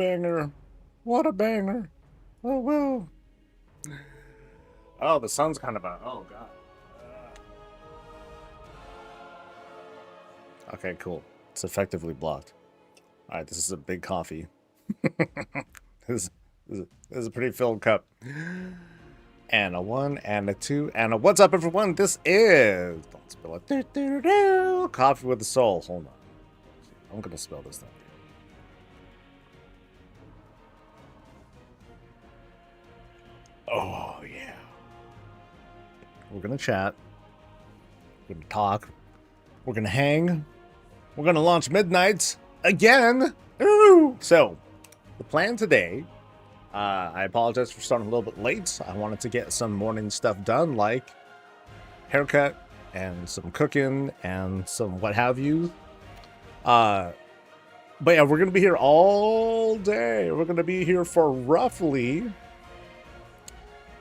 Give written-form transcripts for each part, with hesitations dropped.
banger. What a banger. Oh, well. Oh, the sun's kind of a... Oh, God. Okay, cool. It's effectively blocked. All right, this is a big coffee. this, this is a pretty filled cup. And a 1, and a 2, and a... What's up, everyone? This is... Don't spill it. Coffee with the soul. Hold on. I'm going to spell this thing. Oh, yeah. We're going to chat. We're going to talk. We're going to hang. We're going to launch Midnights again. Ooh. So, the plan today, I apologize for starting a little bit late. I wanted to get some morning stuff done, like haircut and some cooking and some what have you. But yeah, we're going to be here all day. We're going to be here for roughly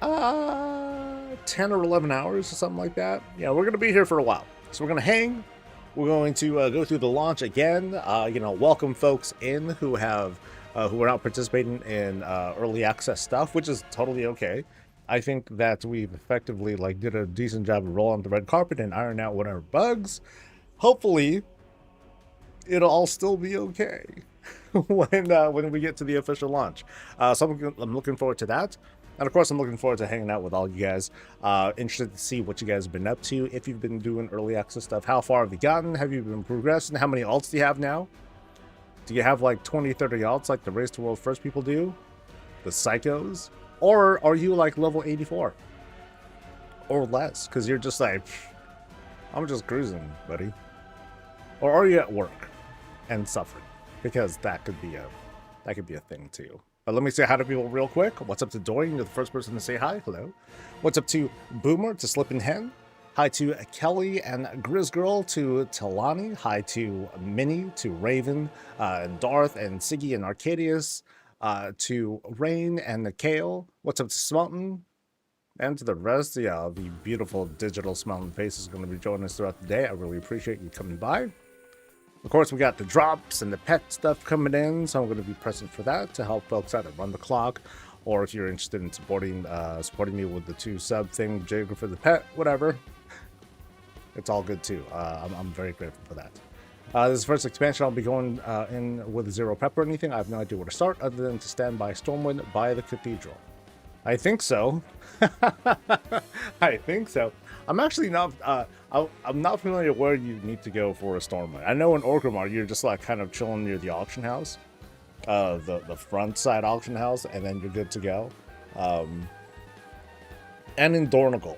10 or 11 hours or something like that. Yeah, we're going to be here for a while. So we're going to hang. We're going to go through the launch again. Welcome folks in who have who are not participating in early access stuff, which is totally okay. I think that we've effectively did a decent job of rolling the red carpet and iron out whatever bugs. Hopefully, it'll all still be okay when we get to the official launch. So I'm looking forward to that. And of course, I'm looking forward to hanging out with all you guys. Interested to see what you guys have been up to. If you've been doing early access stuff, how far have you gotten? Have you been progressing? How many alts do you have now? Do you have like 20, 30 alts like the Race to World First people do? The Psychos? Or are you like level 84? Or less? Because you're just like, I'm just cruising, buddy. Or are you at work and suffering? Because that could be a thing too. But let me say hi to people real quick. What's up to Dorian? You're the first person to say hi. Hello. What's up to Boomer, to Slippin' Hen? Hi to Kelly and Grizzgirl, to Talani. Hi to Minnie, to Raven, and Darth, and Siggy, and Arcadius. To Rain and Kale. What's up to Smelton? And to the rest, the beautiful digital Smelton faces going to be joining us throughout the day. I really appreciate you coming by. Of course, we got the drops and the pet stuff coming in, so I'm going to be present for that to help folks either run the clock, or if you're interested in supporting me with the 2 sub thing, Jigger for the pet, whatever. It's all good too. I'm very grateful for that. This is the first expansion. I'll be going in with 0 prep or anything. I have no idea where to start other than to stand by Stormwind by the cathedral. I think so. I think so. I'm actually not. I'm not familiar where you need to go for a Stormwind. I know in Orgrimmar you're just like kind of chilling near the auction house, the front side auction house, and then you're good to go. And in Dornagal,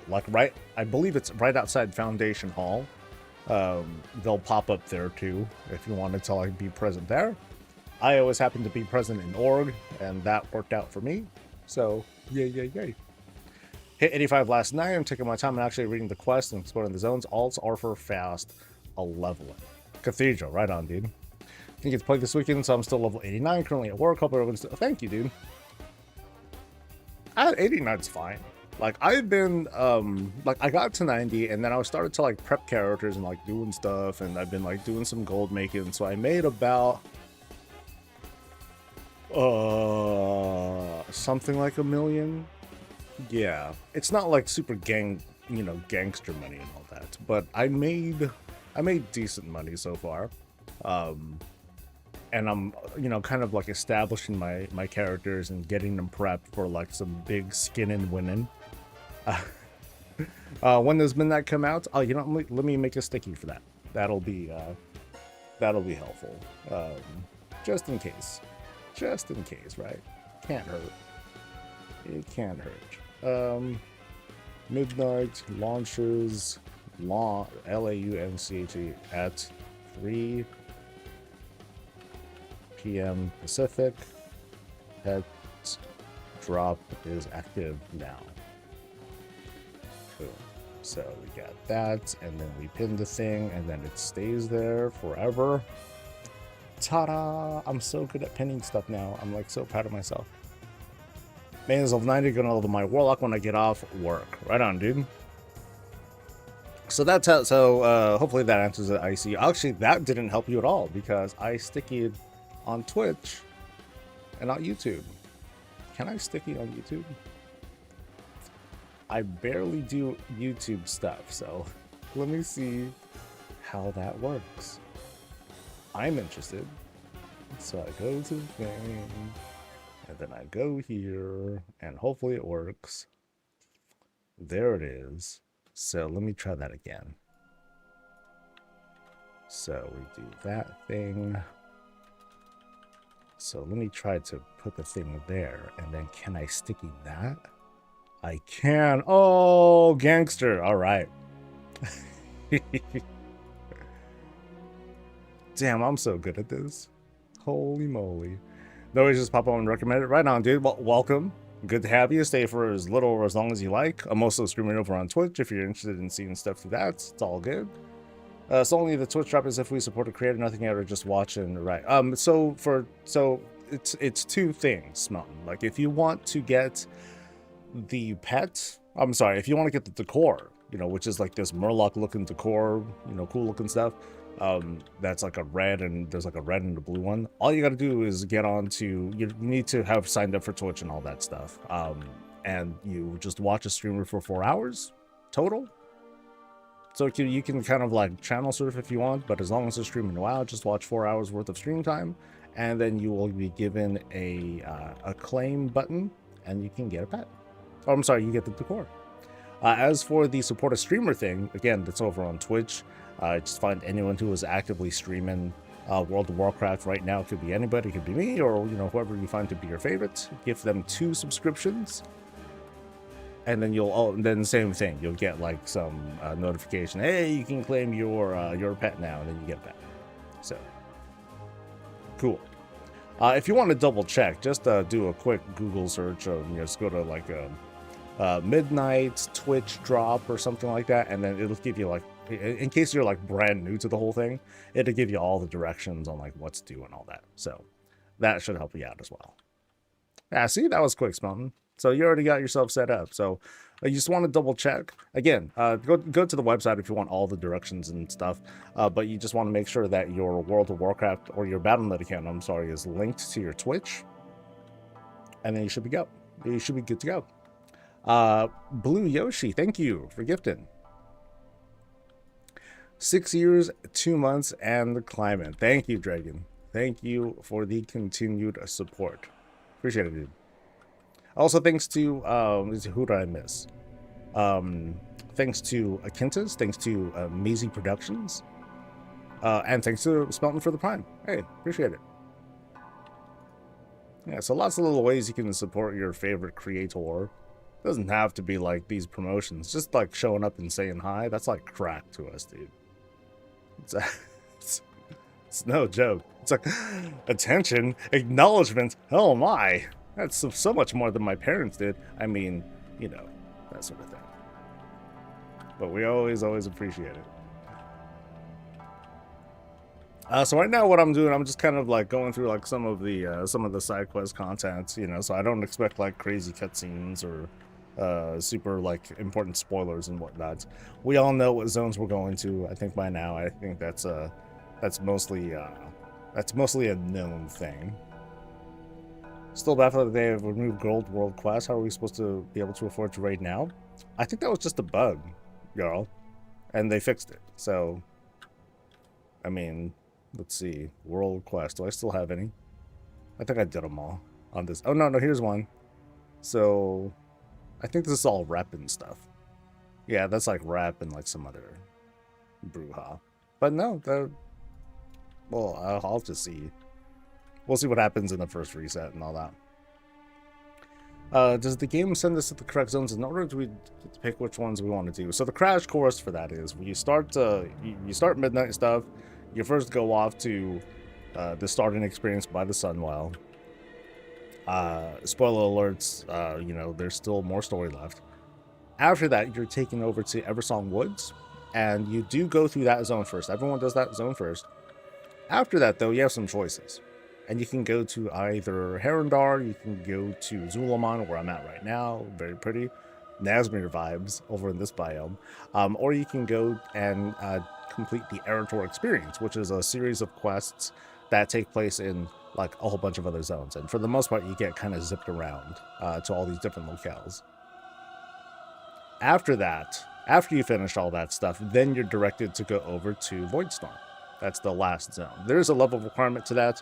I believe it's right outside Foundation Hall. They'll pop up there too if you wanted to be present there. I always happen to be present in Org, and that worked out for me. So yay. Hit 85 last night. I'm taking my time and actually reading the quest and exploring the zones. Alts are for fast leveling. Cathedral, right on, dude. Didn't get to play this weekend, so I'm still level 89. Currently at work. Hope everyone's still... Thank you, dude. At 89's fine. I've been I got to 90, and then I started to prep characters and doing stuff, and I've been doing some gold making. So I made about something like $1 million. Yeah, it's not super gangster money and all that, but I made decent money so far. And I'm kind of establishing my characters and getting them prepped for some big skin and winning. When does Midnight come out? Oh, let me make a sticky for that. That'll be helpful. Just in case, right? Can't hurt. It can't hurt. Midnight launches LAUNCHE at 3 p.m. Pacific. Pet drop is active now. Cool. So we got that, and then we pin the thing, and then it stays there forever. Ta-da! I'm so good at pinning stuff now. I'm so proud of myself. Maintenance of 90, gonna level my Warlock when I get off work. Right on, dude. So that's how, hopefully that answers it, Icy. Actually, that didn't help you at all, because I stickied on Twitch, and not YouTube. Can I sticky on YouTube? I barely do YouTube stuff, so let me see how that works. I'm interested. So I go to the thing, and then I go here, and hopefully it works. There it is. So let me try that again. So we do that thing. So let me try to put the thing there, and then can I sticky that? I can. Oh, gangster. All right. Damn, I'm so good at this. Holy moly. No, just pop on and recommend it. Right on, dude. Well, welcome. Good to have you. Stay for as little or as long as you like. I'm also streaming over on Twitch if you're interested in seeing stuff through that. It's all good. So only the Twitch drop is if we support a creator, nothing out or just watching, right? So it's two things, Mountain. Like if you want to get the pet, I'm sorry, if you want to get the decor, you know, which is like this Murloc looking decor, you know, cool looking stuff. That's like a red, and there's like a red and a blue one. All you got to do is get on to, you need to have signed up for Twitch and all that stuff. And you just watch a streamer for 4 hours total. So you can kind of like channel surf if you want, but as long as they're streaming WoW, just watch 4 hours worth of stream time, and then you will be given a claim button, and you can get a pet. Oh, I'm sorry, you get the decor. As for the support a streamer thing, again, that's over on Twitch. Just find anyone who is actively streaming World of Warcraft right now. It could be anybody, it could be me, or you know, whoever you find to be your favorite. Give them 2 subscriptions. And then then same thing. You'll get like some notification. Hey, you can claim your pet now, and then you get a pet. So cool. If you want to double check, just do a quick Google search, or just go to like a midnight Twitch drop or something like that, and then it'll give you like, in case you're like brand new to the whole thing, it'll give you all the directions on like what's due and all that. So that should help you out as well. Yeah, see, that was quick, Mountain. So you already got yourself set up. So you just want to double check. Again, go to the website if you want all the directions and stuff. But you just want to make sure that your World of Warcraft or your Battle.net account, I'm sorry, is linked to your Twitch. And then you should be good. You should be good to go. Blue Yoshi, thank you for gifting. 6 years, 2 months, and climbing. Thank you, Dragon. Thank you for the continued support. Appreciate it, dude. Also, thanks to, who did I miss? Thanks to Akintas, thanks to Maisie Productions, and thanks to Smelton for the Prime. Hey, appreciate it. Yeah, so lots of little ways you can support your favorite creator. It doesn't have to be like these promotions. Just like showing up and saying hi, that's like crack to us, dude. It's no joke. It's like, attention, acknowledgement, oh my. That's so much more than my parents did. I mean, you know, that sort of thing. But we always appreciate it. So right now what I'm doing, I'm just kind of like going through like some of the side quest content, you know, so I don't expect like crazy cutscenes or super like important spoilers and whatnot. We all know what zones we're going to, I think by now. I think that's mostly a known thing. Still baffled that they have removed Gold World Quest. How are we supposed to be able to afford to raid now? I think that was just a bug, girl. And they fixed it. So, I mean, let's see. World Quest. Do I still have any? I think I did them all on this. Oh, no, here's one. So, I think this is all rep and stuff. Yeah, that's like rep and like some other brouhaha. But no, well, I'll just see. We'll see what happens in the first reset and all that. Does the game send us to the correct zones in order to pick which ones we want to do? So the crash course for that is when you start midnight stuff, you first go off to the starting experience by the Sunwell. Spoiler alerts, you know, there's still more story left. After that, you're taken over to Eversong Woods, and you do go through that zone first. Everyone does that zone first. After that, though, you have some choices. And you can go to either Herondar, you can go to Zulaman, where I'm at right now, very pretty, Nazmir vibes over in this biome, or you can go and complete the Eretor experience, which is a series of quests that take place in like a whole bunch of other zones. And for the most part, you get kind of zipped around to all these different locales. After that, after you finish all that stuff, then you're directed to go over to Voidstorm. That's the last zone. There's a level requirement to that,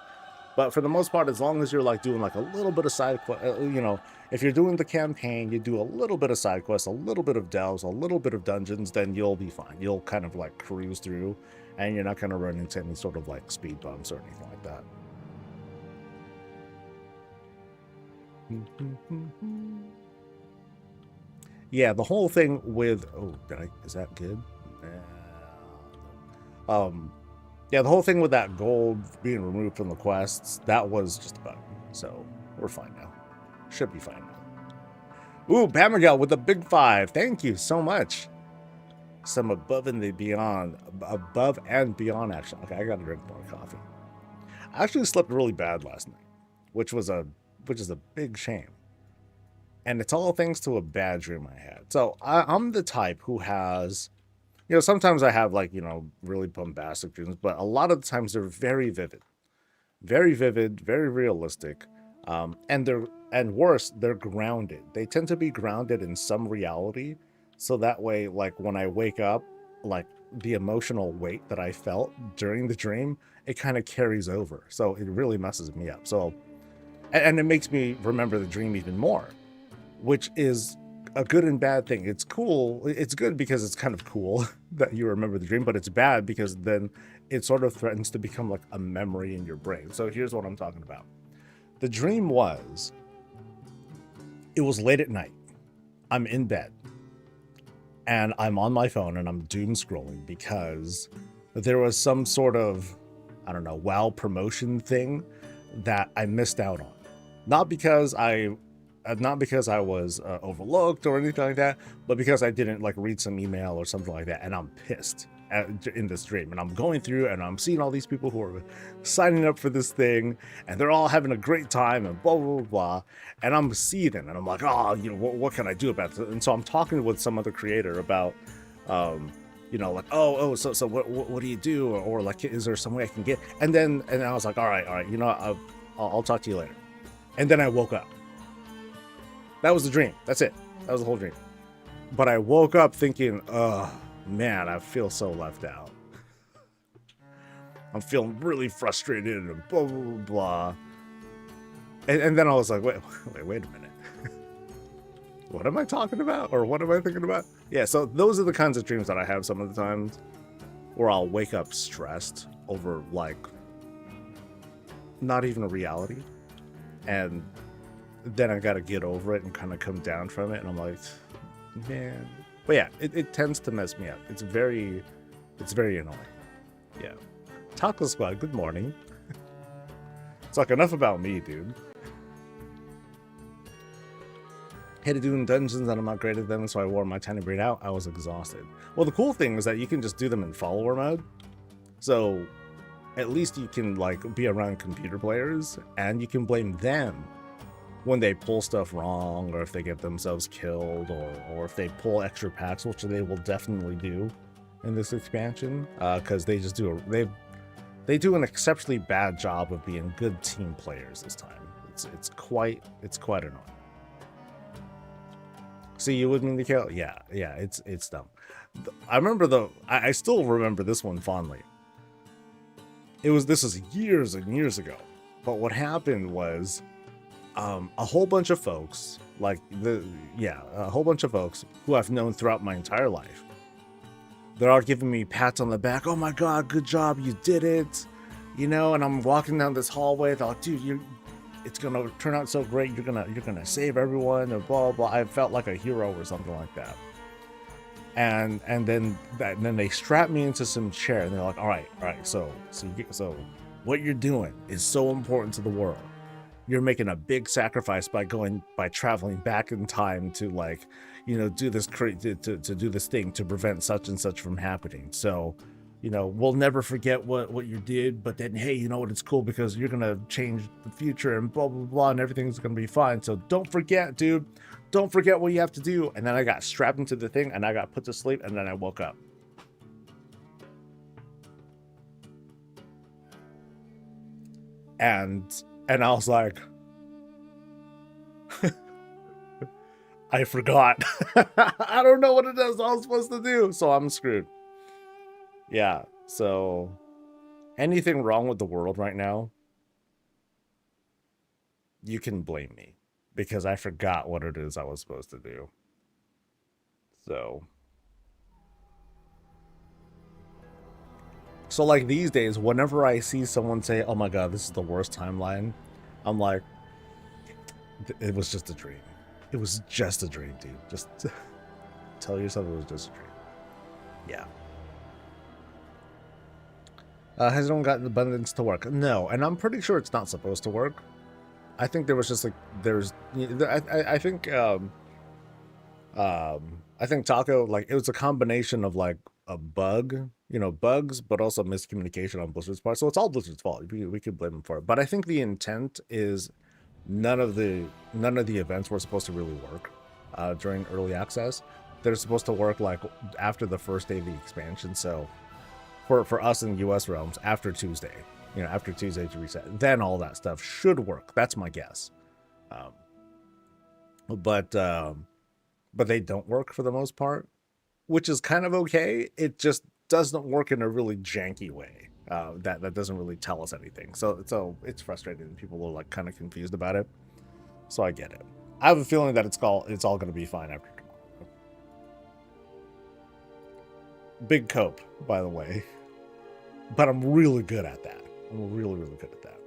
but for the most part, as long as you're like doing like a little bit of side quest, you know, if you're doing the campaign, you do a little bit of side quests, a little bit of delves, a little bit of dungeons, then you'll be fine. You'll kind of like cruise through, and you're not going to run into any sort of like speed bumps or anything like that. Yeah, the whole thing with is that good? Yeah, the whole thing with that gold being removed from the quests, that was just a bug. So we're fine now. Should be fine now. Ooh, Pamagel with the big 5. Thank you so much. Some above and beyond action. Okay, I gotta drink more coffee. I actually slept really bad last night, which is a big shame. And it's all thanks to a bad dream I had. So I'm the type who has, you know, sometimes I have like, you know, really bombastic dreams, but a lot of the times they're very vivid, very realistic. And worse, they're grounded. They tend to be grounded in some reality. So that way, like when I wake up, like the emotional weight that I felt during the dream, it kind of carries over. So it really messes me up. So, and it makes me remember the dream even more, which is a good and bad thing. It's cool. It's good because it's kind of cool that you remember the dream, but it's bad because then it sort of threatens to become like a memory in your brain. So here's what I'm talking about. The dream was, it was late at night. I'm in bed and I'm on my phone and I'm doom scrolling because there was some sort of, I don't know, WoW promotion thing that I missed out on. Not because I was overlooked or anything like that, but because I didn't like read some email or something like that, and I'm pissed in this dream. And I'm going through and I'm seeing all these people who are signing up for this thing, and they're all having a great time and blah blah blah. And I'm seething, and I'm like, oh, you know, what can I do about this? And so I'm talking with some other creator about, you know, like, so what do you do, or like, is there some way I can get? And I was like, all right, you know, I'll talk to you later. And then I woke up. That was the dream. That's it. That was the whole dream. But I woke up thinking, oh, man, I feel so left out. I'm feeling really frustrated and blah, blah, blah, blah. And then I was like, wait a minute. What am I talking about? Or what am I thinking about? Yeah, so those are the kinds of dreams that I have some of the times where I'll wake up stressed over, like, not even a reality. And then I gotta get over it and kind of come down from it, and I'm like, man. But yeah, it tends to mess me up. It's very annoying. Yeah. Taco Squad, good morning. It's like, enough about me, dude. Hated doing dungeons and I'm not great at them, so I wore my tiny braid out. I was exhausted. Well, the cool thing is that you can just do them in follower mode. So at least you can like be around computer players and you can blame them when they pull stuff wrong, or if they get themselves killed, or if they pull extra packs, which they will definitely do in this expansion, because they just do they do an exceptionally bad job of being good team players this time. It's quite annoying. See you with me, Nikhil? Yeah, it's dumb. I remember I still remember this one fondly. This was years and years ago, but what happened was, a whole bunch of folks, a whole bunch of folks who I've known throughout my entire life, they're all giving me pats on the back. Oh my God, good job, you did it. You know, and I'm walking down this hallway, they're like, dude, it's gonna turn out so great. You're gonna save everyone, or blah blah. I felt like a hero or something like that. And then they strap me into some chair, and they're like, all right. So what you're doing is so important to the world. You're making a big sacrifice by traveling back in time to, like, you know, do this to do this thing to prevent such and such from happening. So, you know, we'll never forget what you did, but then, hey, you know what, it's cool because you're gonna change the future and blah blah blah, and everything's gonna be fine. So don't forget, dude, don't forget what you have to do. And then I got strapped into the thing and I got put to sleep, and then I woke up. and I was like, I forgot. I don't know what it is I was supposed to do, so I'm screwed. Yeah, so anything wrong with the world right now, you can blame me because I forgot what it is I was supposed to do. So like these days, whenever I see someone say, "Oh my god, this is the worst timeline," I'm like, it was just a dream. It was just a dream, dude. Just tell yourself it was just a dream. Yeah. Has anyone gotten abundance to work? No, and I'm pretty sure it's not supposed to work. I think there was just like I think Taco, like, it was a combination of like a bug, bugs, but also miscommunication on Blizzard's part. So it's all Blizzard's fault. We could blame them for it. But I think the intent is none of the events were supposed to really work during early access. They're supposed to work like after the first day of the expansion. So for us in US realms, after Tuesday, after Tuesday to reset, then all that stuff should work. That's my guess. But they don't work for the most part, which is kind of okay. It just doesn't work in a really janky way that doesn't really tell us anything. So it's frustrating. People are like kind of confused about it. So I get it. I have a feeling that it's all going to be fine after tomorrow. Big cope, by the way. But I'm really good at that. I'm really, really good at that.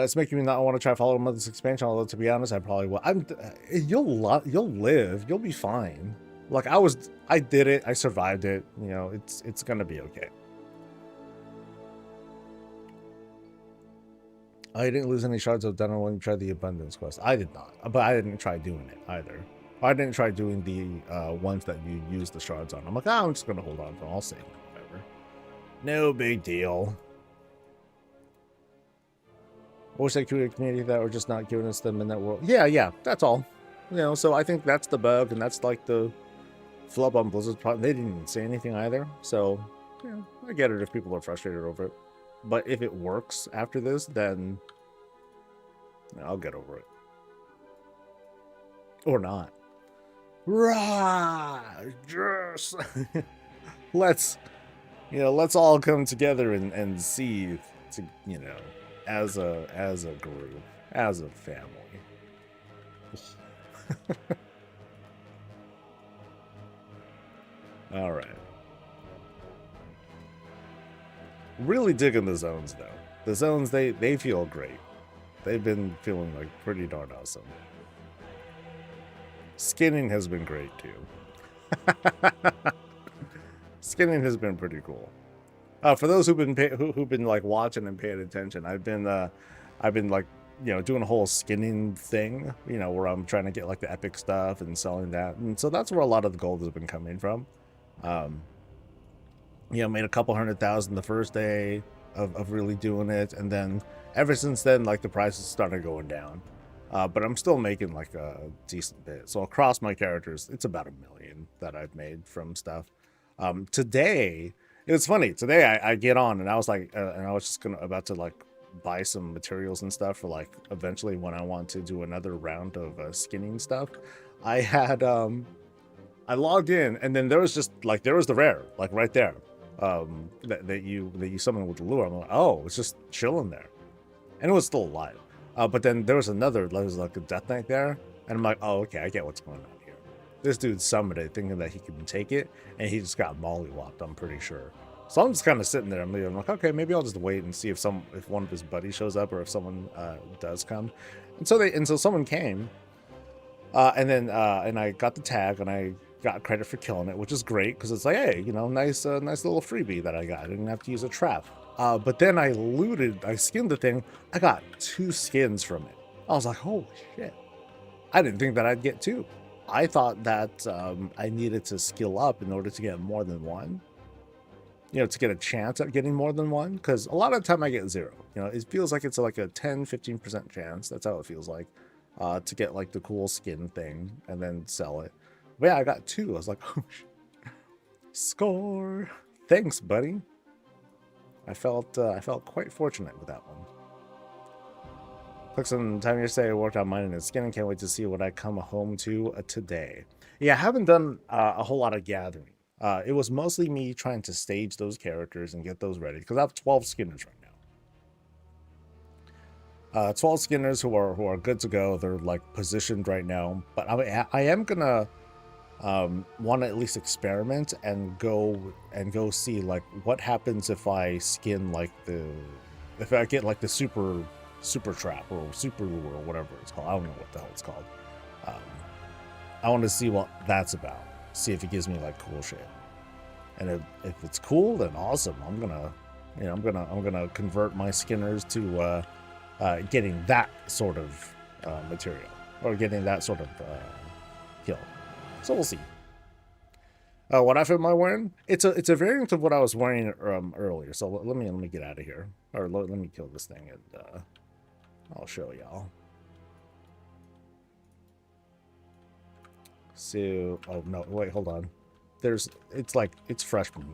It's making me not want to try following this expansion, although to be honest, I probably will. You'll live. You'll be fine. Like I did it. I survived it. It's gonna be okay. I didn't lose any shards of Dunno when you tried the abundance quest. I did not, but I didn't try doing it either. I didn't try doing the ones that you use the shards on. I'm like, I'm just gonna hold on to them. I'll save them. Whatever. No big deal. I wish I could a community that were just not giving us them in that world. Yeah, that's all. So I think that's the bug, and that's like the flub on Blizzard's part. They didn't even say anything either. So, yeah, I get it if people are frustrated over it. But if it works after this, then I'll get over it. Or not. Right. Yes. let's all come together and see, as a group, as a family. All right. Really digging the zones though. The zones, they feel great. They've been feeling like pretty darn awesome. Skinning has been great too. Skinning has been pretty cool. For those who've been like watching and paying attention, I've been like doing a whole skinning thing, where I'm trying to get like the epic stuff and selling that, and so that's where a lot of the gold has been coming from. Made a couple 100,000 the first day of really doing it, and then ever since then, like, the prices started going down. But I'm still making like a decent bit. So across my characters, it's about 1 million that I've made from stuff. Today, it was funny. Today I get on and I was like, and I was just about to like buy some materials and stuff for like eventually when I want to do another round of skinning stuff. I had I logged in, and then there was the rare, like right there, that you summon with the lure. I'm like, oh, it's just chilling there, and it was still alive. But then there was like a death knight there, and I'm like, oh, okay, I get what's going on here. This dude summoned it thinking that he could take it, and he just got mollywopped, I'm pretty sure. So I'm just kind of sitting there. I'm like, okay, maybe I'll just wait and see if one of his buddies shows up, or if someone does come. And so someone came, and then I got the tag, and I got credit for killing it, which is great because it's like, hey, nice little freebie that I got. I didn't have to use a trap. But then I skinned the thing. I got 2 skins from it. I was like, holy shit. I didn't think that I'd get 2. I thought that I needed to skill up in order to get more than one. To get a chance at getting more than one. Because a lot of the time I get 0. It feels like it's like a 10-15% chance. That's how it feels like. To get like the cool skin thing and then sell it. But yeah, I got 2. I was like, oh shit. Score. Thanks, buddy. I felt quite fortunate with that one. Took some time yesterday. I worked on mining and skinning. Can't wait to see what I come home to today. Yeah, I haven't done a whole lot of gathering. It was mostly me trying to stage those characters and get those ready because I have 12 skinners right now. 12 skinners who are good to go. They're like positioned right now. But I am gonna want to at least experiment and go see like what happens if I skin like if I get like the super trap or super lure or whatever it's called. I don't know what the hell it's called. I want to see what that's about. See if it gives me like cool shit. And if it's cool, then awesome. I'm gonna convert my skinners to getting that sort of material or getting that sort of kill. So we'll see. What outfit am I wearing? It's a variant of what I was wearing earlier. So let me get out of here, or let me kill this thing and I'll show y'all. So, oh no, wait, hold on. It's fresh meat.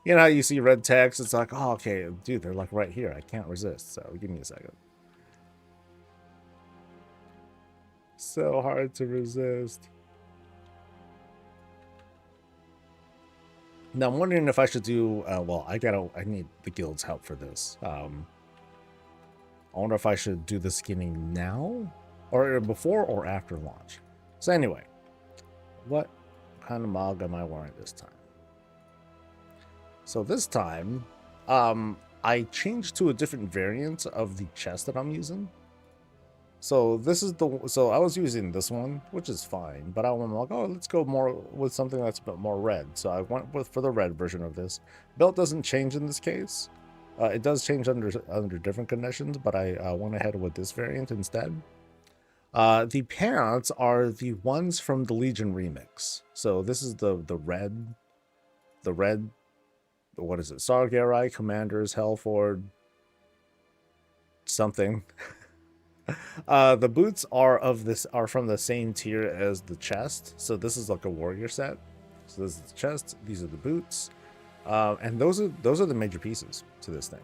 You know how you see red text? It's like, oh, okay, dude, they're like right here. I can't resist. So give me a second. So hard to resist. Now I'm wondering if I should do. Well, I need the guild's help for this. I wonder if I should do the skinning now, or before or after launch. So anyway, what kind of mog am I wearing this time? So this time, I changed to a different variant of the chest that I'm using. So this is so I was using this one, which is fine, but I'm like, oh, let's go more with something that's a bit more red. So I went for the red version of this. Belt doesn't change in this case. It does change under different conditions, but I went ahead with this variant instead. The pants are the ones from the Legion remix. So this is the red, what is it? Sargerai, Commanders, Hellford, something. The boots are from the same tier as the chest. So this is like a warrior set. So this is the chest. These are the boots, and those are the major pieces to this thing.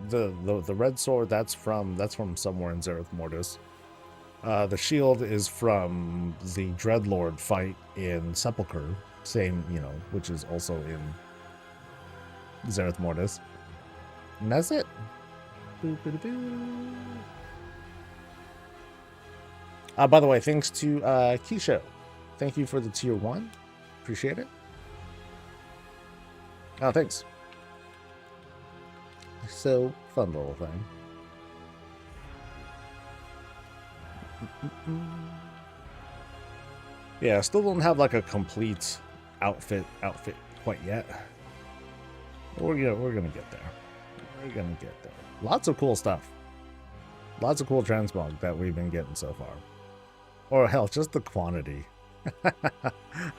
The red sword that's from somewhere in Zereth Mortis. The shield is from the Dreadlord fight in Sepulchre, same, which is also in Zereth Mortis. And that's it. By the way, thanks to Keisho. Thank you for the tier 1. Appreciate it. Oh, thanks. So fun little thing. Yeah, I still don't have like a complete outfit quite yet. We're gonna get there. We're gonna get there. Lots of cool stuff. Lots of cool transmog that we've been getting so far. Or hell, just the quantity. I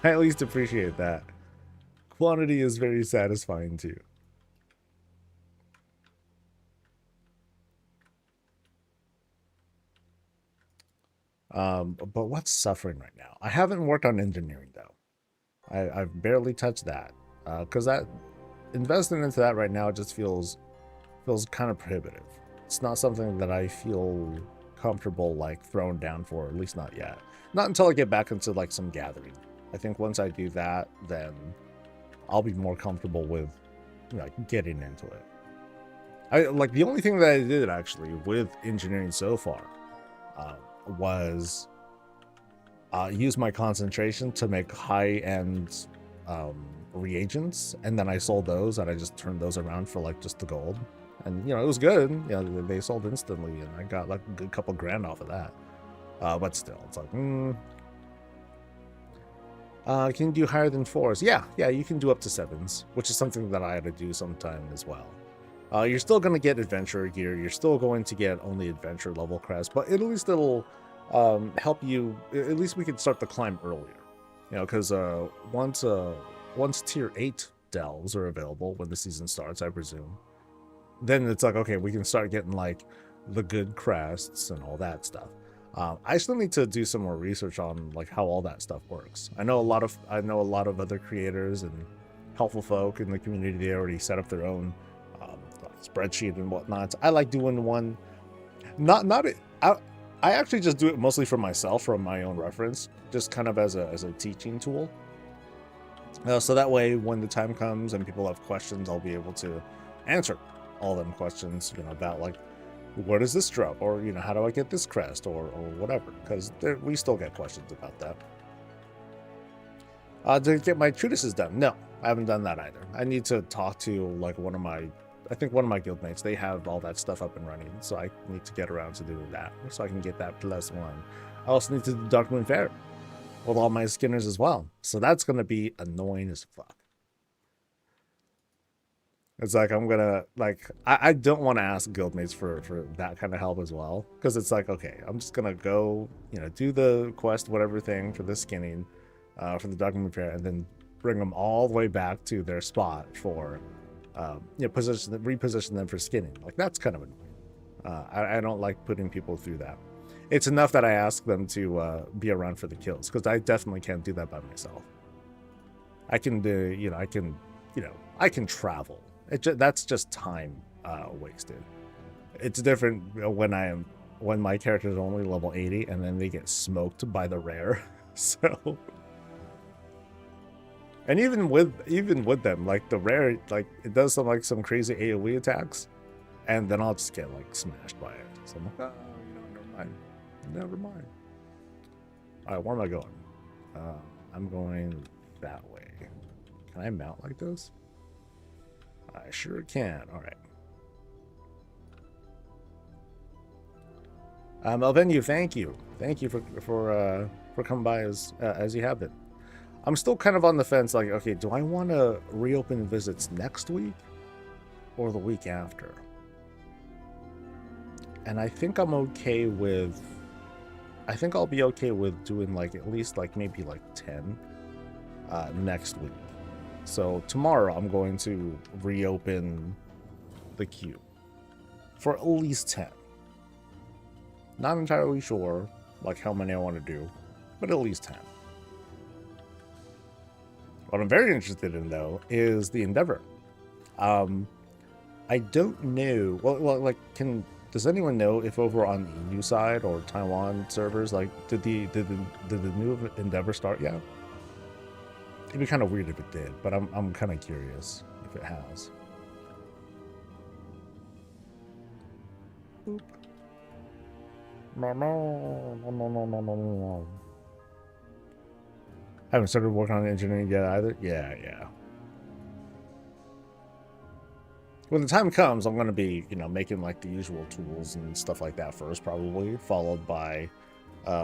at least appreciate that. Quantity is very satisfying too. But what's suffering right now? I haven't worked on engineering though. I've barely touched that. Because that investing into that right now just feels kind of prohibitive. It's not something that I feel comfortable like throwing down for, at least not yet. Not until I get back into like some gathering. I think once I do that, then I'll be more comfortable with getting into it. The only thing that I did actually with engineering so far was use my concentration to make high-end reagents, and then I sold those, and I just turned those around for like just the gold, and it was good. They sold instantly, and I got like a good couple grand off of that. But still, it's like, can you do higher than 4s? Yeah, you can do up to 7s, which is something that I had to do sometime as well. You're still going to get adventurer gear. You're still going to get only adventure level crest, but at least it'll help you. At least we can start the climb earlier, because once tier 8 delves are available when the season starts, I presume, then it's like, okay, we can start getting like the good crests and all that stuff. I still need to do some more research on like how all that stuff works. I know a lot of other creators and helpful folk in the community. They already set up their own spreadsheet and whatnot. I like doing one. I actually just do it mostly for myself, from my own reference, just kind of as a teaching tool. So that way, when the time comes and people have questions, I'll be able to answer all them questions, about like, where does this drop, or how do I get this crest, or whatever, because we still get questions about that. To get my treatises done, no, I haven't done that either. I need to talk to like one of my guildmates. They have all that stuff up and running, so I need to get around to doing that so I can get that +1. I also need to do Dark Moon Fair with all my skinners as well, so that's gonna be annoying as fuck. It's like I'm gonna I don't want to ask guildmates for that kind of help as well, because it's like, okay, I'm just gonna go do the quest whatever thing for the skinning for the Dark Moon Fair, and then bring them all the way back to their spot for reposition them for skinning. Like, that's kind of annoying. I don't like putting people through that. It's enough that I ask them to be around for the kills, because I definitely can't do that by myself. I can do, I can travel. That's just time wasted. It's different when my character is only level 80 and then they get smoked by the rare. So, and even with them, like the rare, like it does some crazy AoE attacks, and then I'll just get like smashed by it. So I'm like, oh, never mind. All right, where am I going? I'm going that way. Can I mount like this? I sure can. All right. Elvenue, thank you for coming by as you have been. I'm still kind of on the fence, like, okay, do I want to reopen visits next week or the week after? And I think I'll be okay with doing like at least like maybe like 10 next week. So tomorrow I'm going to reopen the queue for at least 10. Not entirely sure like how many I want to do, but at least 10. What I'm very interested in though is the Endeavor. I don't know. Well, like, does anyone know if over on the EU side or Taiwan servers, like, did the new Endeavor start yet? It'd be kind of weird if it did, but I'm kind of curious if it has. Boop. No. Haven't started working on engineering yet either. Yeah. When the time comes, I'm going to be, making like the usual tools and stuff like that first, probably, followed by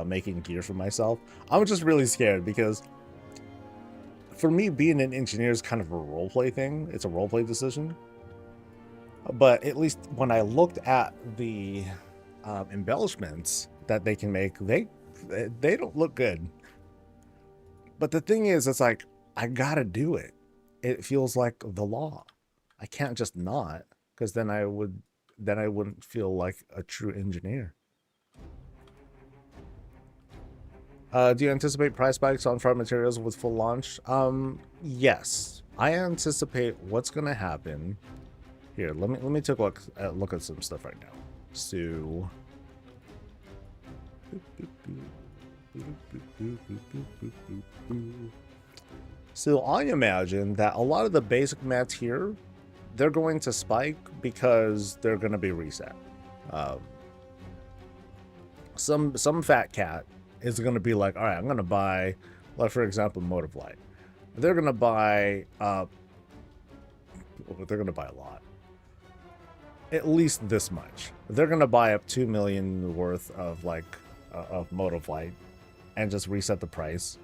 making gear for myself. I'm just really scared because for me, being an engineer is kind of a roleplay thing. It's a roleplay decision. But at least when I looked at the embellishments that they can make, they don't look good. But the thing is, it's like, I gotta do it. It feels like the law. I can't just not, because then I wouldn't feel like a true engineer. Do you anticipate price spikes on farm materials with full launch? Yes. I anticipate what's gonna happen. Here, let me take a look at some stuff right now. So I imagine that a lot of the basic mats here, they're going to spike because they're going to be reset. Some fat cat is going to be like, all right, I'm going to buy, like, for example, Motive Light. They're going to buy, they're going to buy a lot. At least this much. They're going to buy up 2 million worth of, like, of Motive Light and just reset the price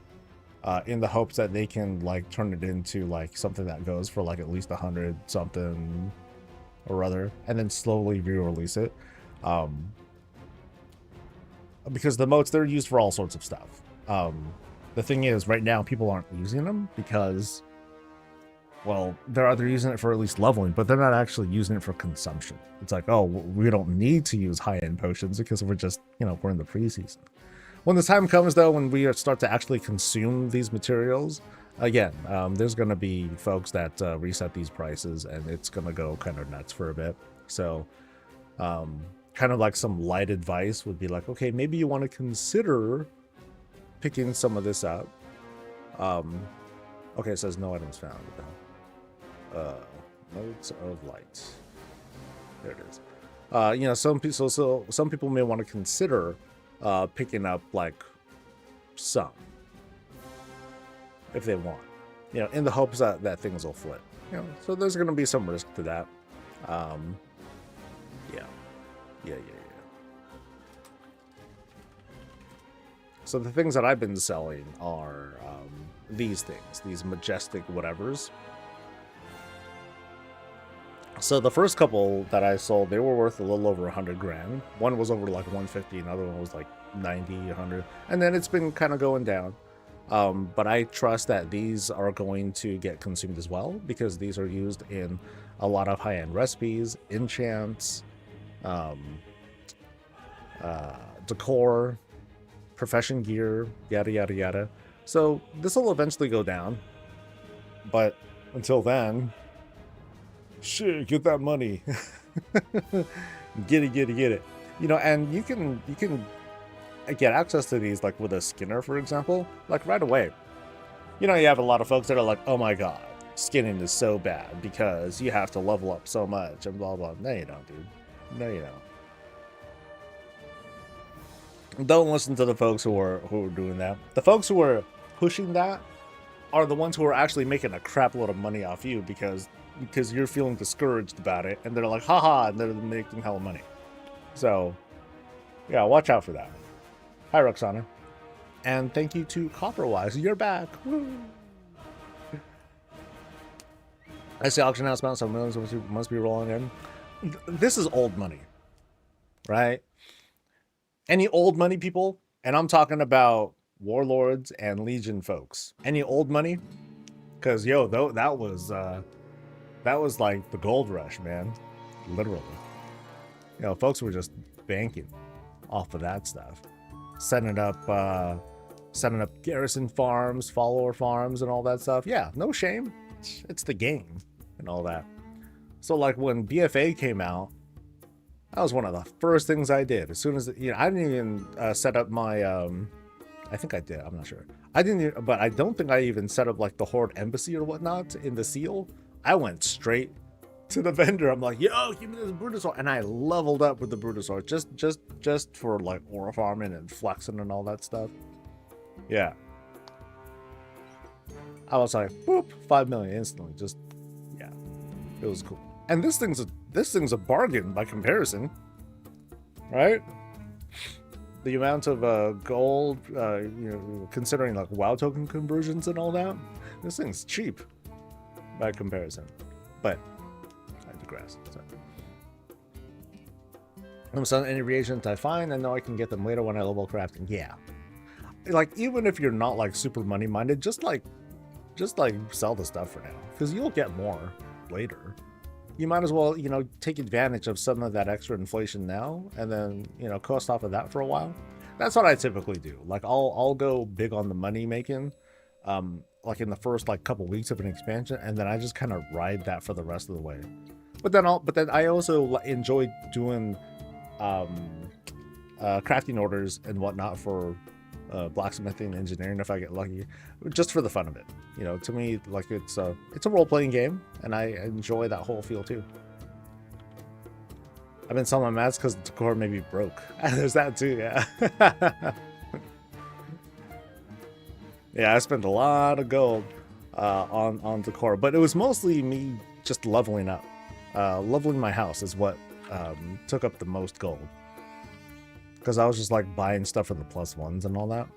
in the hopes that they can, like, turn it into, like, something that goes for, like, at least 100 something or other, and then slowly re-release it. Because the motes, they're used for all sorts of stuff. The thing is, right now, people aren't using them because, well, they're either using it for at least leveling, but they're not actually using it for consumption. It's like, oh, we don't need to use high-end potions because we're just, we're in the preseason. When the time comes, though, when we start to actually consume these materials, Again, there's going to be folks that reset these prices, and it's going to go kind of nuts for a bit. So kind of like some light advice would be like, okay, maybe you want to consider picking some of this up. Okay, it says no items found. Modes of light. There it is. You know, some people may want to consider picking up like some, if they want, you know, in the hopes that things will flip. You know, so there's going to be some risk to that. Yeah. So the things that I've been selling are these things, these majestic whatevers. So the first couple that I sold, they were worth a little over 100 grand. One was over like 150, another one was like 90, 100, and then it's been kind of going down. But I trust that these are going to get consumed as well, because these are used in a lot of high-end recipes, enchants, decor, profession gear, yada yada yada. So this will eventually go down, but until then, shit, get that money. Get it. You know, and you can get access to these like with a skinner, for example, like right away. You know, you have a lot of folks that are like, oh my god, skinning is so bad because you have to level up so much and blah blah. No you don't, dude. No you don't listen to the folks who are doing that. The folks who are pushing that are the ones who are actually making a crap load of money off you because you're feeling discouraged about it, and they're like, haha, and they're making hella money. So yeah, watch out for that. Hi Roxana, and thank you to Copperwise, you're back. Woo. I see auction house amount, so millions must be rolling in. This is old money, right? Any old money people, and I'm talking about warlords and legion folks. Any old money, because yo, though that was like the gold rush, man. Literally, you know, folks were just banking off of that stuff, setting up garrison farms, follower farms, and all that stuff. Yeah, no shame. It's the game and all that. So like when BFA came out, that was one of the first things I did. As soon as, you know, I didn't even set up my, I think I did, I'm not sure. I didn't, but I don't think I even set up like the Horde embassy or whatnot in the seal. I went straight to the vendor. I'm like, yo, give me this Brutosaur. And I leveled up with the Brutosaur just for like aura farming and flexing and all that stuff. Yeah. I was like, boop, 5 million instantly. Just, yeah, it was cool. And this thing's a bargain by comparison, right? The amount of gold, you know, considering like WoW token conversions and all that, this thing's cheap by comparison. But I digress. So. I'm selling any reagents I find. I know I can get them later when I level crafting. Yeah, like even if you're not like super money minded, just like sell the stuff for now, because you'll get more later. You might as well, you know, take advantage of some of that extra inflation now, and then, you know, coast off of that for a while. That's what I typically do. Like I'll go big on the money making, like in the first like couple weeks of an expansion, and then I just kind of ride that for the rest of the way. But then I also enjoy doing crafting orders and whatnot for blacksmithing, engineering if I get lucky, just for the fun of it. You know, to me, like it's a role-playing game, and I enjoy that whole feel too. I've been selling my mats because the decor may be broke. There's that too, yeah. Yeah, I spent a lot of gold on decor, but it was mostly me just leveling up. Leveling my house is what took up the most gold, because I was just like buying stuff for the +1s and all that.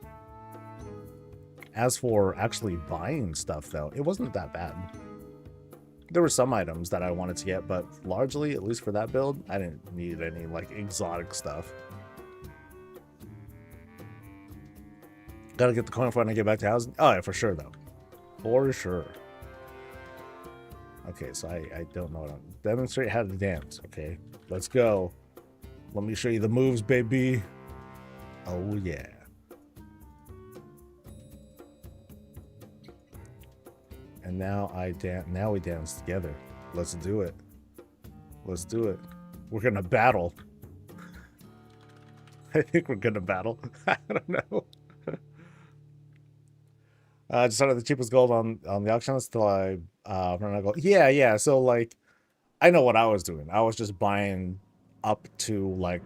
As for actually buying stuff, though, it wasn't that bad. There were some items that I wanted to get, but largely, at least for that build, I didn't need any like exotic stuff. Gotta get the coin for when I get back to housing. Oh yeah, for sure though, for sure. Okay, so I don't know what I'm demonstrate how to dance. Okay, let's go. Let me show you the moves, baby. Oh yeah. And now now we dance together. Let's do it. Let's do it. We're gonna battle. I think we're gonna battle. I don't know. Just started the cheapest gold on the auction until I run out of gold. Yeah. So like, I know what I was doing. I was just buying up to like,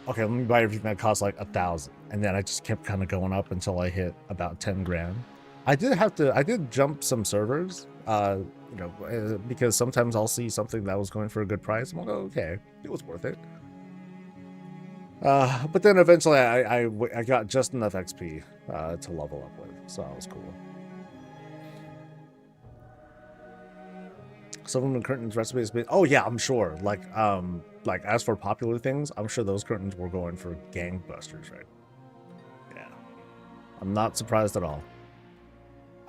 okay, let me buy everything that costs like 1,000, and then I just kept kind of going up until I hit about 10 grand. I did jump some servers, because sometimes I'll see something that was going for a good price. I'm like, oh, okay, it was worth it. But then eventually I got just enough XP to level up with, so that was cool. Silverman curtains recipe has been. Oh yeah, I'm sure. Like as for popular things, I'm sure those curtains were going for gangbusters, right? Yeah, I'm not surprised at all.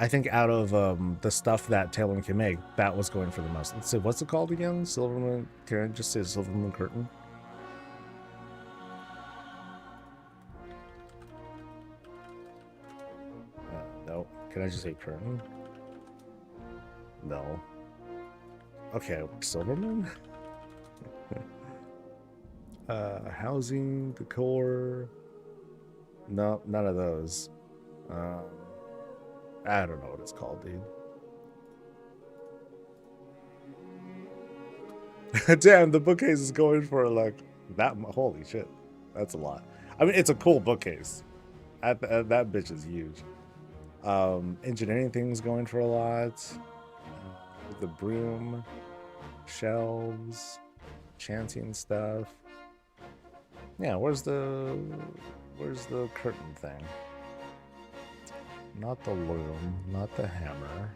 I think out of the stuff that Taylor can make, that was going for the most. Let's see, what's it called again? Silverman. Can I just say Silverman curtain? No. Can I just say curtain? No. Okay, Silverman? Housing, decor. No, none of those. I don't know what it's called, dude. Damn, the bookcase is going for like that. Holy shit, that's a lot. I mean, it's a cool bookcase. That bitch is huge. Engineering things going for a lot. The broom, shelves, chanting stuff. Yeah, where's the curtain thing? Not the loom, not the hammer.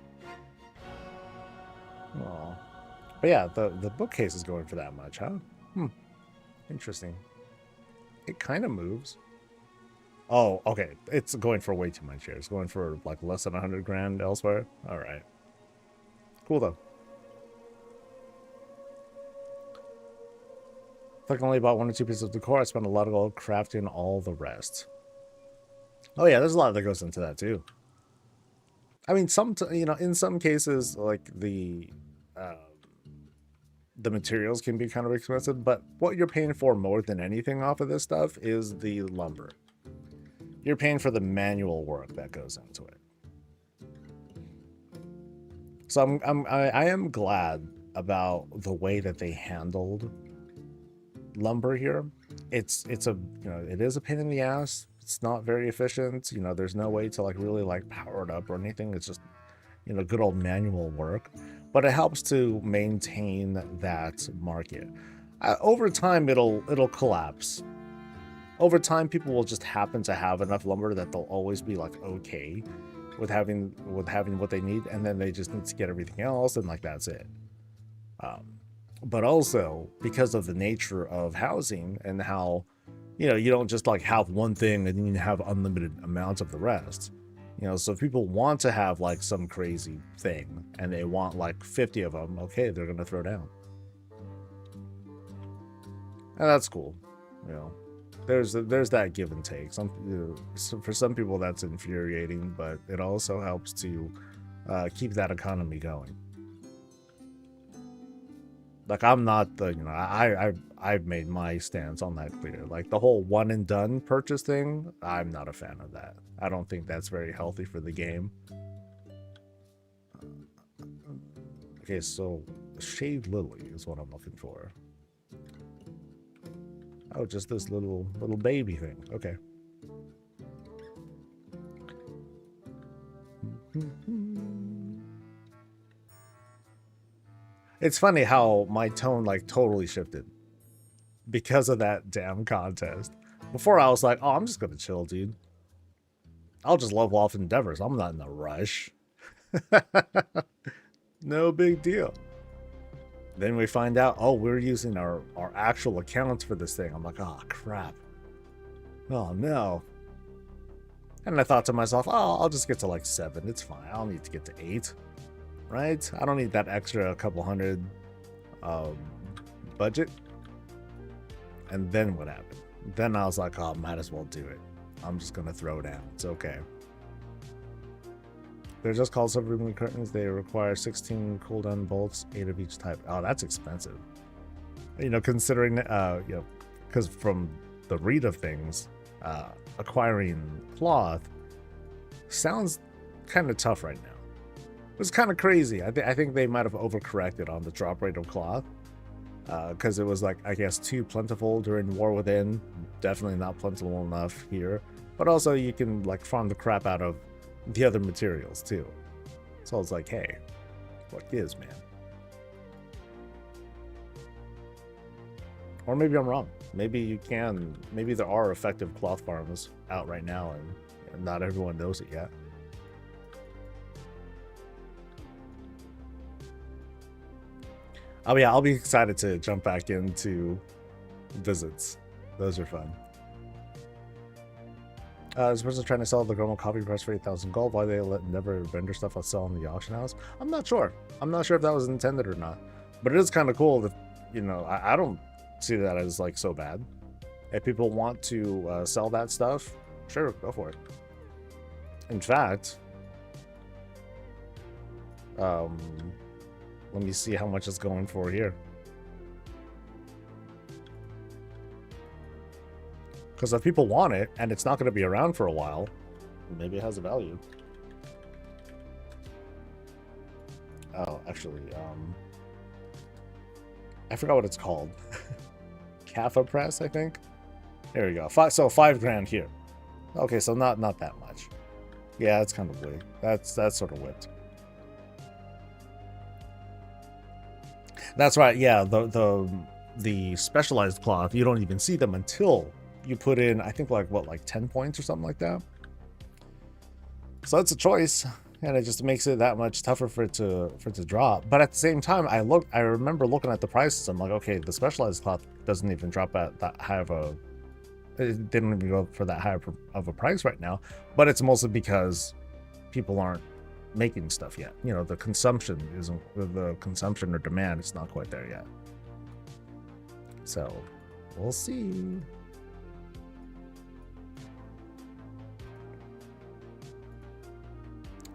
Oh, but yeah, the bookcase is going for that much, huh? Interesting. It kind of moves. Oh, okay. It's going for way too much here. It's going for like less than 100 grand elsewhere. All right. Cool though. If I can only bought 1 or 2 pieces of decor, I spent a lot of gold crafting all the rest. Oh yeah, there's a lot that goes into that too. I mean, in some cases, like the materials can be kind of expensive, but what you're paying for more than anything off of this stuff is the lumber. You're paying for the manual work that goes into it. So I am glad about the way that they handled lumber here. It is a pain in the ass. It's not very efficient. There's no way to like really like power it up or anything. It's just good old manual work, but it helps to maintain that market. Over time it'll collapse. Over time people will just happen to have enough lumber that they'll always be like okay with having what they need, and then they just need to get everything else, and like that's it. But also because of the nature of housing and how you don't just like have one thing and then you have unlimited amounts of the rest. So if people want to have like some crazy thing and they want like 50 of them, okay, they're gonna throw down, and that's cool. There's that give and take. For some people that's infuriating, but it also helps to keep that economy going. Like I'm not I've made my stance on that clear. Like the whole one and done purchase thing, I'm not a fan of that. I don't think that's very healthy for the game. Okay, so Shade Lily is what I'm looking for. Oh, just this little baby thing. Okay. It's funny how my tone like totally shifted because of that damn contest. Before I was like, oh, I'm just gonna chill, dude. I'll just level off endeavors. I'm not in a rush. No big deal. Then we find out, oh, we're using our actual accounts for this thing. I'm like, oh, crap. Oh, no. And I thought to myself, oh, I'll just get to like 7. It's fine. I don't need to get to 8. Right? I don't need that extra couple hundred budget. And then what happened? Then I was like, oh, might as well do it. I'm just going to throw down. It's okay. They're just called submarine curtains. They require 16 cooldown bolts, 8 of each type. Oh, that's expensive. You know, considering, you know, because from the read of things, acquiring cloth sounds kind of tough right now. It's kind of crazy. I think they might have overcorrected on the drop rate of cloth, because it was like, I guess, too plentiful during War Within. Definitely not plentiful enough here. But also you can like farm the crap out of the other materials too. So it's like, hey, what gives, man? Or maybe I'm wrong. Maybe you can. Maybe there are effective cloth farms out right now, and not everyone knows it yet. Oh yeah, I'll be excited to jump back into visits. Those are fun. This person's trying to sell the Gromel coffee press for 8,000 gold. Why they let never vendor stuff I'll sell in the auction house? I'm not sure. I'm not sure if that was intended or not. But it is kind of cool that, you know, I don't see that as like so bad. If people want to sell that stuff, sure, go for it. In fact, let me see how much it's going for here. Because if people want it and it's not going to be around for a while, maybe it has a value. Oh, actually, I forgot what it's called. Caffeine press, I think. There we go. So 5 grand here. Okay, so not that much. Yeah, that's kind of weird. That's sort of whipped. That's right. Yeah, the specialized cloth, you don't even see them until you put in, I think, like what, like 10 points or something like that. So that's a choice, and it just makes it that much tougher for it to drop. But at the same time, I remember looking at the prices. I'm like, okay, the specialized cloth doesn't even drop at that high of a. It didn't even go for that high of a price right now. But it's mostly because people aren't making stuff yet. You know, the consumption or demand is not quite there yet. So we'll see.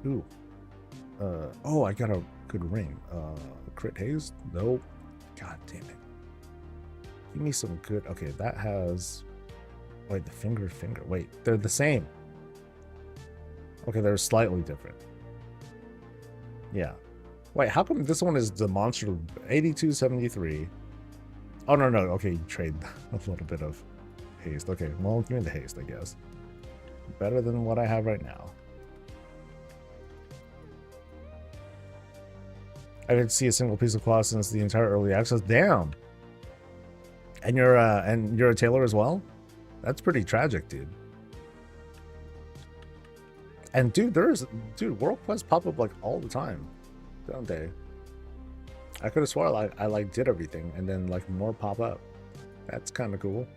Ooh. Oh, I got a good ring. Crit haze? Nope. God damn it. Give me some good. Okay, that has. Wait, the finger. Wait, they're the same. Okay, they're slightly different. Yeah. Wait, how come this one is demonstrative? 8273. Oh, no. Okay, you trade a little bit of haste. Okay, well, give me the haste, I guess. Better than what I have right now. I didn't see a single piece of cloth since the entire early access. Damn. And you're a tailor as well? That's pretty tragic, dude. And dude, world quests pop up like all the time, don't they? I could have swore I like did everything and then like more pop up. That's kind of cool.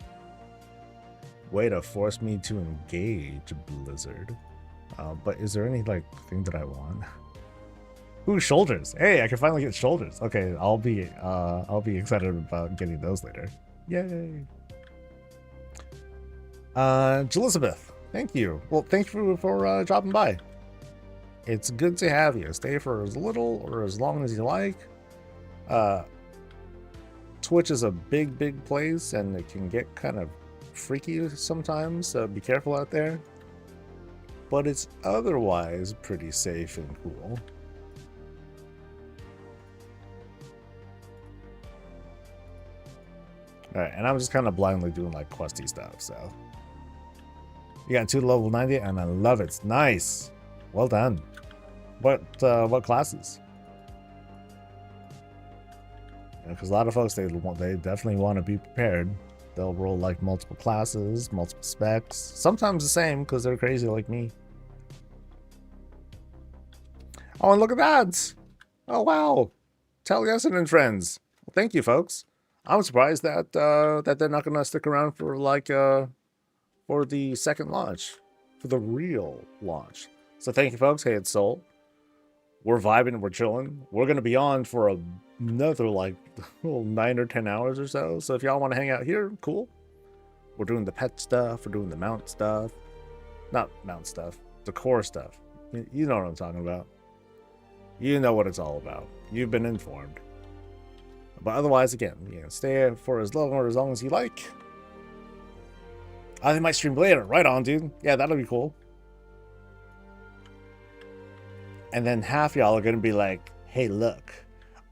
Way to force me to engage, Blizzard. But is there any like thing that I want? Ooh, shoulders. Hey, I can finally get shoulders. Okay, I'll be excited about getting those later. Yay. Elizabeth, thank you. Well, thank you for dropping by. It's good to have you. Stay for as little or as long as you like. Twitch is a big place, and it can get kind of freaky sometimes, so be careful out there. But it's otherwise pretty safe and cool. Alright, and I'm just kind of blindly doing like questy stuff, so. You got 2 level 90, and I love it. Nice. Well done. What classes? Because a lot of folks, they definitely want to be prepared. They'll roll like multiple classes, multiple specs, sometimes the same because they're crazy like me. Oh, and look at that! Oh wow, Taliesin and friends. Well, thank you, folks. I'm surprised that that they're not gonna stick around for like for the second launch, for the real launch. So thank you, folks. Hey, it's Soul. We're vibing, we're chilling. We're gonna be on for another like 9 or 10 hours or so. So if y'all want to hang out here, cool. We're doing the pet stuff. We're doing the mount stuff. Not mount stuff. Decor stuff. You know what I'm talking about. You know what it's all about. You've been informed. But otherwise, again, stay for as long as you like. They might stream later. Right on, dude. Yeah, that'll be cool. And then half y'all are gonna be like, hey, look,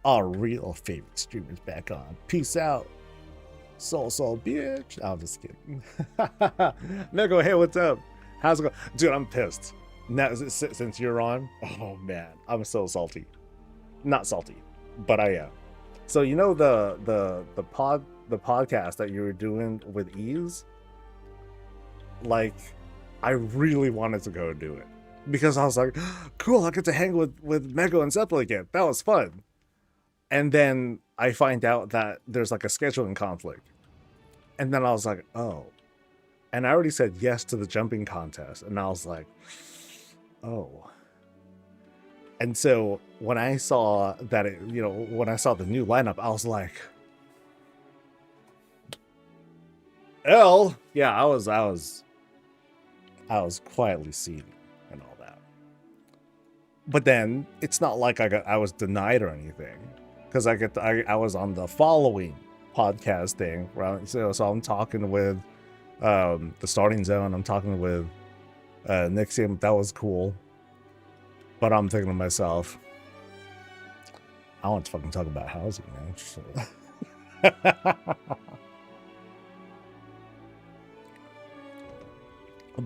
our real favorite streamer's back on. Peace out. Soul, bitch. I'm just kidding. Nego, hey, what's up? How's it going? Dude, I'm pissed. Now, since you're on, oh man, I'm so salty. Not salty, but I am. So you know the podcast that you were doing with Ease? Like, I really wanted to go do it. Because I was like, cool, I get to hang with Mego and Zeppelin again. That was fun. And then I find out that there's like a scheduling conflict. And then I was like, oh. And I already said yes to the jumping contest. And I was like, oh. And so when I saw that, when I saw the new lineup, I was like, L. Yeah, I was quietly seething and all that. But then it's not like I was denied or anything, because I was on the following podcast thing, right? So I'm talking with the Starting Zone. I'm talking with Nixium. That was cool. But I'm thinking to myself, I want to fucking talk about housing, man. So.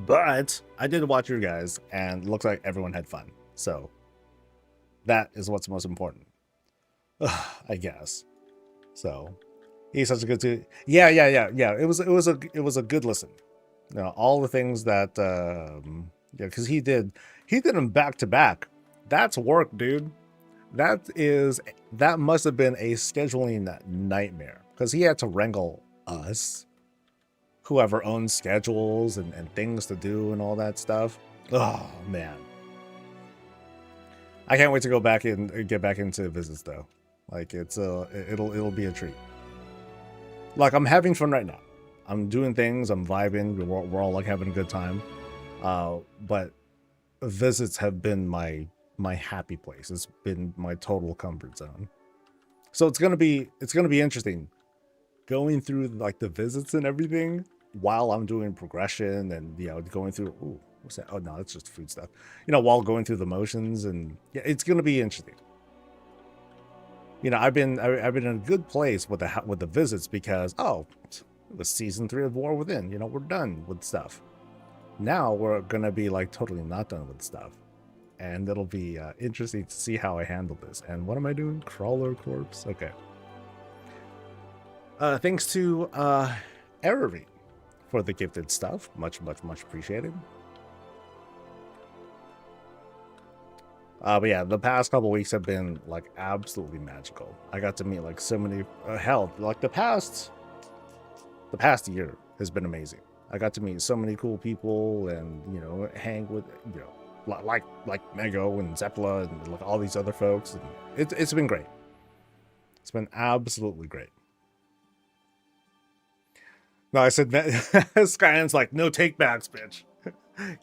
But I did watch you guys, and it looks like everyone had fun. So that is what's most important, I guess. So he's such a good dude. Yeah. It was a good listen. All the things that because he did them back to back. That's work, dude. That must have been a scheduling nightmare, because he had to wrangle us, whoever owns schedules and things to do and all that stuff. Oh man, I can't wait to go back and get back into visits though. Like it'll be a treat. Like, I'm having fun right now. I'm doing things. I'm vibing. We're all like having a good time. But visits have been my happy place. It's been my total comfort zone. So it's gonna be interesting going through like the visits and everything while I'm doing progression and going through. Ooh, what's that? Oh no, it's just food stuff. While going through the motions, and yeah, it's gonna be interesting. I've been in a good place with the visits, because it was season 3 of War Within. We're done with stuff. Now we're gonna be like totally not done with stuff, and it'll be interesting to see how I handle this. And what am I doing? Crawler Corpse. Okay. Thanks to Errorine for the gifted stuff. Much appreciated. But yeah, the past couple weeks have been like absolutely magical. I got to meet like so many like the past year has been amazing. I got to meet so many cool people, and hang with like Mego and Zeppela and like all these other folks, and it's been great. It's been absolutely great. No, I said Skyan's like, no takebacks, bitch.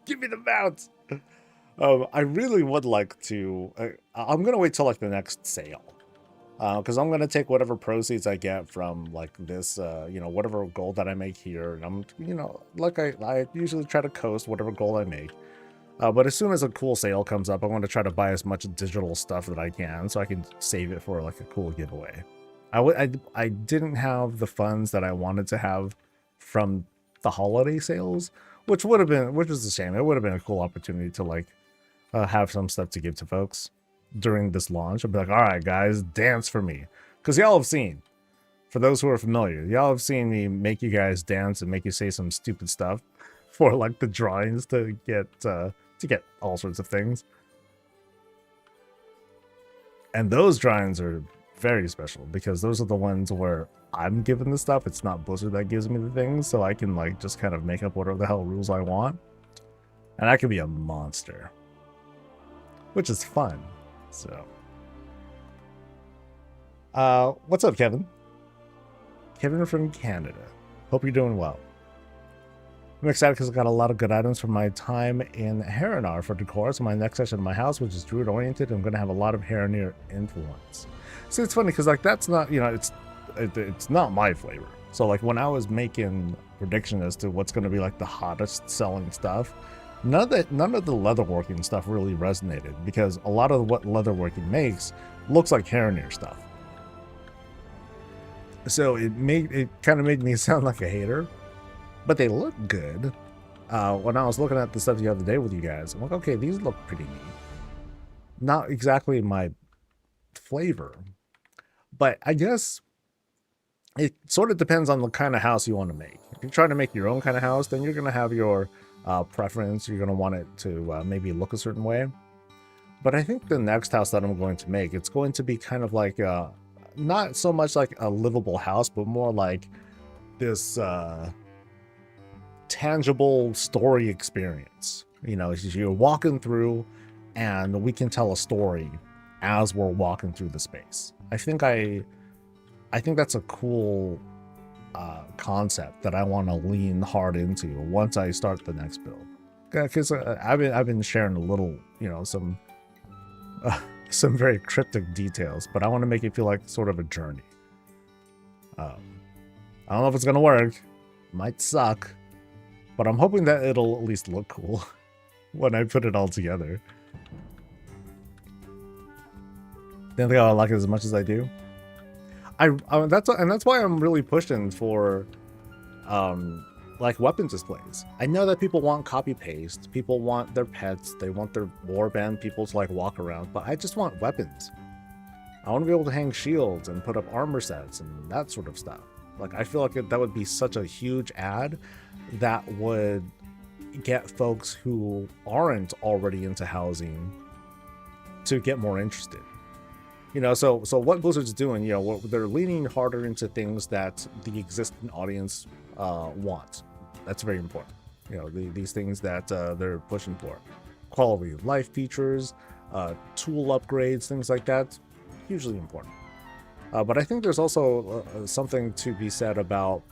Give me the bounce. I really would like to. I'm gonna wait till like the next sale, because I'm gonna take whatever proceeds I get from like this, whatever gold that I make here, and I'm, like I usually try to coast whatever gold I make. But as soon as a cool sale comes up, I want to try to buy as much digital stuff that I can, so I can save it for like a cool giveaway. I didn't have the funds that I wanted to have from the holiday sales, which is a shame. It would have been a cool opportunity to like have some stuff to give to folks during this launch. I'd be like, all right, guys, dance for me. Because y'all have seen, for those who are familiar, y'all have seen me make you guys dance and make you say some stupid stuff for like the drawings to get all sorts of things. And those drawings are very special, because those are the ones where I'm given the stuff. It's not Blizzard that gives me the things, so I can like just kind of make up whatever the hell rules I want. And I can be a monster, which is fun. So what's up, Kevin? Kevin from Canada. Hope you're doing well. I'm excited because I got a lot of good items from my time in Haranar for decor. So my next session in my house, which is druid oriented, I'm going to have a lot of Haranir influence. See, it's funny because like that's not, you know, it's not my flavor. So like when I was making prediction as to what's going to be like the hottest selling stuff, none of the leatherworking stuff really resonated because a lot of what leatherworking makes looks like Haranir stuff. So it kind of made me sound like a hater, but they look good. When I was looking at the stuff the other day with you guys, I'm like, okay, these look pretty neat. Not exactly my flavor, but I guess it sort of depends on the kind of house you want to make. If you're trying to make your own kind of house, then you're going to have your preference. You're going to want it to maybe look a certain way. But I think the next house that I'm going to make, it's going to be kind of like not so much like a livable house, but more like this tangible story experience. You know, you're walking through and we can tell a story as we're walking through the space. I think that's a cool concept that I want to lean hard into once I start the next build. Because I've been sharing a little, you know, some very cryptic details, but I want to make it feel like sort of a journey. I don't know if it's gonna work. Might suck, but I'm hoping that it'll at least look cool when I put it all together. Don't think I'll like it as much as I do. That's why I'm really pushing for like weapons displays. I know that people want copy paste, people want their pets, they want their warband people to like walk around, but I just want weapons. I want to be able to hang shields and put up armor sets and that sort of stuff. Like I feel like that would be such a huge ad that would get folks who aren't already into housing to get more interested. You know, so what Blizzard's doing, you know, they're leaning harder into things that the existing audience wants. That's very important. You know, these things that they're pushing for. Quality of life features, tool upgrades, things like that, hugely important. But I think there's also something to be said about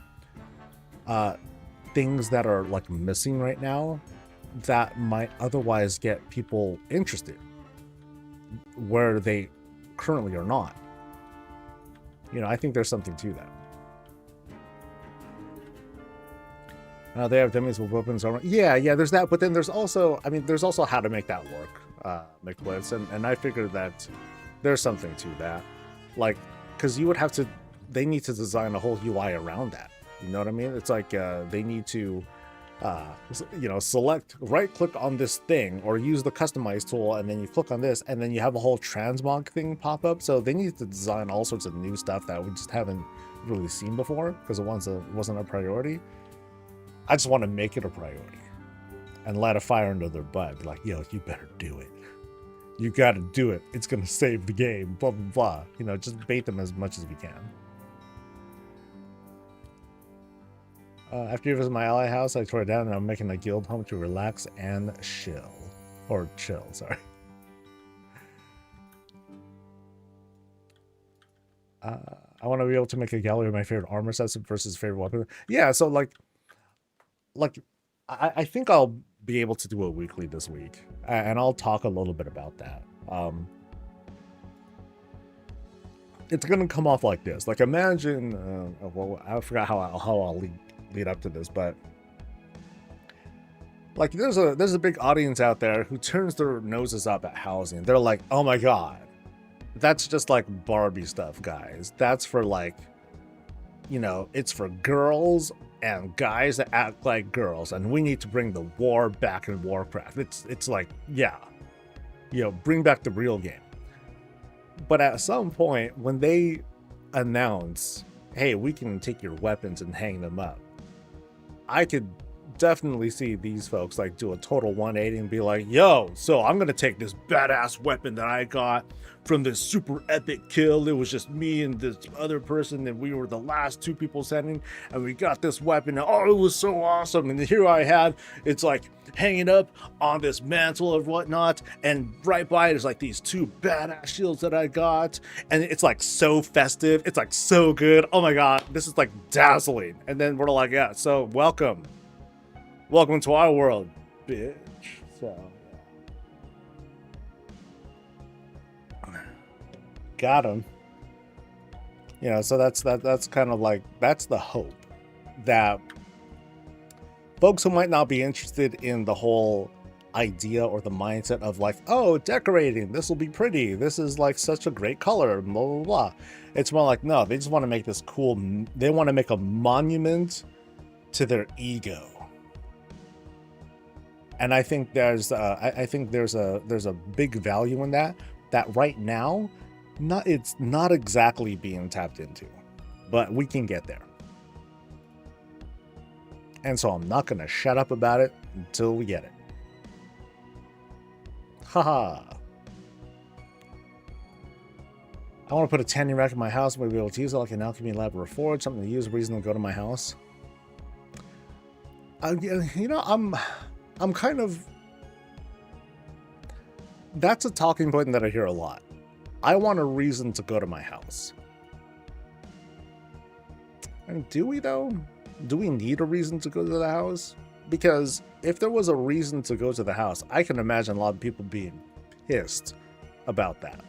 things that are like missing right now that might otherwise get people interested where they currently are not. You know, I think there's something to that. They have dummies with weapons armor. Yeah, there's that, but then there's also, I mean, there's also how to make that work, McBlitz, and I figured that there's something to that. Like, because you would have to, they need to design a whole UI around that. You know what I mean? It's like they need to, you know, select, right click on this thing or use the customize tool, and then you click on this, and then you have a whole transmog thing pop up. So they need to design all sorts of new stuff that we just haven't really seen before because it wasn't a priority. I just want to make it a priority and light a fire under their butt. Be like, yo, you better do it. You got to do it. It's going to save the game, blah, blah, blah. You know, just bait them as much as we can. After you visit my ally house, I tore it down and I'm making a guild home to relax and chill. Or chill, sorry. I want to be able to make a gallery of my favorite armor sets versus favorite weapon. Yeah, so like I think I'll be able to do a weekly this week, and I'll talk a little bit about that. It's gonna come off like this. Like imagine, well, I forgot how I'll lead up to this, but like there's a big audience out there who turns their noses up at housing. They're like, oh my god, that's just like Barbie stuff, guys. That's for like, you know, it's for girls and guys that act like girls, and we need to bring the war back in Warcraft. It's like, yeah, you know, bring back the real game. But at some point, when they announce, hey, we can take your weapons and hang them up, I could definitely see these folks like do a total 180 and be like, yo, so I'm gonna take this badass weapon that I got from this super epic kill. It was just me and this other person, and we were the last two people standing, and we got this weapon, and oh, it was so awesome. And here I had, it's like hanging up on this mantle or whatnot, and right by it is like these two badass shields that I got, and it's like so festive, it's like so good. Oh my god, this is like dazzling. And then we're like, yeah, so welcome Welcome to our world, bitch. So, got him. You know, so that's kind of like, that's the hope that folks who might not be interested in the whole idea or the mindset of like, oh, decorating, this will be pretty, this is like such a great color, blah blah blah. It's more like, no, they just want to make this cool, they want to make a monument to their ego. And I think there's I think there's a big value in that right now it's not exactly being tapped into, but we can get there. And so I'm not going to shut up about it until we get it. Haha. I want to put a tanning rack in my house. Maybe be able to use it like an alchemy lab or a forge, something to use, reason to go to my house. You know, I'm kind of, that's a talking point that I hear a lot. I want a reason to go to my house. And do we though? Do we need a reason to go to the house? Because if there was a reason to go to the house, I can imagine a lot of people being pissed about that.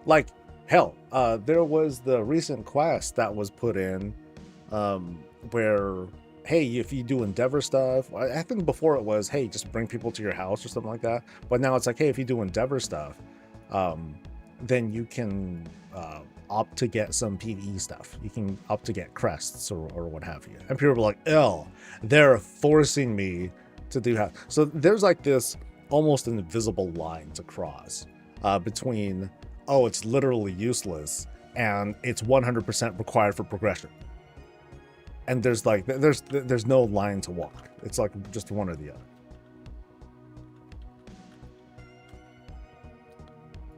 Like, hell, there was the recent quest that was put in where, hey, if you do Endeavor stuff, I think before it was, hey, just bring people to your house or something like that. But now it's like, hey, if you do Endeavor stuff, then you can opt to get some PvE stuff. You can opt to get crests or what have you. And people are like, oh, they're forcing me to do that. So there's like this almost invisible line to cross between, oh, it's literally useless and it's 100% required for progression. And there's like, there's no line to walk. It's like just one or the other.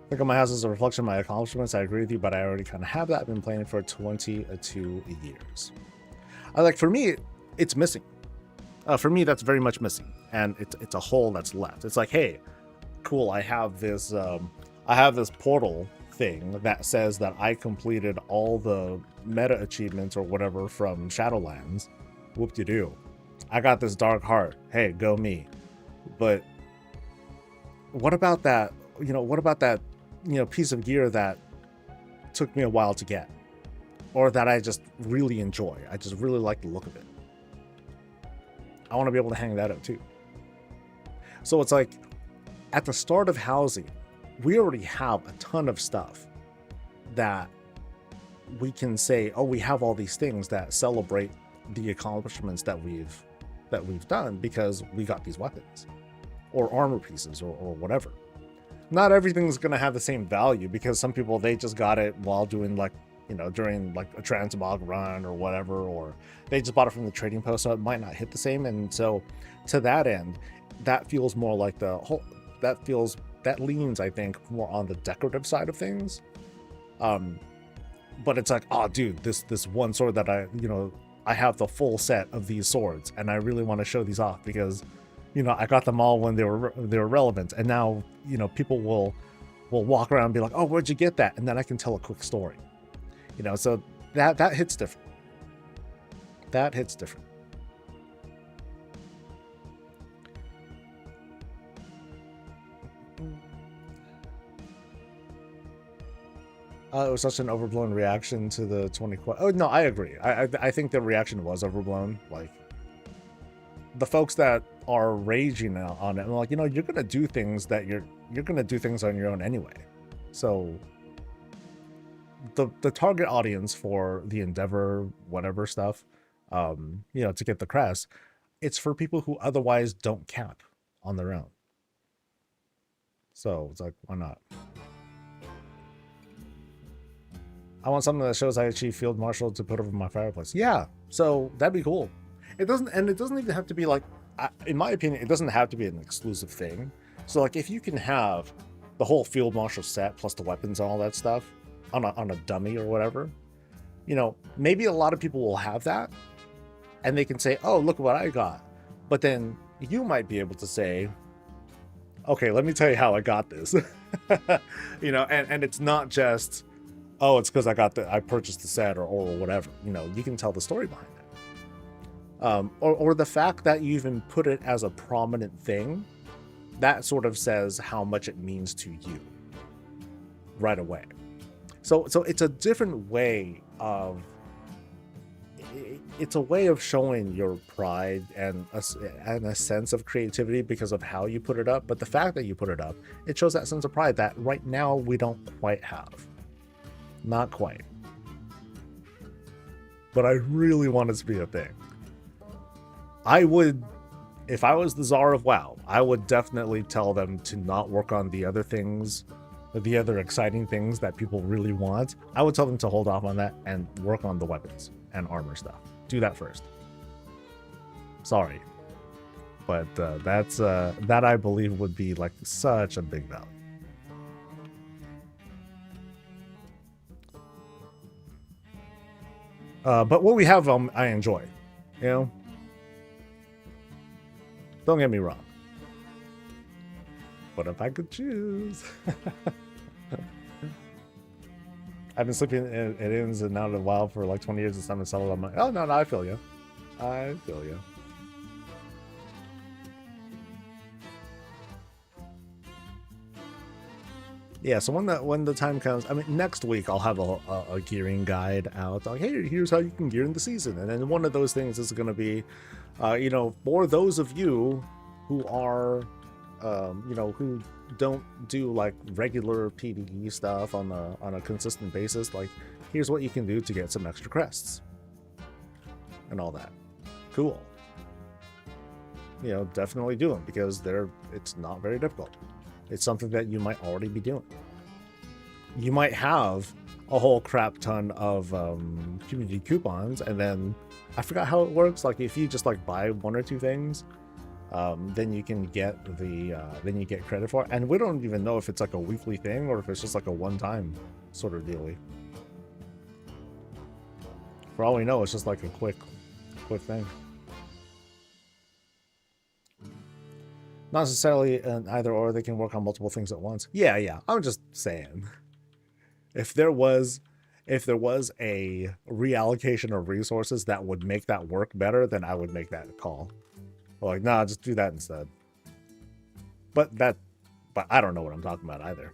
I think my house is a reflection of my accomplishments. I agree with you, but I already kind of have that. I've been playing for 22 years. For me, it's missing. For me, that's very much missing, and it's a hole that's left. It's like, hey, cool. I have this portal thing that says that I completed all the meta achievements or whatever from Shadowlands. Whoop-de-doo. I got this dark heart. Hey, go me. But what about that? You know, what about that? You know, piece of gear that took me a while to get, or that I just really enjoy. I just really like the look of it. I want to be able to hang that up too. So it's like, at the start of housing, we already have a ton of stuff that we can say, oh, we have all these things that celebrate the accomplishments that we've done because we got these weapons or armor pieces or whatever. Not everything's going to have the same value because some people, they just got it while doing like, you know, during like a Transmog run or whatever, or they just bought it from the trading post, so it might not hit the same. And so to that end, that feels more like the whole, that leans, I think, more on the decorative side of things. But it's like, oh dude, this one sword that I have the full set of these swords and I really want to show these off because, you know, I got them all when they were relevant, and now, you know, people will walk around and be like, oh, where'd you get that? And then I can tell a quick story, you know. So that hits different. That hits different. It was such an overblown reaction to the 20. Oh no, I agree. I think the reaction was overblown. Like, the folks that are raging on it, I'm like, you know, you're gonna do things that you're gonna do things on your own anyway. So the target audience for the Endeavor whatever stuff, you know, to get the crest, it's for people who otherwise don't cap on their own. So it's like, why not? I want something that shows I achieved field marshal to put over my fireplace. Yeah, so that'd be cool. It doesn't even have to be like, in my opinion, it doesn't have to be an exclusive thing. So like, if you can have the whole field marshal set plus the weapons and all that stuff on a dummy or whatever, you know, maybe a lot of people will have that and they can say, oh, look what I got. But then you might be able to say, okay, let me tell you how I got this. You know, and it's not just, oh, it's because I purchased the set or whatever. You know, you can tell the story behind it. Or the fact that you even put it as a prominent thing, that sort of says how much it means to you right away. So it's a different way of, it's a way of showing your pride and a sense of creativity because of how you put it up. But the fact that you put it up, it shows that sense of pride that right now we don't quite have. Not quite. But I really want it to be a thing. I would, if I was the czar of WoW, I would definitely tell them to not work on the other things, the other exciting things that people really want. I would tell them to hold off on that and work on the weapons and armor stuff. Do that first. Sorry, but that's that I believe would be like such a big value. But what we have, I enjoy. You know, don't get me wrong. But if I could choose. I've been sleeping at inns and out of WoW for like 20 years. It's time to settle on my... Oh, no, I feel you. I feel you. Yeah, so when the time comes, I mean, next week I'll have a gearing guide out. Like, hey, here's how you can gear in the season. And then one of those things is going to be, you know, for those of you who are, you know, who don't do like regular PvE stuff on a consistent basis, like here's what you can do to get some extra crests and all that. Cool. You know, definitely do them because it's not very difficult. It's something that you might already be doing. You might have a whole crap ton of community coupons, and then I forgot how it works. Like if you just like buy one or two things, then you can get then you get credit for it. And we don't even know if it's like a weekly thing or if it's just like a one-time sort of dealie. For all we know, it's just like a quick thing. Not necessarily an either or, they can work on multiple things at once. Yeah. I'm just saying. If there was a reallocation of resources that would make that work better, then I would make that call. Like, nah, just do that instead. But I don't know what I'm talking about either.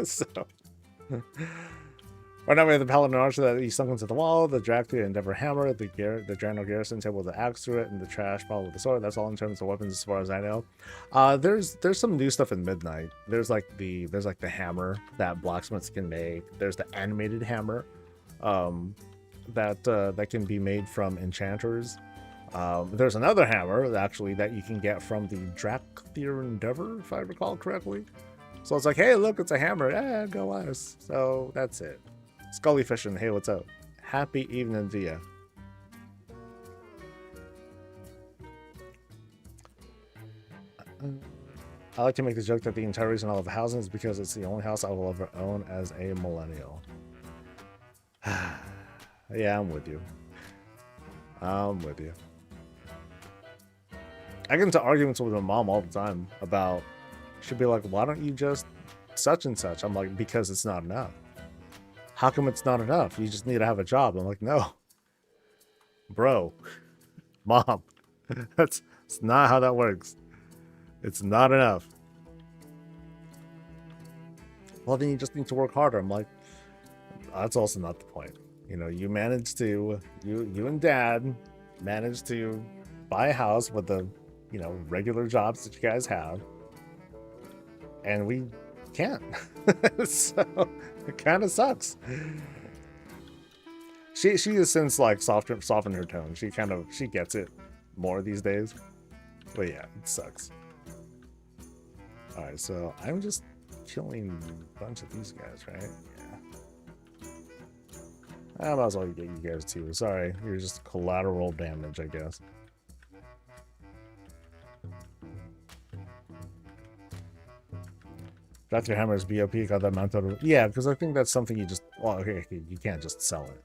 So right now we have the Paladin Archer that he sunk into the wall, the Dracula Endeavor Hammer, the General Garrison table with the axe through it, and the Trash Ball with the sword. That's all in terms of weapons as far as I know. There's some new stuff in Midnight. There's like the hammer that blacksmiths can make. There's the animated hammer that can be made from enchanters. There's another hammer actually that you can get from the Dracula Endeavor, if I recall correctly. So it's like, hey, look, it's a hammer. Yeah, go us. So that's it. Scully Fishing, hey, what's up? Happy evening to you. I like to make the joke that the entire reason I love housing is because it's the only house I will ever own as a millennial. Yeah, I'm with you. I'm with you. I get into arguments with my mom all the time about, she'll be like, why don't you just such and such? I'm like, because it's not enough. How come it's not enough? You just need to have a job. I'm like, no. Bro. Mom. It's not how that works. It's not enough. Well, then you just need to work harder. I'm like, that's also not the point. You know, you managed to, you and Dad managed to buy a house with the, you know, regular jobs that you guys have. And we can't. So it kind of sucks. She has since like softened her tone. She gets it more these days. But yeah, it sucks. Alright, so I'm just killing a bunch of these guys, right? Yeah. I might as well get you guys too. Sorry, you're just collateral damage, I guess. Dr. Hammer's BOP got that mounted. Yeah, because I think that's something you just, well, okay, you can't just sell it.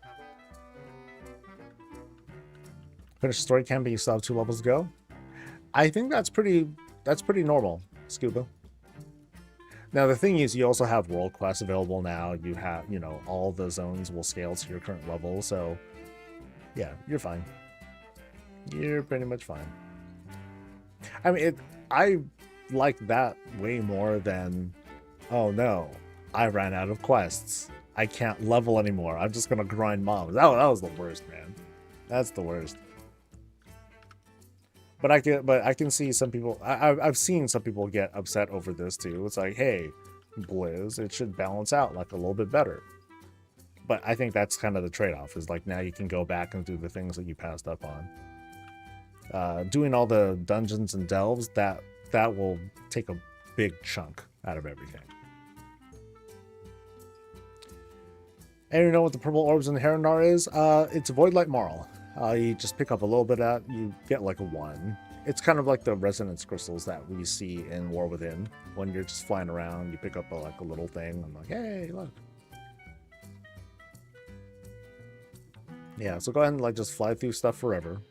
Finish the story campaign, you still have 2 levels to go. I think that's pretty normal, Scuba. Now the thing is, you also have world quests available now. You have, you know, all the zones will scale to your current level, so yeah, you're fine. You're pretty much fine. I mean, I like that way more than, oh no, I ran out of quests. I can't level anymore. I'm just gonna grind mobs. That was the worst, man. That's the worst. But I can see some people. I've seen some people get upset over this too. It's like, hey, Blizz, it should balance out like a little bit better. But I think that's kind of the trade-off. Is like now you can go back and do the things that you passed up on. Doing all the dungeons and delves, that will take a big chunk out of everything. And you know what the purple orbs in the Herondar is? It's Void Light Marl. You just pick up a little bit of that, you get like a 1. It's kind of like the resonance crystals that we see in War Within. When you're just flying around, you pick up like a little thing. I'm like, hey, look. Yeah, so go ahead and like just fly through stuff forever.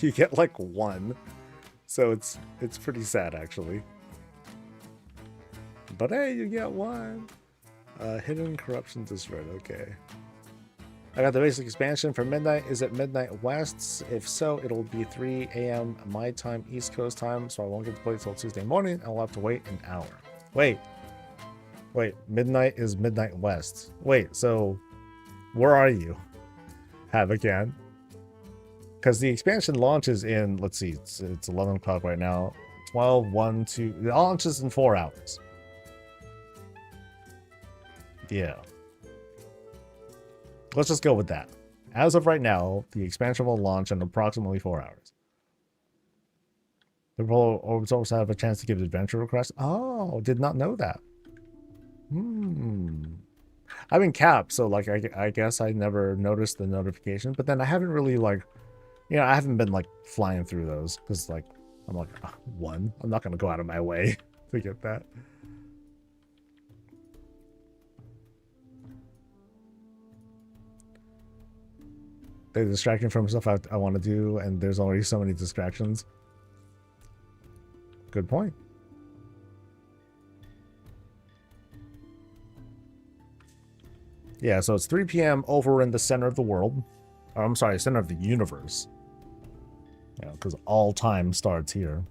You get like 1. So it's pretty sad actually. But hey, you get 1. Hidden Corruption Destroyed, okay. I got the basic expansion for midnight. Is it midnight West? If so, it'll be 3 a.m. my time, East Coast time, so I won't get to play till Tuesday morning. I'll have to wait an hour. Wait, midnight is midnight West. Wait, so where are you? Havocan? Because the expansion launches in, let's see, it's 11 o'clock right now. 12, 1, 2, it launches in 4 hours. Yeah. Let's just go with that. As of right now, the expansion will launch in approximately 4 hours. The Purple Orbs also have a chance to give adventure requests. Oh, did not know that. I'm in cap, so like I guess I never noticed the notification. But then I haven't really like, you know, I haven't been like flying through those because like I'm like 1. I'm not gonna go out of my way to get that. They're distracting from stuff I want to do, and there's already so many distractions. Good point. Yeah, so it's 3 p.m. over in the center of the world. Or, I'm sorry, center of the universe. Yeah, because all time starts here.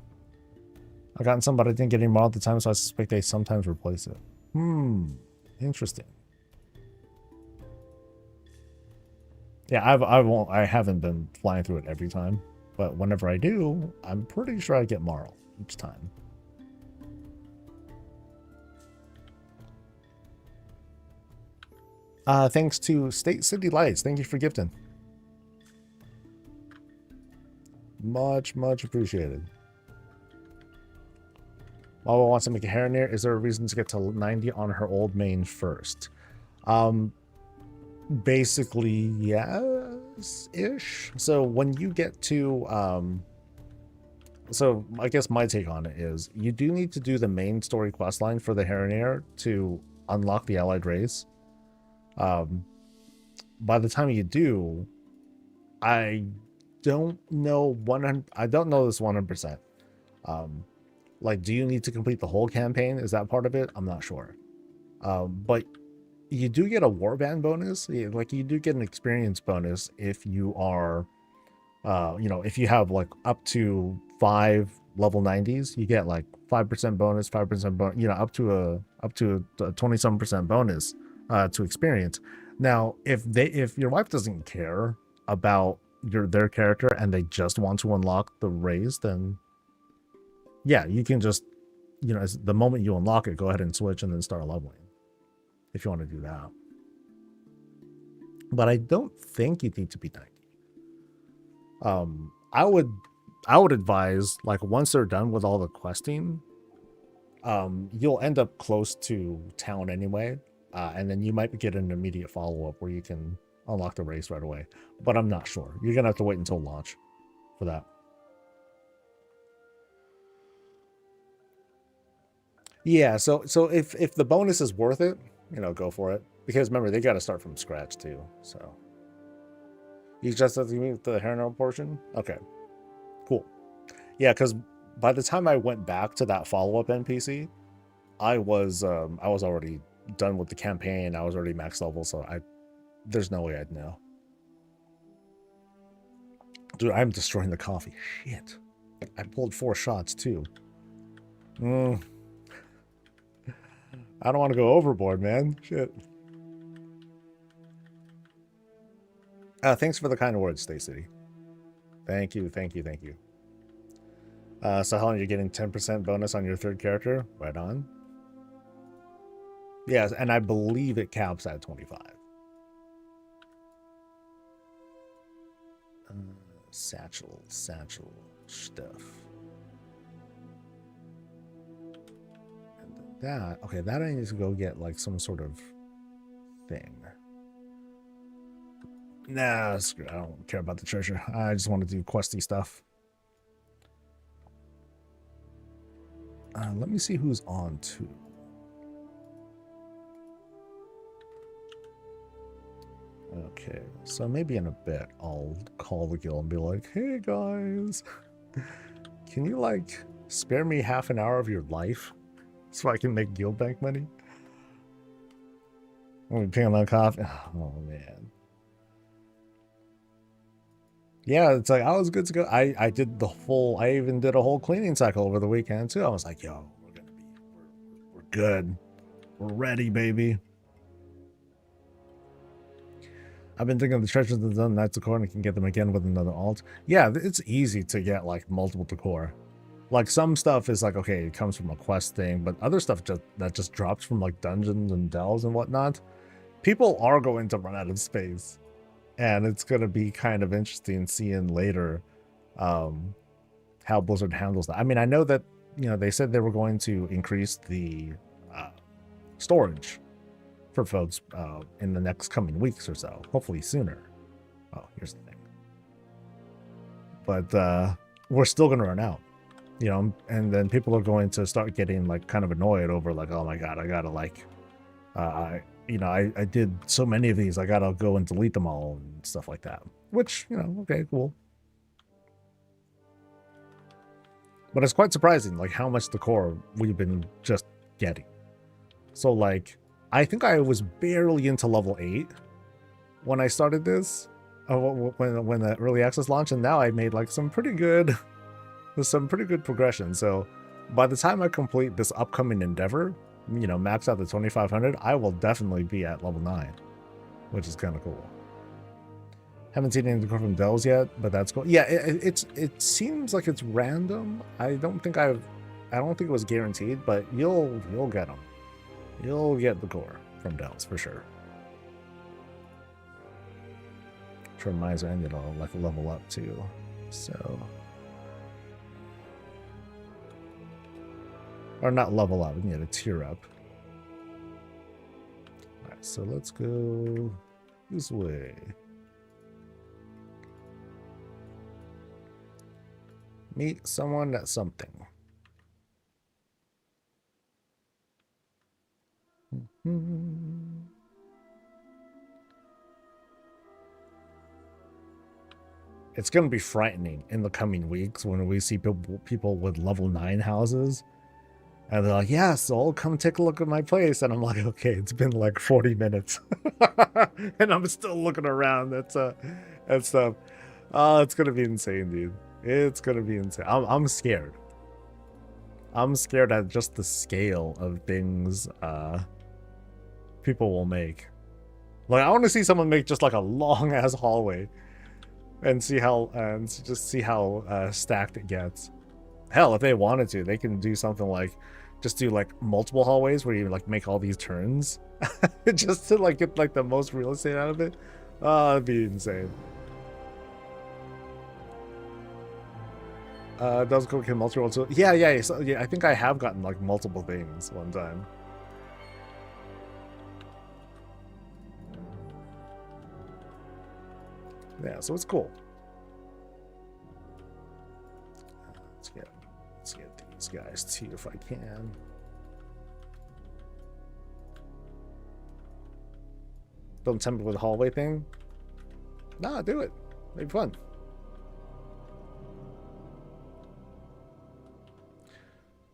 I've gotten some, but I didn't get any more at the time, so I suspect they sometimes replace it. Interesting. Yeah, I haven't been flying through it every time, but whenever I do, I'm pretty sure I get Marl each time. Thanks to State City Lights. Thank you for gifting. Much appreciated. Mama wants to make a Heronir. Is there a reason to get to 90 on her old main first? Basically, yes-ish. So when you get to, so I guess my take on it is you do need to do the main story questline for the Heronir to unlock the allied race. By the time you do, I don't know I don't know this 100%. Like, do you need to complete the whole campaign? Is that part of it? I'm not sure. But you do get a Warband bonus. Like, you do get an experience bonus if you are, you know, if you have like up to 5 level 90s, you get like 5% bonus, 5% bonus, you know, up to a 27% bonus to experience. Now, if your wife doesn't care about their character and they just want to unlock the raise, then yeah, you can just, you know, the moment you unlock it, go ahead and switch and then start leveling if you want to do that. But I don't think you need to be 90. I would advise, like, once they're done with all the questing, you'll end up close to town anyway, and then you might get an immediate follow-up where you can unlock the race right away. But I'm not sure. You're gonna have to wait until launch for that. Yeah, so if the bonus is worth it, you know, go for it. Because remember, they got to start from scratch too. So you just have to meet the Heronor portion. Okay, cool. Yeah, because by the time I went back to that follow-up NPC, I was already done with the campaign. I was already max level, so there's no way I'd know. Dude, I'm destroying the coffee. Shit. I pulled 4 shots, too. I don't want to go overboard, man. Shit. Thanks for the kind words, Stacey. Thank you, thank you, thank you. So Helen, you're getting 10% bonus on your 3rd character? Right on. Yes, and I believe it caps at 25. Satchel stuff. And that, okay, that I need to go get like some sort of thing. Nah, screw it. I don't care about the treasure. I just want to do questy stuff. Let me see who's on too. Okay, so maybe in a bit I'll call the guild and be like, hey guys, can you like spare me half an hour of your life so I can make guild bank money? I'm gonna pay on coffee. Oh man. Yeah, it's like I was good to go. I did the full, I even did a whole cleaning cycle over the weekend too. I was like, yo, we're good. We're ready, baby. I've been thinking of the treasures that done Knights decor and can get them again with another alt. Yeah, it's easy to get like multiple decor. Like some stuff is like, okay, it comes from a quest thing, but other stuff that just drops from like dungeons and delves and whatnot. People are going to run out of space. And it's going to be kind of interesting seeing later how Blizzard handles that. I mean, I know that, you know, they said they were going to increase the storage for folks in the next coming weeks or so, hopefully sooner. Oh, here's the thing. But we're still going to run out, you know, and then people are going to start getting like kind of annoyed over like, oh my God, I got to like, you know, I did so many of these, I gotta go and delete them all and stuff like that. Which, you know, okay, cool. But it's quite surprising, like, how much decor we've been just getting. So, like, I think I was barely into level 8 when I started this, when the early access launched, and now I made, like, some pretty good progression. So, by the time I complete this upcoming endeavor, you know, max out the 2500, I will definitely be at level 9, which is kind of cool. Haven't seen any decor from Dells yet, but that's cool. Yeah, it seems like it's random. I don't think it was guaranteed, but you'll get them. You'll get decor from Dells for sure. Miser ended all like a level up too, so. Or not level up, we need a tier up. Alright, so let's go this way. Meet someone at something. It's going to be frightening in the coming weeks when we see people with level 9 houses. And they're like, yeah, so come take a look at my place. And I'm like, okay, it's been like 40 minutes. And I'm still looking around. That's stuff. Oh, it's going to be insane, dude. It's going to be insane. I'm scared. I'm scared at just the scale of things people will make. Like, I want to see someone make just like a long-ass hallway. And see how, just see how stacked it gets. Hell, if they wanted to, they can do something like, just do like multiple hallways where you like make all these turns, just to like get like the most real estate out of it. Oh, that'd be insane. Does go get multi-roll too? Yeah. So, yeah, I think I have gotten like multiple things one time. Yeah, so it's cool. Let's get these guys too if I can. Don't tempt me with the hallway thing. Nah, do it. It'd be fun.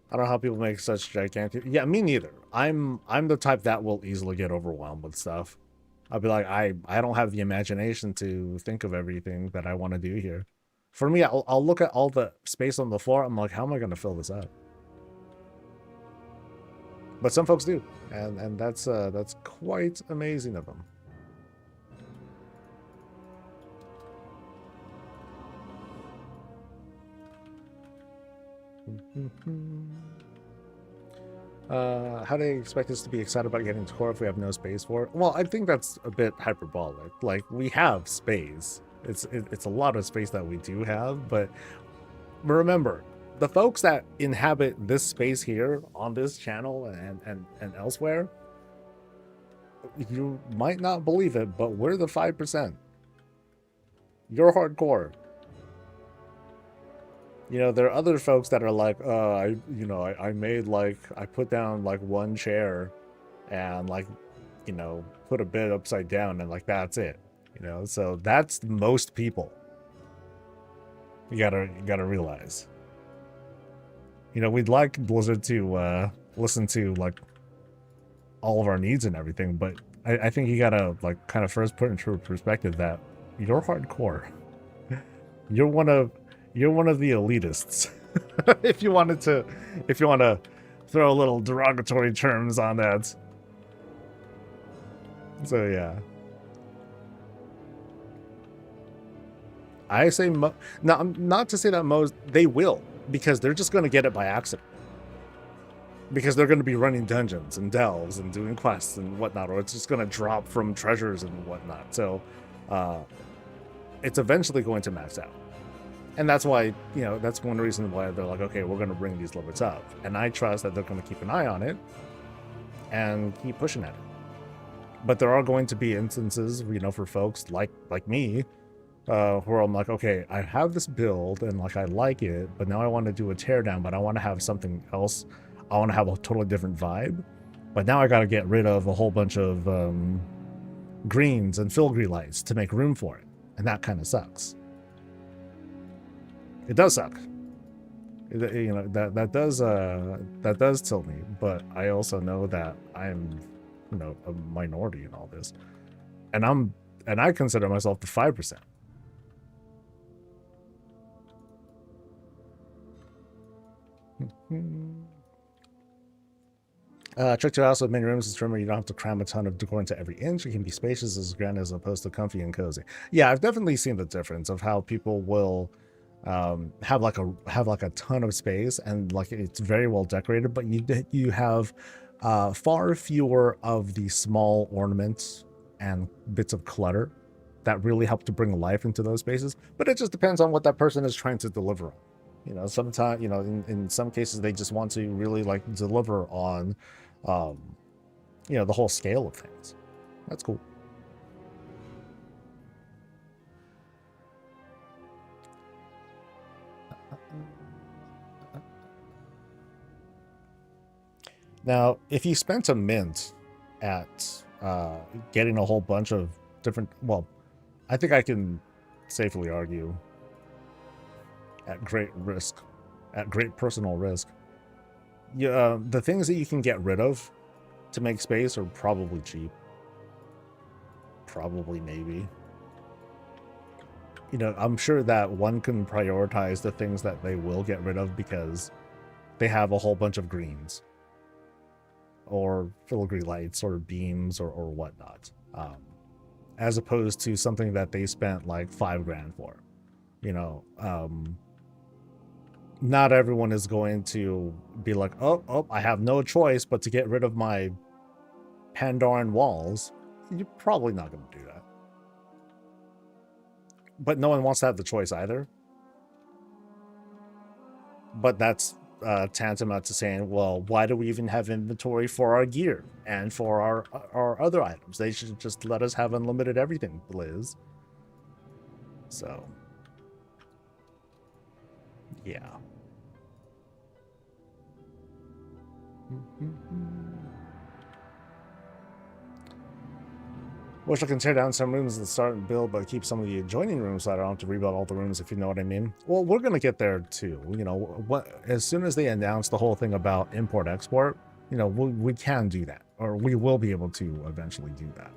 I don't know how people make such gigantic. Yeah, me neither. I'm the type that will easily get overwhelmed with stuff. I'll be like, I don't have the imagination to think of everything that I want to do here. For me, I'll look at all the space on the floor. I'm like, how am I going to fill this up? But some folks do, and that's quite amazing of them. How do you expect us to be excited about getting decor if we have no space for it? Well, I think that's a bit hyperbolic. Like, we have space. It's a lot of space that we do have, but remember, the folks that inhabit this space here on this channel and elsewhere, you might not believe it, but we're the 5%. You're hardcore. You know, there are other folks that are like, I made like, I put down like one chair and like, you know, put a bed upside down and like, that's it, you know? So that's most people. You gotta realize, you know, we'd like Blizzard to listen to like all of our needs and everything, but I think you gotta like kind of first put into perspective that you're hardcore. You're one of the elitists. if you want to throw a little derogatory terms on that. So yeah. I say not to say that most, they will, because they're just going to get it by accident. Because they're going to be running dungeons and delves and doing quests and whatnot, or it's just going to drop from treasures and whatnot. So it's eventually going to max out. And that's why, you know, that's one reason why they're like, okay, we're going to bring these limits up. And I trust that they're going to keep an eye on it and keep pushing at it. But there are going to be instances, you know, for folks like me, where I'm like, okay, I have this build and like I like it, but now I want to do a teardown, but I want to have something else. I want to have a totally different vibe. But now I got to get rid of a whole bunch of greens and filigree lights to make room for it. And that kind of sucks. It does suck. You know, that does tilt me, but I also know that I'm, you know, a minority in all this. And I consider myself the 5%. Trick to house with many rooms is trimmer. You don't have to cram a ton of decor into every inch. It can be spacious as grand as opposed to comfy and cozy. Yeah, I've definitely seen the difference of how people will have like a ton of space and like it's very well decorated, but you have far fewer of the small ornaments and bits of clutter that really help to bring life into those spaces. But it just depends on what that person is trying to deliver on. You know, sometimes, you know, in some cases they just want to really like deliver on you know, the whole scale of things. That's cool. Now, if you spent a mint at getting a whole bunch of different, well, I think I can safely argue at great risk, at great personal risk, the things that you can get rid of to make space are probably cheap. Probably, maybe. You know, I'm sure that one can prioritize the things that they will get rid of because they have a whole bunch of greens or filigree lights or beams or whatnot, as opposed to something that they spent like $5,000 for. You know, not everyone is going to be like, oh, I have no choice but to get rid of my Pandoran walls. You're probably not going to do that. But no one wants to have the choice either. But that's tantamount to saying, well, why do we even have inventory for our gear and for our other items? They should just let us have unlimited everything, Blizz. So, yeah. Wish I can tear down some rooms and start and build, but keep some of the adjoining rooms so I don't have to rebuild all the rooms, if you know what I mean. Well, we're going to get there too. You know, as soon as they announce the whole thing about import-export, you know, we can do that, or we will be able to eventually do that.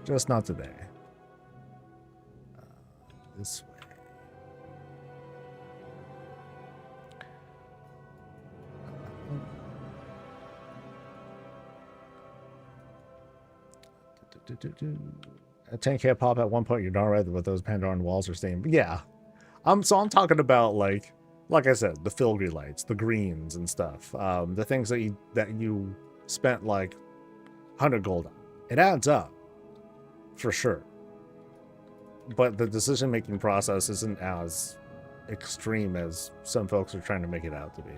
Just not today. This way. A 10K pop at one point, you're not right with those Pandoran walls are staying. Yeah. So I'm talking about like I said, the filigree lights, the greens and stuff. The things that you spent like 100 gold on. It adds up. For sure. But the decision-making process isn't as extreme as some folks are trying to make it out to be.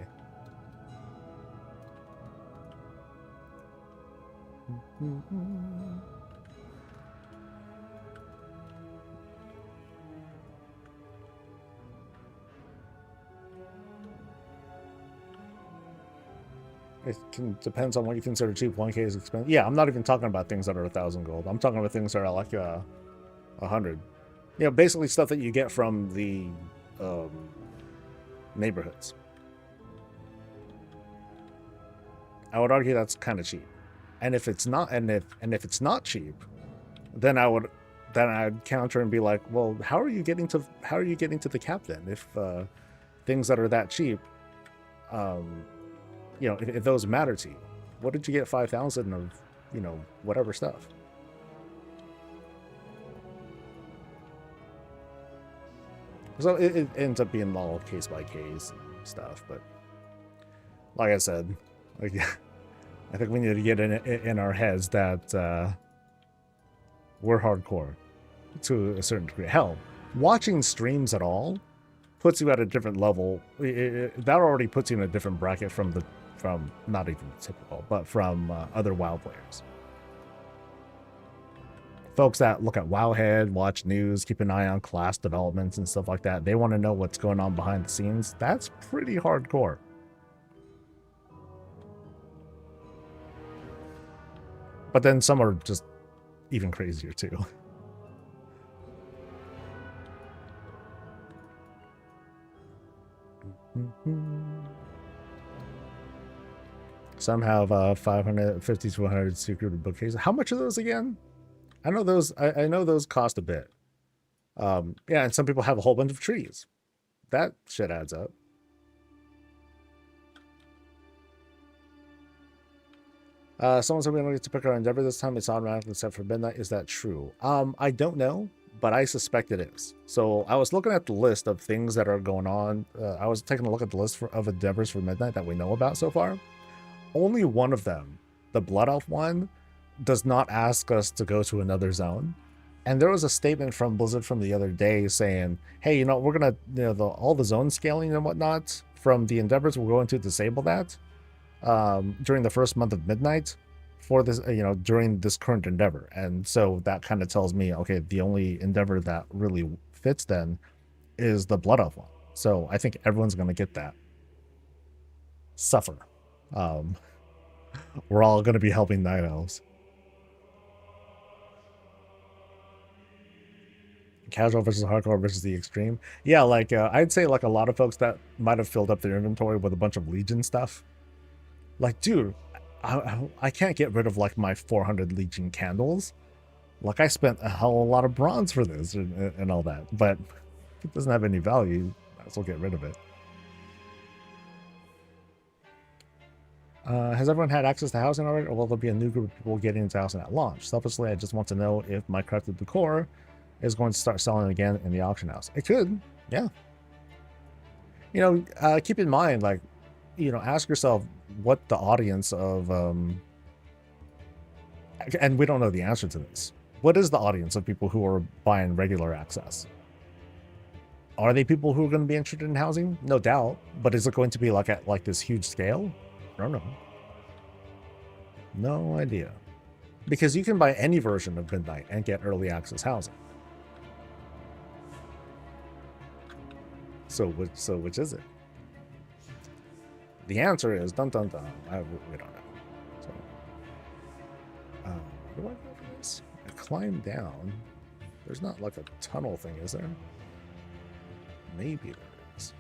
Depends on what you consider cheap. 1K is expensive. Yeah, I'm not even talking about things that are 1,000 gold. I'm talking about things that are like 100. You know, basically stuff that you get from the neighborhoods. I would argue that's kind of cheap. And if it's not, and if it's not cheap, then I'd counter and be like, well, how are you getting to the cap then? If things that are that cheap, you know, if those matter to you, what did you get 5,000 of, you know, whatever stuff? So it ends up being all case by case stuff, but like I said, like, I think we need to get in our heads that we're hardcore to a certain degree. Hell, watching streams at all puts you at a different level. That already puts you in a different bracket from not even typical, but from other WoW players. Folks that look at Wowhead, watch news, keep an eye on class developments and stuff like that, they want to know what's going on behind the scenes. That's pretty hardcore. But then some are just even crazier too. Some have 550 to 100 secret bookcases. How much are those again? I know those. I know those cost a bit. Yeah, and some people have a whole bunch of trees. That shit adds up. Someone said we don't get to pick our endeavor this time. It's automatically set for midnight. Is that true? I don't know, but I suspect it is. So I was looking at the list of things that are going on. I was taking a look at the list of endeavors for midnight that we know about so far. Only one of them, the Blood Elf one, does not ask us to go to another zone. And there was a statement from Blizzard from the other day saying, hey, you know, we're going to, you know, all the zone scaling and whatnot from the endeavors, we're going to disable that during the first month of midnight for this, you know, during this current endeavor. And so that kind of tells me, okay, the only endeavor that really fits then is the Blood Elf one. So I think everyone's going to get that. Suffer. We're all going to be helping Night Elves. Casual versus hardcore versus the extreme. Yeah, like I'd say like a lot of folks that might have filled up their inventory with a bunch of Legion stuff. Like, dude, I can't get rid of like my 400 Legion candles. Like, I spent a hell of a lot of bronze for this and all that, but if it doesn't have any value, might as well get rid of it. Has everyone had access to housing already, or will there be a new group of people getting into housing at launch? Selfishly, I just want to know if my crafted decor is going to start selling again in the auction house. It could, yeah. You know, keep in mind, like, you know, ask yourself what the audience of, and we don't know the answer to this. What is the audience of people who are buying regular access? Are they people who are going to be interested in housing? No doubt. But is it going to be like at like this huge scale? I don't know. No idea. Because you can buy any version of Midnight and get early access housing. So which is it? The answer is dun dun dun. We don't know. So, where do I go for this? I climb down. There's not like a tunnel thing, is there? Maybe there is.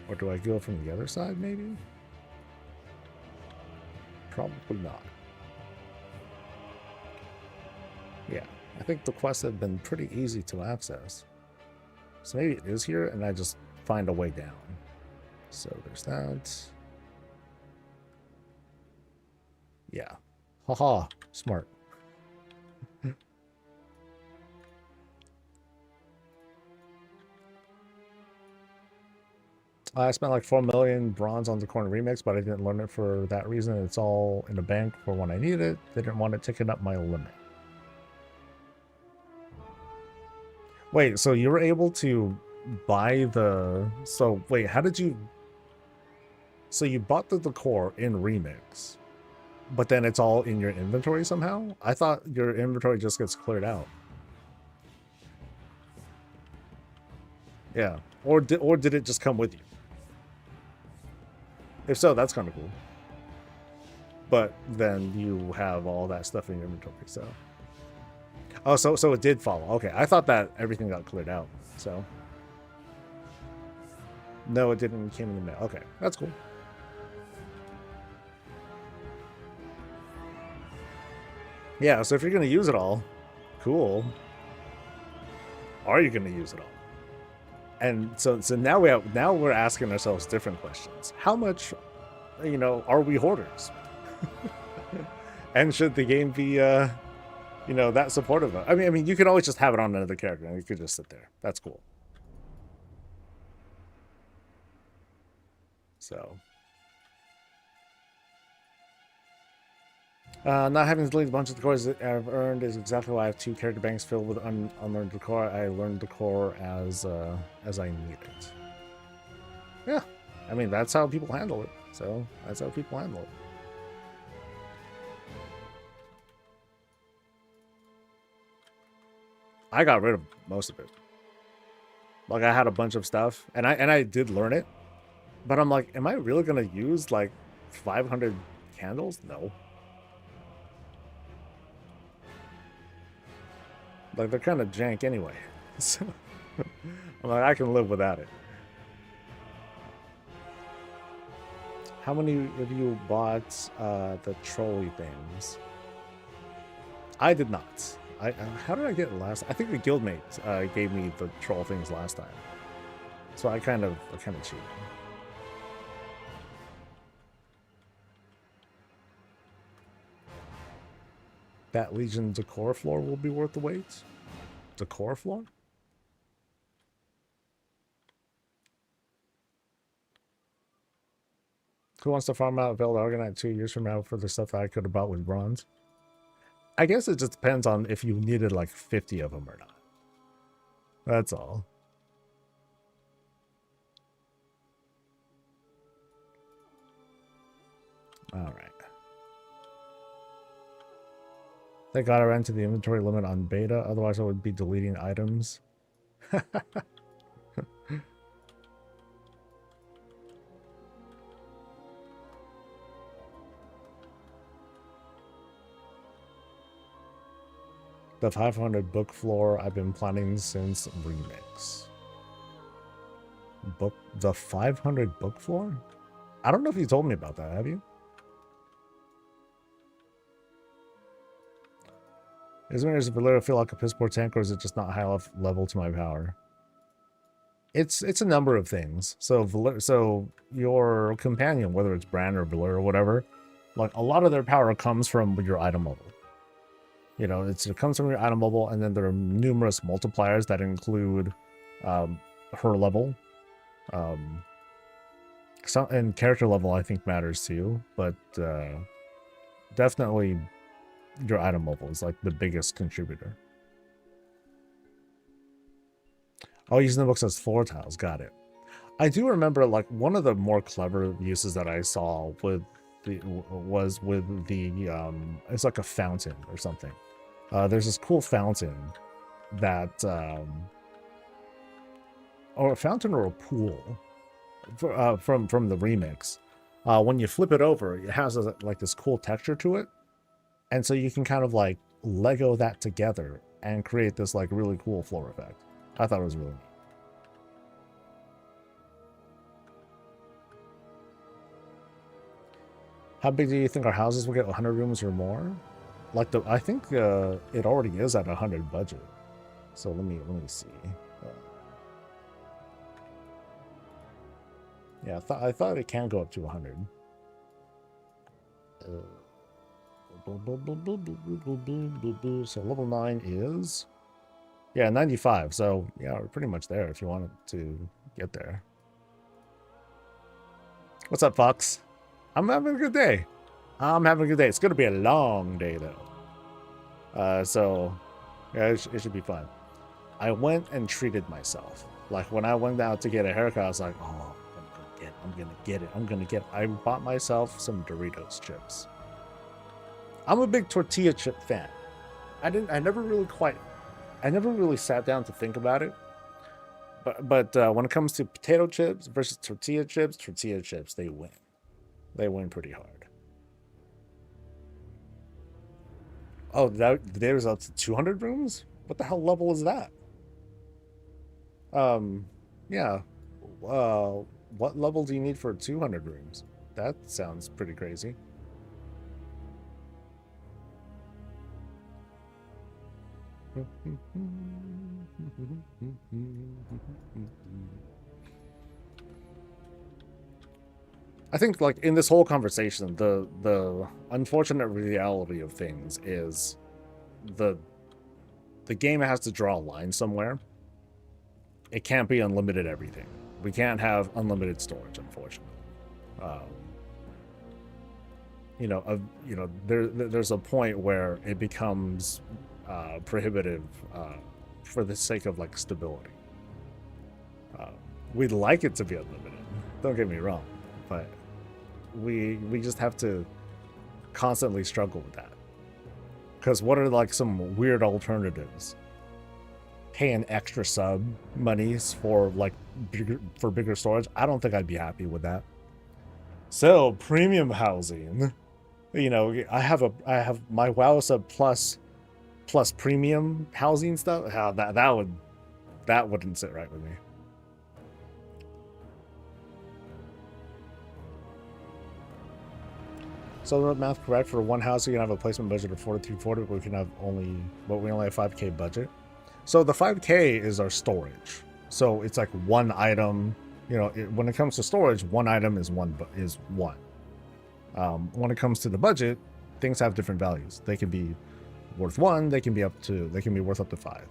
Or do I go from the other side, maybe? Probably not. Yeah, I think the quests have been pretty easy to access. So maybe it is here, and I just find a way down. So there's that. Yeah. Haha. Smart. I spent like 4 million bronze on the corner remix, but I didn't learn it for that reason. It's all in the bank for when I need it. They didn't want it ticking up my limit. Wait, so you were able to buy the... So, wait, how did you... So you bought the decor in remix, but then it's all in your inventory somehow? I thought your inventory just gets cleared out. Yeah. Or did it just come with you? If so, that's kind of cool. But then you have all that stuff in your inventory, so... Oh, so it did follow. Okay, I thought that everything got cleared out, so... No, it didn't. It came in the mail. Okay, that's cool. Yeah, so if you're going to use it all, cool. Are you going to use it all? And so now we're asking ourselves different questions. How much, are we hoarders? And should the game be, that supportive of? I mean, you can always just have it on another character, and you could just sit there. That's cool. So, not having to delete a bunch of decors that I've earned is exactly why I have 2 character banks filled with unlearned decor. I learned decor as I need it. Yeah, I mean, that's how people handle it. So that's how people handle it. I got rid of most of it. Like, I had a bunch of stuff, and I did learn it, but I'm like, am I really gonna use like 500 candles? No. Like, they're kind of jank anyway. So I'm like, I can live without it. How many of you bought the trolley things? I did not. How did I get it last? I think the guildmate gave me the troll things last time, so I kind of cheated. That Legion decor floor will be worth the wait. Decor floor? Who wants to farm out Veiled Argonite 2 years from now for the stuff that I could have bought with bronze? I guess it just depends on if you needed like 50 of them or not. That's all. All right. Thank God I ran to the inventory limit on beta. Otherwise, I would be deleting items. The 500 book floor I've been planning since remix. The 500 book floor? I don't know if you told me about that, have you? Does Valera feel like a piss poor tank, or is it just not high enough level to my power? It's a number of things. So your companion, whether it's Bran or Valera or whatever, like, a lot of their power comes from your item level. It comes from your item level, and then there are numerous multipliers that include her level. And character level, I think, matters too, but definitely your item level is like the biggest contributor. Oh, using the books as floor tiles. Got it. I do remember, like, one of the more clever uses that I saw was with the it's like a fountain or something. There's this cool fountain that or a fountain or a pool from the remix. When you flip it over, it has like this cool texture to it, and so you can kind of like Lego that together and create this like really cool floor effect. I thought it was really neat. How big do you think our houses will get? 100 rooms or more? Like, I think it already is at 100 budget. So let me see. Yeah, I thought it can go up to 100. So level 9 is... Yeah, 95. So, yeah, we're pretty much there if you wanted to get there. What's up, Fox? I'm having a good day. I'm having a good day. It's going to be a long day, though. So, yeah, it should be fun. I went and treated myself. Like, when I went out to get a haircut, I was like, oh, I'm going to get it. I bought myself some Doritos chips. I'm a big tortilla chip fan. I never really sat down to think about it. But when it comes to potato chips versus tortilla chips, they win. They win pretty hard. Oh, there's up to 200 rooms? What the hell level is that? Yeah. What level do you need for 200 rooms? That sounds pretty crazy. I think, like, in this whole conversation, the unfortunate reality of things is the game has to draw a line somewhere. It can't be unlimited everything. We can't have unlimited storage, unfortunately. There's a point where it becomes prohibitive for the sake of, like, stability. We'd like it to be unlimited, don't get me wrong, but we just have to constantly struggle with that. Because what are, like, some weird alternatives? Paying extra sub monies for, like, bigger storage? I don't think I'd be happy with that. So premium housing, you know, I have my WoW sub plus premium housing stuff. How that wouldn't sit right with me. So the math correct, for one house you can have a placement budget of 4340, but we only have 5k budget. So the 5k is our storage. So it's like one item. You know, when it comes to storage, one item is one. When it comes to the budget, things have different values. They can be worth 1. They can be worth up to 5.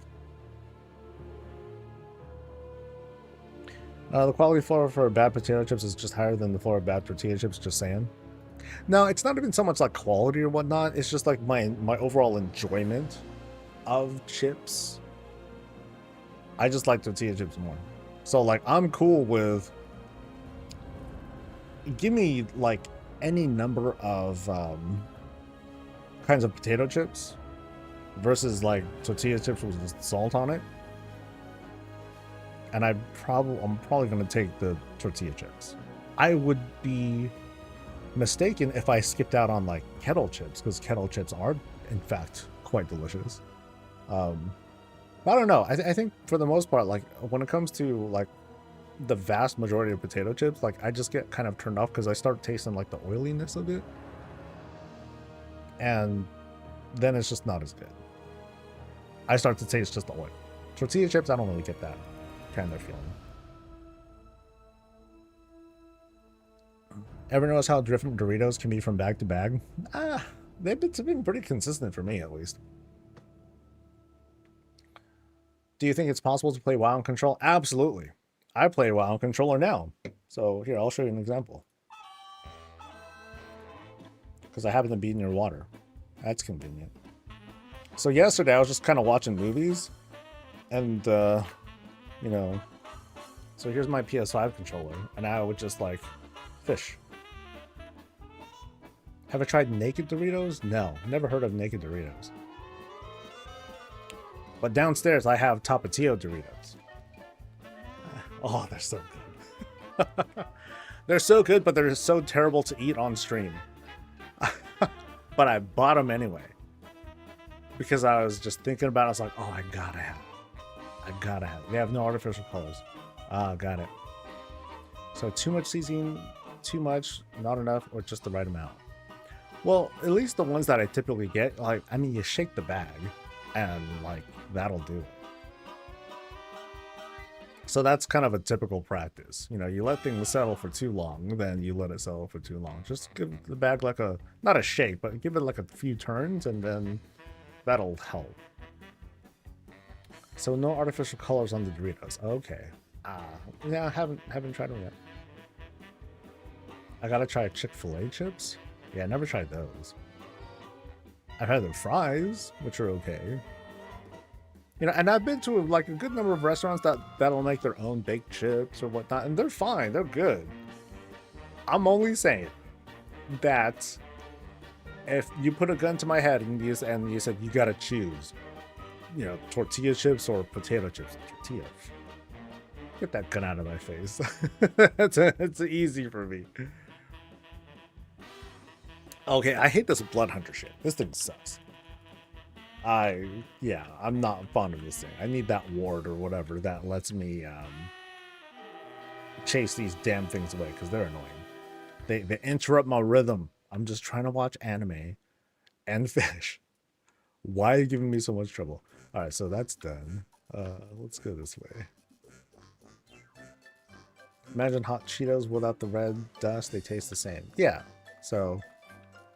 The quality floor for bad potato chips is just higher than the floor of bad tortilla chips. Just saying. No, it's not even so much like quality or whatnot. It's just like my overall enjoyment of chips. I just like tortilla chips more. So, like, I'm cool with, give me, like, any number of kinds of potato chips versus, like, tortilla chips with just salt on it. And I'm probably going to take the tortilla chips. I would be mistaken if I skipped out on, like, kettle chips, because kettle chips are, in fact, quite delicious. I don't know. I think for the most part, like, when it comes to, like, the vast majority of potato chips, like, I just get kind of turned off because I start tasting, like, the oiliness of it. And then it's just not as good. I start to taste just the oil. Tortilla chips, I don't really get that kind of feeling. Ever notice how different Doritos can be from bag to bag? They've been pretty consistent for me, at least. Do you think it's possible to play WoW on control? Absolutely. I play WoW on controller now. So here, I'll show you an example. Because I happen to be near water. That's convenient. So yesterday, I was just kind of watching movies. And, you know, so here's my PS5 controller. And I would just, like, fish. Have I tried naked Doritos? No, never heard of naked Doritos. But downstairs, I have Tapatio Doritos. Oh, they're so good. They're so good, but they're so terrible to eat on stream. But I bought them anyway. Because I was just thinking about it. I was like, oh, I gotta have it. They have no artificial colors. Got it. So too much seasoning, too much, not enough, or just the right amount. Well, at least the ones that I typically get, like, I mean, you shake the bag, and, like, that'll do it. So that's kind of a typical practice. You know, you let things settle for too long, then you let it settle for too long. Just give the bag like a, not a shake, but give it like a few turns, and then that'll help. So no artificial colors on the Doritos. Okay. Yeah, I haven't tried them yet. I gotta try Chick-fil-A chips. Yeah, I never tried those. I've had their fries, which are okay. You know, and I've been to like a good number of restaurants that'll make their own baked chips or whatnot, and they're fine. They're good. I'm only saying that if you put a gun to my head and you said you gotta choose, you know, tortilla chips or potato chips, tortillas. Get that gun out of my face. It's easy for me. Okay, I hate this blood hunter shit. This thing sucks. Yeah, I'm not fond of this thing. I need that ward or whatever that lets me chase these damn things away, because they're annoying. They interrupt my rhythm. I'm just trying to watch anime and fish. Why are you giving me so much trouble? All right, so that's done. Let's go this way. Imagine hot Cheetos without the red dust. They taste the same. Yeah, so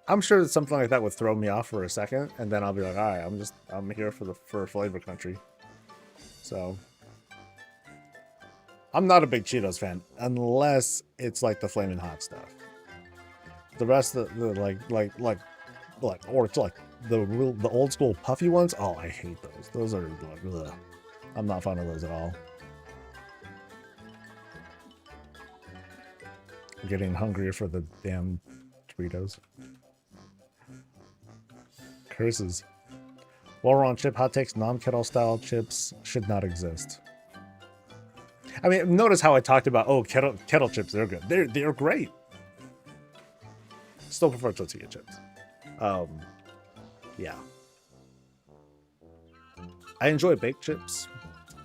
I'm sure that something like that would throw me off for a second, and then I'll be like, all right, I'm here for flavor country. So I'm not a big Cheetos fan unless it's like the flaming hot stuff. The rest of the or it's like the old school puffy ones. Oh, I hate those. Those are like, ugh. I'm not fond of those at all. I'm getting hungrier for the damn Doritos. Curses. While we're on chip hot takes, non-kettle style chips should not exist. I mean, notice how I talked about, oh, kettle chips, they're good. They're great. Still prefer tortilla chips. Yeah. I enjoy baked chips.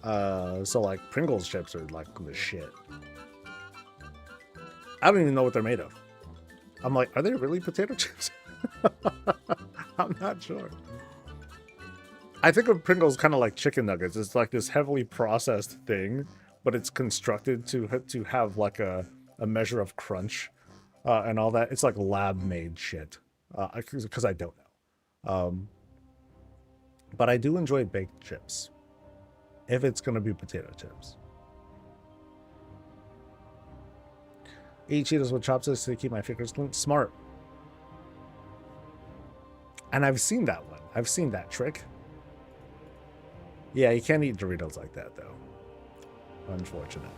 So like Pringles chips are like the shit. I don't even know what they're made of. I'm like, are they really potato chips? I'm not sure. I think of Pringles kind of like chicken nuggets. It's like this heavily processed thing, but it's constructed to have like a measure of crunch and all that. It's like lab-made shit, because I don't know. But I do enjoy baked chips, if it's going to be potato chips. Eat Cheetos with chopsticks to keep my fingers clean. Smart. And I've seen that one. I've seen that trick. Yeah, you can't eat Doritos like that, though. Unfortunately.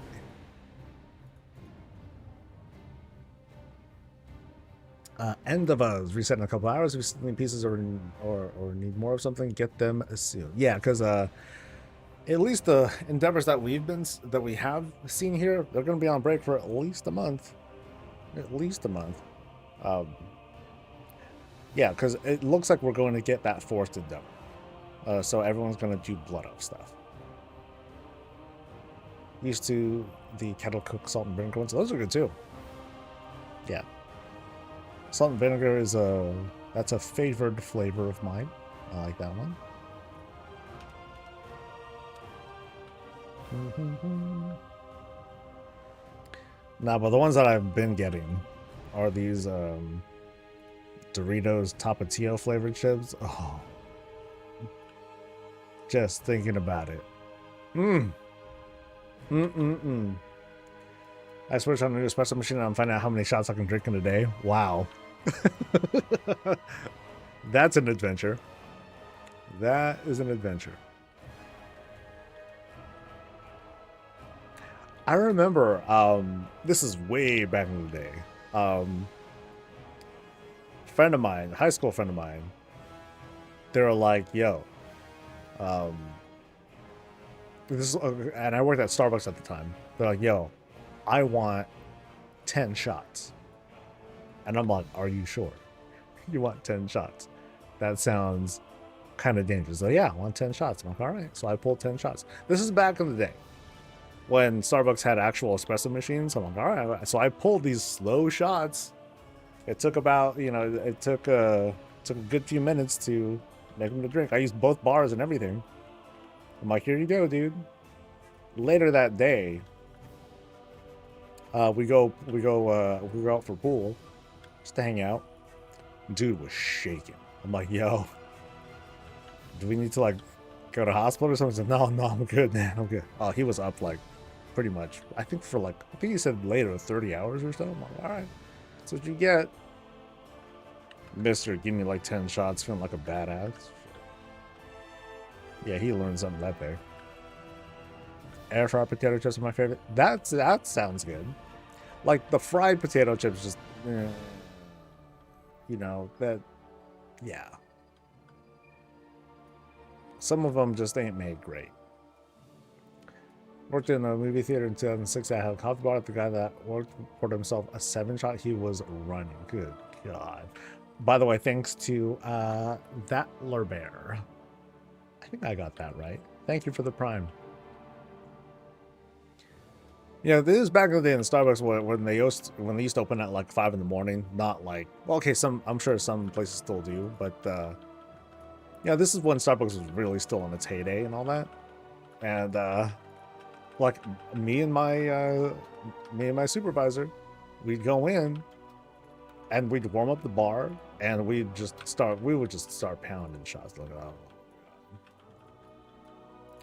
End of us. Reset in a couple hours. If you still need pieces or need more of something, get them soon. Yeah, because at least the endeavors that we have seen here, they're going to be on break for at least a month. At least a month. Yeah, because it looks like we're going to get that forced endeavor. So everyone's going to do blood off stuff. Used to the kettle cooked salt and vinegar ones. Those are good too. Yeah. Salt and vinegar is that's a favored flavor of mine. I like that one. Nah, but the ones that I've been getting are these Doritos Tapatio flavored chips. Oh, just thinking about it. I switched on a new espresso machine and I'm finding out how many shots I can drink in a day. Wow. That's an adventure. That is an adventure. I remember, this is way back in the day. Friend of mine, high school friend of mine, they were like, yo, and I worked at Starbucks at the time. They're like, yo, I want 10 shots. And I'm like, are you sure? You want 10 shots? That sounds kind of dangerous. So yeah, I want 10 shots. I'm like, all right. So I pulled 10 shots. This is back in the day when Starbucks had actual espresso machines. I'm like, all right. So I pulled these slow shots. It took about, it took a good few minutes to make them to drink. I used both bars and everything. I'm like, here you go, dude. later that day, we go out for pool, just to hang out. Dude was shaking. I'm like, yo, do we need to like go to hospital or something? No, I'm good, man. I'm good. Oh, he was up like pretty much. I think he said later 30 hours or so. I'm like, all right, that's what you get, Mister. Give me like 10 shots, feeling like a badass. Yeah, he learned something that day. Air fried potato chips are my favorite. That sounds good. Like the fried potato chips, just you know that. Yeah. Some of them just ain't made great. Worked in a movie theater in 2006. I had a coffee bar. The guy that worked poured himself a 7-shot. He was running. Good God. By the way, thanks to that Bear. I think I got that right. Thank you for the prime. Yeah, this is back in the day in Starbucks when they used to open at like 5 in the morning. Not like, well, okay, I'm sure some places still do, but yeah, this is when Starbucks was really still in its heyday and all that. And like me and my supervisor, we'd go in and we'd warm up the bar and we would just start pounding shots like, oh,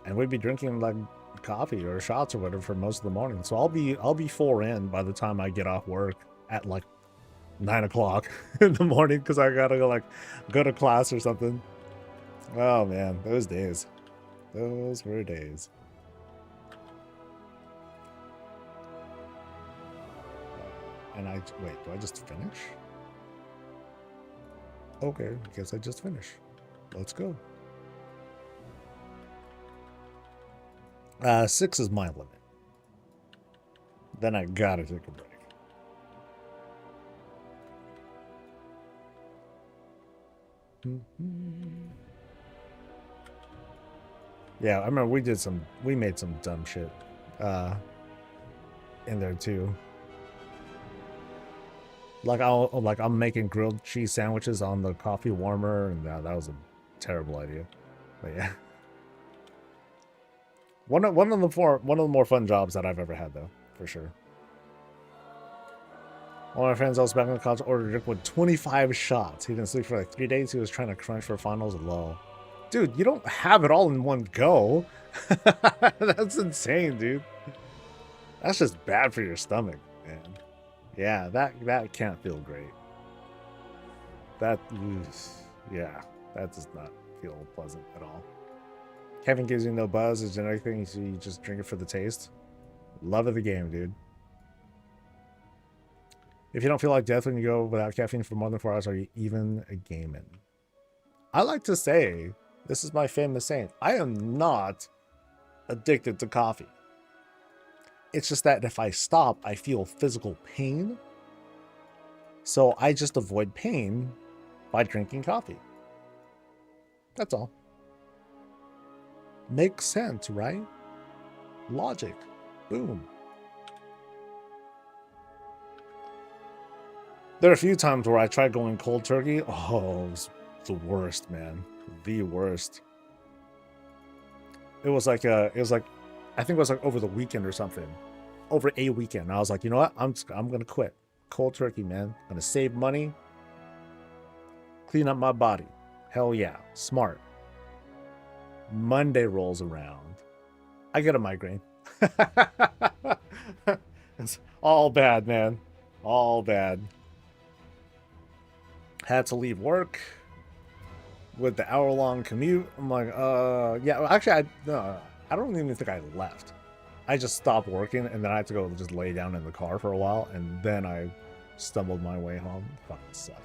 and we'd be drinking like coffee or shots or whatever for most of the morning. So I'll be 4 in by the time I get off work at like 9 o'clock in the morning because I gotta go to class or something. Oh man, those days. Those were days. And wait, do I just finish? Okay, I guess I just finished. Let's go. 6 is my limit. Then I gotta take a break. Yeah, I remember we made some dumb shit in there too. Like I'm making grilled cheese sandwiches on the coffee warmer, and that was a terrible idea. But yeah. One of the more fun jobs that I've ever had, though, for sure. One of my friends else back on the college ordered a drink with 25 shots. He didn't sleep for like 3 days. He was trying to crunch for finals. Low. Dude, you don't have it all in one go. That's insane, dude. That's just bad for your stomach, man. Yeah, that can't feel great. Yeah, that does not feel pleasant at all. Caffeine gives you no buzz. It's another thing, so you just drink it for the taste. Love of the game, dude. If you don't feel like death when you go without caffeine for more than 4 hours, are you even a gaming? I like to say, this is my famous saying, I am not addicted to coffee. It's just that if I stop, I feel physical pain. So I just avoid pain by drinking coffee. That's all. Makes sense, right? Logic. Boom. There are a few times where I tried going cold turkey. Oh, it was the worst, man. The worst. It was like I think it was like over the weekend or something. Over a weekend. I was like, you know what? I'm gonna quit. Cold turkey, man. I'm gonna save money. Clean up my body. Hell yeah. Smart. Monday rolls around. I get a migraine. It's all bad, man. All bad. Had to leave work with the hour-long commute. I'm like, yeah, actually, I don't even think I left. I just stopped working, and then I had to go just lay down in the car for a while, and then I stumbled my way home. Fucking sucked,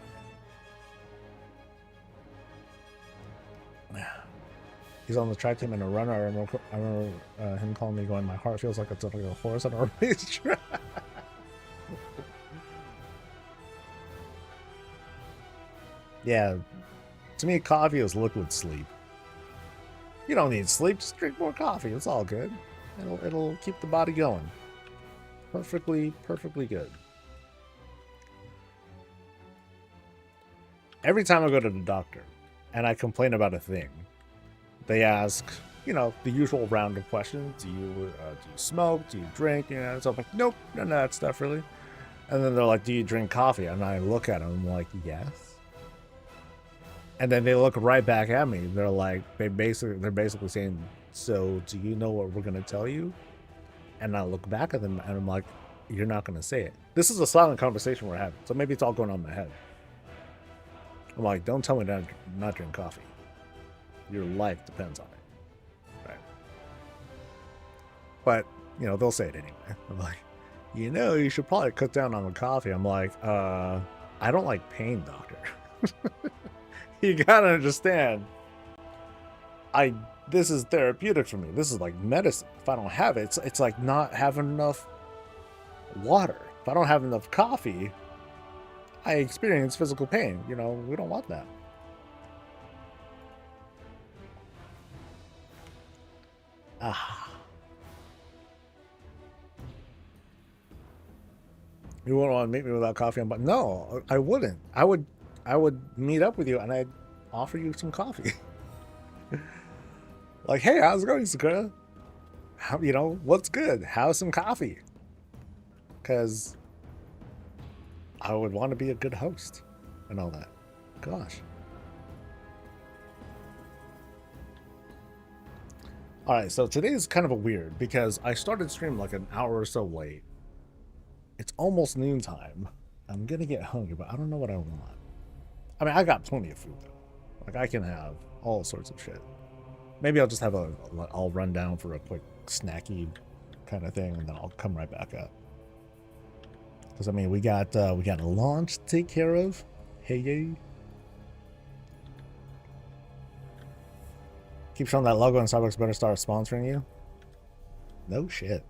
man. He's on the track team and a runner. I remember him calling me going, my heart feels like it's like a horse on a racetrack. Yeah, to me, coffee is liquid sleep. You don't need sleep, just drink more coffee. It's all good. It'll keep the body going. Perfectly good. Every time I go to the doctor and I complain about a thing, they ask, you know, the usual round of questions. Do you smoke? Do you drink? You know, so I'm like, nope, none of that stuff really. And then they're like, do you drink coffee? And I look at them, I'm like, yes. And then they look right back at me. They're like, they're basically saying, so do you know what we're gonna tell you? And I look back at them and I'm like, you're not gonna say it. This is a silent conversation we're having, so maybe it's all going on in my head. I'm like, don't tell me to not drink coffee. Your life depends on it. Right. But, you know, they'll say it anyway. I'm like, you know, you should probably cut down on the coffee. I'm like, I don't like pain, doctor. You gotta understand. This is therapeutic for me. This is like medicine. If I don't have it, it's like not having enough water. If I don't have enough coffee, I experience physical pain. You know, we don't want that. You wouldn't want to meet me without coffee? I'm like, no, I wouldn't. I would meet up with you and I'd offer you some coffee. Like, hey, how's it going, Sakura? How, you know, what's good? How's some coffee? Because I would want to be a good host and all that. Gosh. All right, so today's kind of a weird because I started stream like an hour or so late. It's almost noontime. I'm gonna get hungry, but I don't know what I want. I mean, I got plenty of food though. Like I can have all sorts of shit. Maybe I'll just have I'll run down for a quick snacky kind of thing, and then I'll come right back up. Because I mean, we got a launch to take care of. Hey, yay! Keep showing that logo, and Starbucks better start sponsoring you. No shit.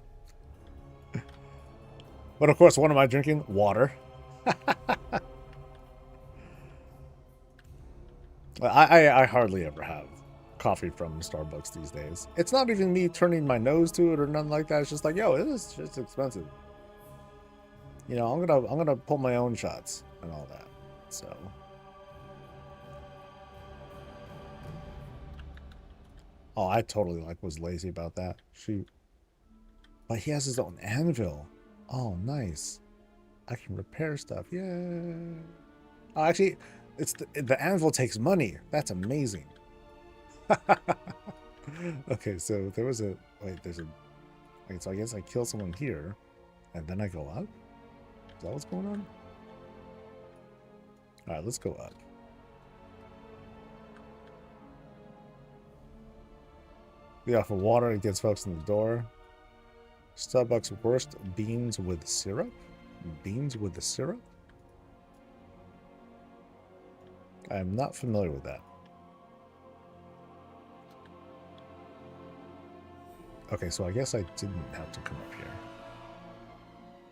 But of course, what am I drinking? Water. I hardly ever have coffee from Starbucks these days. It's not even me turning my nose to it or nothing like that. It's just like, yo, it is just expensive. You know, I'm gonna pull my own shots and all that. So oh, I totally was lazy about that. Shoot. But he has his own anvil. Oh, nice. I can repair stuff. Yeah. Oh, actually, it's the anvil takes money. That's amazing. Okay, so there was wait, so I guess I kill someone here and then I go up? Is that what's going on? Alright, let's go up. We offer water against folks in the door. Starbucks worst beans with syrup? Beans with the syrup? I am not familiar with that. Okay, so I guess I didn't have to come up here.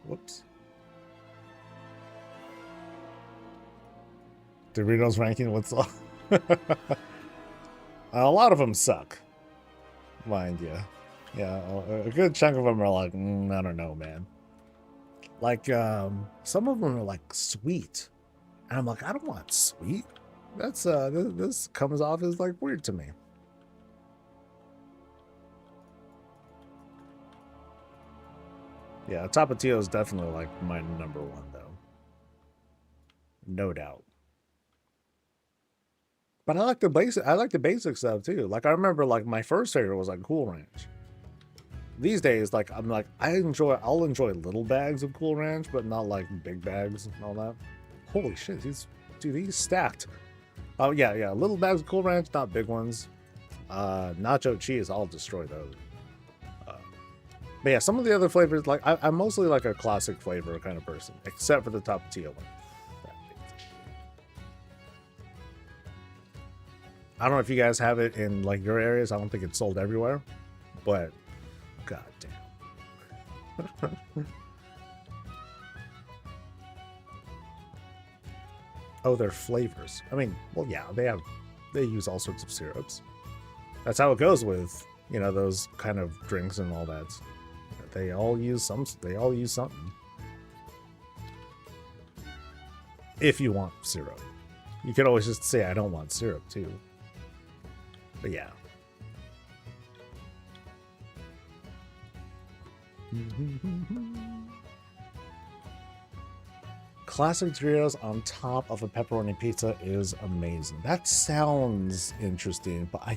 Whoops. Doritos ranking, what's up? A lot of them suck, mind you. Yeah, a good chunk of them are like, I don't know, man. Like, some of them are like sweet. And I'm like, I don't want sweet. That's, this comes off as like weird to me. Yeah, Tapatio is definitely like my number one though. No doubt. But I like the basic stuff too. Like I remember like my first favorite was like Cool Ranch. These days, like I'll enjoy little bags of Cool Ranch, but not like big bags and all that. Holy shit, he's stacked. Oh yeah, little bags of Cool Ranch, not big ones. Nacho cheese, I'll destroy those. But yeah, some of the other flavors, like I'm mostly like a classic flavor kind of person, except for the Tapatio one. I don't know if you guys have it in like your areas. I don't think it's sold everywhere, but god damn. Oh, they're flavors. I mean, well, yeah, they use all sorts of syrups. That's how it goes with, you know, those kind of drinks and all that. They all use something. If you want syrup. You could always just say I don't want syrup too. But yeah. Classic Doritos on top of a pepperoni pizza is amazing. That sounds interesting, but I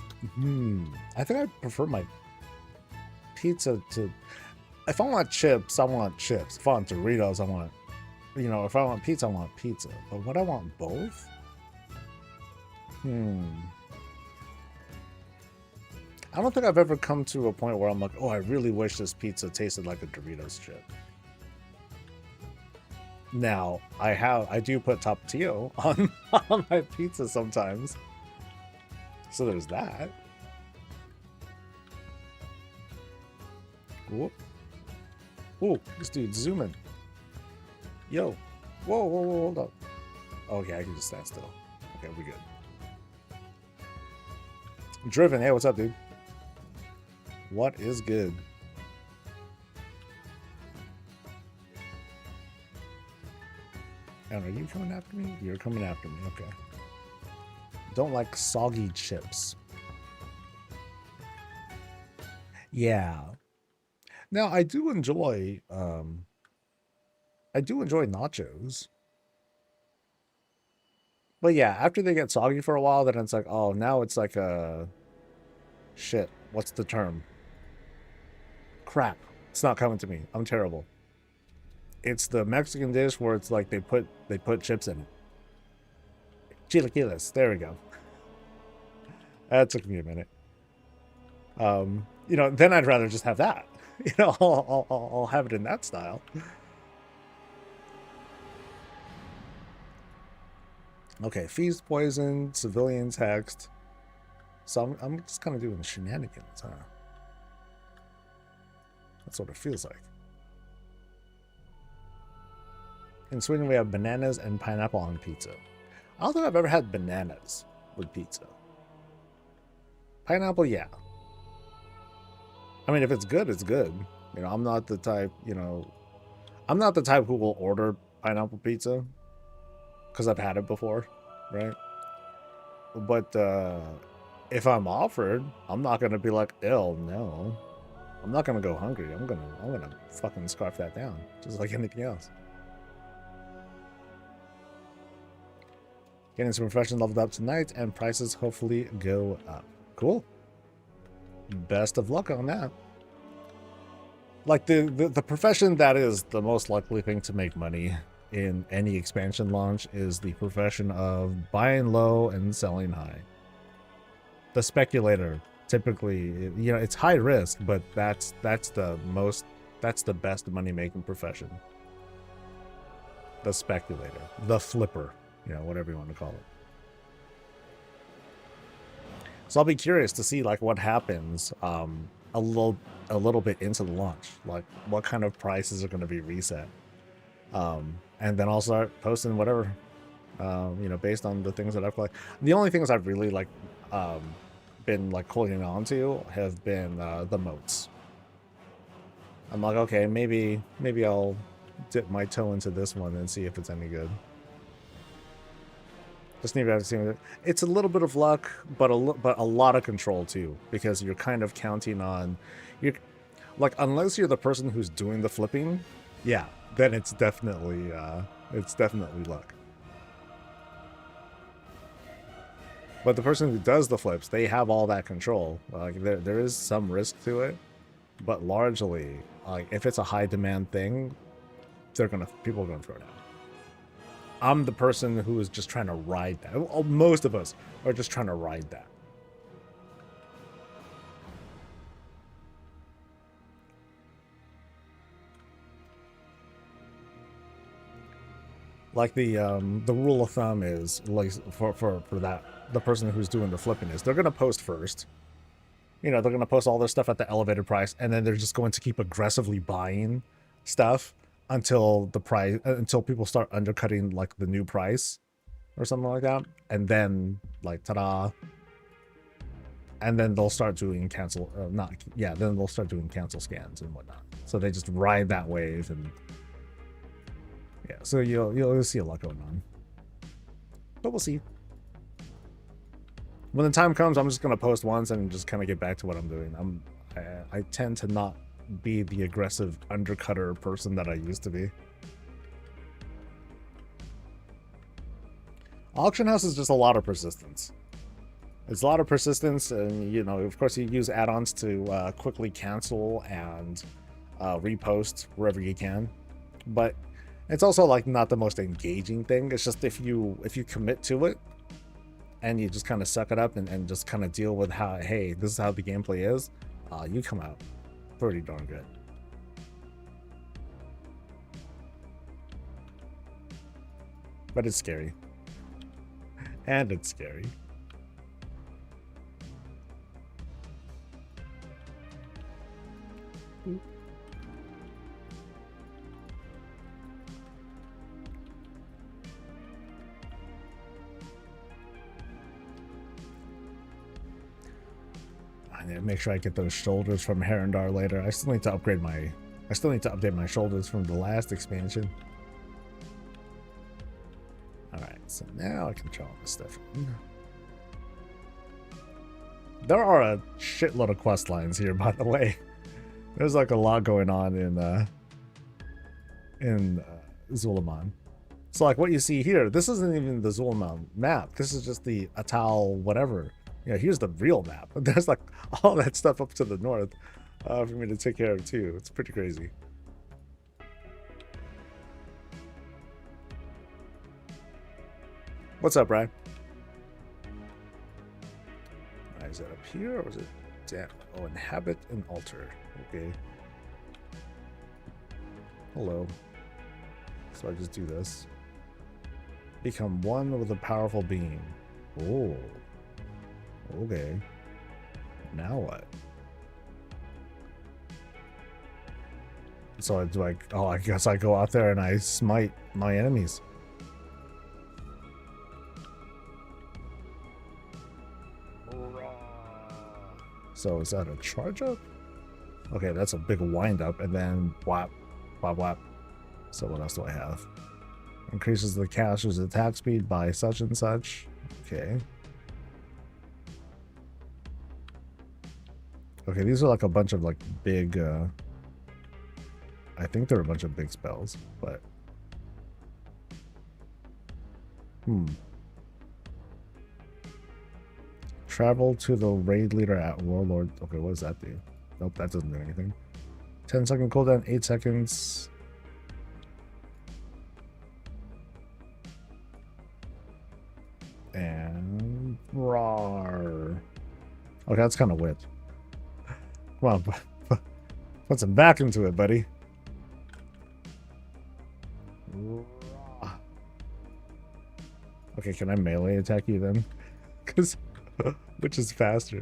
think I prefer my pizza to. If I want chips, I want chips. If I want Doritos, I want, if I want pizza, I want pizza. But would I want both? I don't think I've ever come to a point where I'm like, oh, I really wish this pizza tasted like a Doritos chip. Now, I do put Tapatio on my pizza sometimes. So there's that. Whoop. Ooh, this dude's zooming. Yo. Whoa, hold up. Okay, I can just stand still. Okay, we're good. Driven, hey, what's up, dude? What is good? And are you coming after me? You're coming after me, okay. Don't like soggy chips. Yeah. Now I do enjoy nachos. But yeah, after they get soggy for a while, then it's like, oh, now it's like a shit. What's the term? Crap. It's not coming to me. I'm terrible. It's the Mexican dish where it's like they put chips in it. Chilaquiles. There we go. That took me a minute. Then I'd rather just have that. I'll have it in that style. Okay, feast poison, civilians hexed. So I'm just kind of doing shenanigans, huh? That's what it feels like. In Sweden, we have bananas and pineapple on pizza. I don't think I've ever had bananas with pizza. Pineapple, yeah. I mean, if it's good, it's good. I'm not the type, I'm not the type who will order pineapple pizza because I've had it before, right? But if I'm offered, I'm not gonna be like, ew, no. I'm not gonna go hungry. I'm gonna fucking scarf that down, just like anything else. Getting some profession leveled up tonight, and prices hopefully go up. Cool. Best of luck on that. Like the profession that is the most likely thing to make money in any expansion launch is the profession of buying low and selling high. The speculator, typically, it's high risk, but that's the best money making profession. The speculator, the flipper, whatever you want to call it. So I'll be curious to see like what happens a little bit into the launch, like what kind of prices are going to be reset, and then I'll start posting whatever, based on the things that I've collected. The only things I've really been holding on to have been the moats. I'm like, okay, maybe I'll dip my toe into this one and see if it's any good. Just need to have seen it. It's a little bit of luck, but a lot of control too, because you're kind of counting on unless you're the person who's doing the flipping, yeah, then it's definitely luck. But the person who does the flips, they have all that control. There is some risk to it, but largely, if it's a high demand thing, people are gonna throw it out. I'm the person who is just trying to ride that. Most of us are just trying to ride that. Like the rule of thumb is like for that, the person who's doing the flipping is they're gonna post first. They're gonna post all their stuff at the elevated price, and then they're just going to keep aggressively buying stuff until people start undercutting like the new price or something like that, and then ta-da, and then they'll start doing cancel then they'll start doing cancel scans and whatnot. So they just ride that wave, and yeah, so you'll see a lot going on, but we'll see. When the time comes, I'm just gonna post once and just kind of get back to what I'm doing. I tend to not be the aggressive undercutter person that I used to be. Auction house is just a lot of persistence. It's a lot of persistence, and you know, of course, you use add-ons to quickly cancel and repost wherever you can. But it's also like not the most engaging thing. It's just if you commit to it and you just kind of suck it up and just kind of deal with how, hey, this is how the gameplay is, you come out pretty darn good. But it's scary. And it's scary. I need to make sure I get those shoulders from Herondar later. I still need to upgrade my... I still need to update my shoulders from the last expansion. Alright, so now I can try all this stuff in. There are a shitload of quest lines here, by the way. There's like a lot going on in Zulaman. So like what you see here, this isn't even the Zulaman map. This is just the Atal whatever. Yeah, here's the real map. There's like all that stuff up to the north for me to take care of too. It's pretty crazy. What's up, Brian? Is that up here or is it down? Oh, inhabit and alter. Okay. Hello. So I just do this. Become one with a powerful being. Oh. Okay. Now what? So it's like, oh, I guess I go out there and I smite my enemies. So is that a charge up? Okay, that's a big wind up, and then whap, whap, whap. So what else do I have? Increases the caster's attack speed by such and such. Okay. Okay, these are like a bunch of like big, I think they're a bunch of big spells, but... Travel to the raid leader at Warlord. Okay, what does that do? Nope, that doesn't do anything. 10-second cooldown, 8 seconds. And roar. Okay, that's kind of wit. Come on, put some back into it, buddy. Okay, can I melee attack you then? Because which is faster?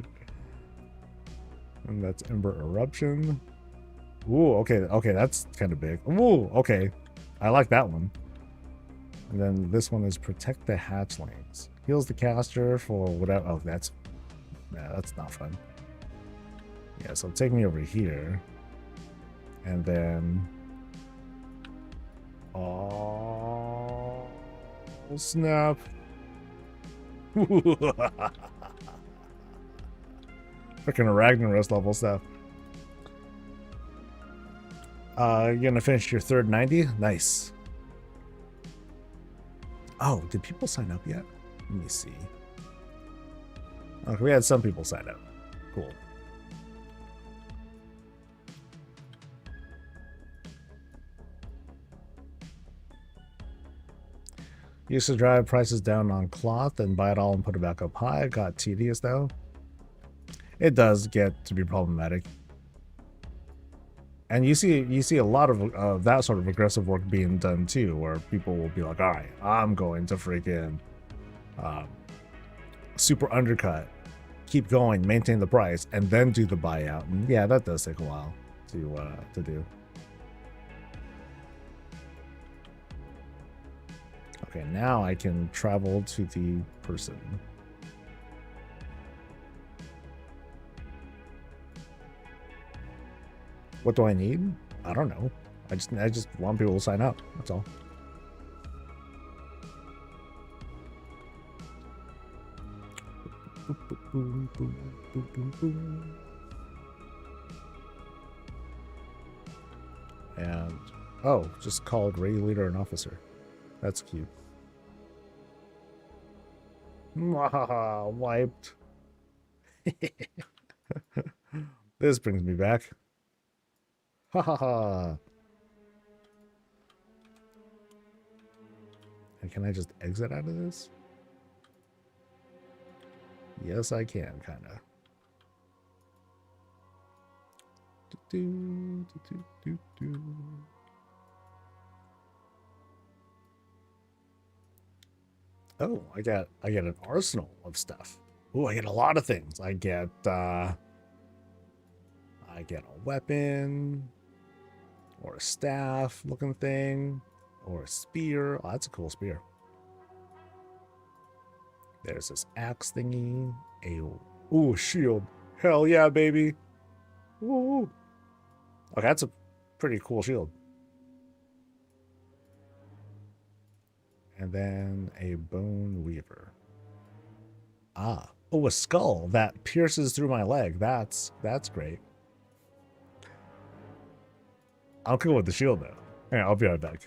And that's Ember Eruption. Ooh, okay, okay, that's kind of big. Ooh, okay, I like that one. And then this one is Protect the Hatchlings. Heals the caster for whatever. Oh, that's not fun. Yeah, so take me over here, and then oh snap. Freaking Ragnaros level stuff. You're gonna finish your third 90? Nice. Oh, did people sign up yet? Let me see. Okay, we had some people sign up. Cool. Used to drive prices down on cloth and buy it all and put it back up high. Got tedious though. It does get to be problematic. And you see a lot of that sort of aggressive work being done too, where people will be like, all right, I'm going to freaking super undercut, keep going, maintain the price, and then do the buyout. And yeah, that does take a while to do. Okay, now I can travel to the person. What do I need? I don't know. I just want people to sign up. That's all. And, oh, just called raid leader and officer. That's cute. Mwahaha, wiped. This brings me back. Ha ha ha. And can I just exit out of this? Yes, I can, kind of. Oh, I get an arsenal of stuff. Oh, I get a lot of things. I get a weapon, or a staff looking thing, or a spear. Oh, that's a cool spear. There's this axe thingy. Ooh, shield. Hell yeah, baby. Ooh. Okay, that's a pretty cool shield. And then a bone weaver. Ah. Oh, a skull that pierces through my leg. That's great. I'll go with the shield though. Yeah, I'll be right back.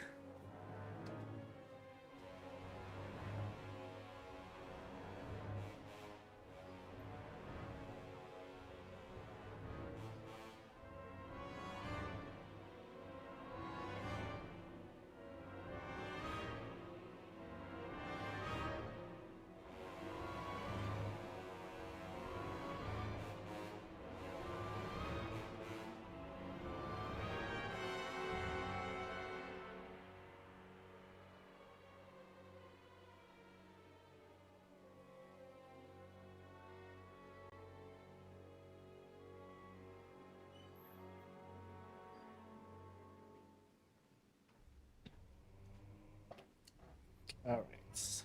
All right.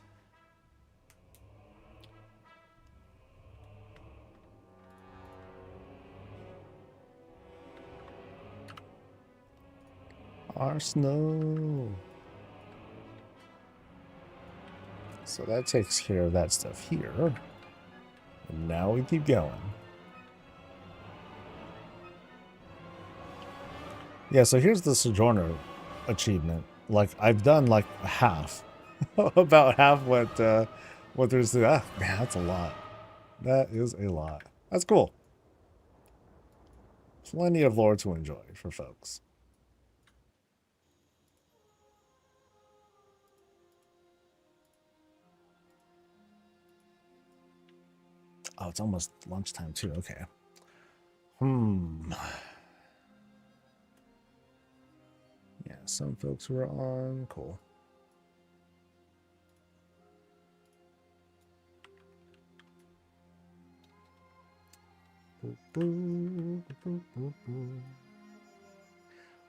Arsenal. So that takes care of that stuff here. And now we keep going. Yeah, so here's the Sojourner achievement. Like, I've done like half. About half what there's to, man, that's a lot. That is a lot. That's cool. Plenty of lore to enjoy for folks. Oh, it's almost lunchtime too. Okay. Yeah, some folks were on. Cool.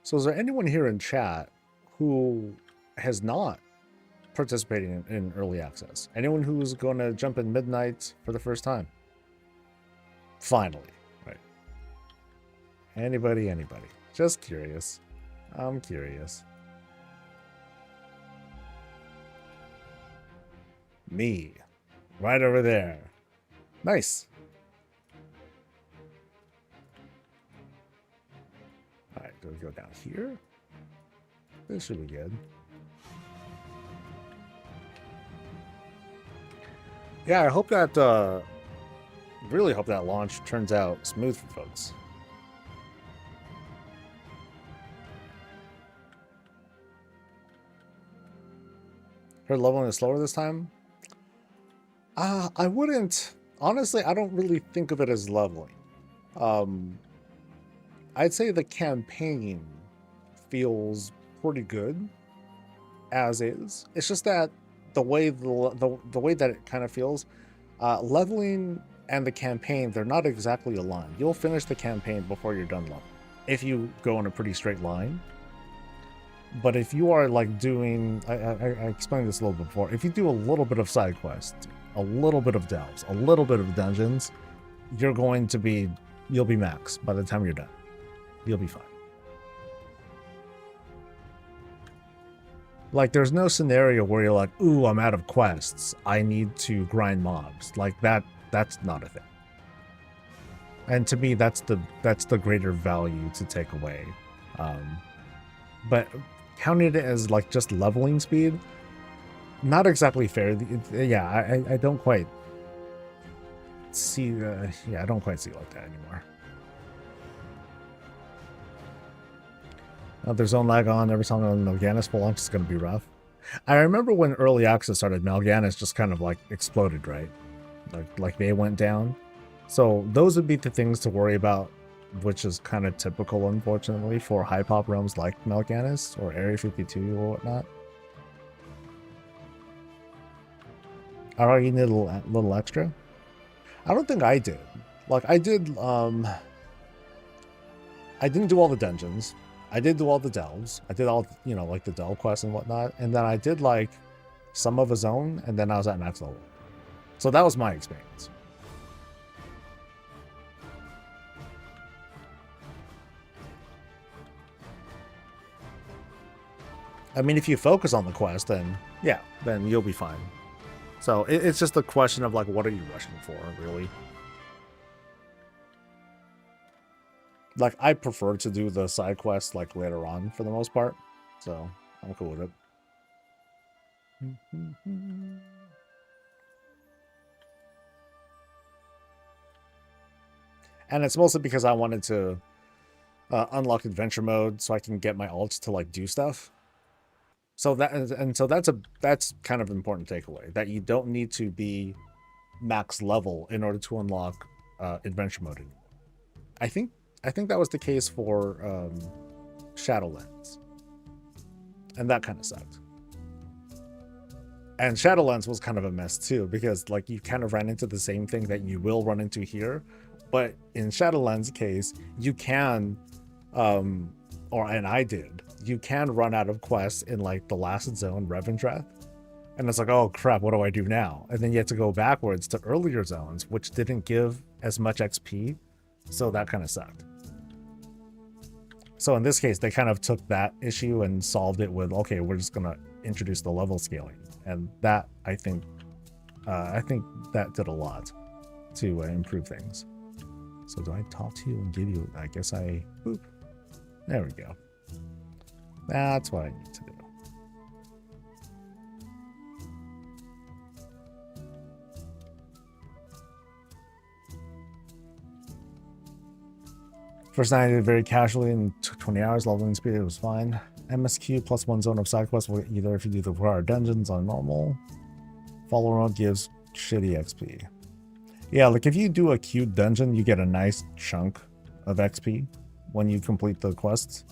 So is there anyone here in chat who has not participated in early access? Anyone who's going to jump in midnight for the first time? Finally, right? Anybody? Just curious. I'm curious. Me. Right over there. Nice. Alright, do we go down here? This should be good. Yeah, I hope that, really hope that launch turns out smooth for folks. Her leveling is slower this time? I wouldn't. Honestly, I don't really think of it as leveling. I'd say the campaign feels pretty good as is. It's just that the way the way that it kind of feels, leveling and the campaign, they're not exactly aligned. You'll finish the campaign before you're done leveling if you go in a pretty straight line. But if you are like doing, I explained this a little bit before, if you do a little bit of side quests, a little bit of delves, a little bit of dungeons, you'll be max by the time you're done. You'll be fine. Like, there's no scenario where you're like, ooh, I'm out of quests, I need to grind mobs. Like, that's not a thing. And to me, that's the greater value to take away. but counting it as like just leveling speed, not exactly fair. Yeah, I don't quite see yeah, I don't quite see it like that anymore. There's zone lag on every time on Mal'Ganis full launch is going to be rough. I remember when early access started, Mal'Ganis just kind of like exploded, right? Like they went down. So those would be the things to worry about, which is kind of typical, unfortunately, for high pop realms like Mal'Ganis or Area 52 or whatnot. I already need a little extra. I don't think I did. Like I did, I didn't do all the dungeons. I did do all the delves. I did all, you know, like the delve quests and whatnot. And then I did like some of a zone, and then I was at max level. So that was my experience. I mean, if you focus on the quest, then yeah, then you'll be fine. So it's just a question of like, what are you rushing for, really? Like, I prefer to do the side quests like later on for the most part, so I'm cool with it. And it's mostly because I wanted to unlock adventure mode so I can get my ults to like do stuff. So that's kind of an important takeaway, that you don't need to be max level in order to unlock adventure mode anymore. I think that was the case for Shadowlands, and that kind of sucked. And Shadowlands was kind of a mess too, because like you kind of ran into the same thing that you will run into here, but in Shadowlands' case, you can, and I did, you can run out of quests in like the last zone, Revendreth, and it's like, oh crap, what do I do now? And then you have to go backwards to earlier zones, which didn't give as much XP, so that kind of sucked. So in this case, they kind of took that issue and solved it with, okay, we're just gonna introduce the level scaling, and that I think that did a lot to improve things. So do I talk to you and give you? I guess I. Boop. There we go. That's what I need to do. First night I did it very casually and took 20 hours. Leveling speed, it was fine. MSQ plus 1 zone of side quests will either if you do the required dungeons on normal. Follow around gives shitty XP. Yeah, like if you do a queued dungeon, you get a nice chunk of XP when you complete the quests.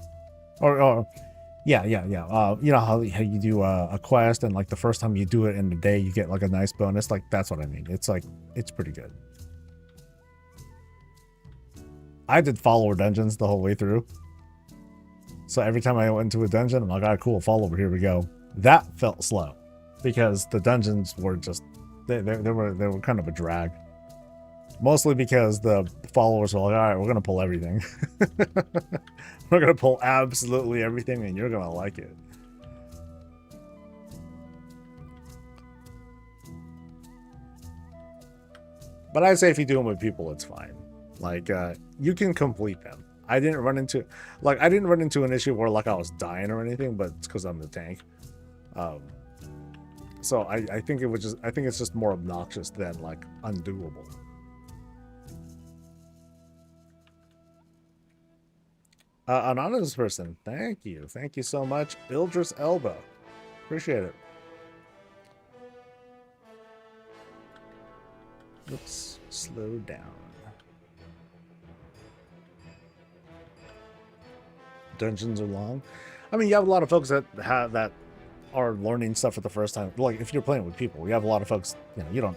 Yeah. You know how you do a quest and like the first time you do it in the day, you get like a nice bonus. Like that's what I mean. It's like, it's pretty good. I did follower dungeons the whole way through. So every time I went into a dungeon, I'm like, all right, cool, follower, here we go. That felt slow because the dungeons were just, they were kind of a drag. Mostly because the followers were like, all right, we're going to pull everything. We're going to pull absolutely everything and you're going to like it. But I'd say if you do them with people, it's fine. Like, you can complete them. I didn't run into an issue where like I was dying or anything, but it's because I'm the tank. So I think it's just more obnoxious than like undoable. Anonymous person, thank you so much. Ildris Elba, appreciate it. Oops, slow down. Dungeons are long. I mean, you have a lot of folks that are learning stuff for the first time. Like if you're playing with people, you have a lot of folks, you know,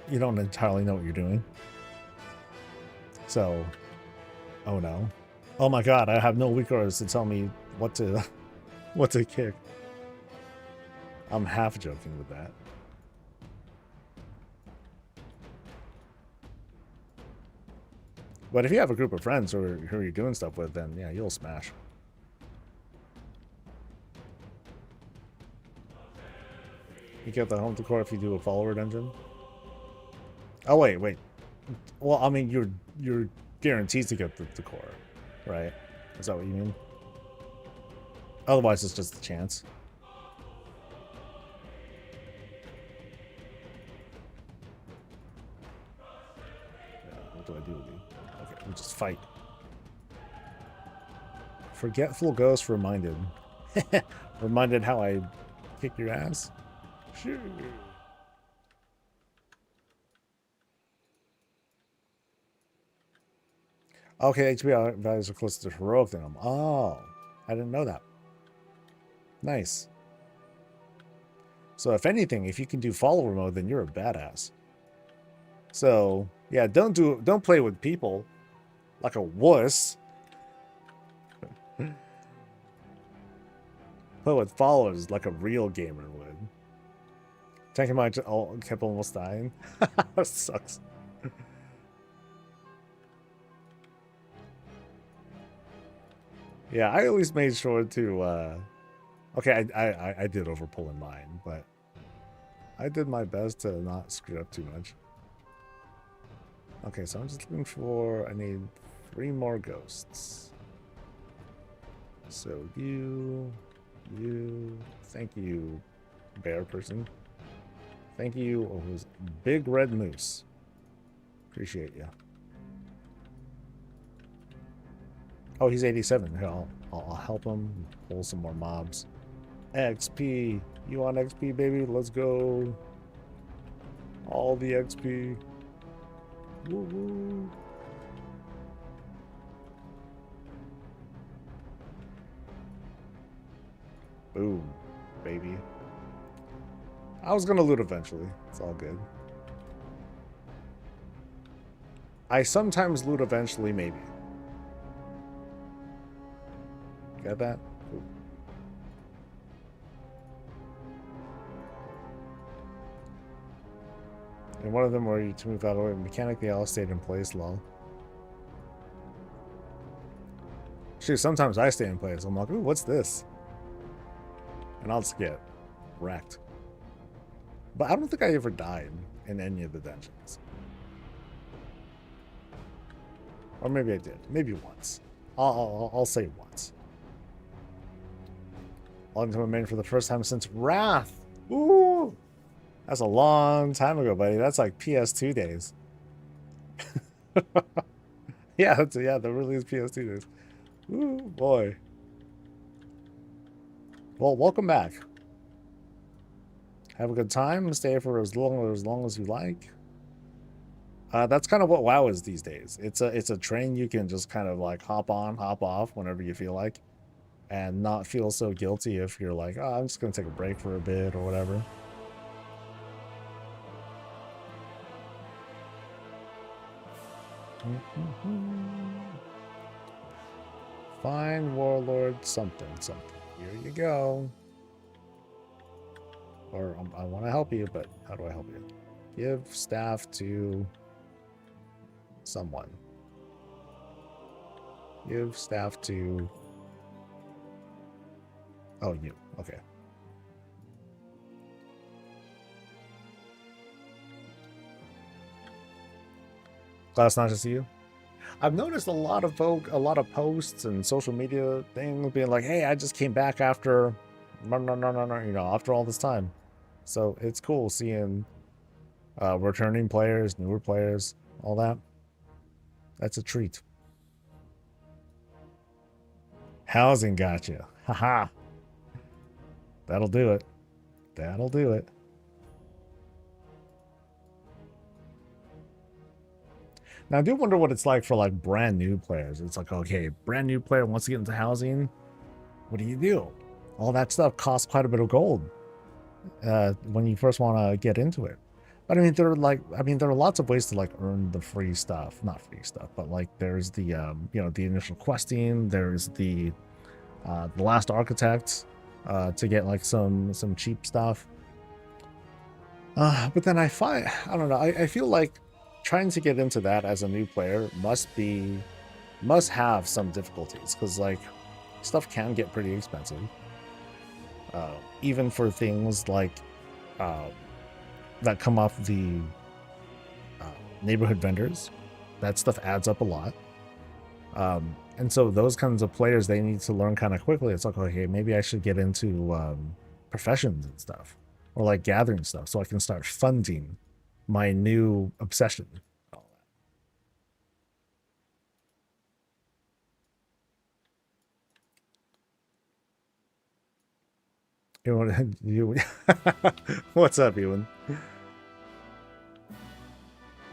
you don't entirely know what you're doing. So, oh no. Oh my god, I have no weak orders to tell me what to kick. I'm half joking with that. But if you have a group of friends who you're doing stuff with, then yeah, you'll smash. You get the home decor if you do a follower dungeon. Oh wait. Well, I mean, you're guaranteed to get the decor, right? Is that what you mean? Otherwise, it's just a chance. What do I do with you? Okay, we just fight. Forgetful ghost reminded. Reminded how I kicked your ass. Sure. Okay, HP values are close to heroic than them. Oh, I didn't know that. Nice. So if anything, if you can do follower mode, then you're a badass. So yeah, don't play with people like a wuss. Play with followers like a real gamer would. Tanking my kept almost dying. That sucks. Yeah, I at least made sure to okay, I did overpull in mine, but I did my best to not screw up too much. Okay, so I'm just looking for, I need 3 more ghosts. So you, thank you, bear person. Thank you, oh, who's Big Red Moose. Appreciate you. Oh, he's 87. Here, I'll help him pull some more mobs. XP. You want XP, baby? Let's go. All the XP. Woo-woo. Boom, baby. I was gonna loot eventually. It's all good. I sometimes loot eventually, maybe. Got that? Cool. And one of them where you to move out of the way. Mechanic, the L stayed in place, lol. Shoot, sometimes I stay in place. I'm like, ooh, what's this? And I'll just get wrecked. But I don't think I ever died in any of the dungeons. Or maybe I did. Maybe once. I'll say once. Logged into my main for the first time since Wrath. Ooh! That's a long time ago, buddy. That's like PS2 days. Yeah, that really is PS2 days. Ooh, boy. Well, welcome back. Have a good time. Stay for as long as you like. That's kind of what WoW is these days. It's a train you can just kind of like hop on, hop off whenever you feel like, and not feel so guilty if you're like, oh, I'm just gonna take a break for a bit or whatever. Find warlord something. Here you go. Or I want to help you, but how do I help you? Give staff to someone. Give staff to... Oh, you. Okay. Glad it's not just you. I've noticed a lot of posts and social media things being like, hey, I just came back after... No, after all this time. So it's cool seeing returning players, newer players, all that. That's a treat. Housing got you. Haha. That'll do it. That'll do it. Now, I do wonder what it's like for like brand new players. It's like, okay, brand new player wants to get into housing. What do? All that stuff costs quite a bit of gold when you first want to get into it. But I mean, there are lots of ways to like earn the free stuff. Not free stuff, but like there's the the initial questing. There's the last architect to get like some cheap stuff. But then I don't know. I feel like trying to get into that as a new player must have some difficulties, because like stuff can get pretty expensive. Even for things like that come off the neighborhood vendors, that stuff adds up a lot. And so those kinds of players, they need to learn kind of quickly. It's like, okay, maybe I should get into professions and stuff, or like gathering stuff, so I can start funding my new obsession. You want you? What's up, Ewan?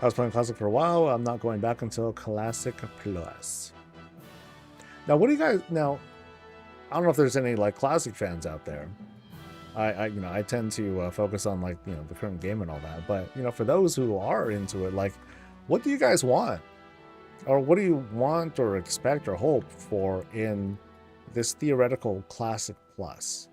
I was playing Classic for a while. I'm not going back until Classic Plus. Now, what do you guys now? I don't know if there's any like Classic fans out there. I tend to focus on like the current game and all that. But for those who are into it, like, what do you guys want, or what do you want or expect or hope for in this theoretical Classic Plus?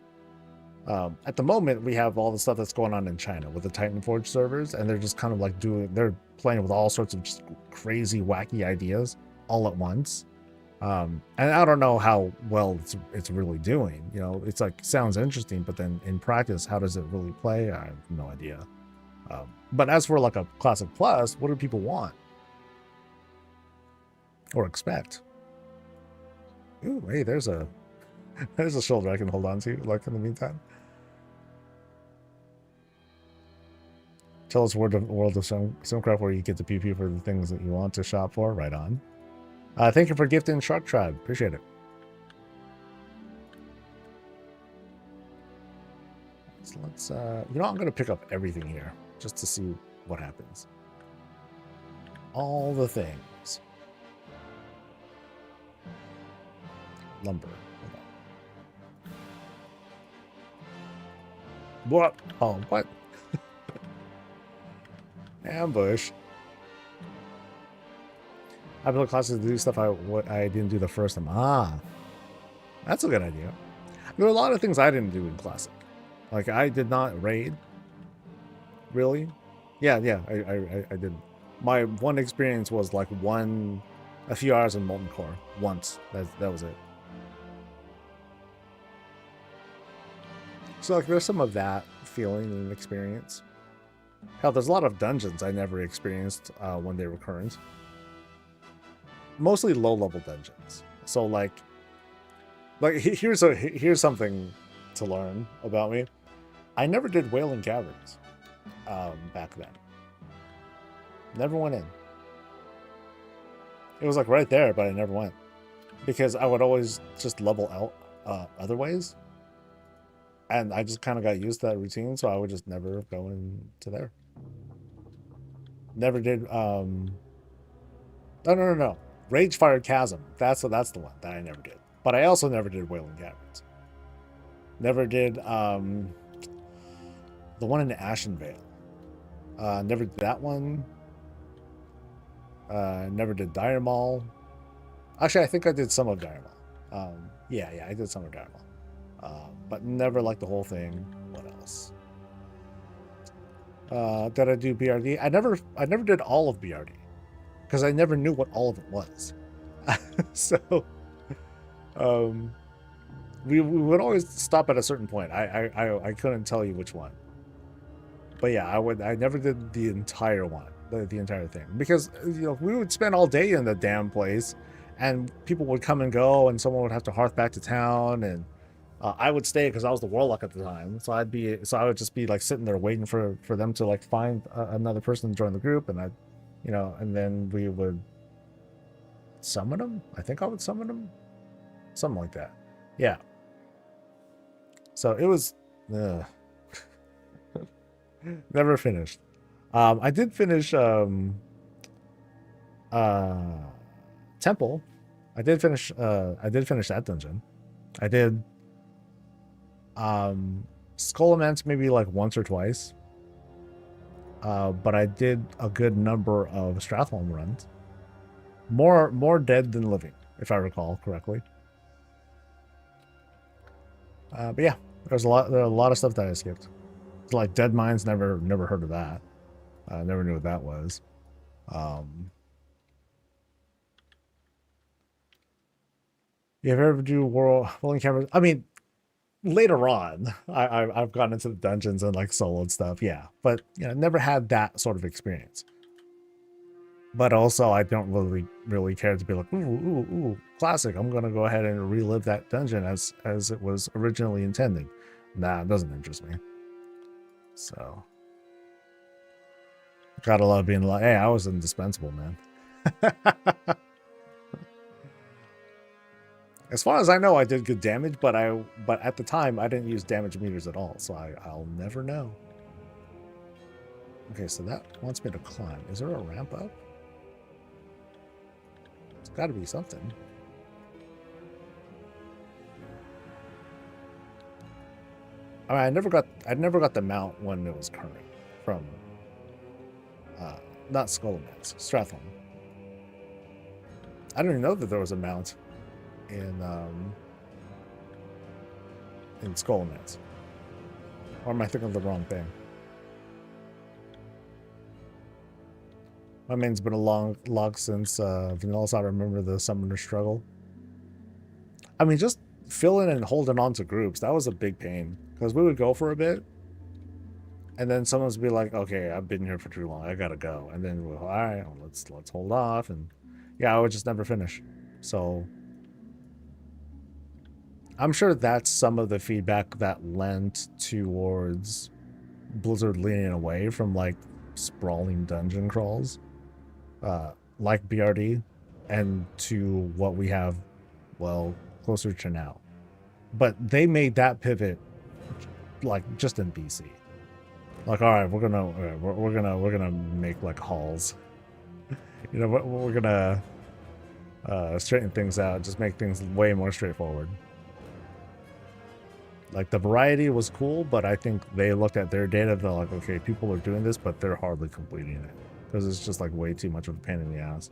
At the moment, we have all the stuff that's going on in China with the Titanforge servers, and they're just kind of like they're playing with all sorts of just crazy, wacky ideas all at once. And I don't know how well it's really doing. It's like sounds interesting, but then in practice, how does it really play? I have no idea. But as for like a Classic Plus, what do people want or expect? Ooh, hey, there's a shoulder I can hold on to, like, in the meantime. Tell us World of Simcraft where you get the PP for the things that you want to shop for. Right on. Thank you for gifting Shark Tribe. Appreciate it. So let's, I'm going to pick up everything here just to see what happens. All the things. Lumber. What? Oh, what? Ambush. I built classes to do stuff I didn't do the first time. Ah, that's a good idea. There are a lot of things I didn't do in Classic. Like, I did not raid. Really? Yeah, I did. My one experience was like a few hours in Molten Core once. That was it. So like, there's some of that feeling and experience. Hell, there's a lot of dungeons I never experienced when they were current. Mostly low-level dungeons. So like here's something to learn about me. I never did Wailing Caverns back then. Never went in. It was like right there, but I never went because I would always just level out other ways. And I just kind of got used to that routine, so I would just never go into there. Never did. No. Ragefire Chasm. That's the one that I never did. But I also never did Wailing Caverns. Never did the one in Ashen Vale. Never did that one. Never did Dire Maul. Actually, I think I did some of Dire Maul. Yeah, I did some of Dire Maul. But never like the whole thing. What else? Did I do BRD? I never did all of BRD because I never knew what all of it was. So we would always stop at a certain point. I couldn't tell you which one. But yeah, I never did the entire one, the entire thing, because we would spend all day in the damn place, and people would come and go, and someone would have to hearth back to town, and I would stay because I was the warlock at the time, so I would just be like sitting there waiting for them to like find another person to join the group, and and then we would summon them. I think I would summon them, something like that. Yeah. So it was never finished. I did finish Temple. I did finish that dungeon. I did Skullament maybe like once or twice. But I did a good number of Stratholm runs. More dead than living, if I recall correctly. But yeah, there are a lot of stuff that I skipped. Like Dead Mines, never heard of that. Never knew what that was. You ever do rolling cameras? I mean, later on, I've gotten into the dungeons and like solo and stuff, yeah. But never had that sort of experience. But also, I don't really care to be like, ooh, classic. I'm gonna go ahead and relive that dungeon as it was originally intended. Nah, it doesn't interest me. So, gotta love being like, hey, I was indispensable, man. As far as I know, I did good damage, but at the time I didn't use damage meters at all, so I'll never know. Okay, so that wants me to climb. Is there a ramp up? It's got to be something. I mean, I never got the mount when it was current from not Skullman's, Stratholm. I didn't even know that there was a mount in Skullman's. Or am I thinking of the wrong thing? My main's been a long since Vanilla, so I remember the summoner struggle. I mean, just filling and holding on to groups, that was a big pain. Because we would go for a bit, and then someone's be like, okay, I've been here for too long, I gotta go. And then we'll, all right, well, let's hold off. And yeah, I would just never finish. So I'm sure that's some of the feedback that lent towards Blizzard leaning away from like sprawling dungeon crawls, like BRD, and to what we have, well, closer to now. But they made that pivot like just in BC. Like, all right, we're gonna make like halls. You know, we're gonna straighten things out, just make things way more straightforward. Like, the variety was cool, but I think they looked at their data, they're like, okay, people are doing this, but they're hardly completing it. Because it's just like way too much of a pain in the ass.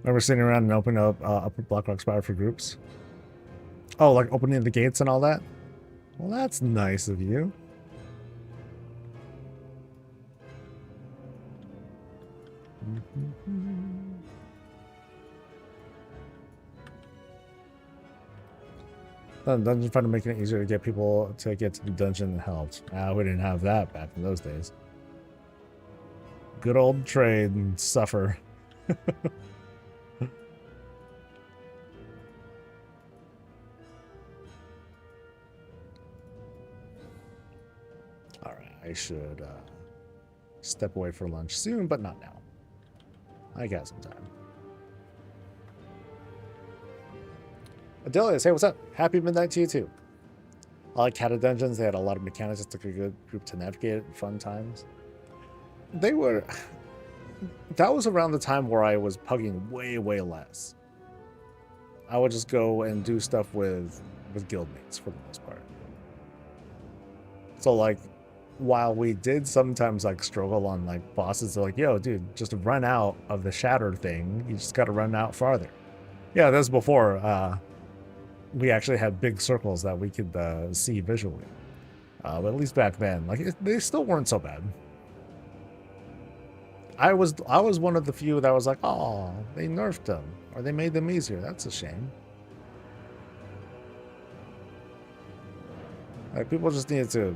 Remember sitting around and opening up Upper Blackrock Spire for groups? Oh, like opening the gates and all that? Well, that's nice of you. Dungeon Finder making it easier to get people to get to the dungeon helped. We didn't have that back in those days. Good old trade and suffer. Alright, I should step away for lunch soon, but not now. I got some time. Adelius, hey, what's up? Happy midnight to you too. I like Cata Dungeons. They had a lot of mechanics. It took a good group to navigate it. Fun times. They were... That was around the time where I was pugging way, way less. I would just go and do stuff with guildmates for the most part. So, like, while we did sometimes, like, struggle on, like, bosses, they're like, yo, dude, just run out of the shatter thing. You just got to run out farther. Yeah, this was before... we actually had big circles that we could see visually. But at least back then, like, they still weren't so bad. I was one of the few that was like, oh, they nerfed them, or they made them easier. That's a shame. Like, people just needed to,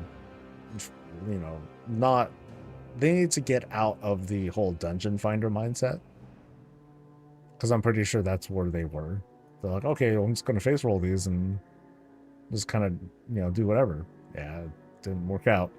you know, they need to get out of the whole dungeon finder mindset. Because I'm pretty sure that's where they were. They're like, okay, well, I'm just going to face roll these and just kind of, you know, do whatever. Yeah, it didn't work out.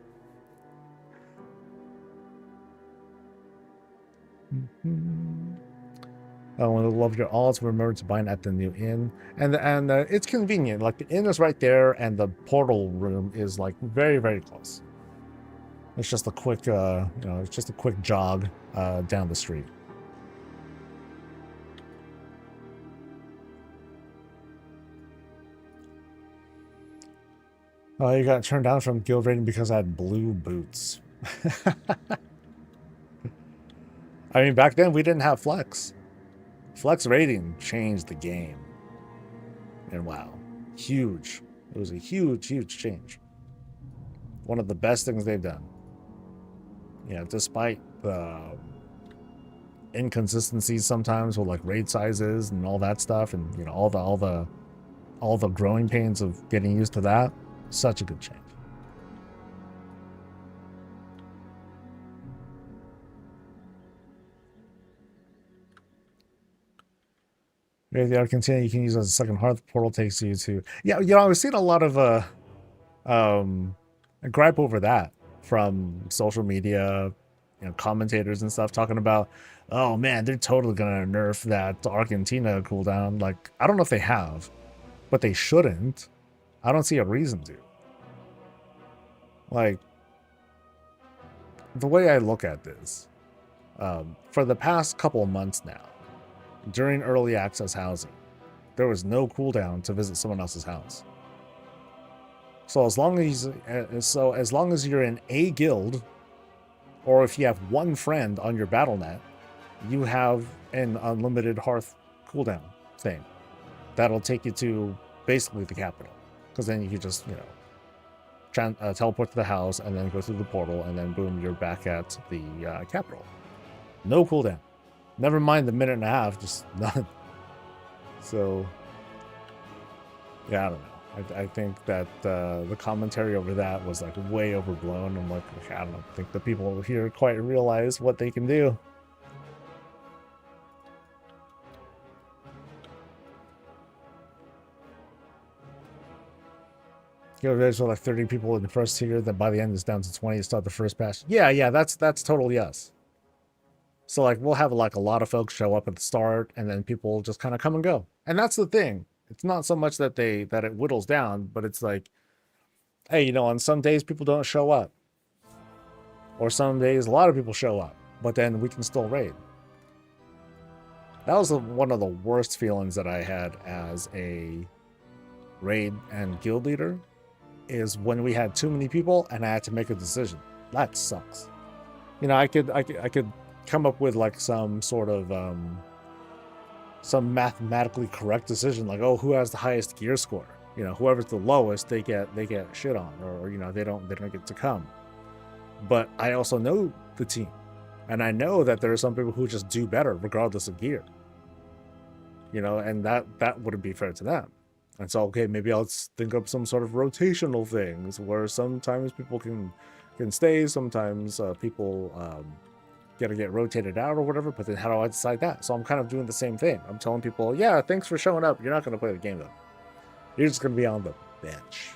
I want to love your alls. Remember to bind at the new inn. And it's convenient. Like, the inn is right there, and the portal room is, like, very, very close. It's just a quick, you know, it's just a quick jog down the street. Oh, you got turned down from guild rating because I had blue boots. I mean, back then we didn't have flex. Flex rating changed the game. And wow, huge. It was a huge, huge change. One of the best things they've done. You know, despite the inconsistencies sometimes with like raid sizes and all that stuff, and you know, all the growing pains of getting used to that. Such a good change. Maybe the Argentina you can use as a second hearth portal takes you to. Yeah, I was seeing a lot of gripe over that from social media, commentators and stuff talking about, oh man, they're totally gonna nerf that Argentina cooldown. Like, I don't know if they have, but they shouldn't. I don't see a reason to. Like, the way I look at this, for the past couple of months now, during early access housing, there was no cooldown to visit someone else's house. So as long as you're in a guild, or if you have one friend on your BattleNet, you have an unlimited hearth cooldown thing that'll take you to basically the capital, because then you can just teleport to the house and then go through the portal, and then boom, you're back at the capital. No cooldown. Never mind the minute and a half, just none. So yeah, I don't know. I think that the commentary over that was like way overblown. I'm like, I don't think the people here quite realize what they can do. There's like 30 people in the first tier, then by the end it's down to 20 to start the first patch. Yeah, that's totally us. So like we'll have like a lot of folks show up at the start, and then people just kind of come and go. And that's the thing. It's not so much that it whittles down, but it's like, hey, on some days people don't show up, or some days a lot of people show up, but then we can still raid. That was one of the worst feelings that I had as a raid and guild leader, is when we had too many people and I had to make a decision. That sucks. I could come up with like some sort of some mathematically correct decision, like, oh, who has the highest gear score? Whoever's the lowest, they get shit on, or they don't get to come. But I also know the team, and I know that there are some people who just do better regardless of gear. And that wouldn't be fair to them. And so, okay, maybe I'll think up some sort of rotational things where sometimes people can stay, sometimes people get rotated out or whatever, but then how do I decide that? So I'm kind of doing the same thing. I'm telling people, yeah, thanks for showing up. You're not going to play the game though. You're just going to be on the bench.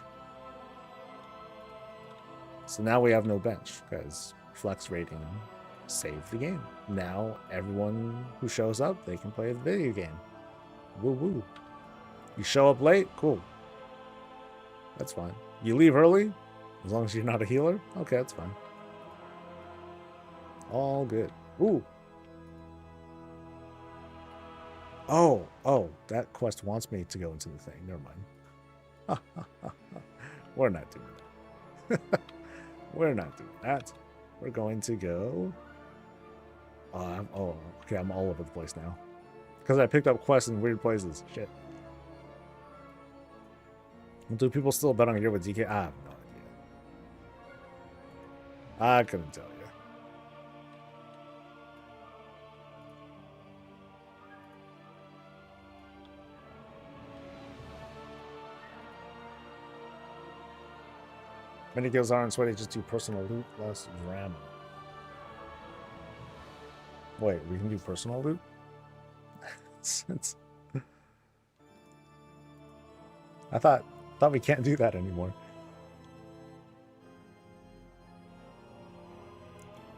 So now we have no bench because flex rating saved the game. Now everyone who shows up, they can play the video game. Woo woo. You show up late, cool. That's fine. You leave early, as long as you're not a healer, okay, that's fine. All good. Ooh. Oh, that quest wants me to go into the thing. Never mind. We're not doing that. We're not doing that. We're going to go... okay, I'm all over the place now. Because I picked up quests in weird places. Shit. Do people still bet on a gear with DK? I have no idea. I couldn't tell you. Many guilds aren't sweaty, just do personal loot, less drama. Wait, we can do personal loot? I thought we can't do that anymore.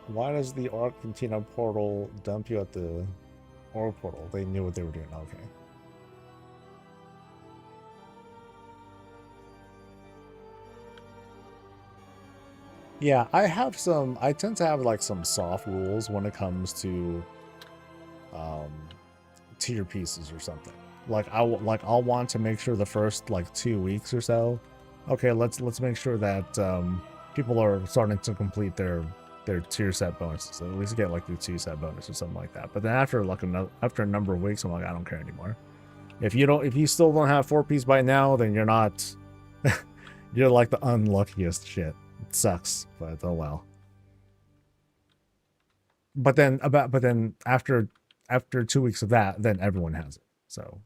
Why does the Argentina portal dump you at the Orb portal? They knew what they were doing. Okay. Yeah, I tend to have like some soft rules when it comes to tier pieces or something. Like I'll want to make sure the first like 2 weeks or so, okay, let's make sure that people are starting to complete their tier set bonuses. So at least get like the 2 set bonus or something like that. But then after a number of weeks, I'm like, I don't care anymore. If you still don't have 4Ps by now, then you're not you're like the unluckiest shit. It sucks, but oh well. But then after 2 weeks of that, then everyone has it. So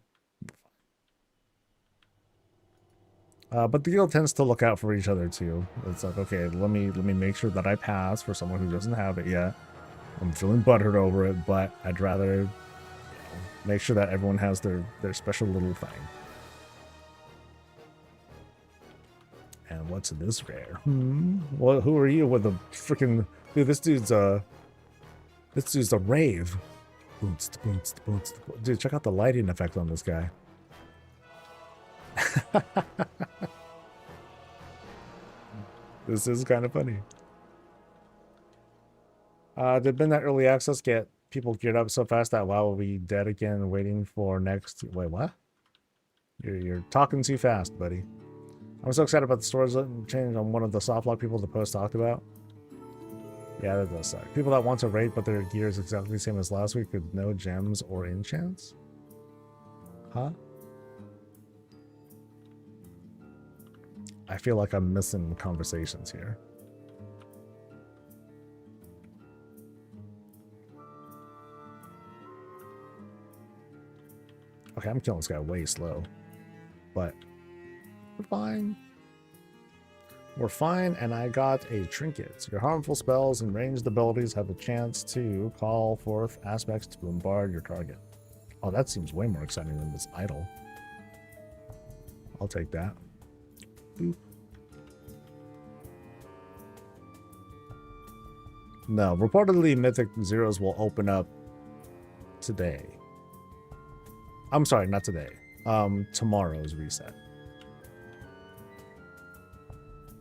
but the guild tends to look out for each other too. It's like, okay, let me make sure that I pass for someone who doesn't have it yet. I'm feeling butthurt over it, but I'd rather Make sure that everyone has their special little thing. And what's this rare? Well, who are you with the freaking dude? This dude's a rave. Dude, check out the lighting effect on this guy. This is kind of funny. Did Midnight Early Access get people geared up so fast that WoW will be dead again waiting for next... Wait, what? You're talking too fast, buddy. I'm so excited about the stores change on one of the softlock people the post talked about. Yeah, that does suck. People that want to raid but their gear is exactly the same as last week with no gems or enchants? Huh? I feel like I'm missing conversations here. Okay, I'm killing this guy way slow. But we're fine. We're fine, and I got a trinket. Your harmful spells and ranged abilities have a chance to call forth aspects to bombard your target. Oh, that seems way more exciting than this idol. I'll take that. Boop. No, reportedly Mythic Zeros will open up today. I'm sorry, not today. Tomorrow's reset.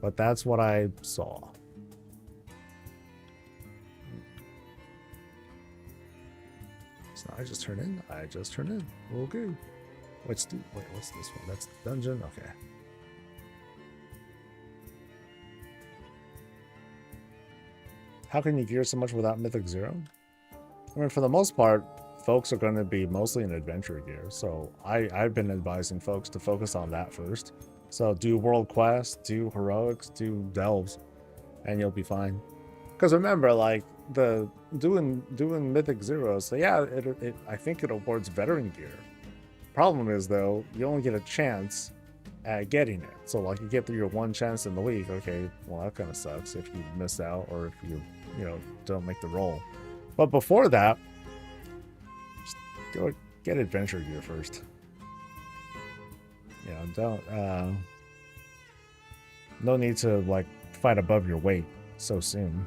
But that's what I saw. So I just turned in. I just turned in. Okay. What's this one? That's the dungeon. Okay. How can you gear so much without Mythic Zero? I mean, for the most part, folks are going to be mostly in adventure gear. So I've been advising folks to focus on that first. So do world quests, do heroics, do delves, and you'll be fine. Because remember, like the doing Mythic Zeros, so yeah, I think it awards veteran gear. Problem is though, you only get a chance at getting it. So like you get through your one chance in the week. Okay, well that kind of sucks if you miss out or if you don't make the roll. But before that, just go get adventure gear first. Yeah, don't no need to like fight above your weight so soon.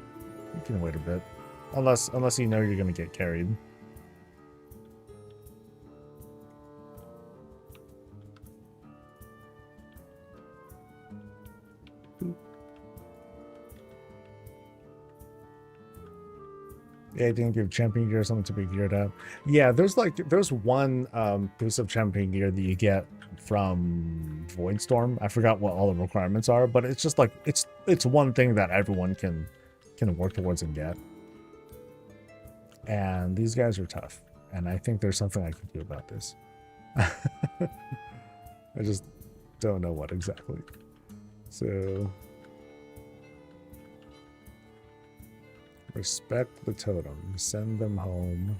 You can wait a bit. Unless you know you're gonna get carried. Yeah, I didn't give champion gear something to be geared up. Yeah, there's one piece of champion gear that you get from Voidstorm. I forgot what all the requirements are, but it's just like it's one thing that everyone can work towards and get. And these guys are tough, and I think there's something I can do about this. I just don't know what exactly. So respect the totem. Send them home.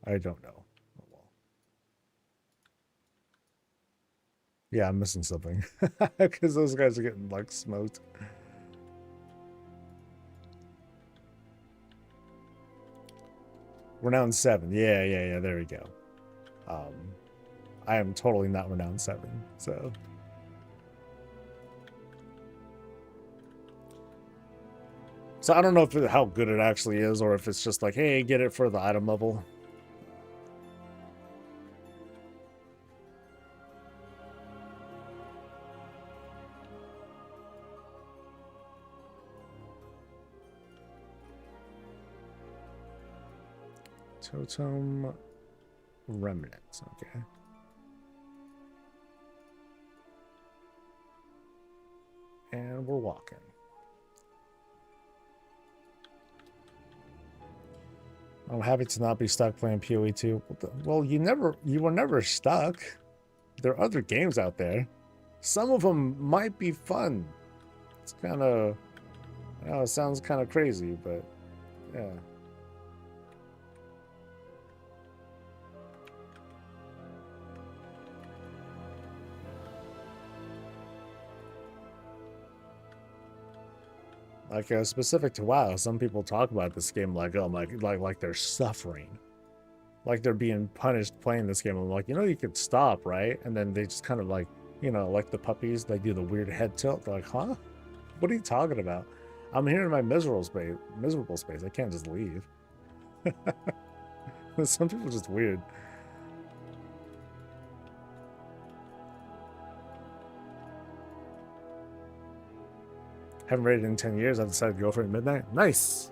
I don't know. Oh, well. Yeah, I'm missing something. Because those guys are getting, like, smoked. Renown 7. Yeah, there we go. I am totally not Renown 7, so... So I don't know how good it actually is, or if it's just like, hey, get it for the item level. Totem remnants, okay. And we're walking. I'm happy to not be stuck playing PoE 2. Well, you were never stuck. There are other games out there. Some of them might be fun. It's kind of, it sounds kind of crazy, but yeah. Like specific to WoW, some people talk about this game like, oh, like they're suffering, like they're being punished playing this game. I'm like, you know, you could stop, right? And then they just kind of like, you know, like the puppies, they do the weird head tilt. They're like, huh? What are you talking about? I'm here in my miserable space. I can't just leave. Some people are just weird. Haven't raided in 10 years. I've decided to go for it at midnight. Nice.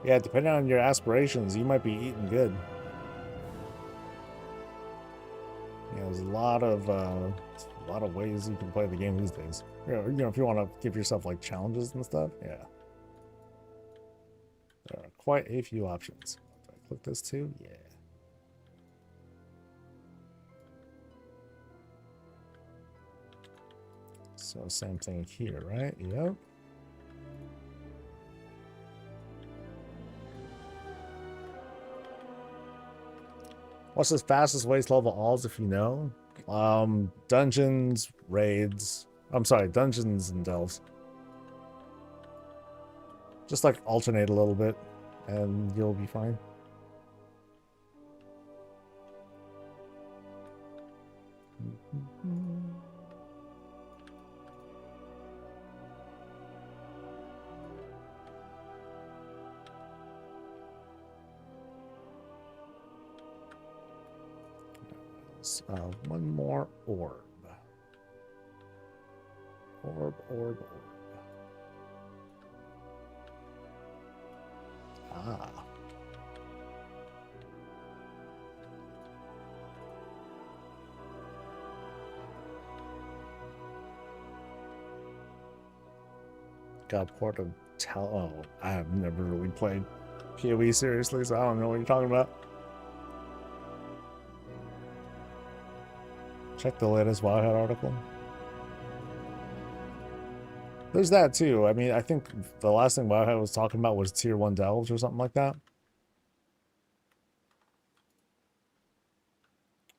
Yeah, depending on your aspirations, you might be eating good. Yeah, there's a lot of ways you can play the game these days. You know, if you want to give yourself like challenges and stuff, yeah. There are quite a few options. Do I click this too? Yeah. So same thing here, right? Yep. What's the fastest way to level alls if you know? Dungeons, raids. I'm sorry, dungeons and delves. Just like alternate a little bit and you'll be fine. One more orb. Orb. Ah. Got port of oh, I have never really played PoE seriously, so I don't know what you're talking about. Check the latest Wildhead article. There's that too. I mean, I think the last thing Wildhead was talking about was tier 1 delves or something like that.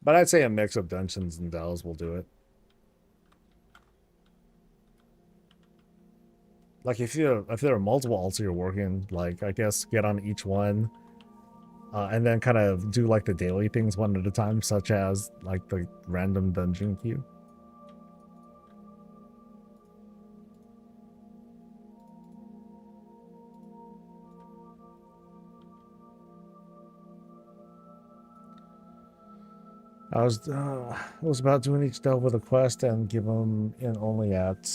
But I'd say a mix of dungeons and delves will do it. Like if there are multiple alts you're working, like I guess get on each one, and then kind of do like the daily things one at a time, such as like the random dungeon queue. I was about doing each delve with a quest and give them in only at.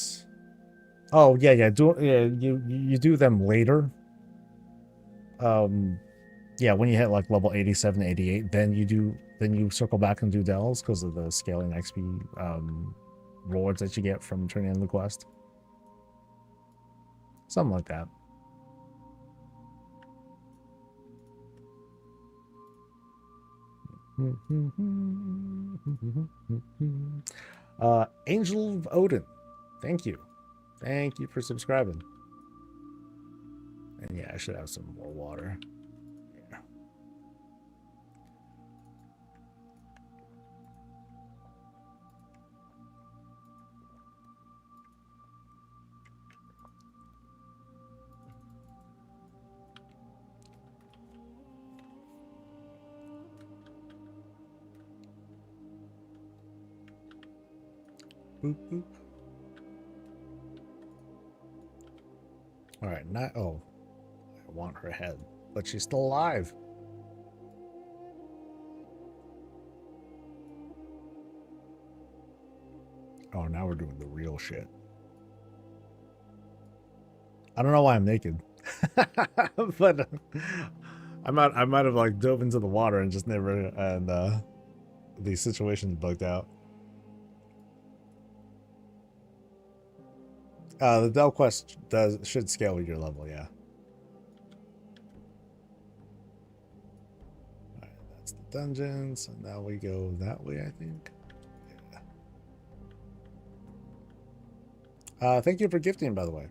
Oh yeah, you do them later. Yeah, when you hit like level 87, 88, then you circle back and do delves because of the scaling XP rewards that you get from turning in the quest. Something like that. Angel of Odin, thank you for subscribing. And yeah, I should have some more water. Yeah. Boop, boop. All right, not oh, I want her head, but she's still alive. Oh, now we're doing the real shit. I don't know why I'm naked, but I might have like dove into the water and just never and these situations bugged out. The Del quest should scale with your level, yeah. Alright, that's the dungeon, so now we go that way, I think. Yeah. Thank you for gifting, by the way.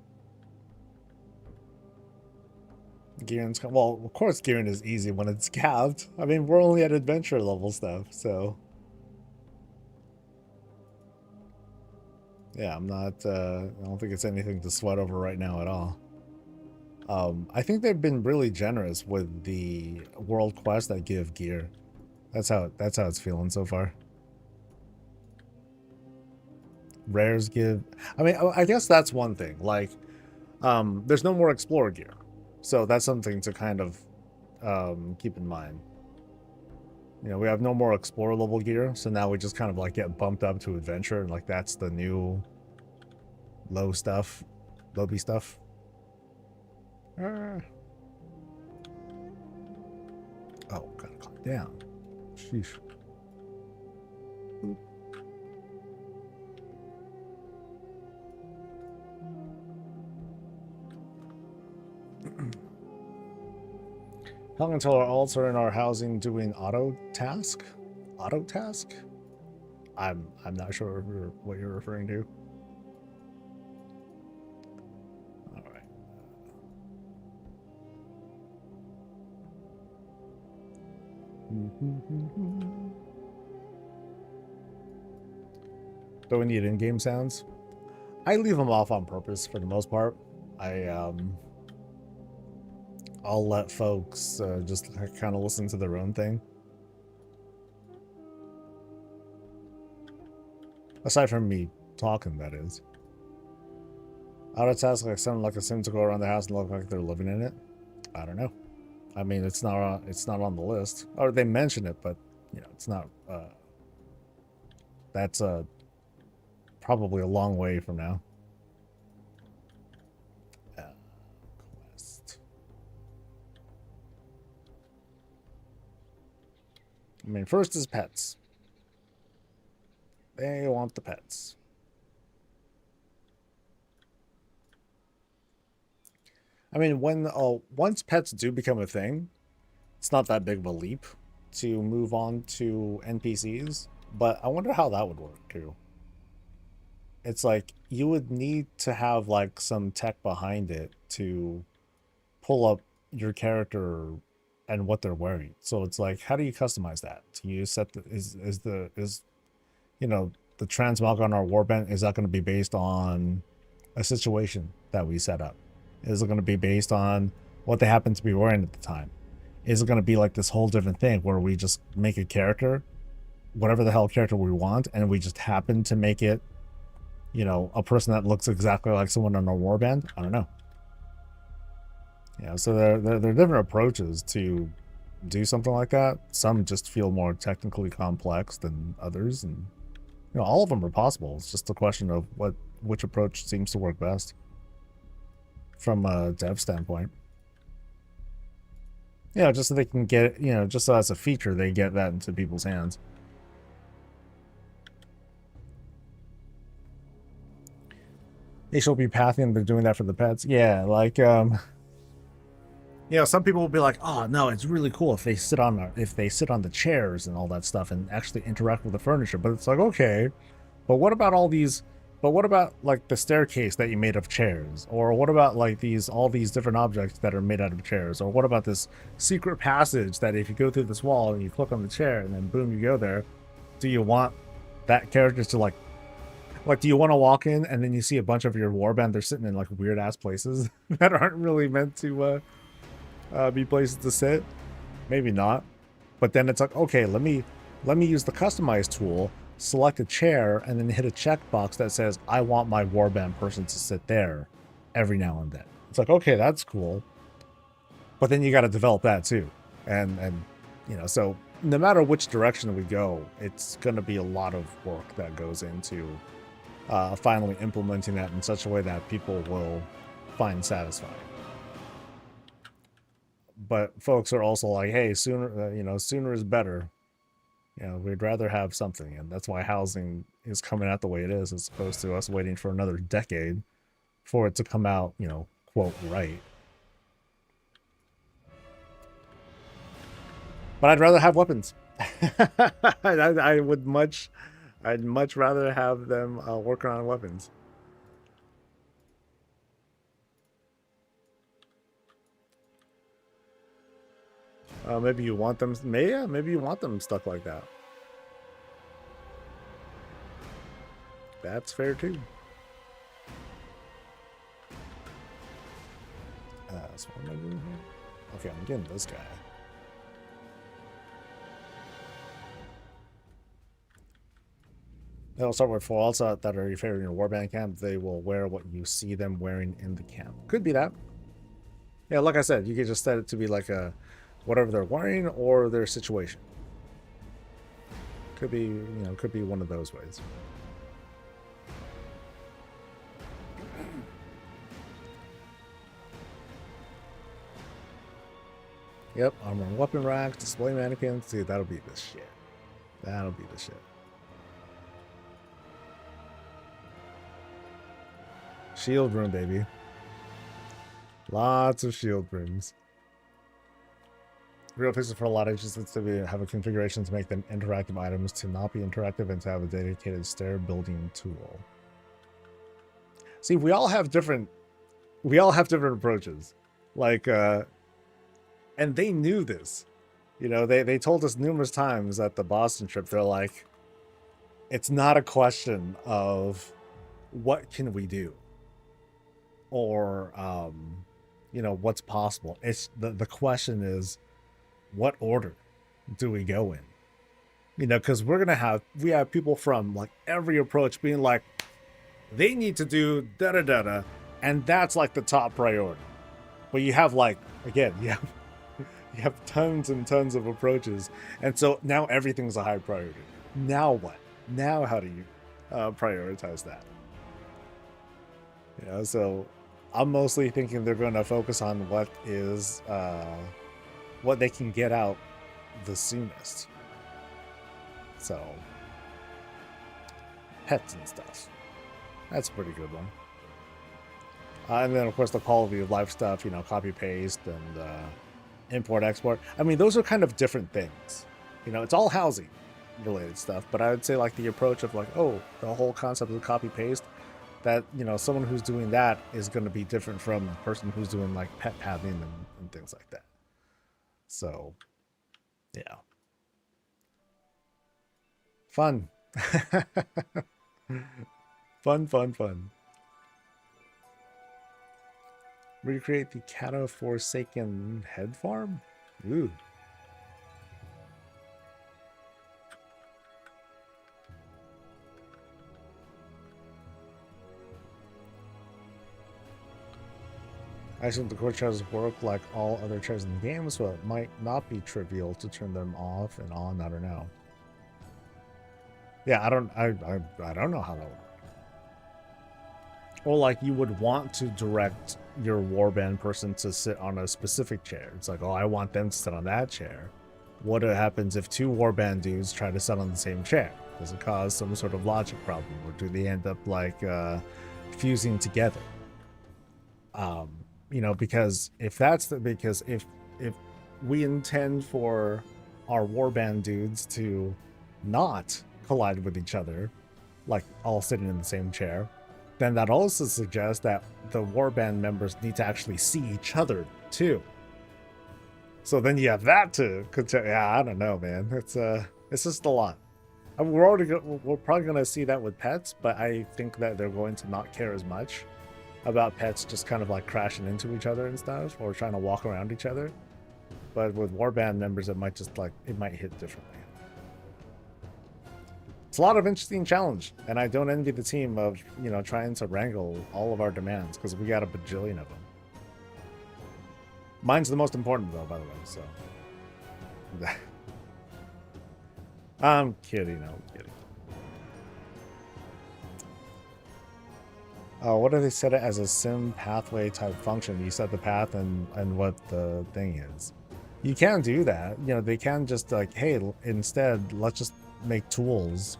Gearin's well, of course Gearin is easy when it's capped. I mean, we're only at adventure level stuff, so Yeah, I'm not, I don't think it's anything to sweat over right now at all. I think they've been really generous with the world quests that give gear. That's how it's feeling so far. Rares give, I mean, I guess that's one thing. Like, there's no more explorer gear, so that's something to kind of keep in mind. You know, we have no more explorer level gear, so now we just kind of like get bumped up to adventure, and like that's the new low stuff, lowby stuff. Oh, gotta calm down. Sheesh. How until our alts are in our housing doing auto task? Auto task? I'm not sure what you're referring to. All right. Do we need in-game sounds? I leave them off on purpose for the most part. I'll let folks just kind of listen to their own thing. Aside from me talking, that is. Auto task like sound like a sim to go around the house and look like they're living in it. I don't know. I mean, it's not on the list, or they mention it, but you know, it's not. That's probably a long way from now. Quest. I mean, first is pets. They want the pets. I mean, when once pets do become a thing, it's not that big of a leap to move on to NPCs, but I wonder how that would work too. It's like you would need to have like some tech behind it to pull up your character and what they're wearing. So it's like, how do you customize that? Do you set the is you know, the transmog on our warband, is that going to be based on a situation that we set up? Is it going to be based on what they happen to be wearing at the time? Is it going to be like this whole different thing where we just make a character, whatever the hell character we want, and we just happen to make it, you know, a person that looks exactly like someone on our warband? I don't know. Yeah, so there are different approaches to do something like that. Some just feel more technically complex than others, and you know, all of them are possible. It's just a question of which approach seems to work best from a dev standpoint. Yeah, just so they can get, you know, just so as a feature, they get that into people's hands. They should be pathing. They're doing that for the pets. Yeah, like, you know, some people will be like, "Oh no, it's really cool if they sit on the chairs and all that stuff and actually interact with the furniture." But it's like, okay, but what about all these? But what about like the staircase that you made of chairs? Or what about like all these different objects that are made out of chairs? Or what about this secret passage that if you go through this wall and you click on the chair and then boom, you go there? Do you want that character to like do you want to walk in and then you see a bunch of your warband? They're sitting in like weird ass places that aren't really meant to be places to sit? Maybe not. But then it's like, okay, let me use the customize tool, select a chair, and then hit a checkbox that says I want my warband person to sit there every now and then. It's like, okay, that's cool. But then you got to develop that too. And you know, so no matter which direction we go, it's going to be a lot of work that goes into finally implementing that in such a way that people will find satisfying. But folks are also like, hey, sooner, you know, sooner is better. You know, we'd rather have something, and that's why housing is coming out the way it is, as opposed to us waiting for another decade for it to come out, you know, quote, right. But I'd rather have weapons. I'd much rather have them working on weapons. Maybe you want them. Maybe you want them stuck like that. That's fair too. this. What am I doing here? Okay, I'm getting this guy. They'll start with foils that are your favorite in your warband camp. They will wear what you see them wearing in the camp. Could be that. Yeah, like I said, you could just set it to be like a whatever they're wearing or their situation. Could be, you know, could be one of those ways. Yep, armor and weapon racks, display mannequins. Dude, that'll be the shit. That'll be the shit. Shield room, baby. Lots of shield rooms. Real pieces for a lot of instances to have a configuration to make them interactive items, to not be interactive, and to have a dedicated stair building tool. See, we all have different approaches. Like, and they knew this. You know, they told us numerous times at the Boston trip, they're like, it's not a question of what can we do? Or, you know, what's possible. It's the question is, what order do we go in? You know, because we have people from like every approach being like, they need to do da-da-da-da, and that's like the top priority. But you have like, again, you have tons and tons of approaches, and so now everything's a high priority. Now what? Now how do you prioritize that? You know, so I'm mostly thinking they're going to focus on what is what they can get out the soonest. So pets and stuff. That's a pretty good one. And then of course the quality of life stuff, you know, copy paste and import export. I mean, those are kind of different things. You know, it's all housing related stuff, but I would say like the approach of like, oh, the whole concept of copy paste, that, you know, someone who's doing that is going to be different from the person who's doing like pet pathing and things like that. So, yeah. Fun. Fun. Recreate the Cata Forsaken head farm? Ooh. I assume the core chairs work like all other chairs in the game, so it might not be trivial to turn them off and on. I don't know. Yeah, I don't know how that would work. Or like you would want to direct your warband person to sit on a specific chair. It's like, oh, I want them to sit on that chair. What happens if two warband dudes try to sit on the same chair? Does it cause some sort of logic problem, or do they end up like fusing together? You know, because if we intend for our warband dudes to not collide with each other, like all sitting in the same chair, then that also suggests that the warband members need to actually see each other too. So then you have that to contend. Yeah, I don't know, man. It's just a lot. I mean, we're probably gonna see that with pets, but I think that they're going to not care as much about pets just kind of like crashing into each other and stuff, or trying to walk around each other. But with warband members, it might hit differently. It's a lot of interesting challenge, and I don't envy the team of, you know, trying to wrangle all of our demands, because we got a bajillion of them. Mine's the most important though, by the way, so. I'm kidding, I'm kidding. What if they set it as a sim pathway type function? You set the path and what the thing is. You can do that. You know, they can just like, hey, instead, let's just make tools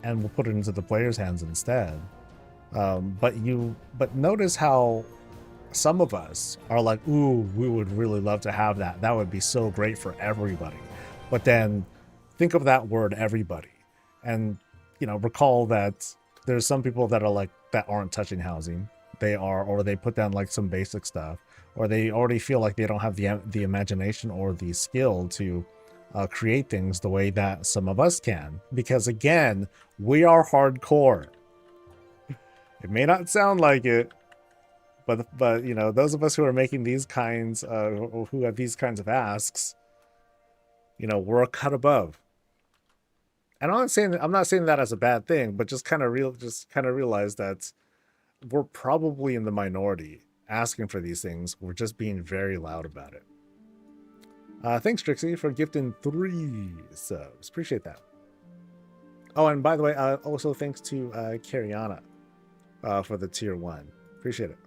and we'll put it into the player's hands instead. But notice how some of us are like, ooh, we would really love to have that. That would be so great for everybody. But then think of that word everybody, and, you know, recall that there's some people that are like, that aren't touching housing. Or they put down like some basic stuff, or they already feel like they don't have the imagination or the skill to create things the way that some of us can. Because again, we are hardcore. It may not sound like it, But you know, those of us who are making these kinds, who have these kinds of asks, you know, we're a cut above. And I'm not saying that as a bad thing, but just kind of realize that we're probably in the minority asking for these things. We're just being very loud about it. Thanks, Trixie, for gifting 3 subs. Appreciate that. Oh, and by the way, also thanks to Cariana for the tier 1. Appreciate it.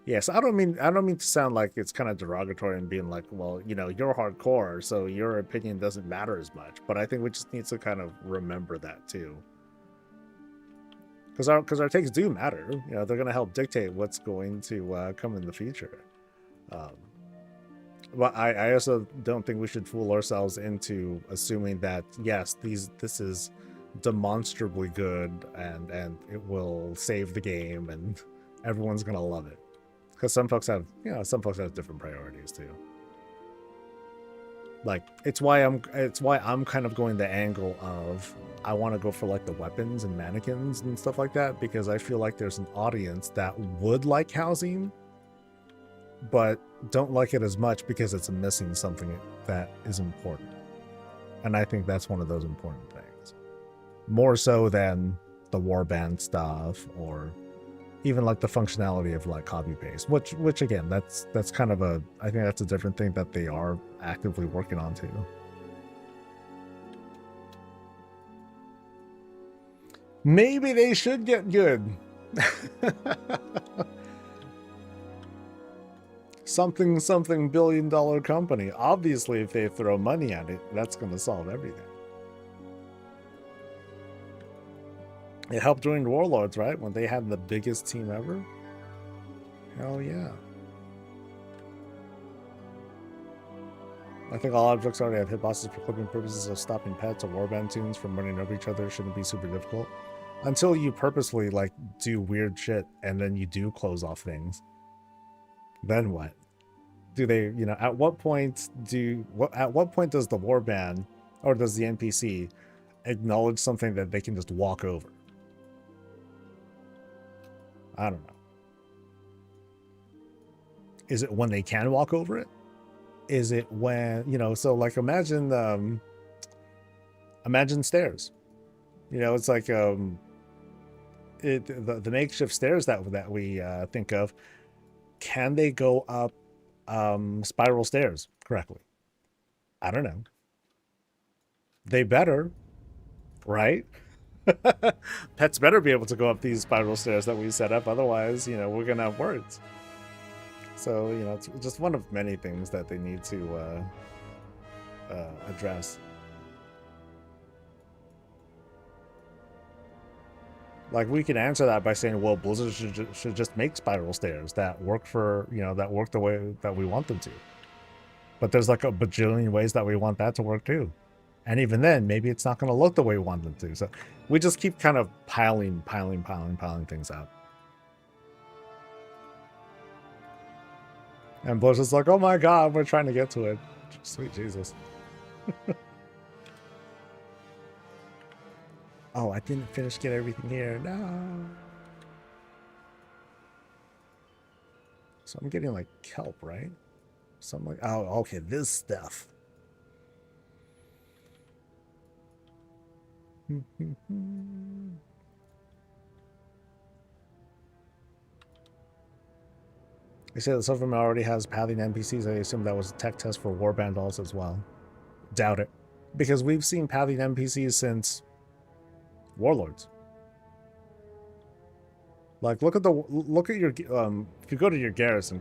Yes, I don't mean to sound like it's kind of derogatory and being like, well, you know, you're hardcore, so your opinion doesn't matter as much. But I think we just need to kind of remember that too, because our takes do matter. You know, they're going to help dictate what's going to come in the future. But I also don't think we should fool ourselves into assuming that yes, this is demonstrably good and it will save the game and everyone's going to love it. Because some folks have different priorities too. Like it's why I'm kind of going the angle of I want to go for like the weapons and mannequins and stuff like that, because I feel like there's an audience that would like housing, but don't like it as much because it's missing something that is important. And I think that's one of those important things, more so than the Warband stuff or even like the functionality of like copy paste, which again, that's kind of I think that's a different thing that they are actively working on too. Maybe they should get good. something billion-dollar company. Obviously, if they throw money at it, that's going to solve everything. It helped during Warlords, right? When they had the biggest team ever. Hell yeah. I think all objects already have hitboxes for clipping purposes of stopping pets or warband tunes from running over each other. Shouldn't be super difficult. Until you purposely like do weird shit and then you do close off things. Then what? Do they, you know, at what point does the warband or does the NPC acknowledge something that they can just walk over? I don't know. Is it when they can walk over it? Is it when, you know, so like imagine stairs. You know, it's like the makeshift stairs that we think of. Can they go up spiral stairs correctly? I don't know. They better, right? Pets better be able to go up these spiral stairs that we set up. Otherwise, you know, we're gonna have words. So, you know, it's just one of many things that they need to address. Like, we can answer that by saying, well, Blizzard should just make spiral stairs that work for, you know, that work the way that we want them to. But there's like a bajillion ways that we want that to work too. And even then, maybe it's not going to look the way we want them to. So we just keep kind of piling things up. And Blizzard's like, oh my God, we're trying to get to it. Sweet Jesus. Oh, I didn't finish getting everything here. No. So I'm getting like kelp, right? So I'm like, oh, okay, this stuff. They say that Silverman already has pathing NPCs. I assume that was a tech test for Warband also as well. Doubt it. Because we've seen pathing NPCs since Warlords. Like, look at your if you go to your garrison,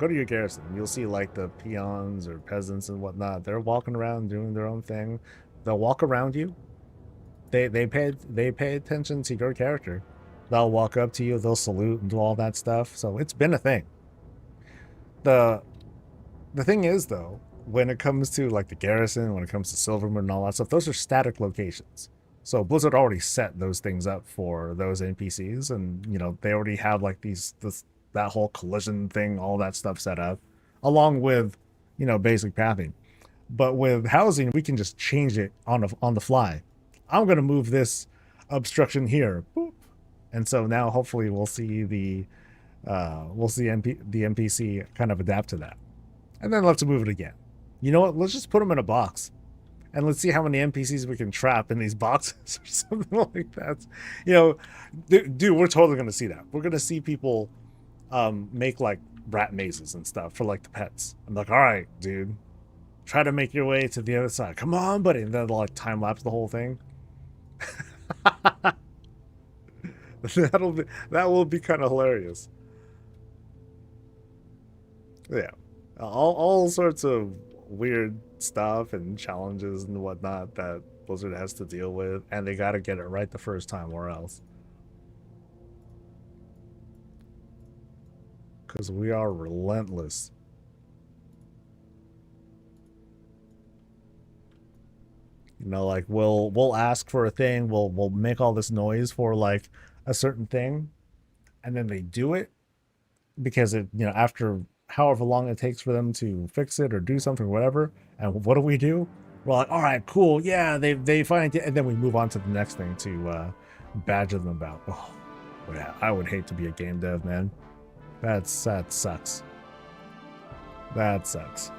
you'll see like the peons or peasants and whatnot. They're walking around doing their own thing. They'll walk around you. They pay attention to your character. They'll walk up to you, they'll salute and do all that stuff. So it's been a thing. The thing is though, when it comes to like the garrison, when it comes to Silverman and all that stuff, those are static locations. So Blizzard already set those things up for those NPCs, and you know they already have like that whole collision thing, all that stuff set up, along with, you know, basic pathing. But with housing, we can just change it on the fly. I'm gonna move this obstruction here. Boop. And so now hopefully we'll see the NPC kind of adapt to that. And then let's move it again. You know what? Let's just put them in a box. And let's see how many NPCs we can trap in these boxes or something like that. You know, dude, we're totally going to see that. We're going to see people make like rat mazes and stuff for like the pets. I'm like, all right, dude, try to make your way to the other side. Come on, buddy. And then they'll like time lapse the whole thing. That will be kind of hilarious. Yeah, all sorts of weird stuff and challenges and whatnot that Blizzard has to deal with, and they got to get it right the first time or else. Because we are relentless. You know, like we'll ask for a thing, we'll make all this noise for like a certain thing, and then they do it because it, you know, after however long it takes for them to fix it or do something or whatever. And what do? We're like, all right, cool, yeah, they find it, and then we move on to the next thing to badger them about. Oh, yeah, I would hate to be a game dev, man. That sucks. That sucks.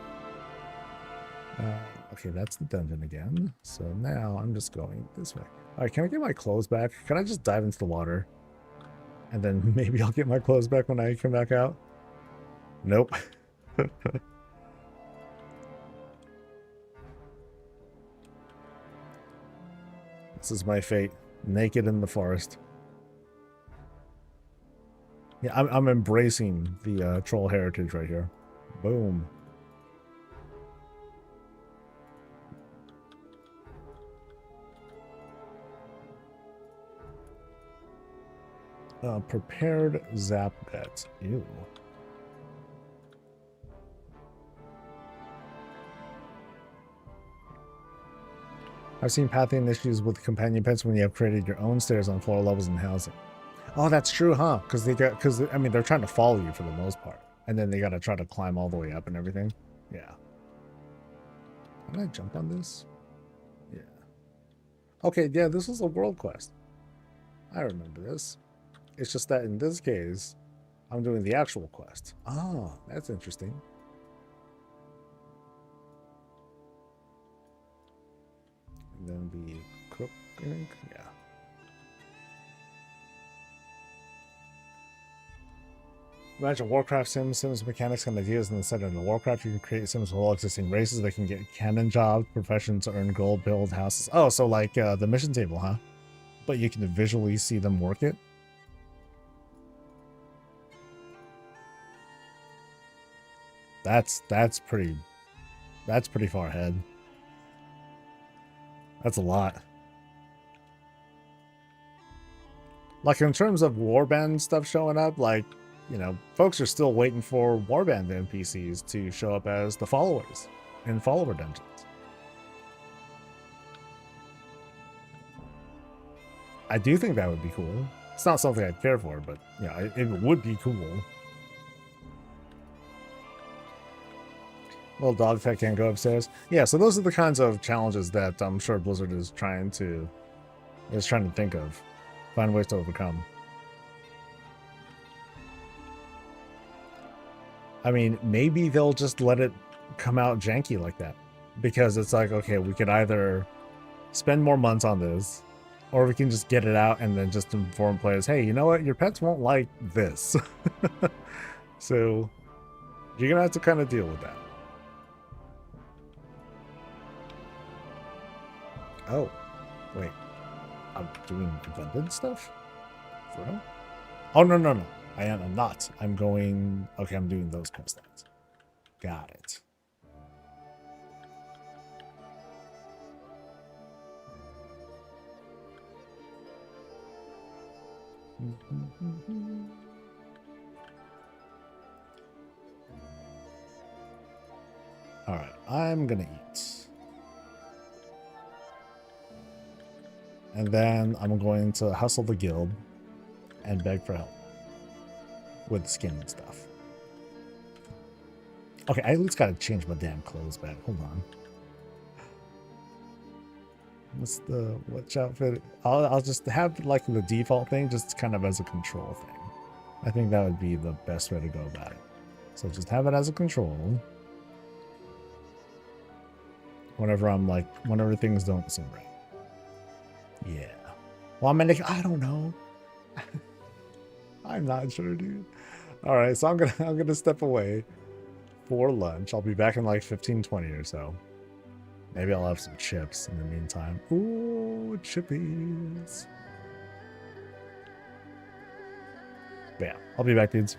Okay, that's the dungeon again. So now I'm just going this way. All right, can I get my clothes back? Can I just dive into the water? And then maybe I'll get my clothes back when I come back out? Nope. This is my fate. Naked in the forest. Yeah, I'm embracing the troll heritage right here. Boom. Prepared zap bets. Ew. I've seen pathing issues with companion pets when you have created your own stairs on floor levels in housing. Oh, that's true, huh? Because I mean, they're trying to follow you for the most part, and then they got to try to climb all the way up and everything. Yeah. Can I jump on this? Yeah. Okay, yeah, this was a world quest. I remember this. It's just that in this case, I'm doing the actual quest. Oh, that's interesting. And then the cooking, yeah. Imagine Warcraft Sims mechanics and ideas in the setting of Warcraft. You can create Sims with all existing races. They can get canon jobs, professions, earn gold, build houses. Oh, so like the mission table, huh? But you can visually see them work it. That's pretty far ahead. That's a lot. Like in terms of Warband stuff showing up, like, you know, folks are still waiting for Warband NPCs to show up as the followers in follower dungeons. I do think that would be cool. It's not something I'd care for, but yeah, it would be cool. Little dog pet can't go upstairs. Yeah, so those are the kinds of challenges that I'm sure Blizzard is trying to think of, find ways to overcome. I mean, maybe they'll just let it come out janky like that, because it's like, okay, we could either spend more months on this, or we can just get it out and then just inform players, hey, you know what, your pets won't like this. So you're gonna have to kind of deal with that. Oh, wait. I'm doing abundant stuff? For real? Oh, no. I'm not. I'm going... Okay, I'm doing those kind of things. Got it. Alright, I'm gonna eat. And then I'm going to hustle the guild and beg for help with skin and stuff. Okay, I at least gotta change my damn clothes back. Hold on. What's the which outfit? I'll just have like the default thing, just kind of as a control thing. I think that would be the best way to go about it. So just have it as a control. Whenever things don't seem right. Yeah. Well, I don't know. I'm not sure, dude. All right, so I'm gonna step away for lunch. I'll be back in like 15-20 or so. Maybe I'll have some chips in the meantime. Ooh, chippies. But yeah, I'll be back, dudes.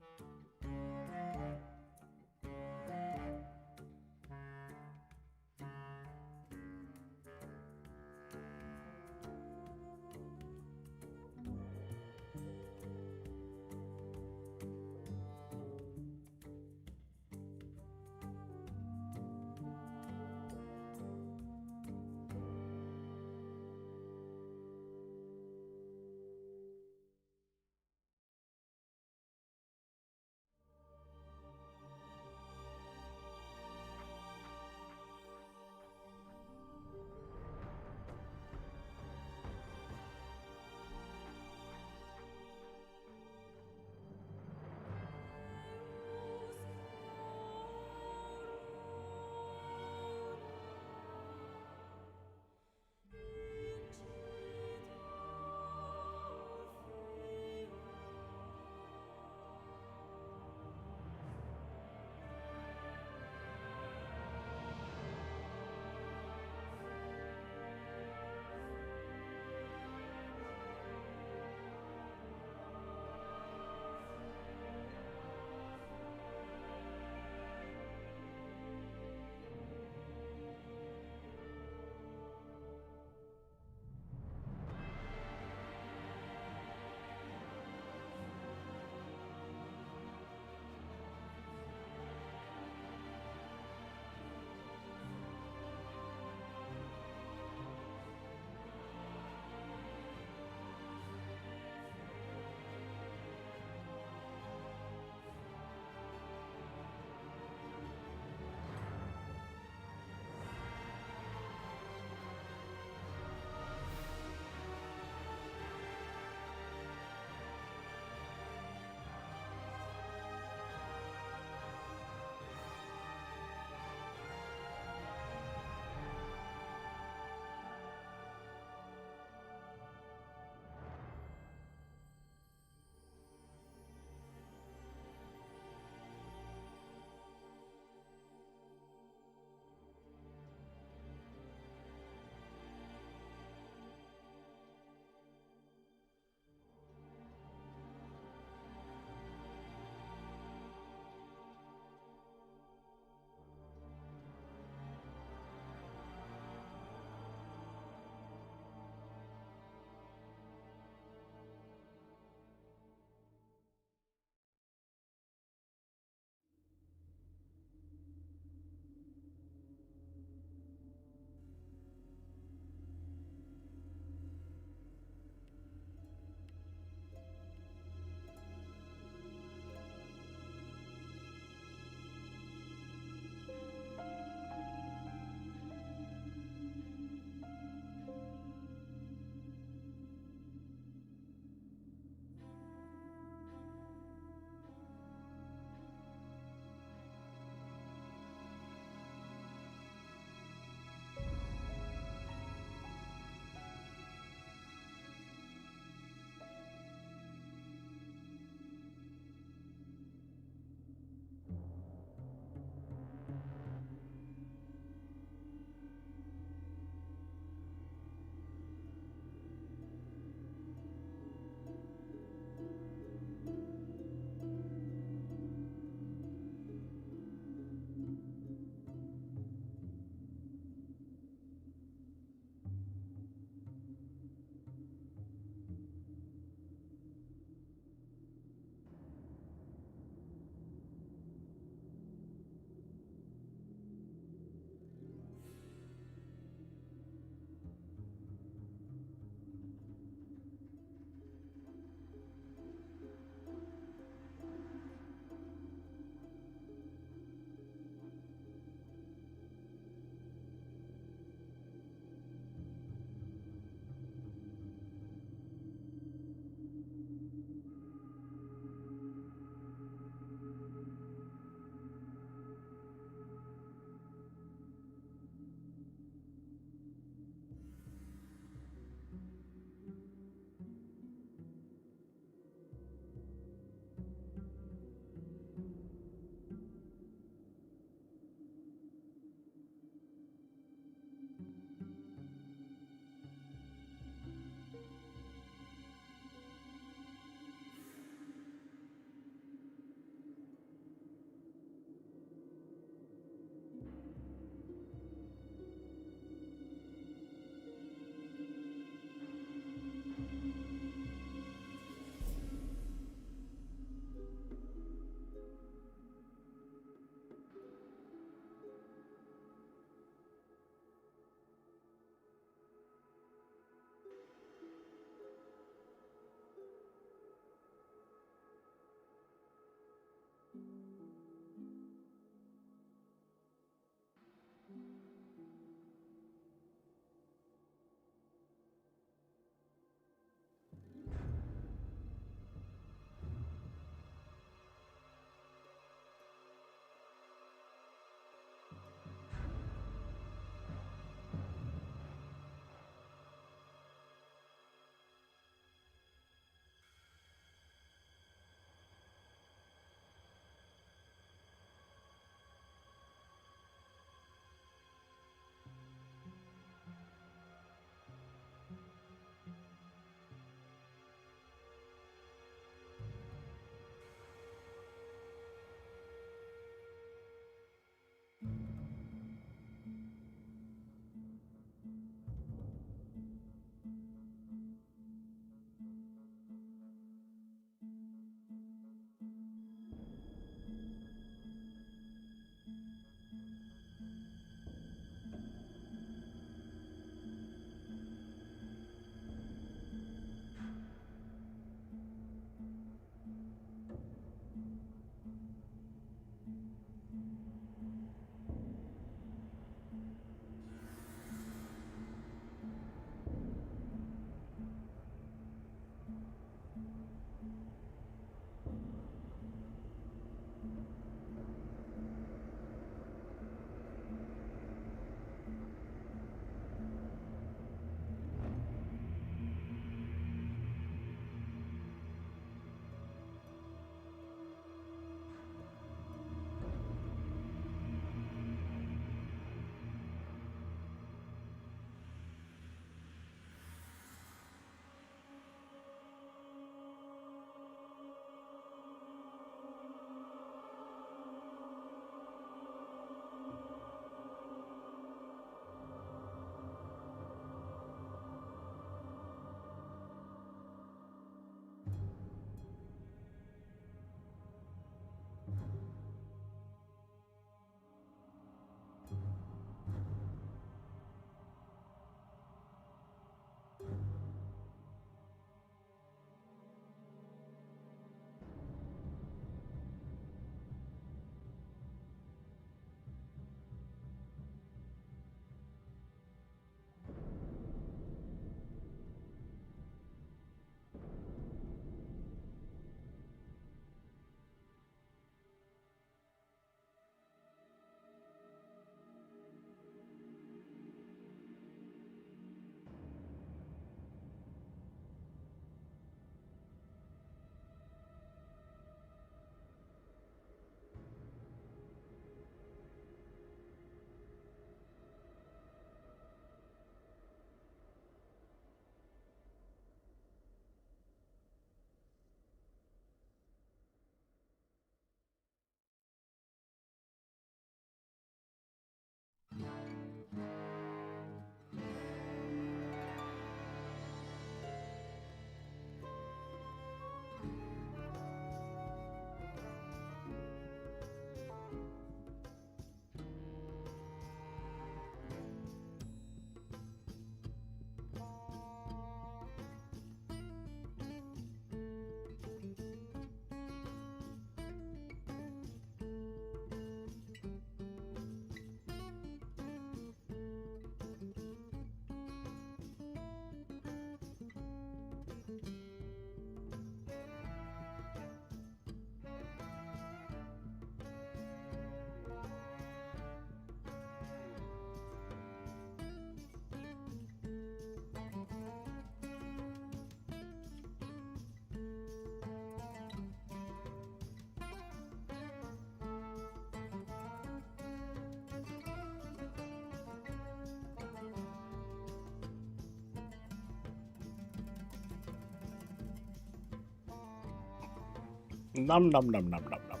Nom nom nom nom nom nom nom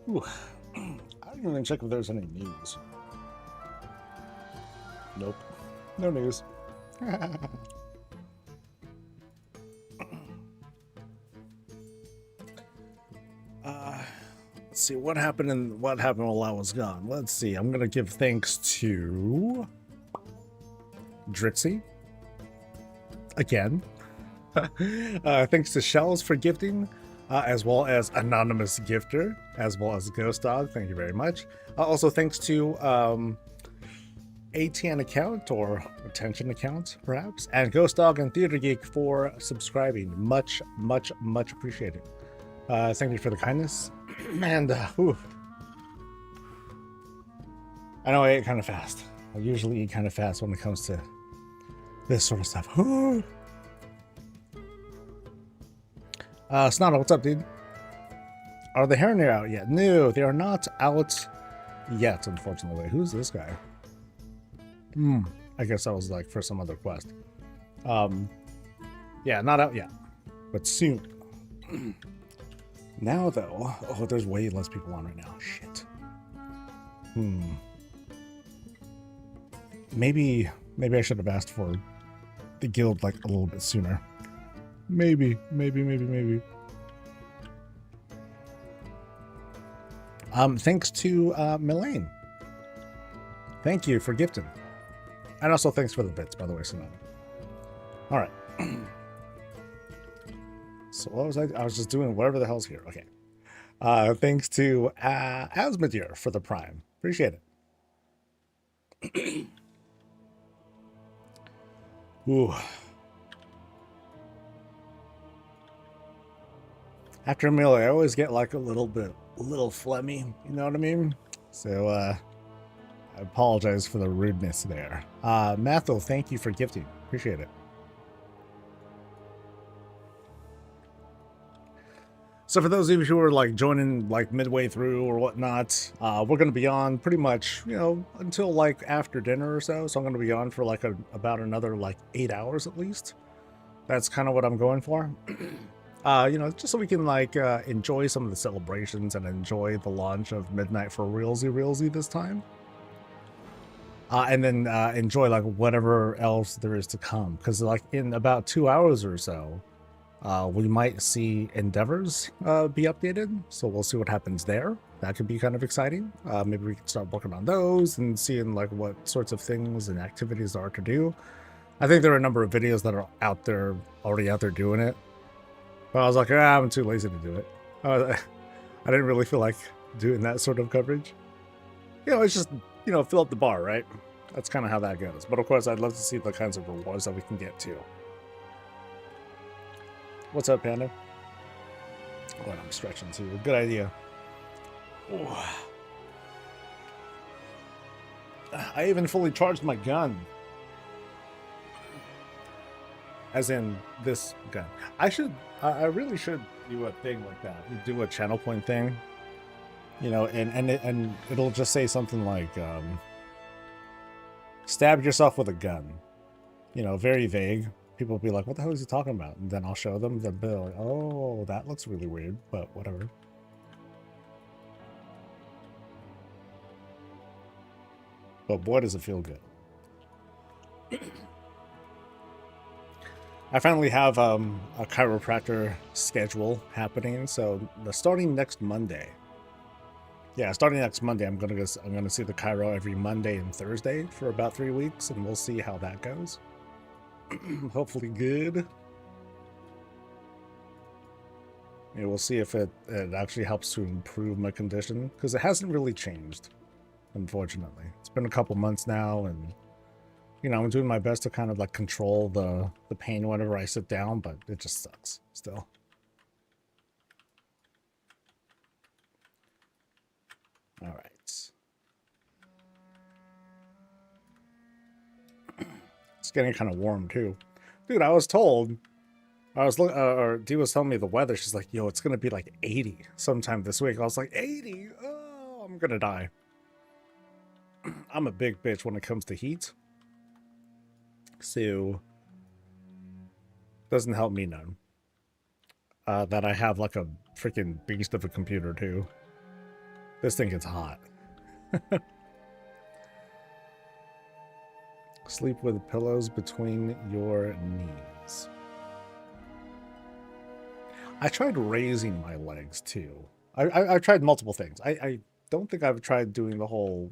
nom. Ooh. I didn't even check if there's any news. Nope. No news. Let's see what happened while I was gone. Let's see. I'm gonna give thanks to Drixie again. Thanks to Shells for gifting, as well as Anonymous Gifter, as well as Ghost Dog. Thank you very much. Also, thanks to ATN account or attention account, perhaps, and Ghost Dog and Theater Geek for subscribing. Much, much, much appreciated. Thank you for the kindness. And I know I ate kind of fast. I usually eat kind of fast when it comes to this sort of stuff. Snotto, what's up, dude? Are the Heronir out yet? No, they are not out yet, unfortunately. Who's this guy? I guess that was like for some other quest. Yeah, not out yet, but soon. Now though, oh, there's way less people on right now. Shit. Maybe I should have asked for the guild like a little bit sooner. Maybe. Thanks to Milane. Thank you for gifting. And also thanks for the bits, by the way, Sonata. All right. So what was I? I was just doing whatever the hell's here. Okay. Thanks to Asmodeer for the Prime. Appreciate it. Ooh. After a meal, I always get like a little phlegmy. You know what I mean? So I apologize for the rudeness there. Matho, thank you for gifting. Appreciate it. So for those of you who are like joining like midway through or whatnot, we're going to be on pretty much, you know, until like after dinner or so. So I'm going to be on for like about another like 8 hours at least. That's kind of what I'm going for. You know, just so we can like enjoy some of the celebrations and enjoy the launch of Midnight for Realsy this time. And then enjoy like whatever else there is to come. Because like in about 2 hours or so, we might see Endeavors be updated, so we'll see what happens there. That could be kind of exciting. Maybe we can start working on those and seeing like what sorts of things and activities there are to do. I think there are a number of videos that are already out there doing it. But I was like, I'm too lazy to do it. I didn't really feel like doing that sort of coverage. You know, it's just, you know, fill up the bar, right? That's kind of how that goes. But of course, I'd love to see the kinds of rewards that we can get too. What's up, Panda? Oh, I'm stretching too. Good idea. Ooh. I even fully charged my gun. As in this gun. I really should do a thing like that. You do a channel point thing. You know, and it'll just say something like, stab yourself with a gun. You know, very vague. People will be like, what the hell is he talking about? And then I'll show them the bill. Like, oh, that looks really weird, but whatever. But boy, does it feel good. I finally have a chiropractor schedule happening. So starting next Monday. Yeah, starting next Monday, I'm gonna see the chiro every Monday and Thursday for about 3 weeks, and we'll see how that goes. Hopefully good. Yeah, we'll see if it actually helps to improve my condition, because it hasn't really changed, unfortunately. It's been a couple months now, and you know, I'm doing my best to kind of like control the pain whenever I sit down, but it just sucks still. All right. It's getting kind of warm too. Dude, I was told, or Dee was telling me the weather. She's like, yo, it's going to be like 80 sometime this week. I was like, 80? Oh, I'm going to die. I'm a big bitch when it comes to heat. So, Doesn't help me none. That I have like a freaking beast of a computer too. This thing gets hot. Sleep with pillows between your knees. I tried raising my legs too. I've tried multiple things. I don't think I've tried doing the whole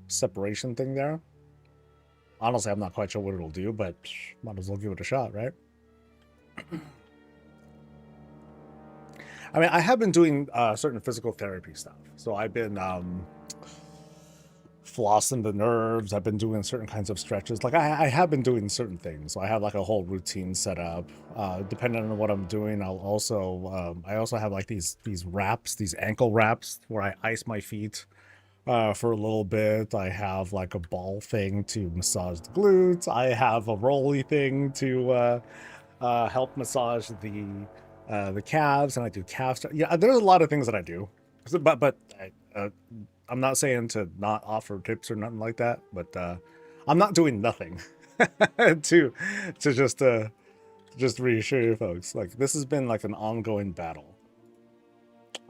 separation thing there. Honestly, I'm not quite sure what it'll do, but might as well give it a shot, right? I mean, I have been doing certain physical therapy stuff. So I've been flossing the nerves. I've been doing certain kinds of stretches. Like I have been doing certain things. So I have like a whole routine set up. Depending on what I'm doing, I also have like these wraps, these ankle wraps where I ice my feet for a little bit. I have like a ball thing to massage the glutes. I have a rolly thing to help massage the calves, and I do calf stuff. Yeah, there's a lot of things that I do, but I'm not saying to not offer tips or nothing like that. But I'm not doing nothing to just reassure you folks. Like this has been like an ongoing battle,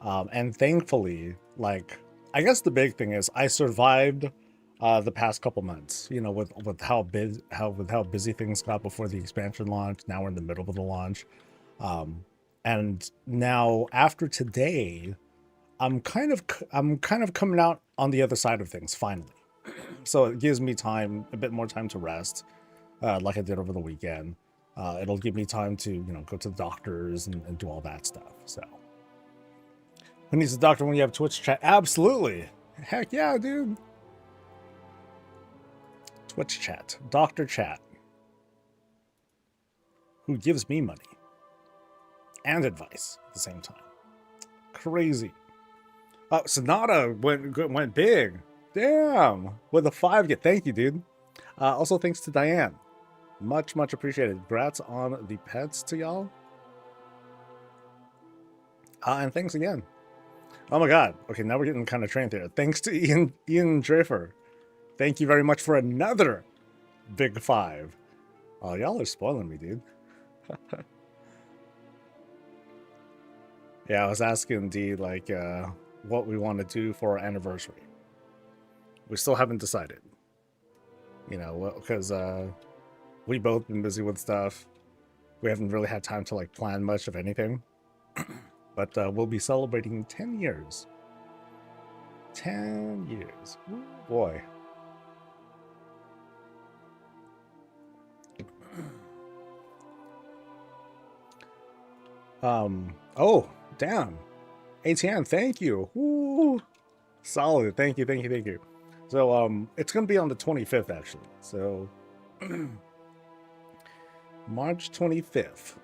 and thankfully, like I guess the big thing is I survived the past couple months. You know, with how busy things got before the expansion launch. Now we're in the middle of the launch. And now after today, I'm kind of coming out on the other side of things finally. So it gives me time, a bit more time to rest, like I did over the weekend. It'll give me time to, you know, go to the doctors and do all that stuff. So who needs a doctor when you have Twitch chat? Absolutely. Heck yeah, dude. Twitch chat, doctor chat. Who gives me money and advice at the same time. Crazy. Oh, Sonata went big. Damn. With a 5. Yeah, thank you, dude. Also, thanks to Diane. Much appreciated. Congrats on the pets to y'all. And thanks again. Oh my god. Okay, now we're getting kind of trained here. Thanks to Ian Drafer. Thank you very much for another big 5. Oh, y'all are spoiling me, dude. Yeah, I was asking D like what we want to do for our anniversary. We still haven't decided. You know, because we both been busy with stuff. We haven't really had time to like plan much of anything. But we'll be celebrating 10 years. 10 years. Ooh, boy. Oh, damn. ATN, thank you. Ooh, solid. Thank you. So, it's going to be on the 25th, actually. So, March 25th.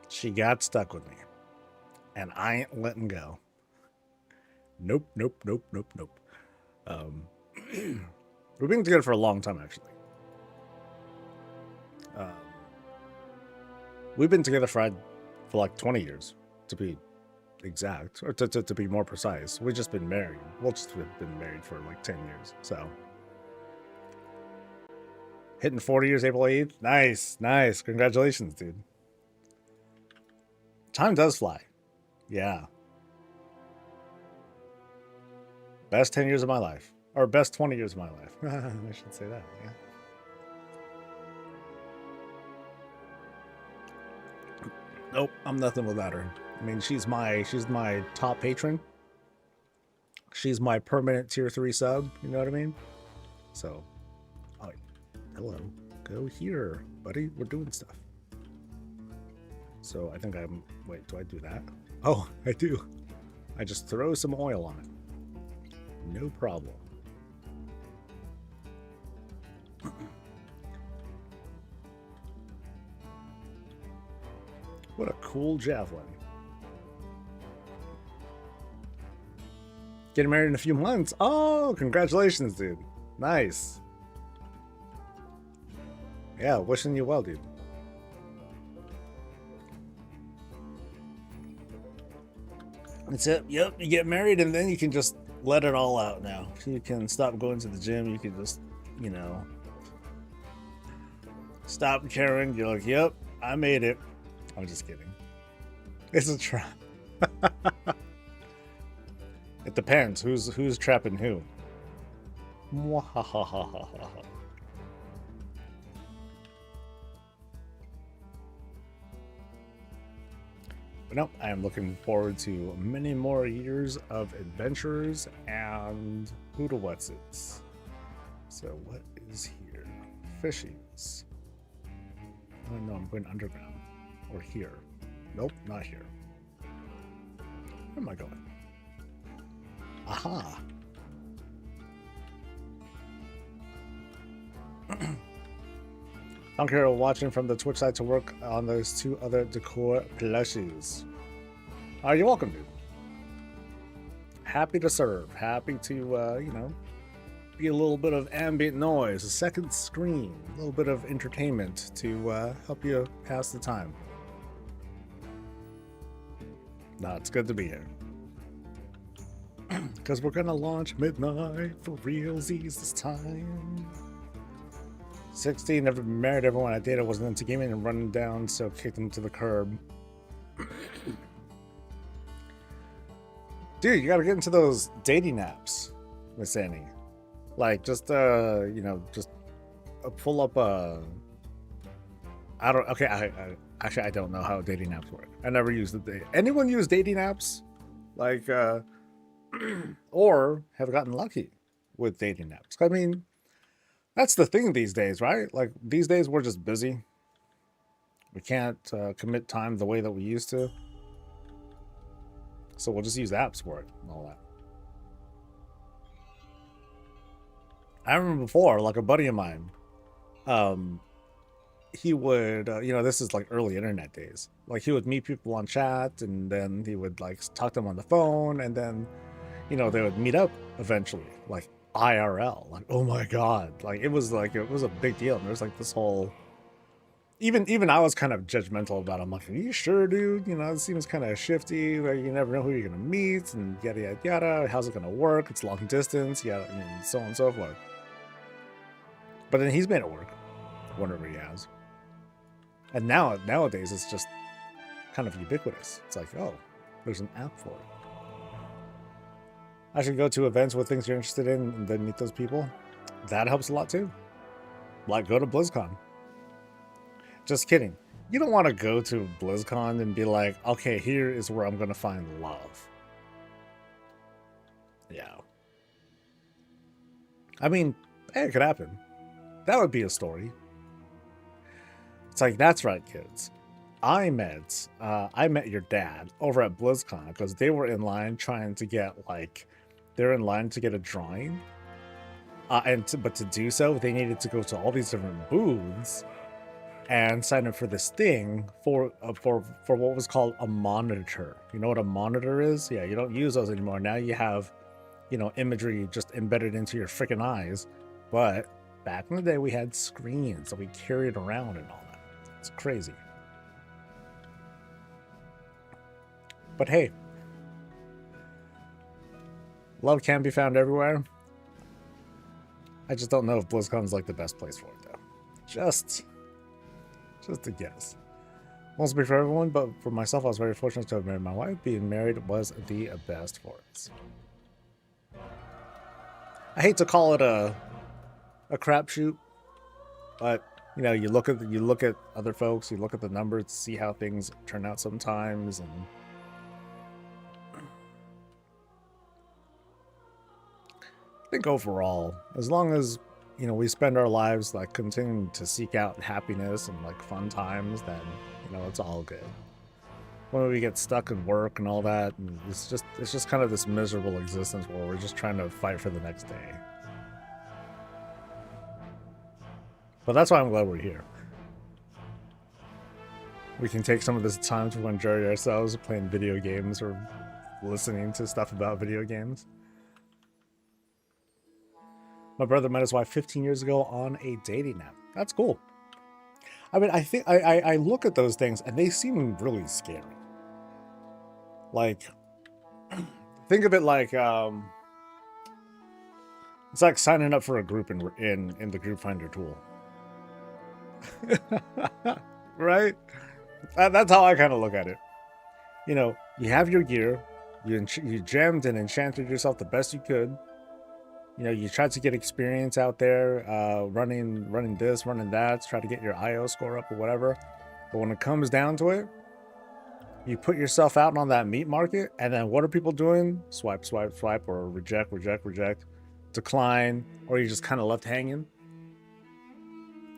She got stuck with me. And I ain't letting go. Nope. We've been together for a long time, actually. We've been together for like 20 years, to be exact, or to be more precise. We've just been married. We'll just have been married for like 10 years. So, hitting 40 years April 8th. Nice. Congratulations, dude. Time does fly. Yeah. Best 10 years of my life. Or best 20 years of my life. I should say that, yeah. Nope, I'm nothing without her. I mean, she's my top patron. She's my permanent tier 3 sub, you know what I mean? So, oh, hello. Go here, buddy. We're doing stuff. So I think wait, do I do that? Oh, I do. I just throw some oil on it. No problem. What a cool javelin. Getting married in a few months. Oh, congratulations, dude. Nice. Yeah, wishing you well, dude. That's it. Yep, you get married and then you can just let it all out now. You can stop going to the gym. You can just, you know, Stop caring. You're like, yep, I made it. I'm just kidding. It's a trap. It depends. Who's trapping who? Mwahahahaha. But no, I am looking forward to many more years of adventures and who to what's it's. So what is here? Fishies. Oh no, I'm going underground. Or here. Nope, not here. Where am I going? Aha! I'm here watching from the Twitch side to work on those 2 other decor plushies. You're welcome, dude. Happy to serve. Happy to, you know, be a little bit of ambient noise, a second screen, a little bit of entertainment to help you pass the time. No, it's good to be here. Because we're going to launch midnight for realsies this time. 16, never married everyone I dated, wasn't into gaming and running down, so kicked them to the curb. Dude, you gotta get into those dating apps, Miss Annie. Like, just, you know, just pull up I actually, I don't know how dating apps work. I never used the anyone use dating apps? Like, or have gotten lucky with dating apps? I mean, that's the thing these days, right? Like, these days we're just busy. We can't commit time the way that we used to. So we'll just use apps for it and all that. I remember before, like a buddy of mine, he would, you know, this is like early internet days. Like, he would meet people on chat, and then he would like talk to them on the phone, and then, you know, they would meet up eventually, like IRL. Like, oh my god, like it was a big deal. And there's like this whole, even I was kind of judgmental about it. I'm like, are you sure, dude? You know, it seems kind of shifty. Like, you never know who you're gonna meet, and yada yada yada. How's it gonna work? It's long distance, yeah, and so on and so forth. But then he's made it work, whenever he has. And nowadays it's just kind of ubiquitous. It's like, oh, there's an app for it. I should go to events with things you're interested in and then meet those people. That helps a lot too. Like, go to BlizzCon. Just kidding. You don't want to go to BlizzCon and be like, okay, here is where I'm going to find love. Yeah. I mean, hey, it could happen. That would be a story. It's like, that's right, kids. I met your dad over at BlizzCon because they were in line trying to get, like, they're in line to get a drawing. But to do so, they needed to go to all these different booths and sign up for this thing for what was called a monitor. You know what a monitor is? Yeah, you don't use those anymore. Now you have, you know, imagery just embedded into your freaking eyes. But back in the day, we had screens that we carried around and all that. It's crazy. But hey, love can be found everywhere. I just don't know if BlizzCon's like the best place for it, though. Just a guess. Won't speak for everyone, but for myself, I was very fortunate to have married my wife. Being married was the best for us. I hate to call it a crapshoot, but you know, you look at other folks, you look at the numbers, see how things turn out sometimes, and I think overall, as long as, you know, we spend our lives like continuing to seek out happiness and like fun times, then, you know, it's all good. When we get stuck in work and all that, and it's just kind of this miserable existence where we're just trying to fight for the next day. But that's why I'm glad we're here. We can take some of this time to enjoy ourselves playing video games or listening to stuff about video games. My brother met his wife 15 years ago on a dating app. That's cool. I mean, I think I look at those things and they seem really scary. Like, think of it like it's like signing up for a group in the group finder tool. Right? That's how I kind of look at it. You know, you have your gear, you gemmed and enchanted yourself the best you could. You know, you tried to get experience out there, running this, running that, try to get your IO score up or whatever. But when it comes down to it, you put yourself out on that meat market, and then what are people doing? Swipe, swipe, swipe, or reject, reject, reject, decline, or you just kind of left hanging.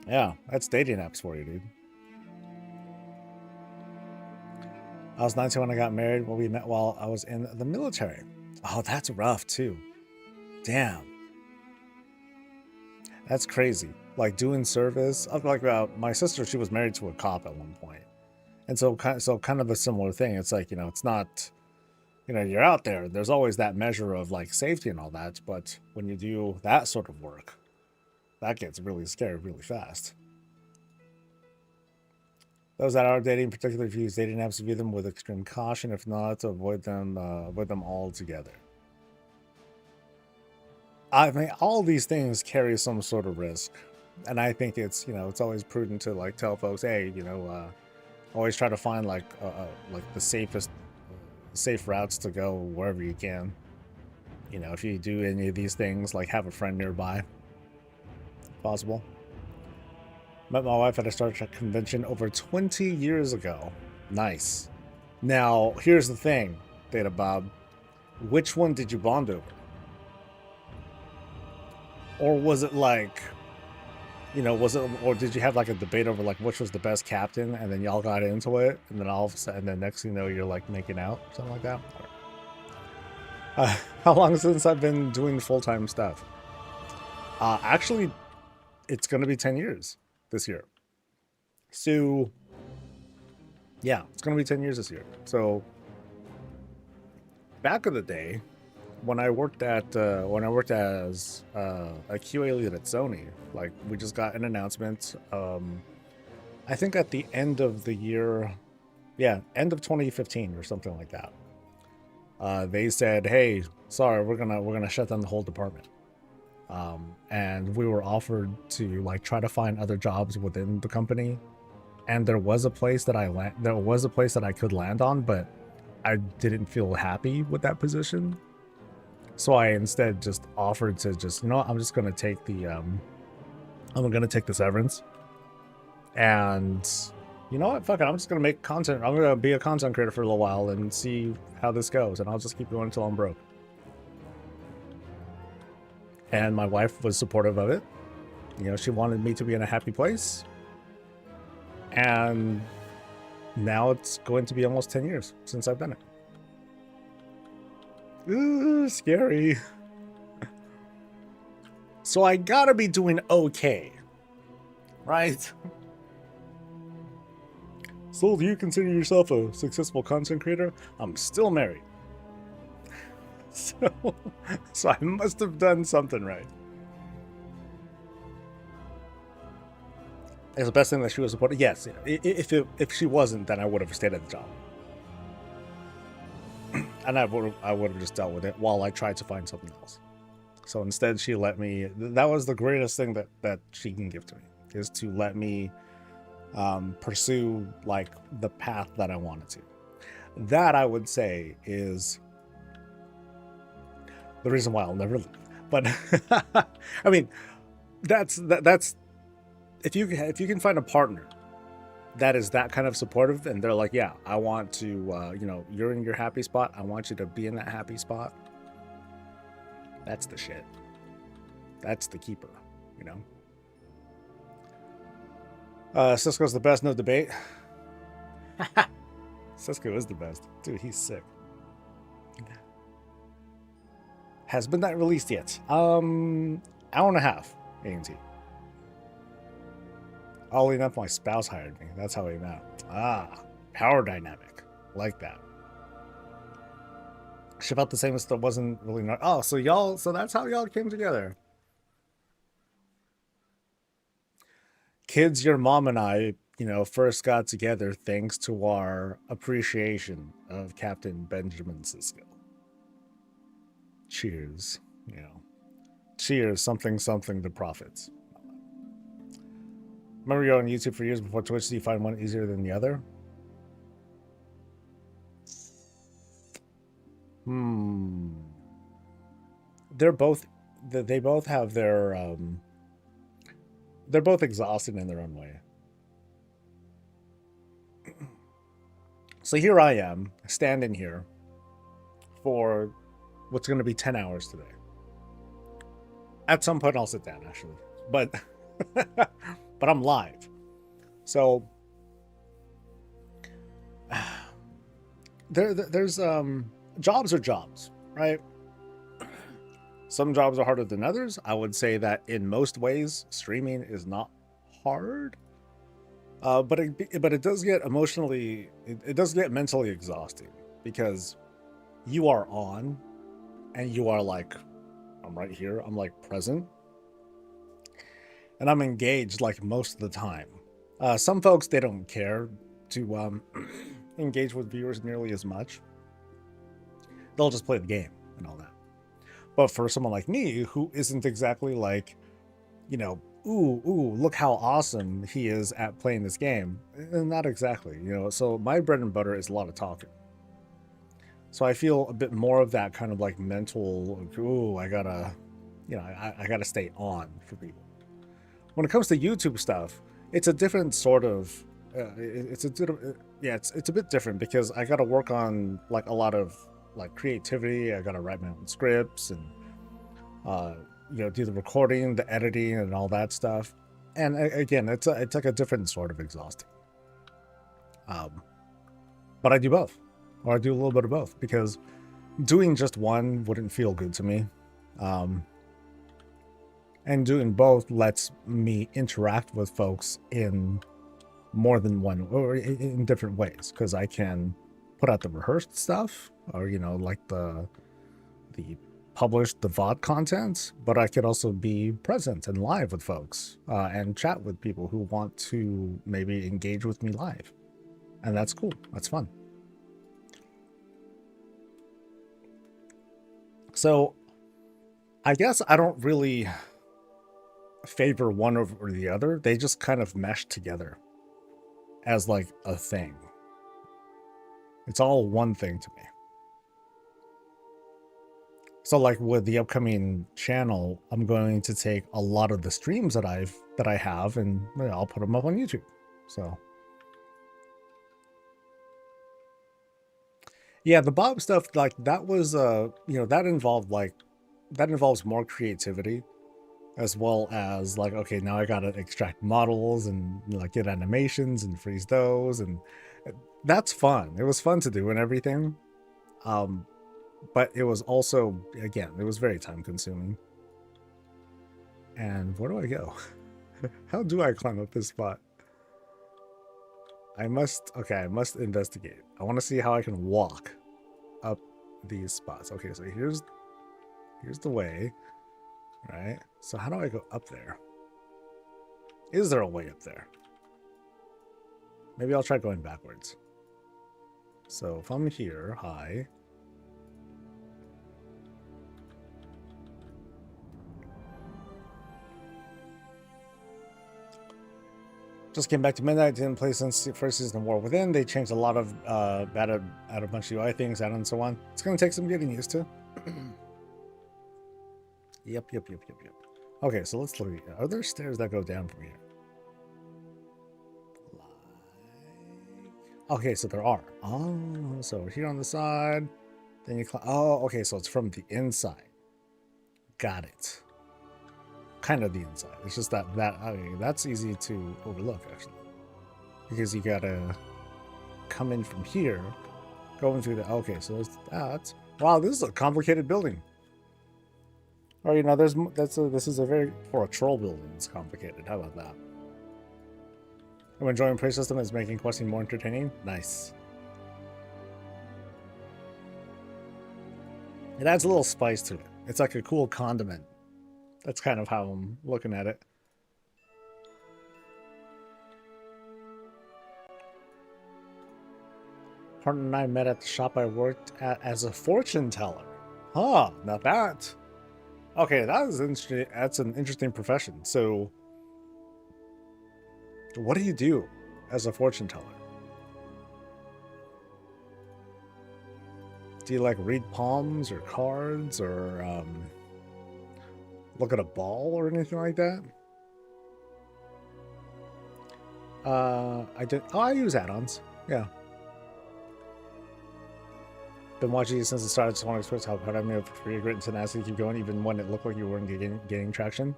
Yeah, that's dating apps for you, dude. I was 19 when I got married. Well, we met while I was in the military. Oh, that's rough too. Damn. That's crazy. Like doing service. Like my sister, she was married to a cop at one point. And so kind of a similar thing. It's like, you know, it's not, you know, you're out there. There's always that measure of like safety and all that. But when you do that sort of work, that gets really scary really fast. Those that are dating, particularly if you use dating apps, view them with extreme caution. If not, avoid them altogether. I mean, all these things carry some sort of risk, and I think it's, you know, it's always prudent to like tell folks, hey, you know, always try to find like the safe routes to go wherever you can. You know, if you do any of these things, like have a friend nearby, if possible. Met my wife at a Star Trek convention over 20 years ago. Nice. Now, here's the thing, Data Bob. Which one did you bond over? Or was it like, you know, or did you have like a debate over like which was the best captain, and then y'all got into it, and then all of a sudden, and then next thing you know, you're like making out, something like that? How long since I've been doing full-time stuff? Actually, it's going to be 10 years this year. So, yeah, it's going to be 10 years this year. So, back in the day, when I worked as a QA lead at Sony, like we just got an announcement. I think at the end of the year, yeah, end of 2015 or something like that. They said, "Hey, sorry, we're gonna shut down the whole department." And we were offered to like try to find other jobs within the company, and there was a place that I could land on, but I didn't feel happy with that position. So I instead just offered to just, you know, I'm just gonna take the severance, and you know what, fuck it, I'm just gonna make content. I'm gonna be a content creator for a little while and see how this goes, and I'll just keep going until I'm broke. And my wife was supportive of it. You know, she wanted me to be in a happy place, and now it's going to be almost 10 years since I've done it. Ooh, scary. So I gotta be doing okay, right? So do you consider yourself a successful content creator? I'm still married. So I must have done something right. It's the best thing that she was supporting. Yes, if she wasn't, then I would have stayed at the job. And I would have just dealt with it while I tried to find something else. So instead, she let me. That was the greatest thing that she can give to me, is to let me pursue like the path that I wanted to. That, I would say, is the reason why I'll never leave. But I mean, that's if you can find a partner that is that kind of supportive, and they're like, yeah, I want to, you know, you're in your happy spot, I want you to be in that happy spot. That's the shit. That's the keeper, you know. Cisco's the best, no debate. Cisco is the best. Dude, he's sick. Has Midnight released yet? Hour and a half, A&T. Oddly enough, my spouse hired me. That's how we met. Ah, power dynamic. Like that. She felt the same as there wasn't really not. Oh, so that's how y'all came together. Kids, your mom and I, you know, first got together thanks to our appreciation of Captain Benjamin Sisko. Cheers, you know. Cheers, something, something to profits. Remember you're on YouTube for years before Twitch. Do you find one easier than the other? They're both. They both have their. They're both exhausting in their own way. So here I am, standing here for what's going to be 10 hours today. At some point I'll sit down, actually. But but I'm live. So there's jobs are jobs, right? Some jobs are harder than others. I would say that in most ways, streaming is not hard. But it does get emotionally, it does get mentally exhausting because you are on and you are like, I'm right here, I'm like present, and I'm engaged like most of the time. Some folks, they don't care to engage with viewers nearly as much. They'll just play the game and all that. But for someone like me, who isn't exactly like, you know, ooh, look how awesome he is at playing this game. Not exactly, you know. So my bread and butter is a lot of talking. So I feel a bit more of that kind of like mental, ooh, I gotta, you know, I gotta stay on for people. When it comes to YouTube stuff, it's a different sort of, it's a bit different because I gotta work on like a lot of like creativity. I gotta write my own scripts and, you know, do the recording, the editing, and all that stuff. And again, it's like a different sort of exhausting. But I do both, or I do a little bit of both, because doing just one wouldn't feel good to me. And doing both lets me interact with folks in more than one, or in different ways, because I can put out the rehearsed stuff, or, you know, like the published, the VOD content, but I could also be present and live with folks, and chat with people who want to maybe engage with me live. And that's cool. That's fun. So I guess I don't really favor one over the other. They just kind of mesh together as like a thing. It's all one thing to me. So like with the upcoming channel, I'm going to take a lot of the streams that I have, and I'll put them up on YouTube. So yeah, the Bob stuff, like that was you know, that involves more creativity, as well as like, okay, now I gotta extract models and like get animations and freeze those, and that's fun. It was fun to do and everything. But it was also, again, it was very time consuming. And where do I go? How do I climb up this spot? I must investigate. I want to see how I can walk up these spots. Okay, so here's the way, right? So how do I go up there? Is there a way up there? Maybe I'll try going backwards. So if I'm here, hi. Just came back to Midnight, didn't play since first season of War Within. They changed a lot of, added a bunch of UI things, and so on. It's going to take some getting used to. Yep. Okay, so let's look at, are there stairs that go down from here? Okay, so there are. Oh, so here on the side, then you climb. Oh, okay, so it's from the inside. Got it. Kind of the inside. It's just that I mean, that's easy to overlook, actually, because you gotta come in from here, going through the. Okay, so that's wow. This is a complicated building. Or, you know, this is a very, for a troll building, it's complicated. How about that? I'm enjoying prey system is making questing more entertaining. Nice. It adds a little spice to it. It's like a cool condiment. That's kind of how I'm looking at it. Partner and I met at the shop I worked at as a fortune teller. Huh, not that. Okay, that is interesting. That's an interesting profession. So What do you do as a fortune teller? Do you like read palms or cards or look at a ball or anything like that? I use add-ons. Yeah. Been watching you since the start. I just want to express how proud I am for your grit and tenacity to keep going, even when it looked like you weren't gaining traction.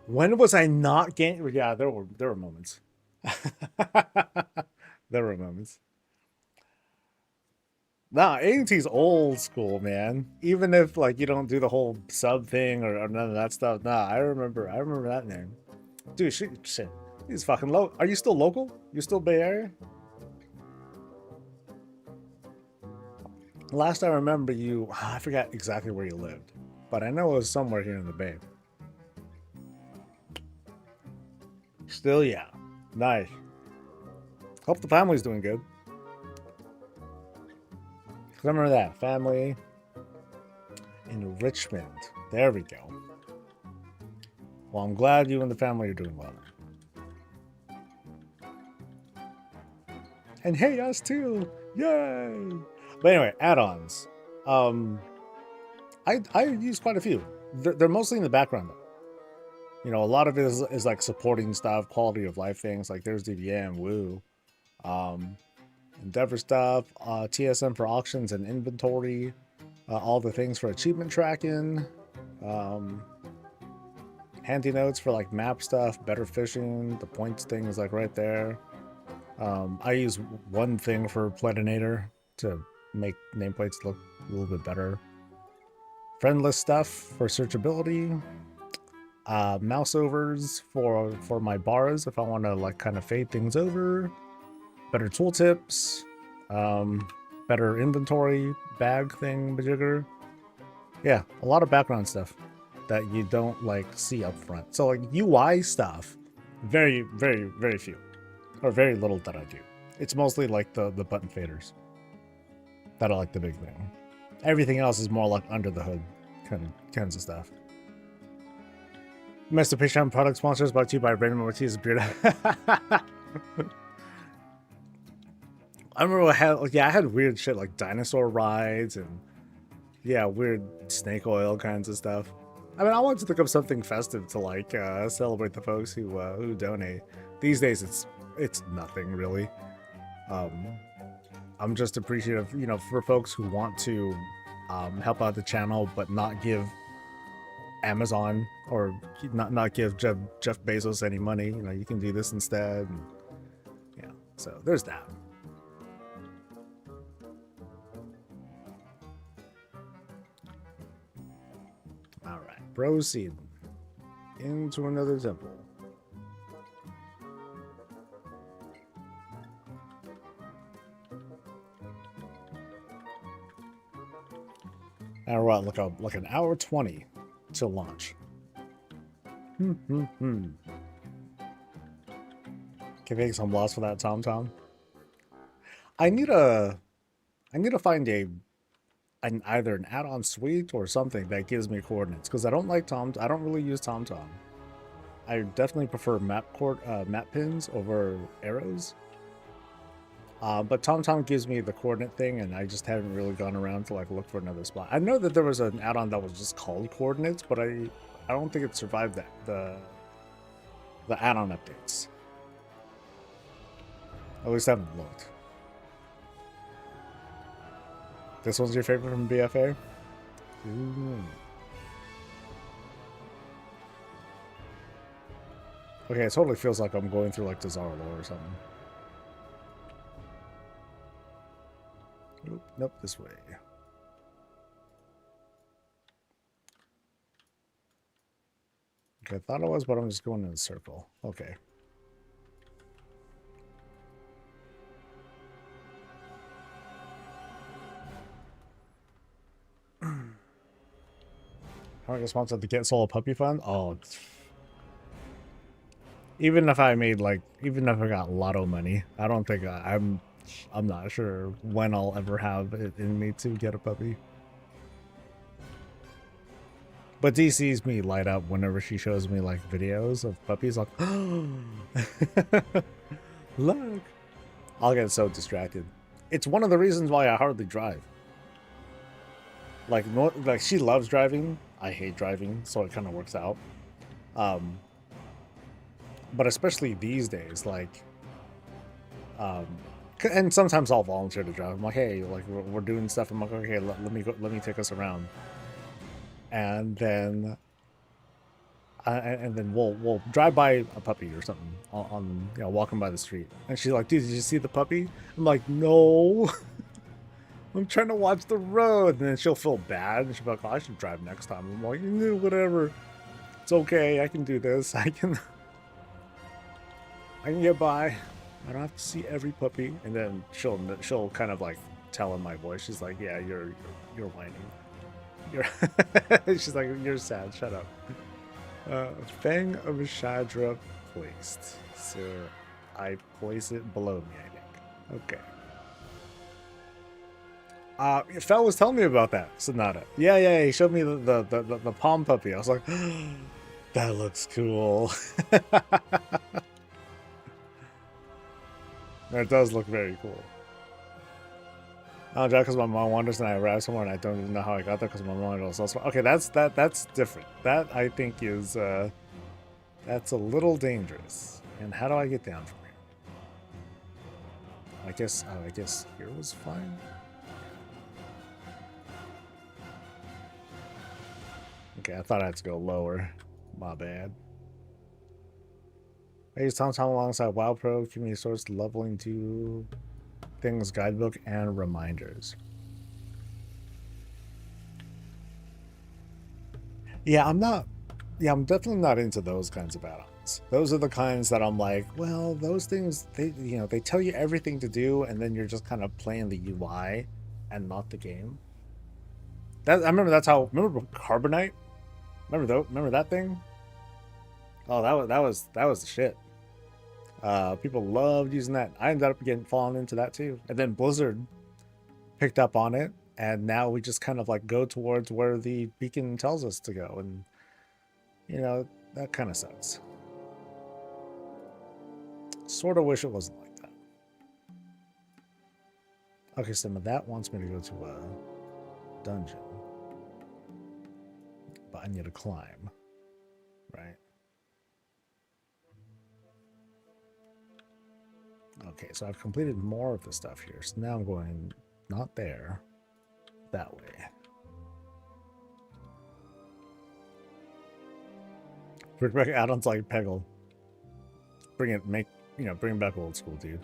When was I not gaining? Yeah, there were moments. There were moments. Nah, AMT's old school, man. Even if like you don't do the whole sub thing or none of that stuff. Nah, I remember that name. Dude, shit. He's fucking low. Are you still local? You still Bay Area? Last I remember you, I forgot exactly where you lived, but I know it was somewhere here in the Bay. Still, yeah. Nice. Hope the family's doing good. Remember that. Family in Richmond. There we go. Well, I'm glad you and the family are doing well. And hey, us too. Yay! But anyway, add-ons. I use quite a few. They're mostly in the background, though. You know, a lot of it is like supporting stuff, quality of life things. Like there's DVM, Woo. Endeavor stuff, TSM for auctions and inventory, all the things for achievement tracking, handy notes for like map stuff, better fishing, the points thing is like right there. I use one thing for Planinator to make nameplates look a little bit better. Friendless stuff for searchability, mouse overs for my bars if I want to like kind of fade things over. Better tooltips, better inventory, bag thing, majigger. Yeah, a lot of background stuff that you don't like see up front. So like UI stuff, very, very, very few, or very little that I do. It's mostly like the button faders that are like the big thing. Everything else is more like under the hood kinds of stuff. Mr. Patreon product sponsors brought to you by Raymond Ortiz Beard. I remember I had weird shit like dinosaur rides and yeah, weird snake oil kinds of stuff. I mean, I wanted to think of something festive to like celebrate the folks who donate. These days, it's nothing really. I'm just appreciative, you know, for folks who want to help out the channel but not give Amazon or not give Jeff Bezos any money. You know, you can do this instead. And, yeah, so there's that. All right, proceed into another temple. Now we're at like an hour 20 to launch. Can make some loss for that TomTom. I need to find either an add-on suite or something that gives me coordinates, because I don't really use TomTom. I definitely prefer map pins over arrows. But TomTom gives me the coordinate thing, and I just haven't really gone around to like look for another spot. I know that there was an add-on that was just called coordinates, but I don't think it survived that the add-on updates. At least I haven't looked. This one's your favorite from BFA? Ooh. Okay, it totally feels like I'm going through like Desarlo or something. Nope, this way. Okay, I thought it was, but I'm just going in a circle. Okay. How I sponsored the Get Solo Puppy Fund? Oh. Even if I got lotto money, I don't think I'm not sure when I'll ever have it in me to get a puppy. But Dee sees me light up whenever she shows me like videos of puppies. Like, look! I'll get so distracted. It's one of the reasons why I hardly drive. Like she loves driving. I hate driving, so it kind of works out. But especially these days, like, and sometimes I'll volunteer to drive. I'm like, hey, like we're doing stuff. I'm like, okay, let me take us around. And then we'll drive by a puppy or something on walking by the street. And she's like, dude, did you see the puppy? I'm like, no. I'm trying to watch the road. And then she'll feel bad and she'll be like, oh, I should drive next time. I'm like, whatever. It's okay. I can do this. I can get by. I don't have to see every puppy. And then she'll kind of like tell in my voice. She's like, yeah, you're whining. She's like, you're sad. Shut up. Fang of Shadra placed. So I place it below me, I think. Okay. Fel was telling me about that, Sonata. Yeah, he showed me the palm puppy. I was like, that looks cool. That does look very cool. I don't drive because my mom wanders and I arrive somewhere and I don't even know how I got there because my mom was also... Okay, that's different. That I think is that's a little dangerous. And how do I get down from here? I guess here was fine. Okay, I thought I had to go lower. My bad. I use TomTom alongside WildPro, community source, leveling to things, guidebook, and reminders. Yeah, I'm definitely not into those kinds of add-ons. Those are the kinds that I'm like, well, those things, they tell you everything to do, and then you're just kind of playing the UI and not the game. I remember remember Carbonite? Remember that thing? Oh, that was the shit. People loved using that. I ended up falling into that too. And then Blizzard picked up on it, and now we just kind of like go towards where the beacon tells us to go, and that kind of sucks. Sort of wish it wasn't like that. Okay, so that wants me to go to a dungeon, but I need to climb, right? Okay, so I've completed more of the stuff here. So now I'm going not there, that way. Bring back add-ons like Peggle. Bring back old school, dude.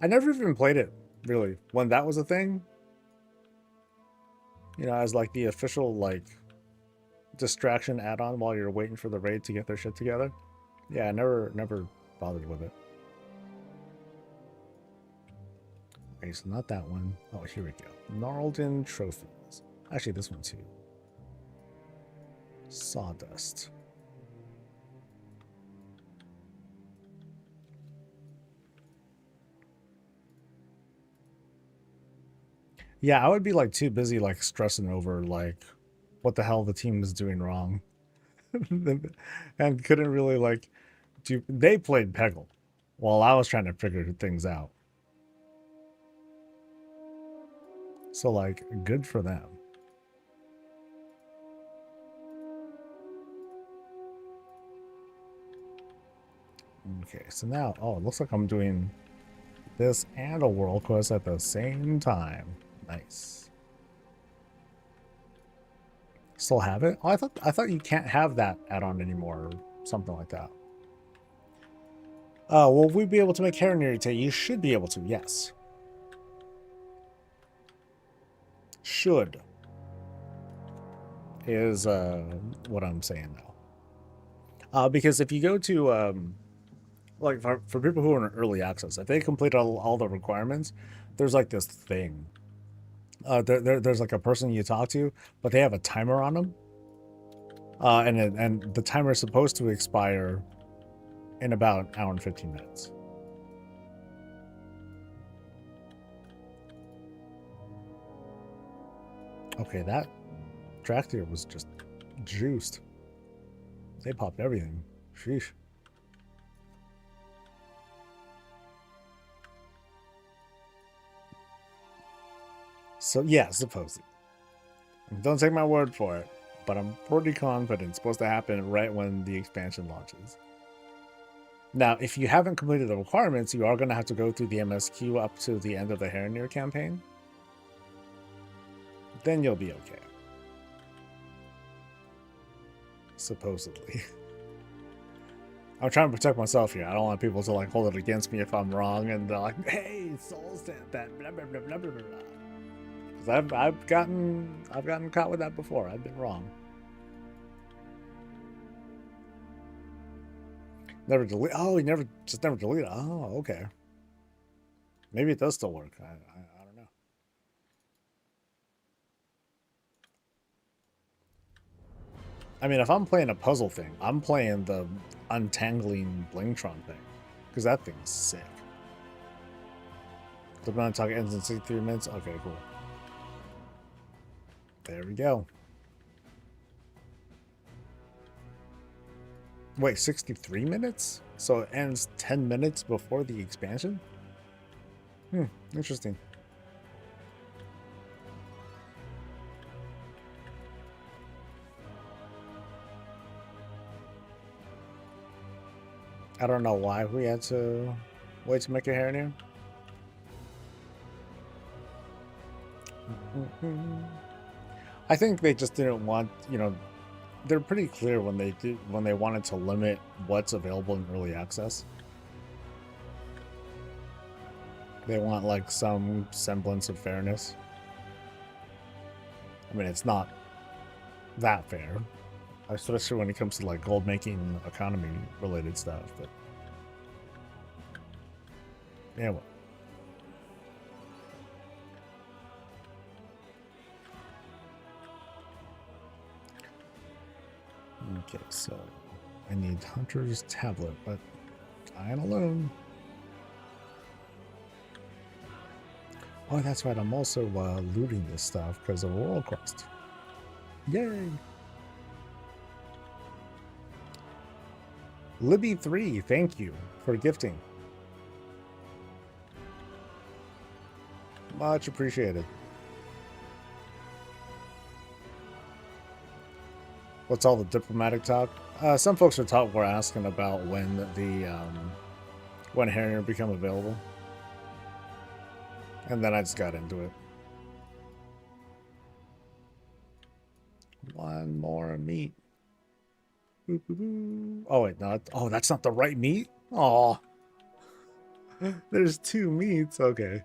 I never even played it, really, when that was a thing. As like the official like distraction add-on while you're waiting for the raid to get their shit together. Yeah, I never bothered with it. Okay, so not that one. Oh, here we go. Gnarled-in trophies. Actually, this one too. Sawdust. Yeah, I would be like too busy like stressing over like what the hell the team is doing wrong. And couldn't really like do. They played Peggle while I was trying to figure things out. So like, good for them. Okay, so now, oh, it looks like I'm doing this and a world quest at the same time. Nice. Still have it? Oh, I thought you can't have that add-on anymore, or something like that. Will we be able to make hair nearly? You should be able to, yes. Should is what I'm saying now. Because if you go to like for people who are in early access, if they complete all the requirements, there's like this thing. There's like a person you talk to, but they have a timer on them. And the timer is supposed to expire in about an hour and 15 minutes. Okay, that Tractor was just juiced. They popped everything. Sheesh. So yeah, supposedly. Don't take my word for it, but I'm pretty confident it's supposed to happen right when the expansion launches. Now, if you haven't completed the requirements, you are going to have to go through the MSQ up to the end of the Heronir campaign. Then you'll be okay. Supposedly. I'm trying to protect myself here. I don't want people to like hold it against me if I'm wrong and they're like, hey, Soul said that blah blah blah blah blah blah. Because I've gotten caught with that before. I've been wrong. Never delete. Oh, he never delete it. Oh, okay. Maybe it does still work. I don't know. I mean, if I'm playing a puzzle thing, I'm playing the untangling Blingtron thing, because that thing's sick. The amount of talk ends in 63 minutes. Okay, cool. There we go. Wait, 63 minutes? So it ends 10 minutes before the expansion? Interesting. I don't know why we had to wait to make a Heronir. I think they just didn't want, you know, they're pretty clear when they wanted to limit what's available in early access. They want like some semblance of fairness. I mean, it's not that fair, especially when it comes to like gold making economy related stuff, but yeah, well. Okay, so I need Hunter's Tablet, but I am alone. Oh, that's right. I'm also looting this stuff because of World Quest. Yay! Libby3, thank you for gifting. Much appreciated. What's all the diplomatic talk? Some folks were asking about when when Heronir become available, and then I just got into it. One more meat. Boop, boop, boop. Oh wait, no. Oh, that's not the right meat. Oh, there's two meats. Okay.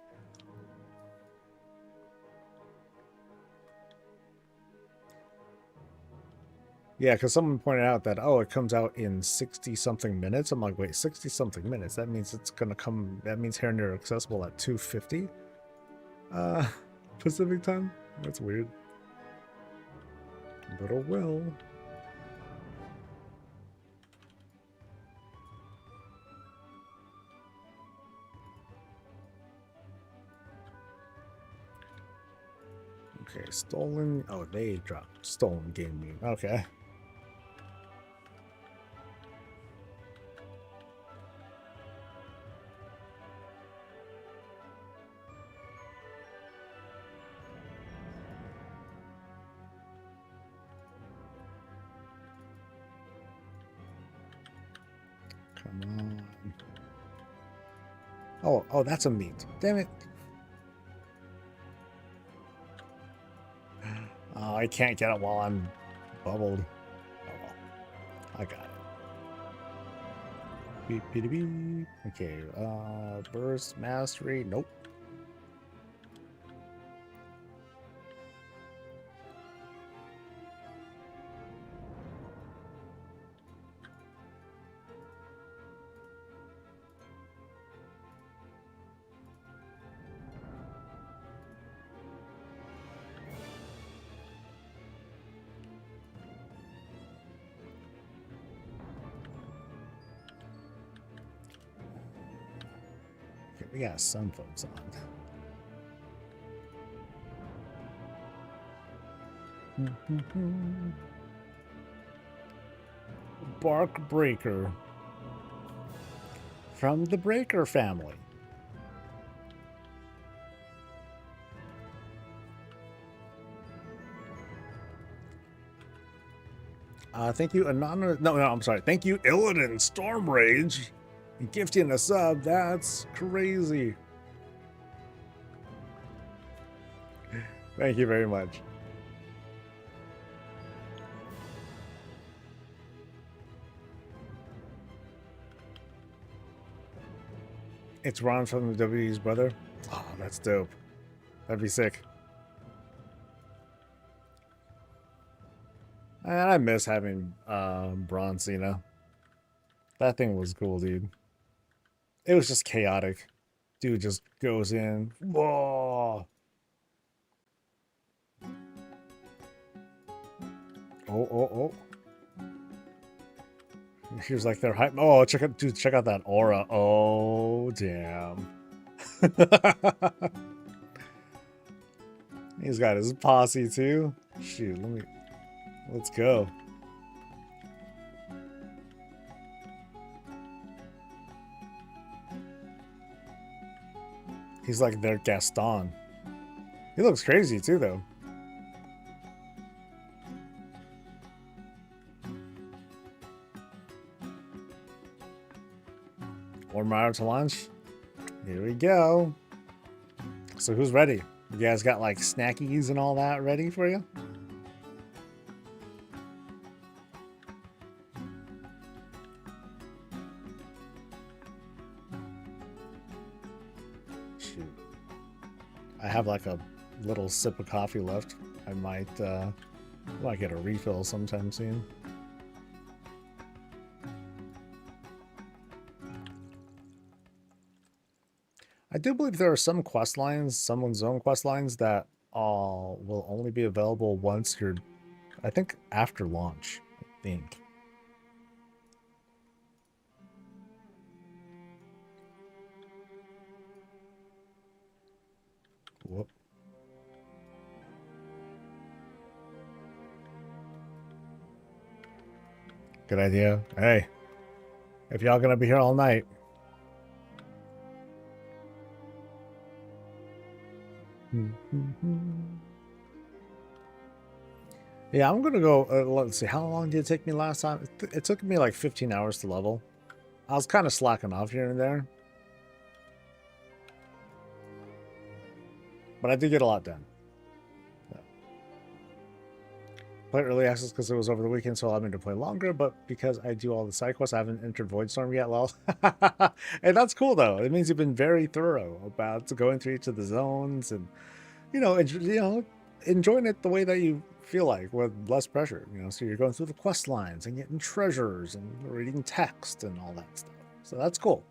Yeah, because someone pointed out that, oh, it comes out in 60-something minutes. I'm like, wait, 60-something minutes? That means it's going to come... That means Heronir accessible at 2:50? Pacific time? That's weird. But oh well. Okay, stolen... Oh, they dropped stolen game meat. Okay. Come on. Oh, that's a meat. Damn it. Oh, I can't get it while I'm bubbled. Oh well. I got it. Beep, beep, beep. Okay, burst mastery. Nope. We got some folks on. Bark Breaker. From the Breaker family. Thank you, Anonymous. No, I'm sorry. Thank you, Illidan Stormrage. And gifting a sub. That's crazy. Thank you very much. It's Ron from the WWE's brother. Oh, that's dope. That'd be sick. And I miss having Braun Cena. That thing was cool, dude. It was just chaotic. Dude just goes in. Whoa. Oh. Here's like their hype. Oh, check out, dude, check out that aura. Oh, damn. He's got his posse too. Shoot, let's go. He's like their Gaston. He looks crazy too, though. Warm hour to lunch. Here we go. So who's ready? You guys got like snackies and all that ready for you? Shoot. I have like a little sip of coffee left. I might get a refill sometime soon. I do believe there are some quest lines, someone's own quest lines that will only be available once you're, I think, after launch, I think. Whoop. Good idea. Hey, if y'all gonna be here all night. Yeah, I'm gonna go. Let's see. How long did it take me last time? It took me like 15 hours to level. I was kind of slacking off here and there, but I did get a lot done. Yeah. Play early access because it was over the weekend, so allowed me to play longer. But because I do all the side quests, I haven't entered Voidstorm yet. Well, and that's cool though. It means you've been very thorough about going through each of the zones and enjoying it the way that you feel like with less pressure. So you're going through the quest lines and getting treasures and reading text and all that stuff. So that's cool.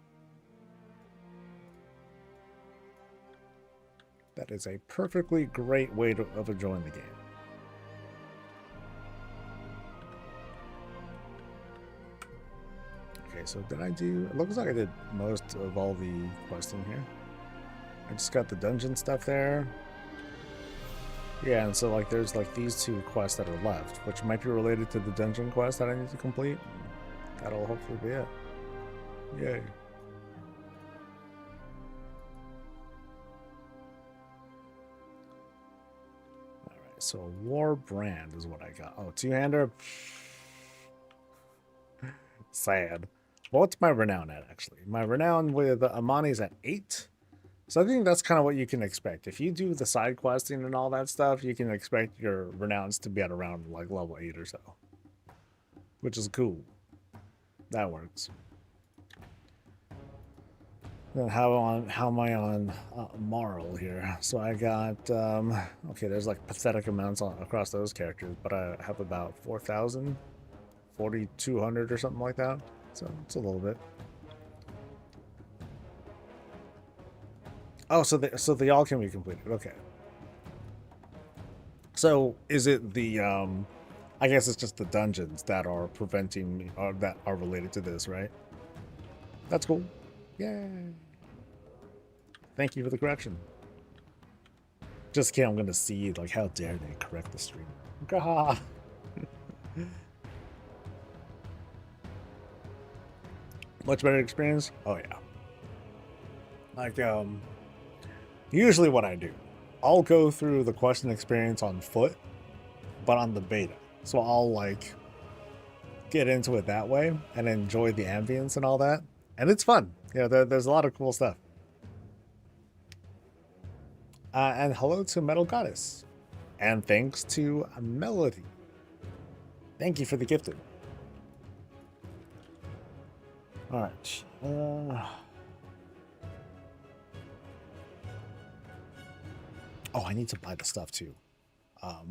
That is a perfectly great way of enjoying the game. Okay, so did I do... It looks like I did most of all the questing here. I just got the dungeon stuff there. Yeah, and so like there's like these two quests that are left, which might be related to the dungeon quest that I need to complete. That'll hopefully be it. Yay. Alright, so Warband is what I got. Oh, two-hander. Sad. Well, what's my renown at, actually? My renown with Amani's at 8. So I think that's kind of what you can expect. If you do the side questing and all that stuff, you can expect your renowns to be at around like level 8 or so. Which is cool. That works. Then how am I on moral here? So I got, okay, there's like pathetic amounts across those characters, but I have about 4,000, 4,200 or something like that. So it's a little bit. Oh, so they all can be completed. Okay. So is it the I guess it's just the dungeons that are preventing me, or that are related to this, right? That's cool. Yay. Thank you for the correction. Just kidding, I'm gonna see, like, how dare they correct the stream. Gah. Much better experience? Oh yeah. Like, usually what I do, I'll go through the question experience on foot, but on the beta. So I'll like get into it that way and enjoy the ambience and all that. And it's fun. You know, there's a lot of cool stuff. And hello to Metal Goddess. And thanks to Melody. Thank you for the gifted. All right. Oh, I need to buy the stuff too. I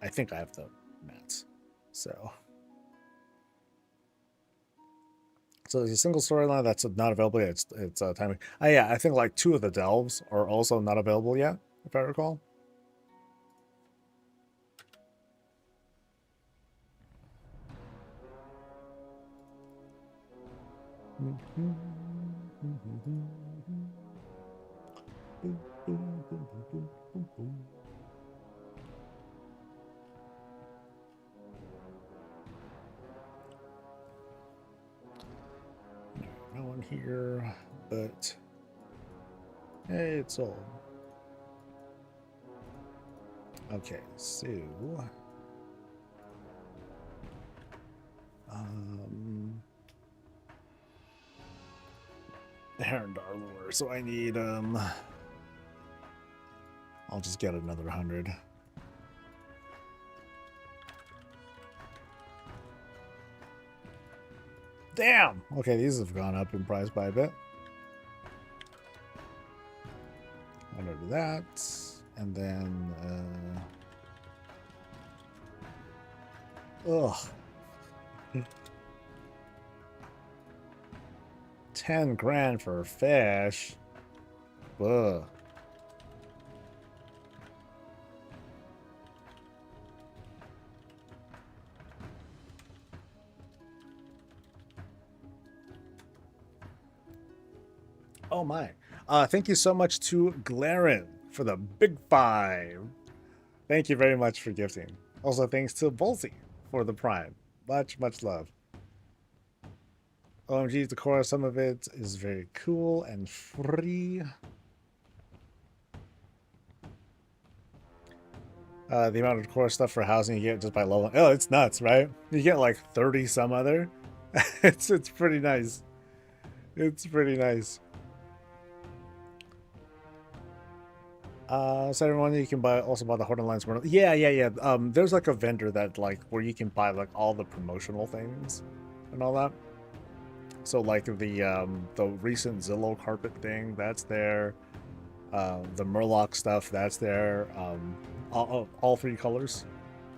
think I have the mats. So there's a single storyline that's not available yet. It's timing. Oh yeah, I think like 2 of the delves are also not available yet, if I recall. No one here, but hey, it's all. Okay, so Herondar lure, so I need I'll just get another 100. Damn! Okay, these have gone up in price by a bit. I'm gonna do that. And then ugh. 10 grand for a fish. Ugh. Oh my. Thank you so much to Glaren for the big 5. Thank you very much for gifting. Also, thanks to Bolsey for the prime. Much, much love. OMG, decor, some of it is very cool and free. The amount of decor stuff for housing you get just by leveling. Oh, it's nuts, right? You get like 30 some other. it's pretty nice. It's pretty nice. So everyone, you can also buy the Horde Alliance. Yeah. There's like a vendor that like where you can buy like all the promotional things and all that. So like the recent Zillow carpet thing, that's there. The Murloc stuff, that's there. All 3 colors.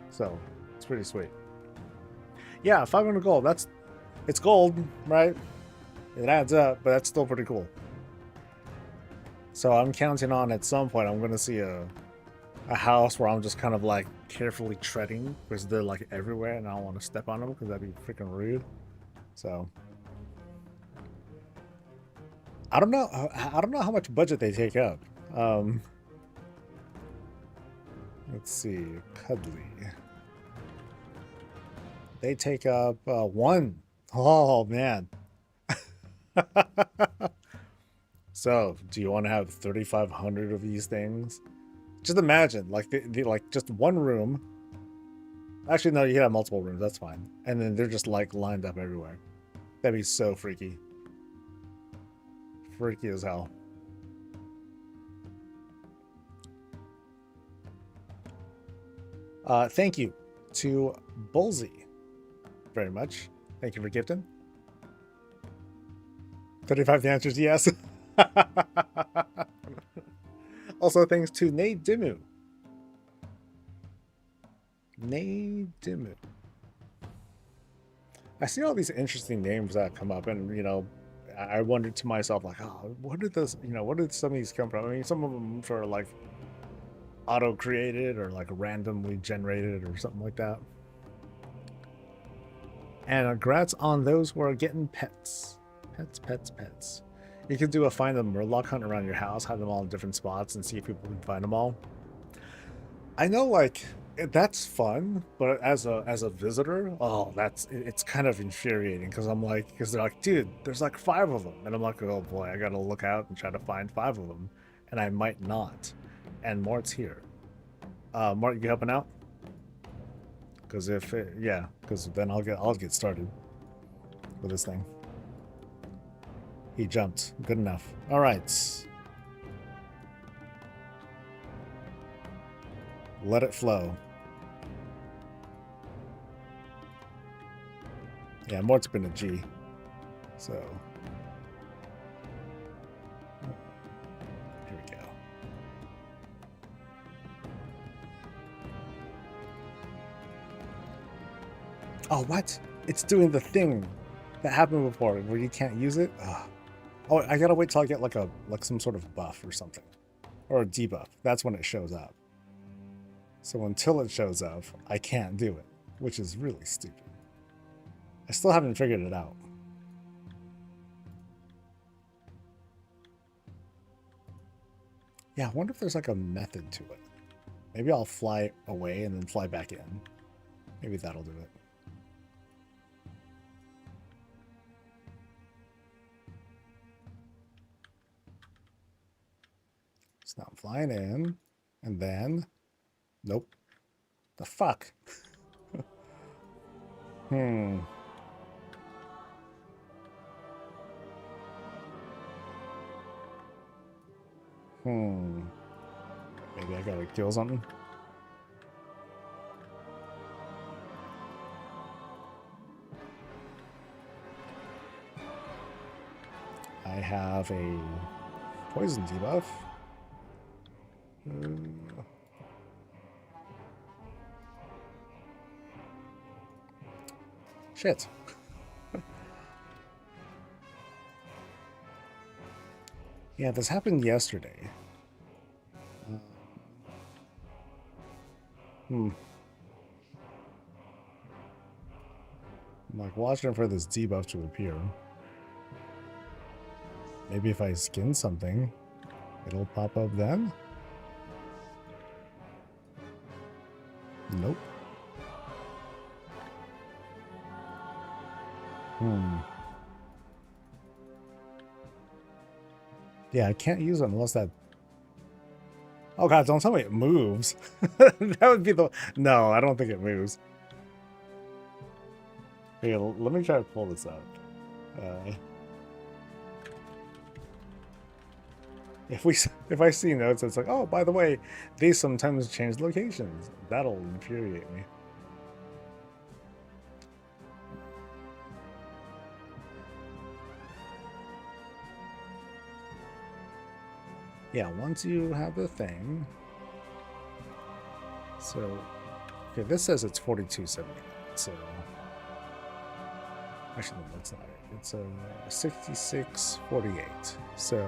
So it's pretty sweet. Yeah, 500 gold. It's gold, right? It adds up, but that's still pretty cool. So I'm counting on at some point I'm gonna see a house where I'm just kind of like carefully treading because they're like everywhere and I don't want to step on them because that'd be freaking rude. So I don't know how much budget they take up. Let's see, Cuddly. They take up 1. Oh man. So, do you want to have 3,500 of these things? Just imagine, like, like just one room. Actually, no, you can have multiple rooms. That's fine. And then they're just like lined up everywhere. That'd be so freaky. Freaky as hell. Thank you to Bolsey very much. Thank you for gifting. 35 the answers, yes. Also, thanks to Nate Dimu. I see all these interesting names that come up, and you know, I wondered to myself, like, oh, what did this, you know, what did some of these come from? I mean, some of them are like auto-created or like randomly generated or something like that. And congrats on those who are getting pets. Pets. You could do a find the Murloc hunt around your house, have them all in different spots, and see if people can find them all. I know, like, that's fun, but as a visitor, oh, it's kind of infuriating because I'm like, because they're like, dude, there's like 5 of them, and I'm like, oh boy, I gotta look out and try to find 5 of them, and I might not. And Mart's here. Mart, you helping out? Because if it, yeah, because then I'll get started with this thing. He jumped. Good enough. All right. Let it flow. Yeah, Mort's been a G. So here we go. Oh, what? It's doing the thing that happened before where you can't use it. Ugh. Oh, I gotta wait till I get like some sort of buff or something, or a debuff. That's when it shows up. So until it shows up, I can't do it, which is really stupid. I still haven't figured it out. Yeah, I wonder if there's like a method to it. Maybe I'll fly away and then fly back in. Maybe that'll do it. So now I'm flying in, and then... Nope. The fuck? Hmm. Maybe I gotta kill something? I have a poison debuff. Shit. Yeah, this happened yesterday. I'm like watching for this debuff to appear. Maybe if I skin something, it'll pop up then? Nope. Yeah, I can't use it unless that... Oh god, don't tell me it moves. That would be the... No, I don't think it moves. Okay, let me try to pull this up. If I see notes, it's like, oh, by the way, they sometimes change locations. That'll infuriate me. Yeah, once you have the thing. So, okay, this says it's 42.79. So, actually, no, that's not it. It's a 66.48. So.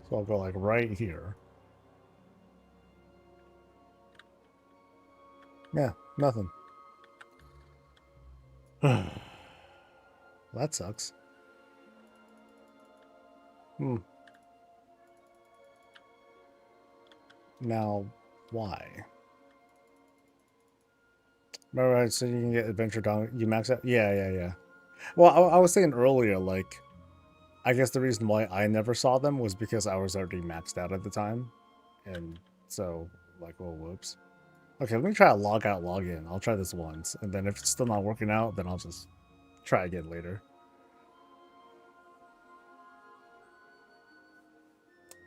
So I'll go like right here. Yeah, nothing. That sucks. Now, why? Remember I said you can get adventure down. You max out? Yeah. Well, I was saying earlier, like, I guess the reason why I never saw them was because I was already maxed out at the time. And so, like, oh, whoops. Okay, let me try a log out, log in. I'll try this once. And then if it's still not working out, then I'll just try again later.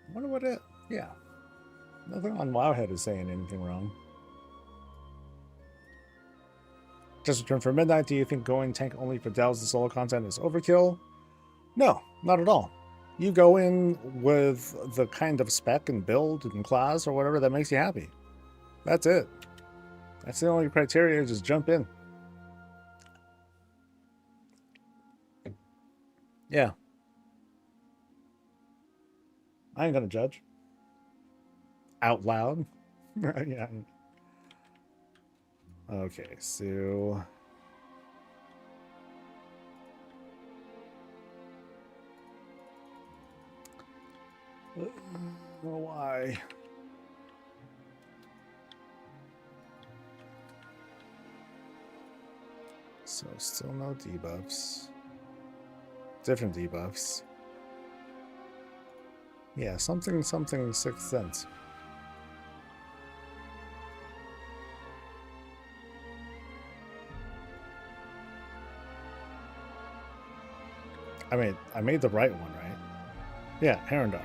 I wonder what it... Yeah. Nothing on Wowhead is saying anything wrong. Just returned for midnight. Do you think going tank only for delves and solo content is overkill? No, not at all. You go in with the kind of spec and build and class or whatever that makes you happy. That's it. That's the only criteria. Just jump in. Yeah. I ain't gonna judge. Out loud. Yeah. Okay, so... Why? So still no debuffs. Different debuffs. Yeah, something 6th sense. I made the right one, right? Yeah, Herondar.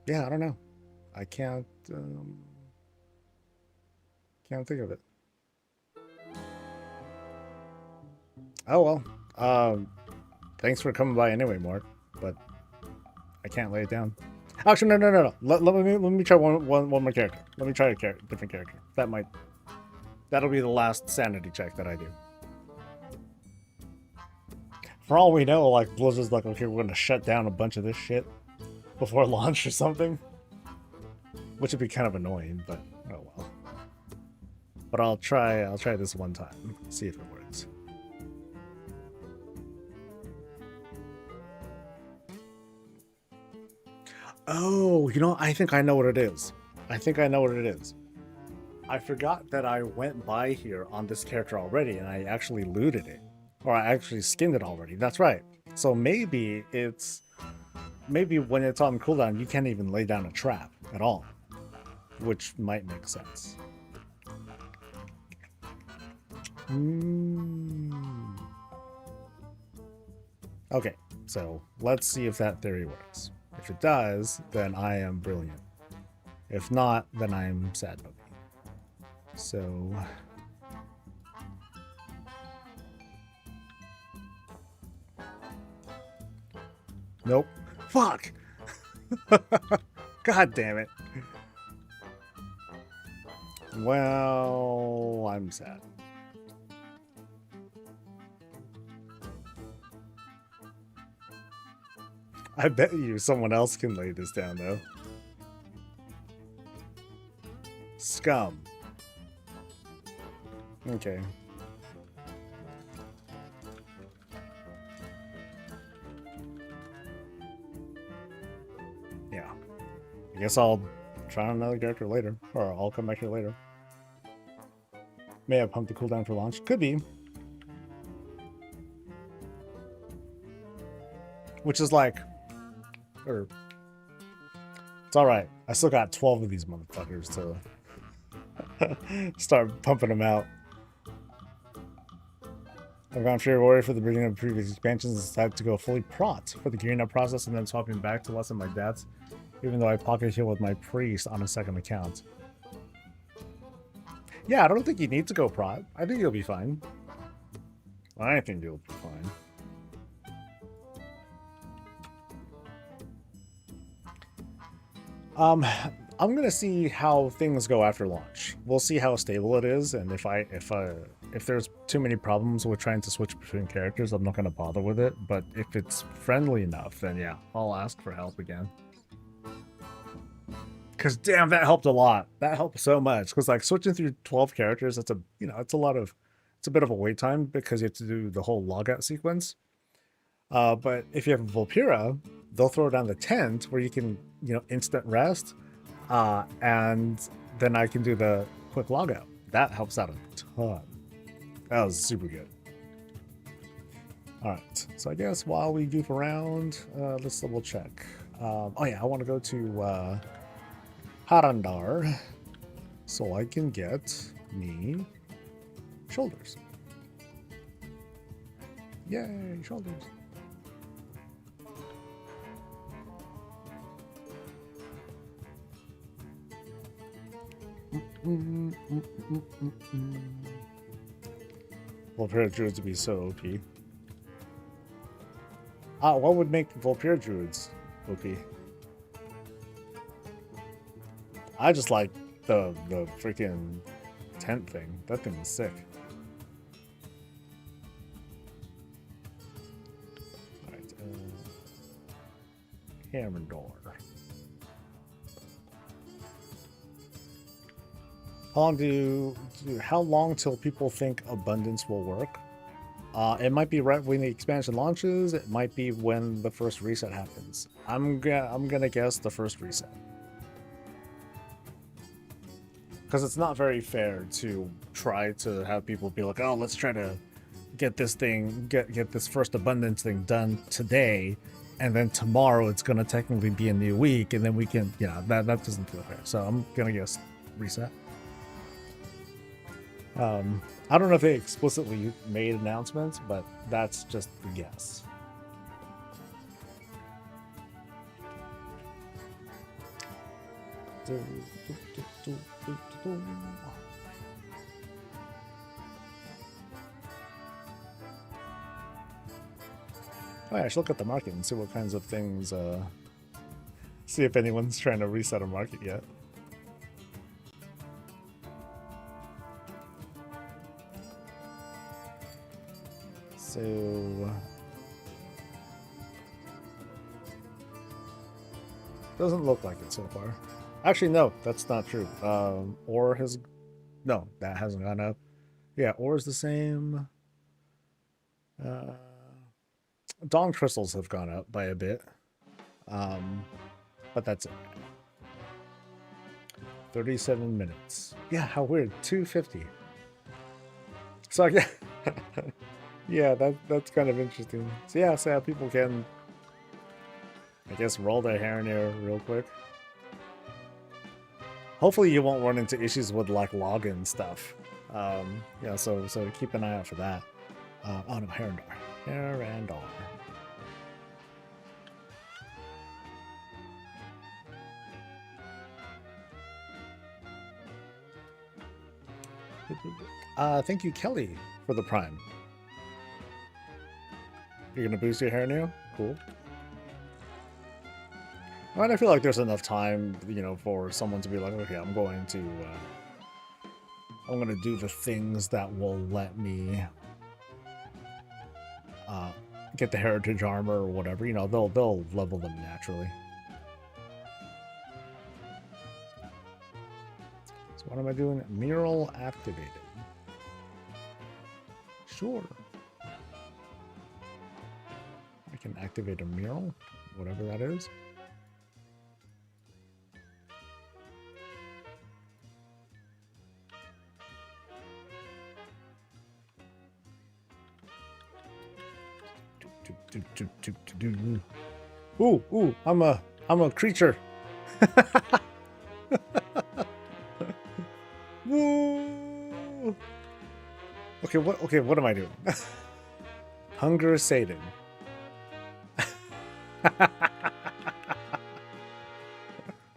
Yeah, I don't know. I can't think of it. Oh well. Thanks for coming by anyway, Mark. But I can't lay it down. Actually, no. Let me try one more character. Let me try a different character. That'll be the last sanity check that I do. For all we know, like Blizzard's like, okay, we're gonna shut down a bunch of this shit before launch or something, which would be kind of annoying. But oh well. But I'll try this one time, see if it works. Oh, you know, I think I know what it is. I forgot that I went by here on this character already, and I actually looted it. Or I actually skinned it already. That's right. So maybe when it's on cooldown, you can't even lay down a trap at all. Which might make sense. Okay, so let's see if that theory works. If it does, then I am brilliant. If not, then I'm sad puppy. So... Nope. Fuck! God damn it. Well, I'm sad. I bet you someone else can lay this down, though. Scum. Okay. Yeah. I guess I'll try another character later. Or I'll come back here later. May have pumped the cooldown for launch. Could be. Which is like... Or... It's alright. I still got 12 of these motherfuckers to... start pumping them out. I've gone Fury Warrior for the beginning of previous expansions and decided to go fully prot for the gearing up process and then swapping back to lessen my deaths, even though I pocket heal with my priest on a second account. Yeah, I don't think you need to go prot. I think you'll be fine. I think you'll be fine. I'm gonna see how things go after launch. We'll see how stable it is, and if there's too many problems with trying to switch between characters, I'm not gonna bother with it. But if it's friendly enough, then yeah, I'll ask for help again. Cause damn, that helped a lot. That helped so much. Cause like switching through 12 characters, it's a bit of a wait time because you have to do the whole logout sequence. But if you have Vulpera, they'll throw down the tent where you can, instant rest. And then I can do the quick logout. That helps out a ton. That was super good. All right, so I guess while we goof around, let's double check. Oh yeah, I want to go to Harandar so I can get me shoulders. Yay, shoulders. Vulpera Druids would be so OP. What would make Vulpera Druids OP? I just like the freaking tent thing. That thing is sick. Alright, Hammer door. How long till people think abundance will work? It might be right when the expansion launches. It might be when the first reset happens. I'm gonna guess the first reset, because it's not very fair to try to have people be like, oh, let's try to get this thing, get this first abundance thing done today, and then tomorrow it's gonna technically be a new week, and then we can, yeah, that doesn't feel fair. So I'm gonna guess reset. I don't know if they explicitly made announcements, but that's just the guess. Oh, yeah, I should look at the market and see what kinds of things, see if anyone's trying to reset a market yet. So doesn't look like it so far. Actually, no, that's not true. Ore has, no, that hasn't gone up. Yeah, ore is the same. Dawn crystals have gone up by a bit. But that's it. 37 minutes. Yeah, how weird. 250. So yeah. Yeah, that's kind of interesting. So yeah, so people can, I guess, roll their hair in here real quick. Hopefully you won't run into issues with like login stuff. Yeah, so keep an eye out for that. Oh no, Herondor. Thank you, Kelly, for the Prime. You're gonna boost your hair now? Cool. And I feel like there's enough time, you know, for someone to be like, okay, I'm gonna do the things that will let me get the heritage armor or whatever. You know, they'll level them naturally. So what am I doing? Mural activated. Sure. I can activate a mural, whatever that is. Ooh, I'm a creature. Woo. Okay, what am I doing? Hunger Satan.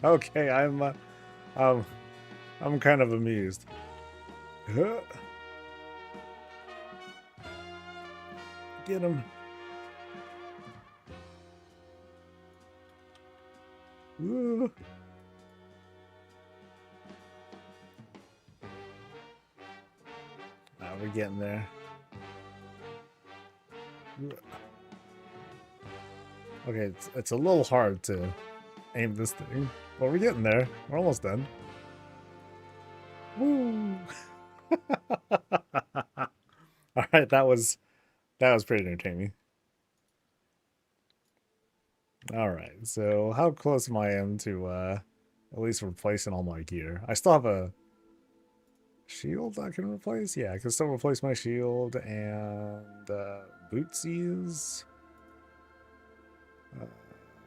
Okay, I'm kind of amused. Get him. Woo. We're getting there. Okay, it's a little hard to aim this thing, but we're getting there. We're almost done. Woo! All right, that was pretty entertaining. All right, so how close am I to at least replacing all my gear? I still have a shield I can replace. Yeah, I can still replace my shield and bootsies.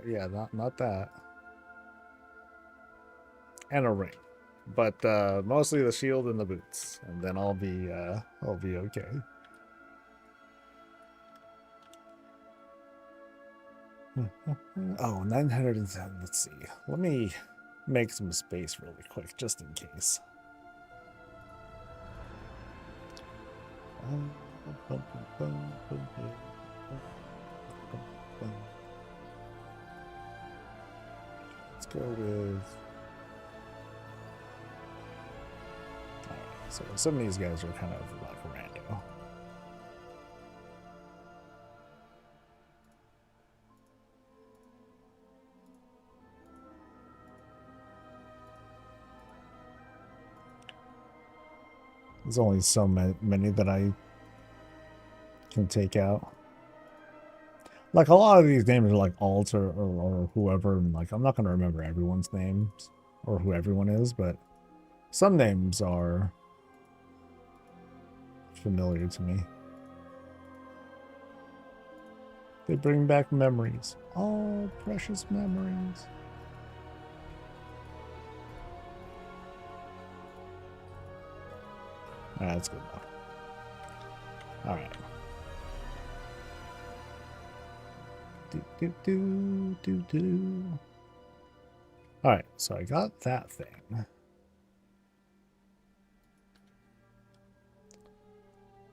Yeah, not that. And a ring, but mostly the shield and the boots, and then I'll be okay. Oh, 910. Let's see. Let me make some space really quick, just in case. Let's go with... Alright, so some of these guys are kind of like rando. There's only so many that I can take out. Like, a lot of these names are like Alt or whoever, and like, I'm not going to remember everyone's names or who everyone is, but some names are familiar to me. They bring back memories. Oh, precious memories. Alright, that's good enough. Alright. Alright, so I got that thing.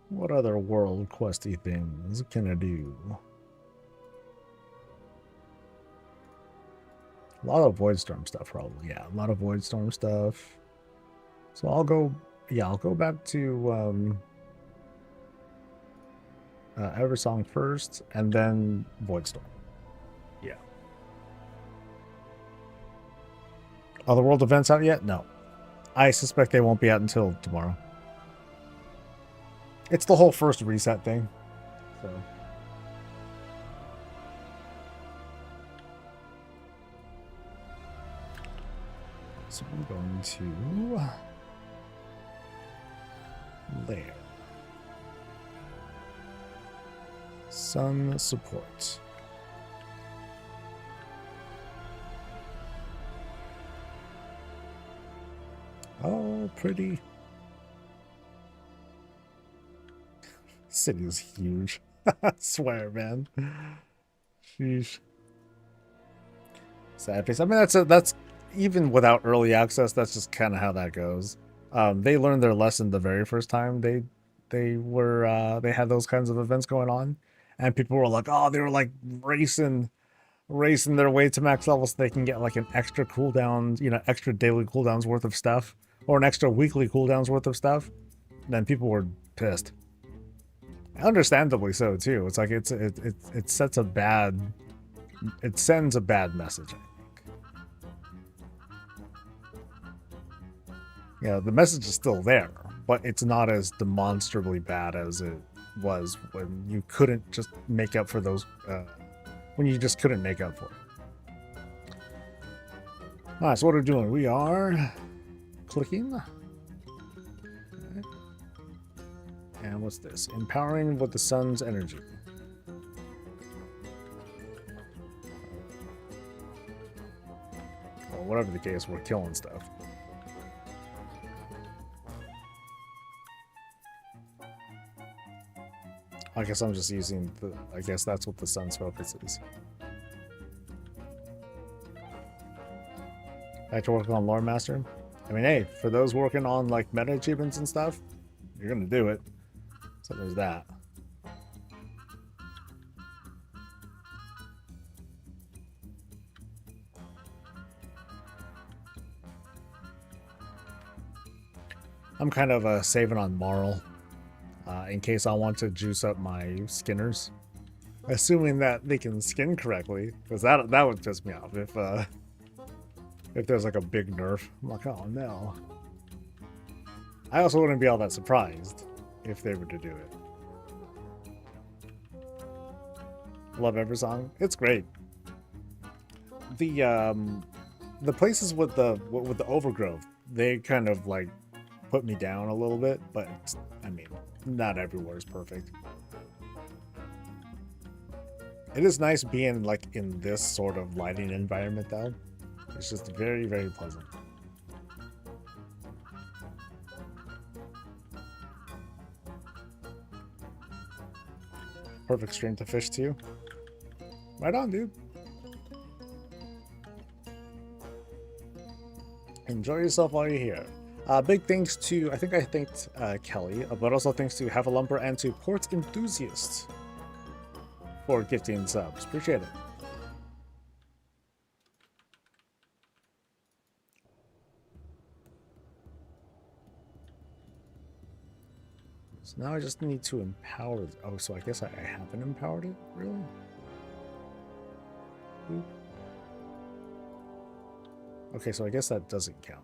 What other world questy things can I do? A lot of Voidstorm stuff, probably. Yeah, a lot of Voidstorm stuff. So I'll go, yeah, I'll go back to Eversong first, and then Voidstorm. Yeah. Are the world events out yet? No. I suspect they won't be out until tomorrow. It's the whole first reset thing. So I'm going to layer. Sun support. Oh, pretty. City is huge. I swear, man. Sheesh. Sad face. I mean, that's even without early access. That's just kind of how that goes. They learned their lesson the very first time they had those kinds of events going on, and people were like, oh, they were like racing their way to max level so they can get like an extra cooldown, extra daily cooldowns worth of stuff, or an extra weekly cooldowns worth of stuff. And then people were pissed. Understandably so too. It's like it sends a bad message, I think. Yeah, the message is still there, but it's not as demonstrably bad as it was when you couldn't just make up for those when you just couldn't make up for it. Alright, so what are we doing? We are clicking. Okay. And what's this? Empowering with the sun's energy. Well, whatever the case, we're killing stuff. I guess I'm just using I guess that's what the sun's focus is. Back to working on Lore Master. I mean, hey, for those working on like meta achievements and stuff, you're gonna do it. So there's that. I'm kind of saving on Marl in case I want to juice up my skinners, assuming that they can skin correctly, because that would piss me off if there's like a big nerf. I'm like, oh no. I also wouldn't be all that surprised if they were to do it. Love Eversong. It's great. The places with the overgrowth, they kind of like put me down a little bit, but I mean, not everywhere is perfect. It is nice being like in this sort of lighting environment though. It's just very, very pleasant. Perfect stream to fish too. Right on, dude. Enjoy yourself while you're here. Big thanks to, I think I thanked Kelly, but also thanks to Have a Lumper and to Port Enthusiast for gifting subs. Appreciate it. So now I just need to empower it. Oh, so I guess I haven't empowered it? Really? Oop. Okay, so I guess that doesn't count.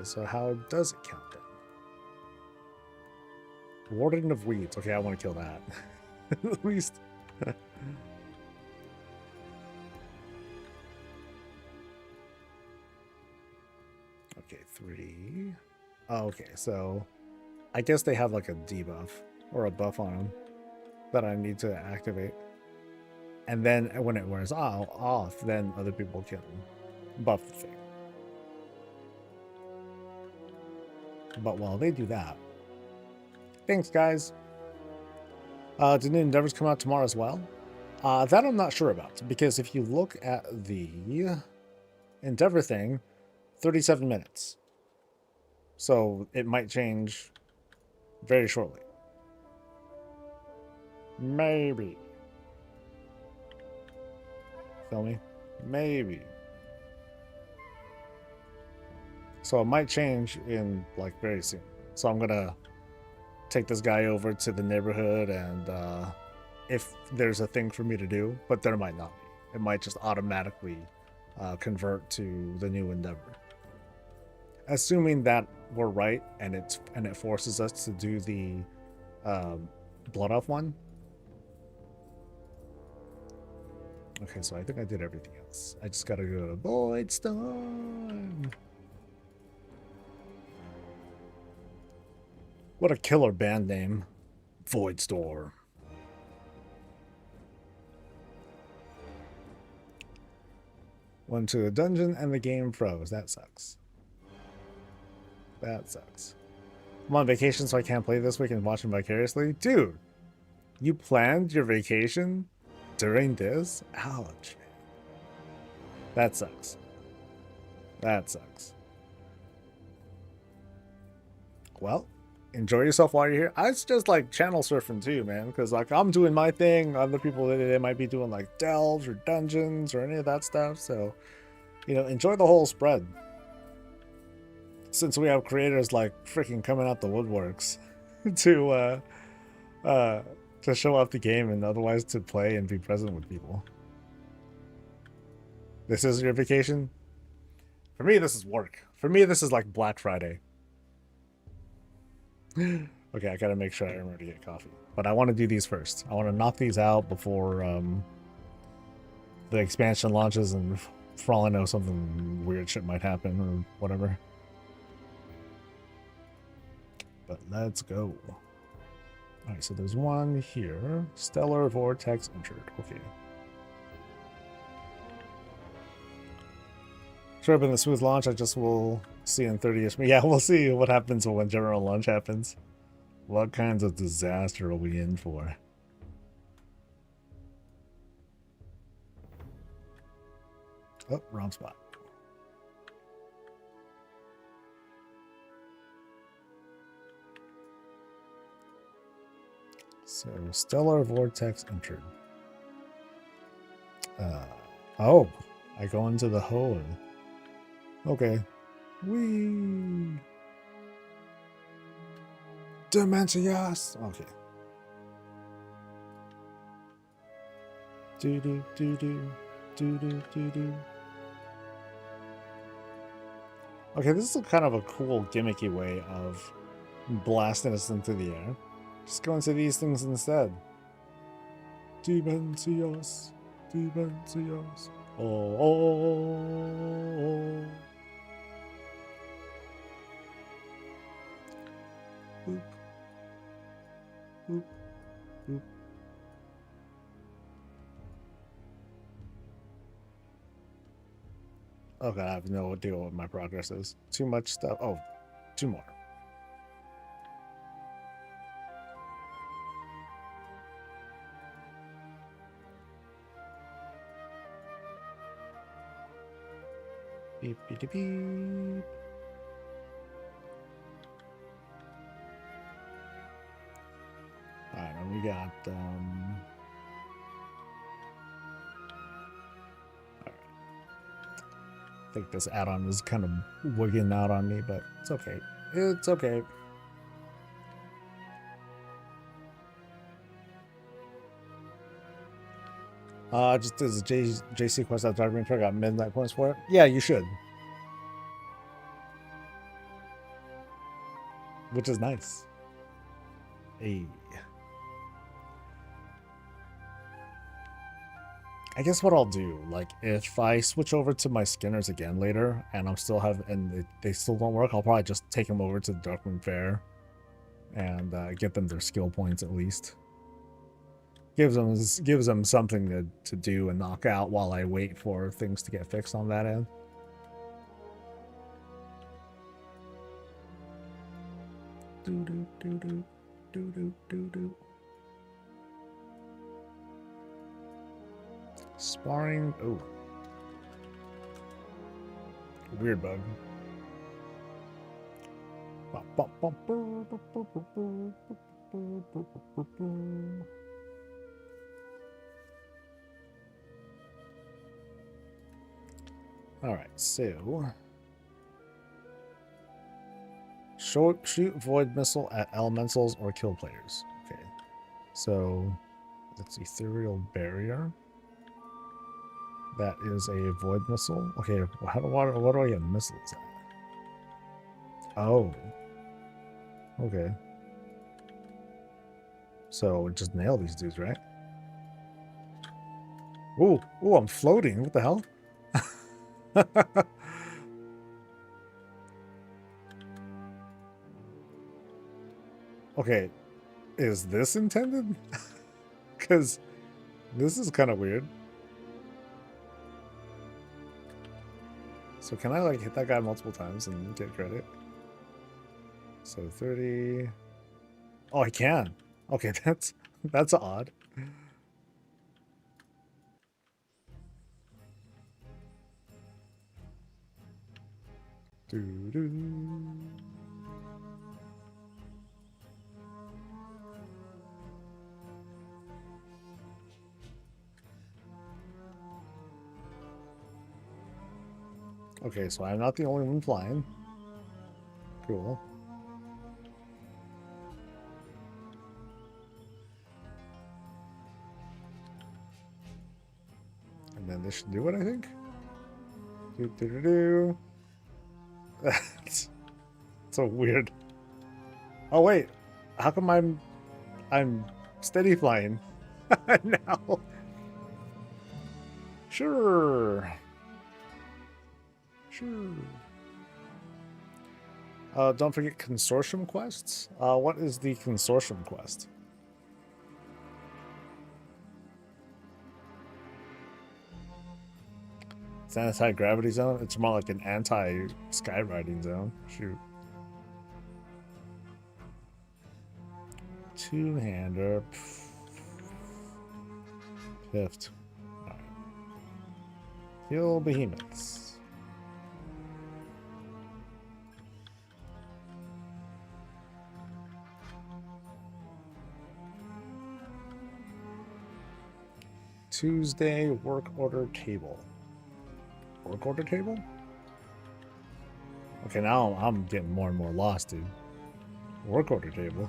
so how does it count then? Warden of Weeds. Okay, I want to kill that. At least. Okay, 3. Oh, okay, so I guess they have like a debuff or a buff on them that I need to activate. And then when it wears off, then other people can buff the thing. But while they do that, thanks, guys. Do new endeavors come out tomorrow as well? That I'm not sure about, because if you look at the endeavor thing, 37 minutes. So it might change very shortly. Maybe. Feel me? Maybe. So it might change in like very soon. So I'm gonna take this guy over to the neighborhood, and if there's a thing for me to do, but there might not be. It might just automatically convert to the new endeavor. Assuming that we're right, and it forces us to do the blood off one. Okay, so I think I did everything else. I just gotta go to Void Storm. What a killer band name. Void Storm. Went to a dungeon and the game froze. That sucks. That sucks. I'm on vacation, so I can't play this week and watch them vicariously. Dude, you planned your vacation during this? Ouch, man. That sucks. That sucks. Well, enjoy yourself while you're here. It's just like channel surfing too, man, because like I'm doing my thing. Other people, they might be doing like delves or dungeons or any of that stuff. So, you know, enjoy the whole spread. Since we have creators like freaking coming out the woodworks to show off the game, and otherwise to play and be present with people. This is your vacation? For me, this is work. For me, this is like Black Friday. Okay, I gotta make sure I remember to get coffee. But I want to do these first. I want to knock these out before the expansion launches, and for all I know, something weird shit might happen or whatever. But let's go. Alright, so there's one here. Stellar Vortex entered. Okay. Sure have been a smooth launch. I just will see in 30-ish. Yeah, we'll see what happens when general launch happens. What kinds of disaster are we in for? Oh, wrong spot. So, Stellar Vortex entered. Oh, I go into the Horde. Okay. Whee! Dementias! Okay. Do-do-do-do. Okay, this is kind of a cool, gimmicky way of blasting us into the air. Just go into these things instead. Dementias. Dementias. Oh. Boop. Boop. Boop. Okay, I have no idea what my progress is. Too much stuff. Oh, 2 more. Beep, beep, beep, beep. Alright, and we got, alright. I think this add-on is kind of wigging out on me, but it's okay. It's okay. Just as a JC quest out driving truck, got midnight points for it. Yeah, you should. which is nice. Hey. I guess what I'll do, like, if I switch over to my skinners again later, and they still don't work, I'll probably just take them over to the Darkmoon Fair and get them their skill points at least. Gives them something to do and knock out while I wait for things to get fixed on that end. Sparring. Oh. Weird bug. Alright, so shoot void missile at elementals or kill players. Okay. So that's ethereal barrier. That is a void missile. Okay, what do I get missiles at? Oh. Okay. So just nail these dudes, right? Ooh, I'm floating. What the hell? Okay, is this intended? Because this is kind of weird. So can I like hit that guy multiple times and get credit? So 30. Oh, I can. Okay, that's odd. Okay, so I'm not the only one flying. Cool. And then this should do it, I think. It's so weird. Oh wait, how come I'm steady flying now? Sure. Don't forget consortium quests. What is the consortium quest? It's an anti-gravity zone. It's more like an anti-skywriting zone. Shoot. Two-hander. Fifth. All right. Kill behemoths. Tuesday work order table. Work order table? Okay, now I'm getting more and more lost, dude. Work order table.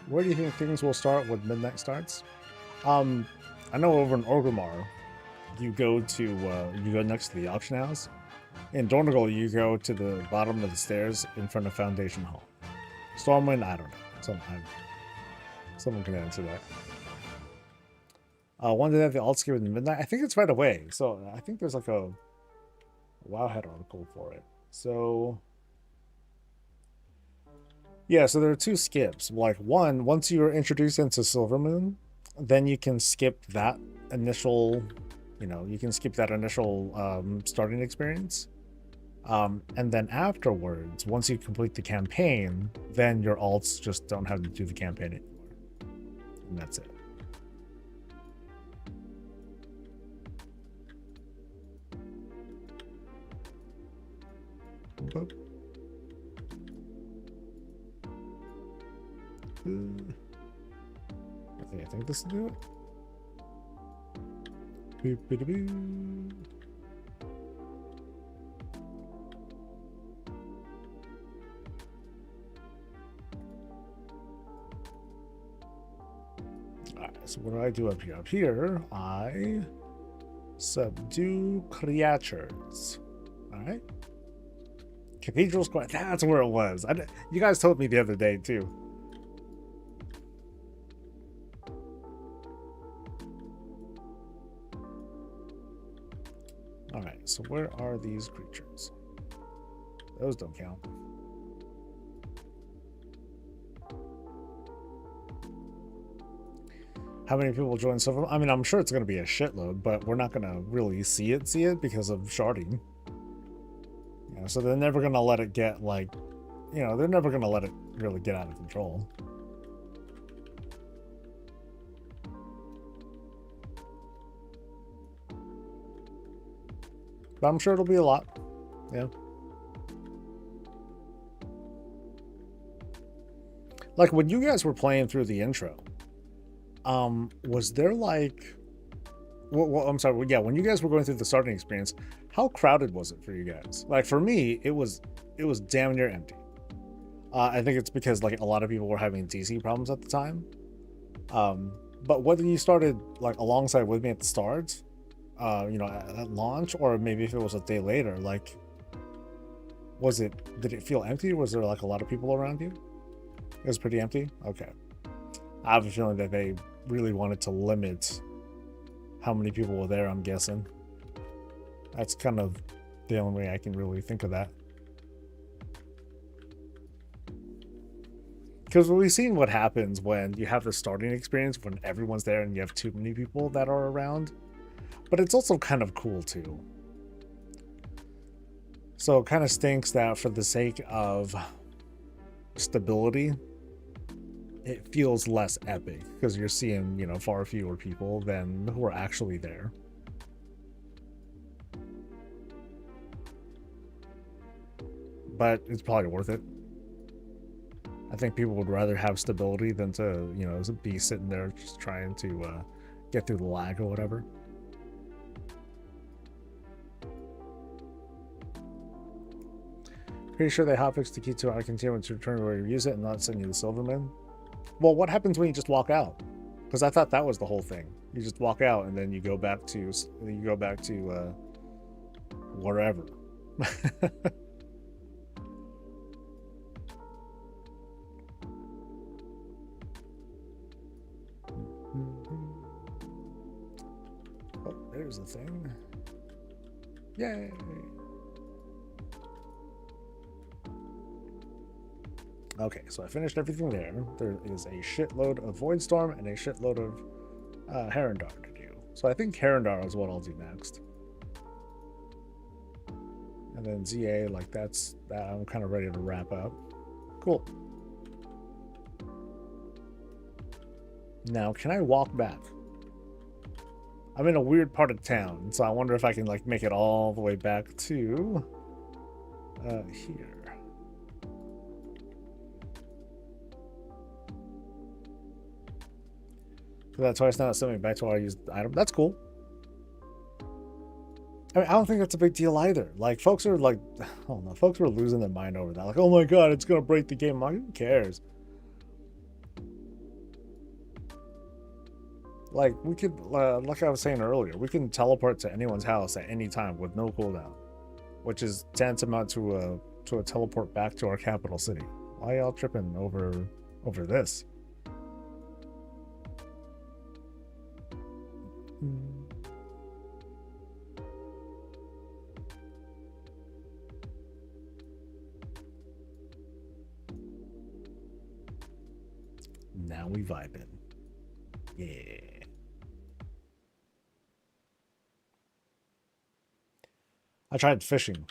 Where do you think things will start when midnight starts? I know over in Orgrimmar, you go next to the auction house. In Dornogal, you go to the bottom of the stairs in front of Foundation Hall. Stormwind, I don't know. Someone can answer that. When did they have the alt skip in midnight? I think it's right away. So I think there's like a Wowhead article for it. So yeah, so there are two skips. Like one, once you're introduced into Silvermoon, then you can skip that initial, starting experience. And then afterwards, once you complete the campaign, then your alts just don't have to do the campaign anymore. And that's it. I think this will do it. Boop, boop, boop. Alright, so what do I do up here? Up here, I subdue creatures. Alright. Cathedral Square, that's where it was. You guys told me the other day, too. Alright, so where are these creatures? Those don't count. How many people join Silver? I mean, I'm sure it's going to be a shitload, but we're not going to really see it because of sharding. You know, so they're never going to let it get, like, you know, they're never going to let it really get out of control. But I'm sure it'll be a lot. Yeah. Like, when you guys were playing through the intro, was there like, well, I'm sorry, yeah, when you guys were going through the starting experience, how crowded was it for you guys? Like, for me, it was damn near empty. I think it's because like a lot of people were having DC problems at the time. But whether you started like alongside with me at the start, you know, at launch, or maybe if it was a day later, like, did it feel empty? Was there like a lot of people around you? It was pretty empty? Okay. I have a feeling that they really wanted to limit how many people were there, I'm guessing. That's kind of the only way I can really think of that. Because we've seen what happens when you have the starting experience, when everyone's there and you have too many people that are around. But it's also kind of cool too. So it kind of stinks that for the sake of stability, it feels less epic because you're seeing, you know, far fewer people than who are actually there. But it's probably worth it. I think people would rather have stability than to, you know, be sitting there just trying to get through the lag or whatever. Pretty sure they hotfixed the key to auto containment to return where you use it and not send you the Silverman. Well, what happens when you just walk out? Because I thought that was the whole thing. You just walk out and then you go back to wherever. Oh, there's the thing. Yay! Okay, so I finished everything there. There is a shitload of Voidstorm and a shitload of Herondar to do. So I think Herondar is what I'll do next. And then ZA, like that's that. I'm kind of ready to wrap up. Cool. Now, can I walk back? I'm in a weird part of town, so I wonder if I can like make it all the way back to here. So that's why it's not sending me back to where I used the item. That's cool. I mean, I don't think that's a big deal either. Like, folks are like, I don't know, folks were losing their mind over that. Like, oh my god, it's gonna break the game. I'm like, who cares? Like, we could, like I was saying earlier, we can teleport to anyone's house at any time with no cooldown, which is tantamount to a teleport back to our capital city. Why y'all tripping over this? Now we vibing. Yeah. I tried fishing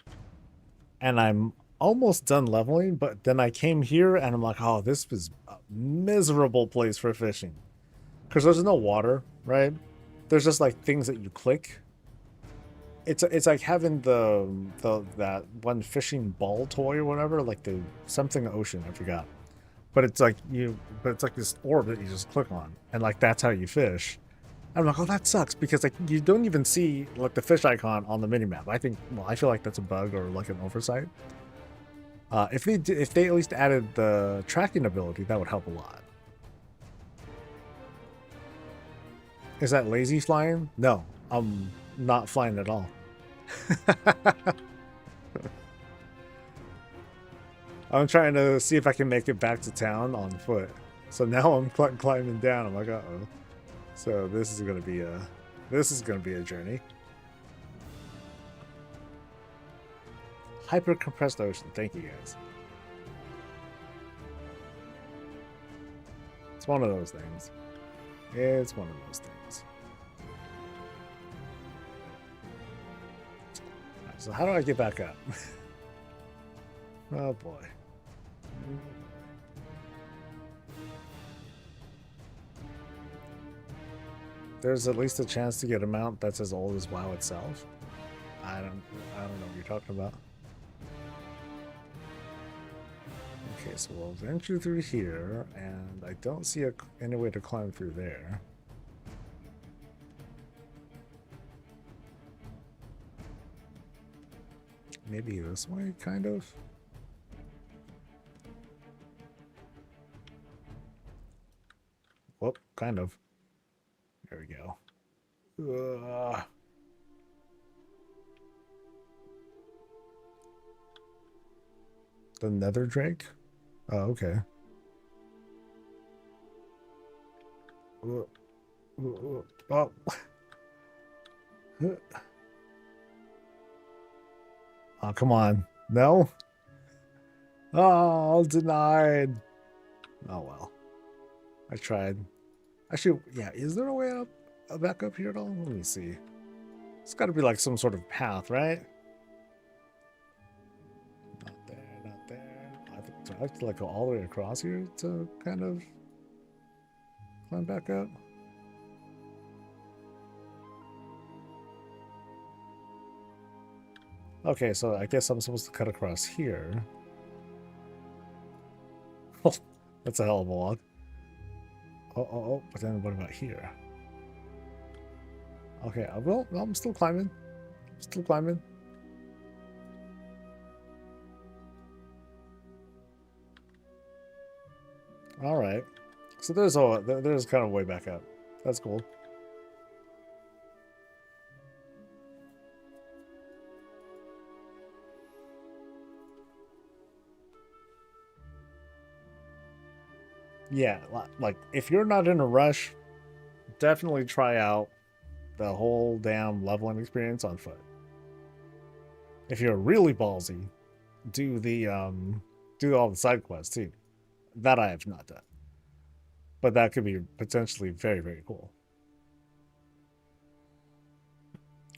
and I'm almost done leveling, but then I came here and I'm like, oh, this is a miserable place for fishing. Because there's no water, right? There's just like things that you click. It's like having that one fishing ball toy or whatever, like the something ocean, I forgot. but it's like this orb that you just click on, and like that's how you fish. I'm like, oh, that sucks, because like you don't even see like the fish icon on the minimap. I feel like that's a bug or like an oversight. If they at least added the tracking ability, that would help a lot. Is that lazy flying? No, I'm not flying at all. I'm trying to see if I can make it back to town on foot. So now I'm climbing down. I'm like, uh-oh. So this is gonna be a journey. Hyper compressed ocean. Thank you guys. It's one of those things. It's one of those things. Right, so how do I get back up? Oh boy. There's at least a chance to get a mount that's as old as WoW itself. I don't know what you're talking about. Okay, so we'll venture through here, and I don't see any way to climb through there. Maybe this way, kind of. Whoop, kind of. There we go. The Nether Drake? Oh, okay. Oh. Oh, come on. No? Oh, denied. Oh, well. I tried. Actually, yeah, is there a way up, back up here at all? Let me see. It's got to be like some sort of path, right? Not there, not there. Do I have to like go all the way across here to kind of climb back up? Okay, so I guess I'm supposed to cut across here. That's a hell of a log. Oh, but then what about here? Okay, I'm still climbing. Still climbing. All right. So there's kind of way back up. That's cool. Yeah, like if you're not in a rush, definitely try out the whole damn leveling experience on foot. If you're really ballsy, do all the side quests too. That I have not done, but that could be potentially very, very cool.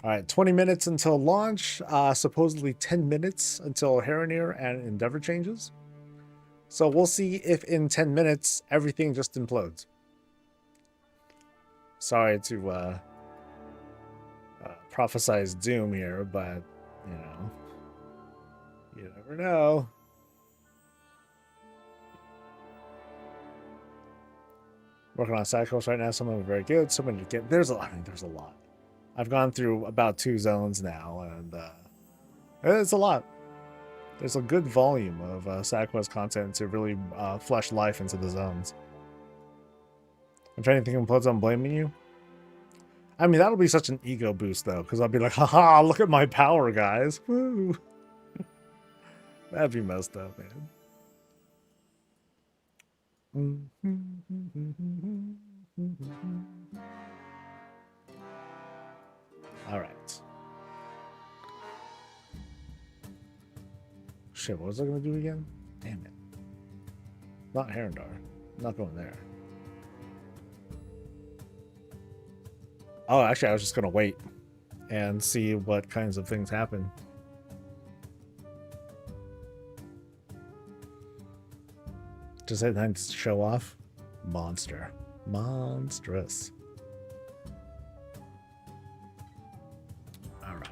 All right, 20 minutes until launch. Supposedly 10 minutes until Heronir and Endeavor changes. So we'll see if in 10 minutes everything just implodes. Sorry to prophesize doom here, but you never know. Working on side quests right now. Some of them are very good. Some of them get there's a lot. I've gone through about 2 zones now, and it's a lot. There's a good volume of side quest content to really flesh life into the zones. If anything implodes, I'm blaming you. I mean, that'll be such an ego boost, though, because I'll be like, haha, look at my power, guys. Woo. That'd be messed up, man. All right. Shit, what was I going to do again? Damn it. Not Herondar. Not going there. Oh, actually, I was just going to wait and see what kinds of things happen. Just had time to show off. Monster. Monstrous. All right.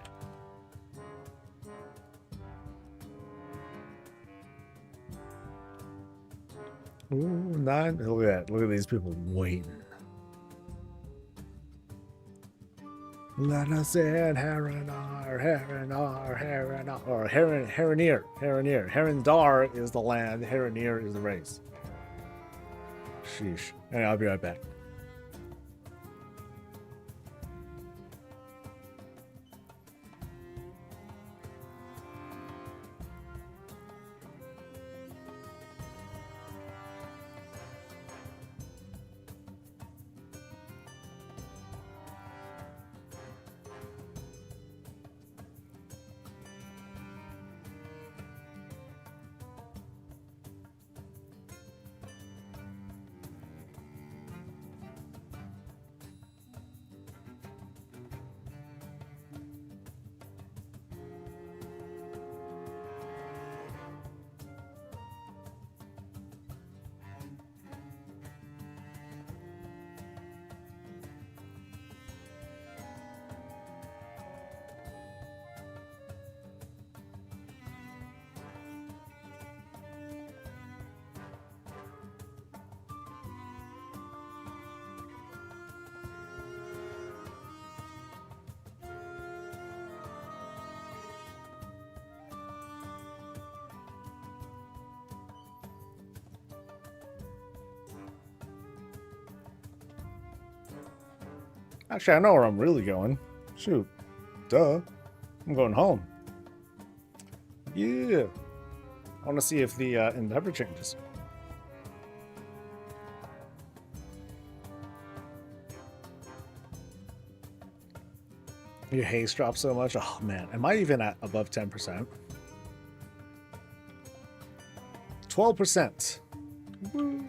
Ooh, 9. Look at that. Look at these people waiting. Let us in, Herenar, Herenar, Herenar, or Herenir, Herenir. Herendar is the land, Herenir is the race. Sheesh. Hey, I'll be right back. Actually, I know where I'm really going. Shoot. Duh. I'm going home. Yeah. I want to see if the endeavor changes. Your haze dropped so much. Oh, man. Am I even at above 10%? 12%. Woo.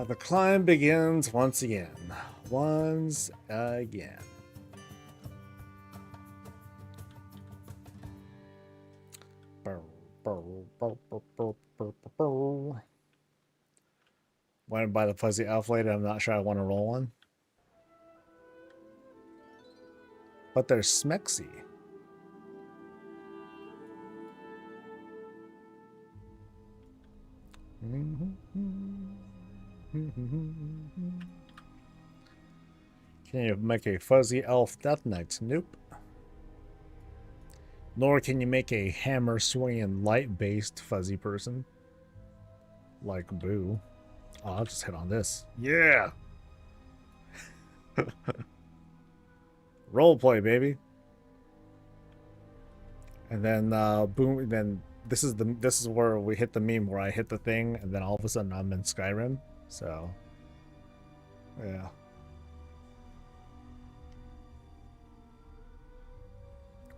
The climb begins once again. Once again. Want to buy the fuzzy elf later? I'm not sure I want to roll one. But they're smexy. Can you make a fuzzy elf death knight? Nope. Nor can you make a hammer swinging light based fuzzy person. Like Boo. Oh, I'll just hit on this. Yeah. Roleplay, baby. And then boom. Then this is where we hit the meme where I hit the thing, and then all of a sudden I'm in Skyrim. So, yeah.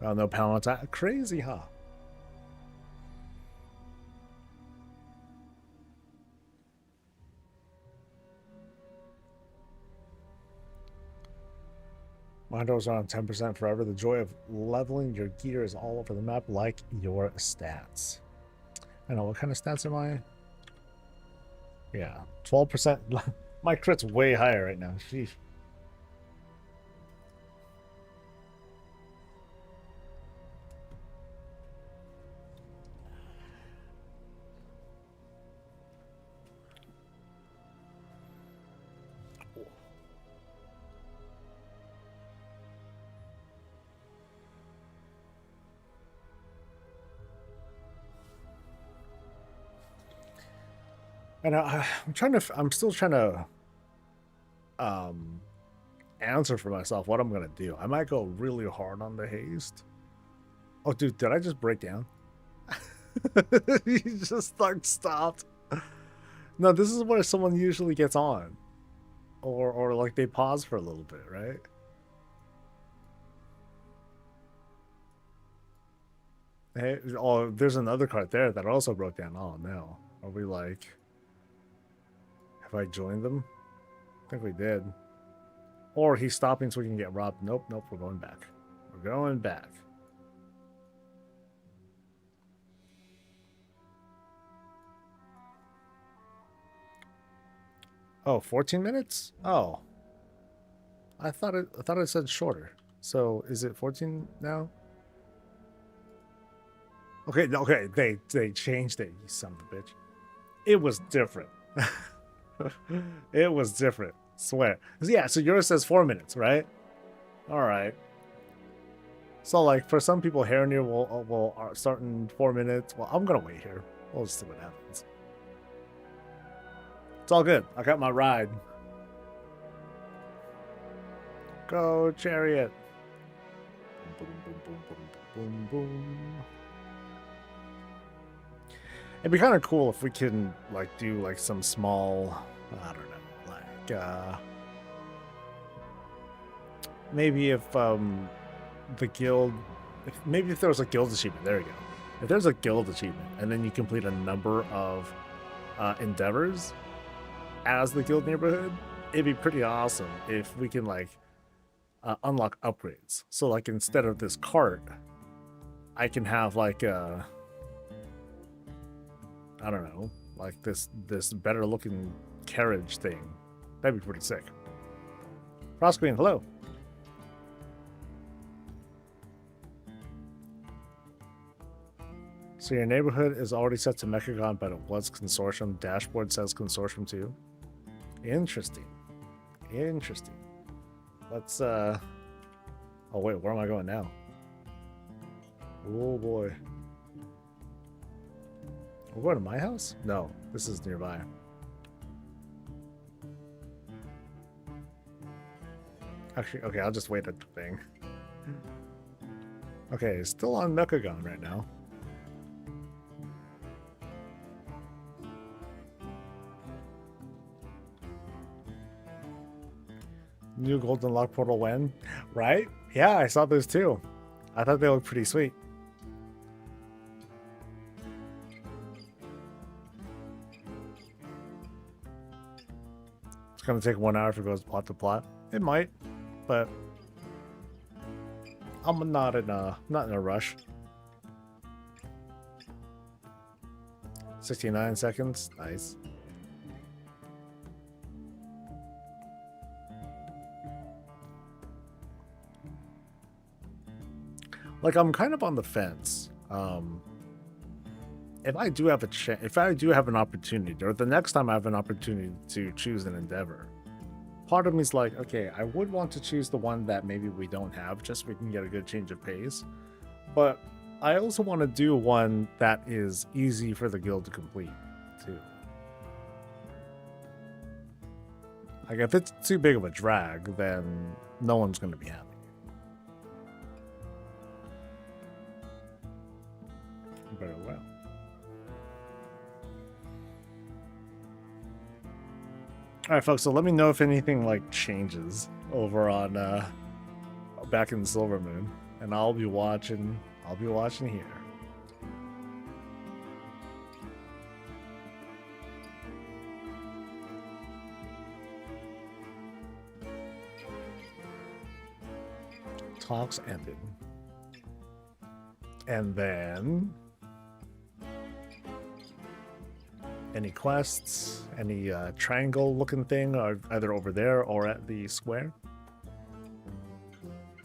Oh, no panel attack. Crazy, huh? My doors are on 10% forever. The joy of leveling your gear is all over the map, like your stats. I know, what kind of stats am I? Yeah, 12%. My crit's way higher right now. Sheesh. And I'm still trying to answer for myself what I'm gonna do. I might go really hard on the haste. Oh, dude, did I just break down? You just like stopped. No, this is where someone usually gets on, or like they pause for a little bit, right? Hey, oh, there's another card there that also broke down. Oh no, are we like? Have I joined them? I think we did. Or he's stopping so we can get robbed. Nope, nope, we're going back. We're going back. Oh, 14 minutes? Oh. I thought it said shorter. So is it 14 now? Okay, they changed it, you son of a bitch. It was different. It was different. Swear. Yeah, so yours says 4 minutes, right? All right. So like for some people, hair near will start in 4 minutes. Well, I'm gonna wait here. We'll just see what happens. It's all good. I got my ride. Go chariot. Boom, boom, boom, boom, boom, boom. It'd be kind of cool if we can like do like some small, I don't know, like maybe if the guild, maybe if there was a guild achievement, there you go. If there's a guild achievement and then you complete a number of endeavors as the guild neighborhood, it'd be pretty awesome if we can like unlock upgrades. So like instead of this cart, I can have like a, I don't know, like this better looking carriage thing. That'd be pretty sick. Cross Queen, hello. So your neighborhood is already set to Mechagon, but it was Consortium. Dashboard says Consortium too. Interesting. Interesting. Let's oh wait, where am I going now? Oh boy. We're going to my house? No, this is nearby. Actually, okay, I'll just wait at the thing. Okay, still on Mechagon right now. New Golden Lock Portal when? Right? Yeah, I saw those too. I thought they looked pretty sweet. It's gonna take 1 hour if it goes plot to plot. It might, but I'm not in a rush. 69 seconds, nice. Like I'm kind of on the fence. If I do have if I do have an opportunity, or the next time I have an opportunity to choose an endeavor, part of me is like, okay, I would want to choose the one that maybe we don't have, just so we can get a good change of pace. But I also want to do one that is easy for the guild to complete, too. Like, if it's too big of a drag, then no one's going to be happy. Very well. All right, folks. So let me know if anything like changes over on back in the Silver Moon, and I'll be watching. I'll be watching here. Talks ended, and then. Any quests? Any triangle looking thing are either over there or at the square?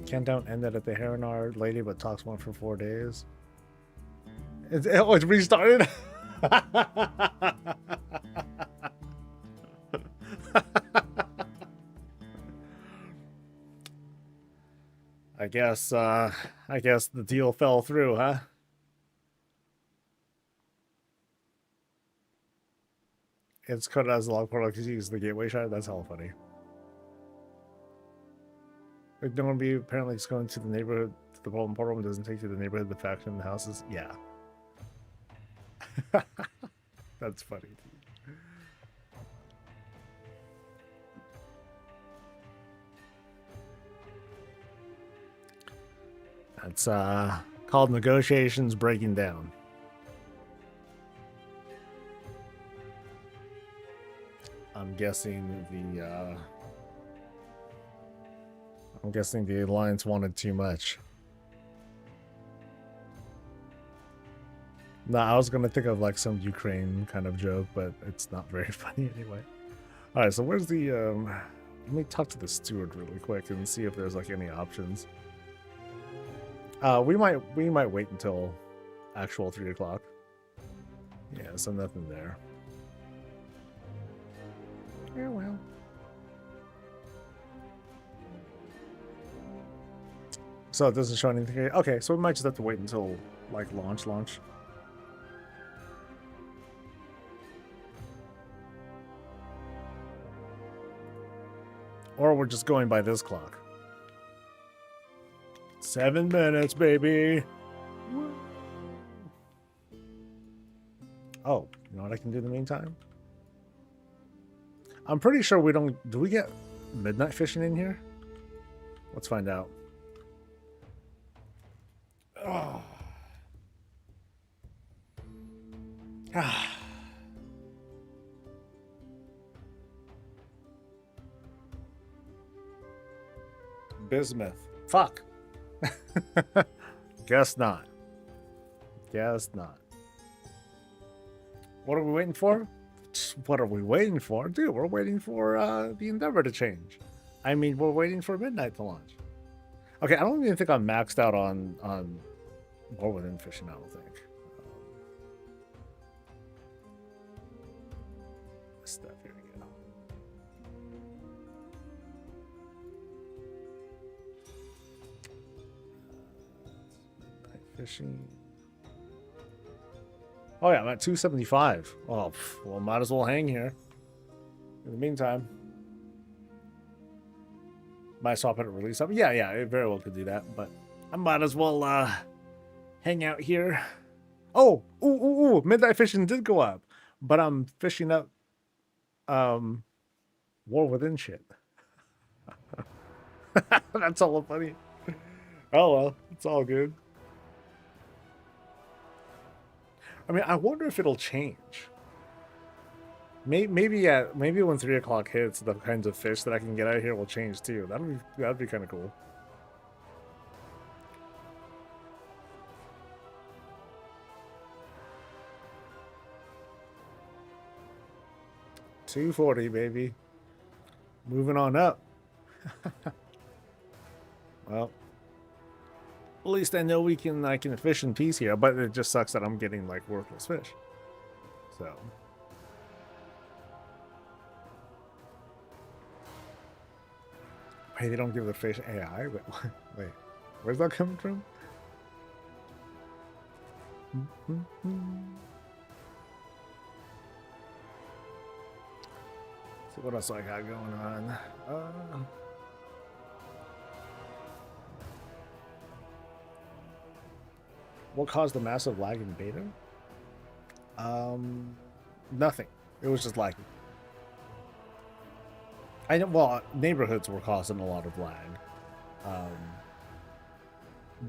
Countdown ended at the Heronar lady, but talks went for 4 days. It's restarted? I guess the deal fell through, huh? It's coded as a log portal because you use the gateway shard. That's hella funny. Like, no one be apparently just going to the neighborhood, to the portal doesn't take you to the neighborhood, the faction, the houses. Yeah. That's funny. That's called negotiations breaking down. I'm guessing the Alliance wanted too much. No, I was gonna think of like some Ukraine kind of joke, but it's not very funny anyway. All right, so where's the? Let me talk to the steward really quick and see if there's like any options. We might wait until actual 3 o'clock. Yeah, so nothing there. Yeah, well. So it doesn't show anything. Okay, so we might just have to wait until like launch. Or we're just going by this clock. 7 minutes, baby. Oh, you know what I can do in the meantime? I'm pretty sure we don't... Do we get midnight fishing in here? Let's find out. Oh. Ah. Bismuth. Fuck. Guess not. Guess not. What are we waiting for? What are we waiting for? Dude, we're waiting for the Endeavor to change. I mean, we're waiting for midnight to launch. Okay, I don't even think I'm maxed out on War Within fishing, I don't think. This stuff, here we go. Midnight fishing. Oh yeah, I'm at 275. Oh, well, might as well hang here. In the meantime, might swap it at release up. Yeah, it very well could do that, but I might as well hang out here. Oh, ooh, midnight fishing did go up, but I'm fishing up War Within shit. That's all funny. Oh well, it's all good. I mean, I wonder if it'll change. Maybe when 3 o'clock hits, the kinds of fish that I can get out of here will change too. That'd be kind of cool. $240, baby. Moving on up. Well, at least I know I can fish in peace here, but it just sucks that I'm getting like worthless fish. So hey, they don't give the fish AI? Wait, where's that coming from? See what else I got going on. What caused the massive lag in beta? Nothing. It was just lagging. I know. Well, neighborhoods were causing a lot of lag.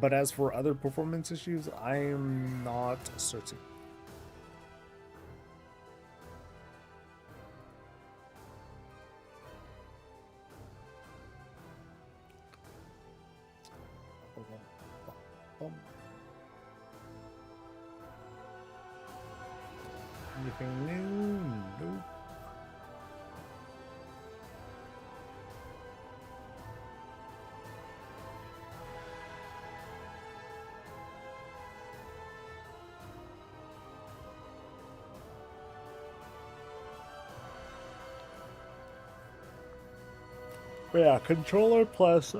But as for other performance issues, I'm not certain. Anything new? Nope. But yeah, controller plus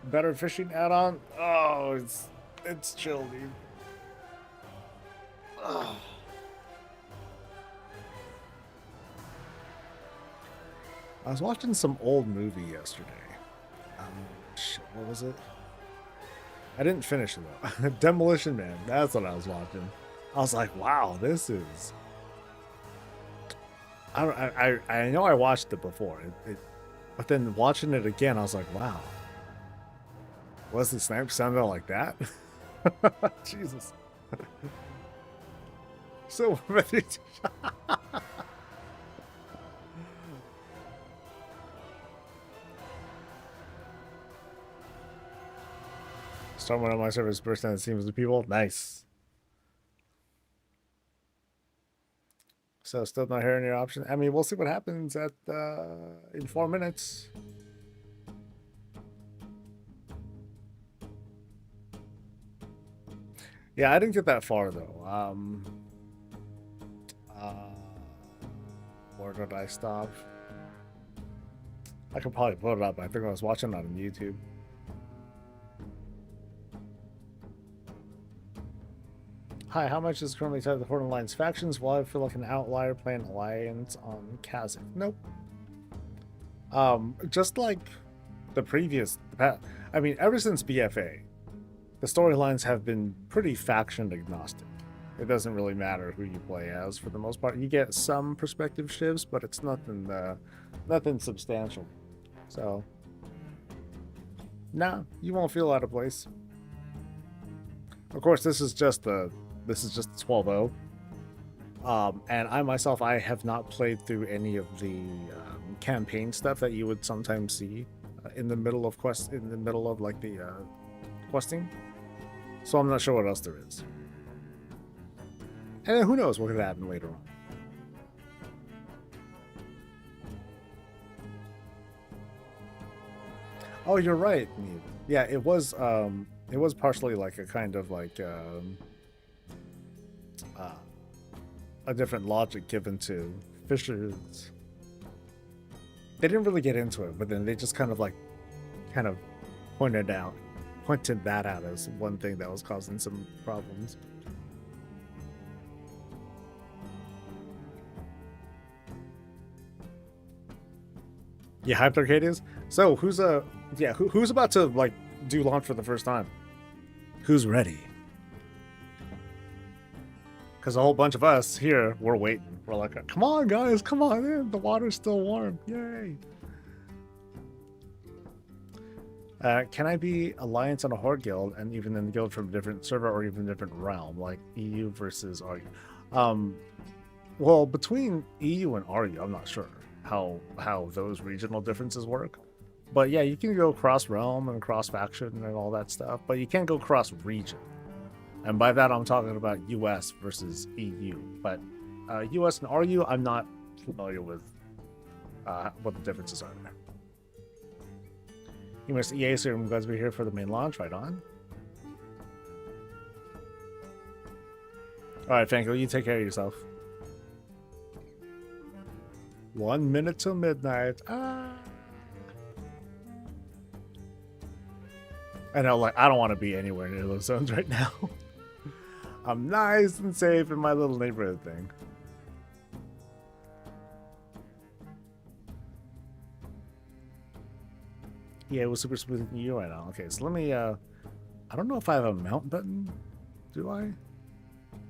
better fishing add-on. Oh, it's chill, dude. Ugh. I was watching some old movie yesterday. Shit, what was it? I didn't finish it though. Demolition Man. That's what I was watching. I was like, wow, this is. I know I watched it before, but then watching it again, I was like, wow. Was the Snipes sounded like that? Jesus. So ready to. Start one of my servers burst down the seams of people. Nice. So still not hearing your option. I mean, we'll see what happens at in 4 minutes. Yeah, I didn't get that far though. Where did I stop? I could probably pull it up. I think I was watching it on YouTube. Hi, how much is currently tied to the Horde Alliance factions? Well, I feel like an outlier playing Alliance on Kazakh. Nope. Just like the previous, I mean, ever since BFA, the storylines have been pretty faction agnostic. It doesn't really matter who you play as for the most part. You get some perspective shifts, but it's nothing, nothing substantial. So, nah, you won't feel out of place. Of course, this is just the 12-0. And I myself, I have not played through any of the campaign stuff that you would sometimes see in the middle of like the questing. So I'm not sure what else there is. And then who knows what could happen later on. Oh, you're right. Yeah, it was partially like a kind of like a different logic given to fishers. They didn't really get into it, but then they just kind of pointed that out as one thing that was causing some problems. Yeah, Hyped Arcade is. So who's about to like do launch for the first time? Who's ready? Because a whole bunch of us here, we're waiting. We're like, come on, guys, come on in. The water's still warm. Yay. Can I be Alliance on a Horde guild and even in the guild from a different server or even different realm, like EU versus RU? Well, between EU and RU, I'm not sure how those regional differences work. But yeah, you can go cross realm and cross faction and all that stuff, but you can't go cross region. And by that, I'm talking about US versus EU. But US and RU, I'm not familiar with what the differences are there. You must EA, sir. I'm glad to be here for the main launch. Right on. All right, Fanko, you take care of yourself. 1 minute till midnight. Ah. I know, like, I don't want to be anywhere near those zones right now. I'm nice and safe in my little neighborhood thing. Yeah, it was super smooth in you right now. Okay, so let me, I don't know if I have a mount button. Do I?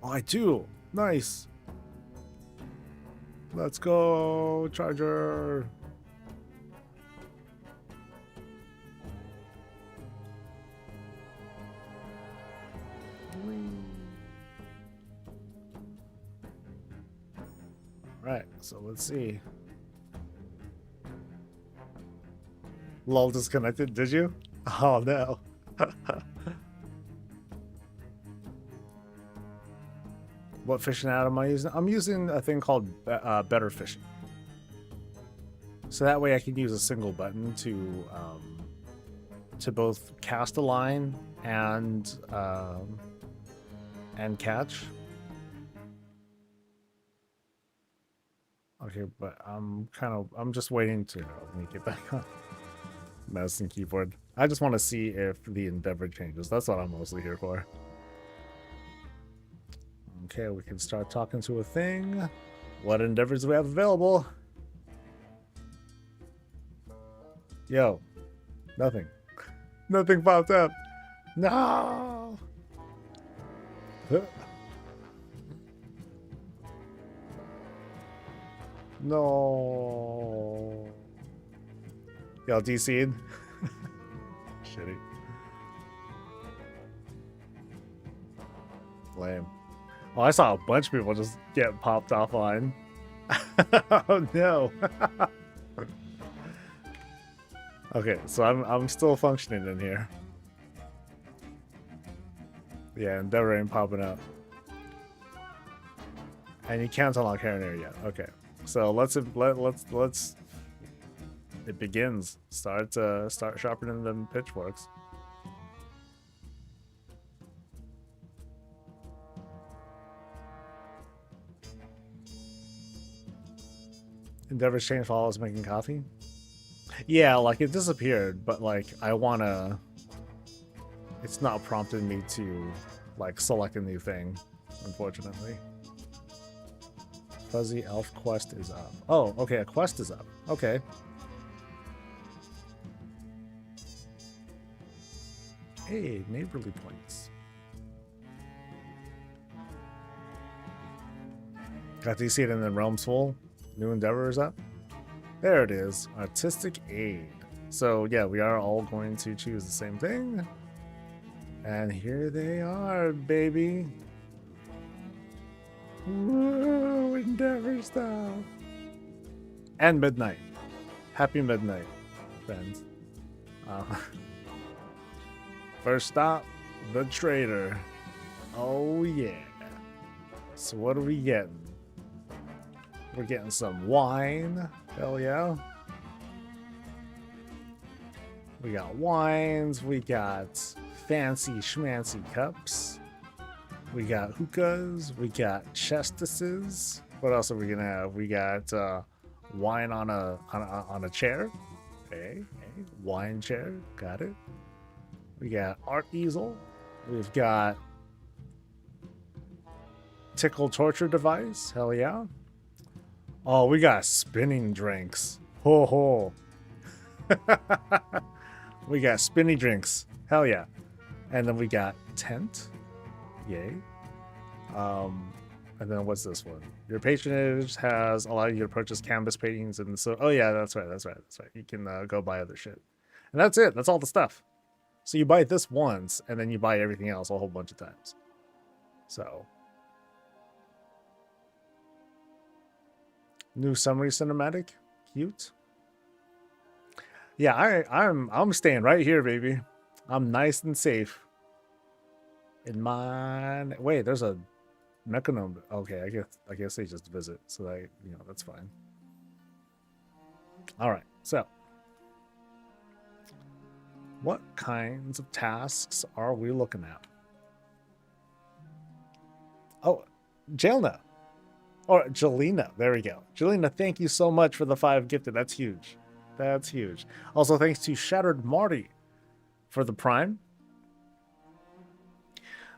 Oh, I do. Nice. Let's go, Charger. Right, so let's see. Lol disconnected, did you? Oh no. What fishing add am I using? I'm using a thing called Better Fishing. So that way I can use a single button to both cast a line and catch. Okay, but I'm just waiting to let me get back on mouse and keyboard. I just want to see if the endeavor changes. That's what I'm mostly here for. Okay, we can start talking to a thing. What endeavors do we have available? Yo, nothing. Nothing popped up. No. No. Y'all DC'd? Shitty. Lame. Oh, I saw a bunch of people just get popped offline. Oh no. Okay, so I'm still functioning in here. Yeah, Endeavor ain't popping up. And you can't unlock Harinair yet. Okay. So let's it begins. Start sharpening them pitchforks. Endeavor's changed while I was making coffee. Yeah, like it disappeared, but like I wanna. It's not prompting me to like select a new thing, unfortunately. Fuzzy Elf quest is up. Oh, okay, a quest is up. Okay. Hey, neighborly points. Got to see it in the Realms Full. New Endeavor is up. There it is. Artistic Aid. So yeah, we are all going to choose the same thing. And here they are, baby. Whoa, Endeavor stuff. And midnight. Happy midnight, friends. First stop, the trader. Oh yeah. So what are we getting? We're getting some wine. Hell yeah. We got wines. We got fancy schmancy cups. We got hookahs. We got chestises. What else are we gonna have? We got wine on a chair. Hey, wine chair. Got it. We got art easel. We've got tickle torture device. Hell yeah. Oh, we got spinning drinks. Ho ho. We got spinny drinks. Hell yeah. And then we got tent. Yay. And then what's this one? Your patronage has allowed you to purchase canvas paintings and so. Oh yeah, that's right. You can go buy other shit. And that's it. That's all the stuff. So you buy this once, and then you buy everything else a whole bunch of times. So. New summary cinematic. Cute. Yeah, I'm staying right here, baby. I'm nice and safe. In mine. Wait, there's a Mechanome. Okay, I guess they just visit, so that's fine. All right, so what kinds of tasks are we looking at? Oh, Jelena. Or Jelena. There we go. Jelena, thank you so much for the 5 gifted. That's huge. That's huge. Also, thanks to Shattered Marty for the Prime.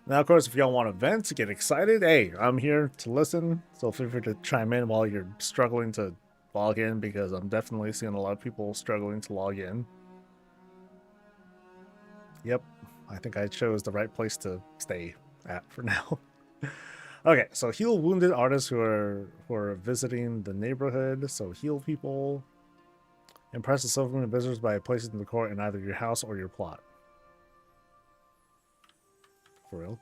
Now, of course, if y'all want to vent, get excited, hey, I'm here to listen. So feel free to chime in while you're struggling to log in, because I'm definitely seeing a lot of people struggling to log in. Yep, I think I chose the right place to stay at for now. Okay, so heal wounded artists who are visiting the neighborhood. So heal people. Impress the silvermoon visitors by placing the decor in either your house or your plot. For real?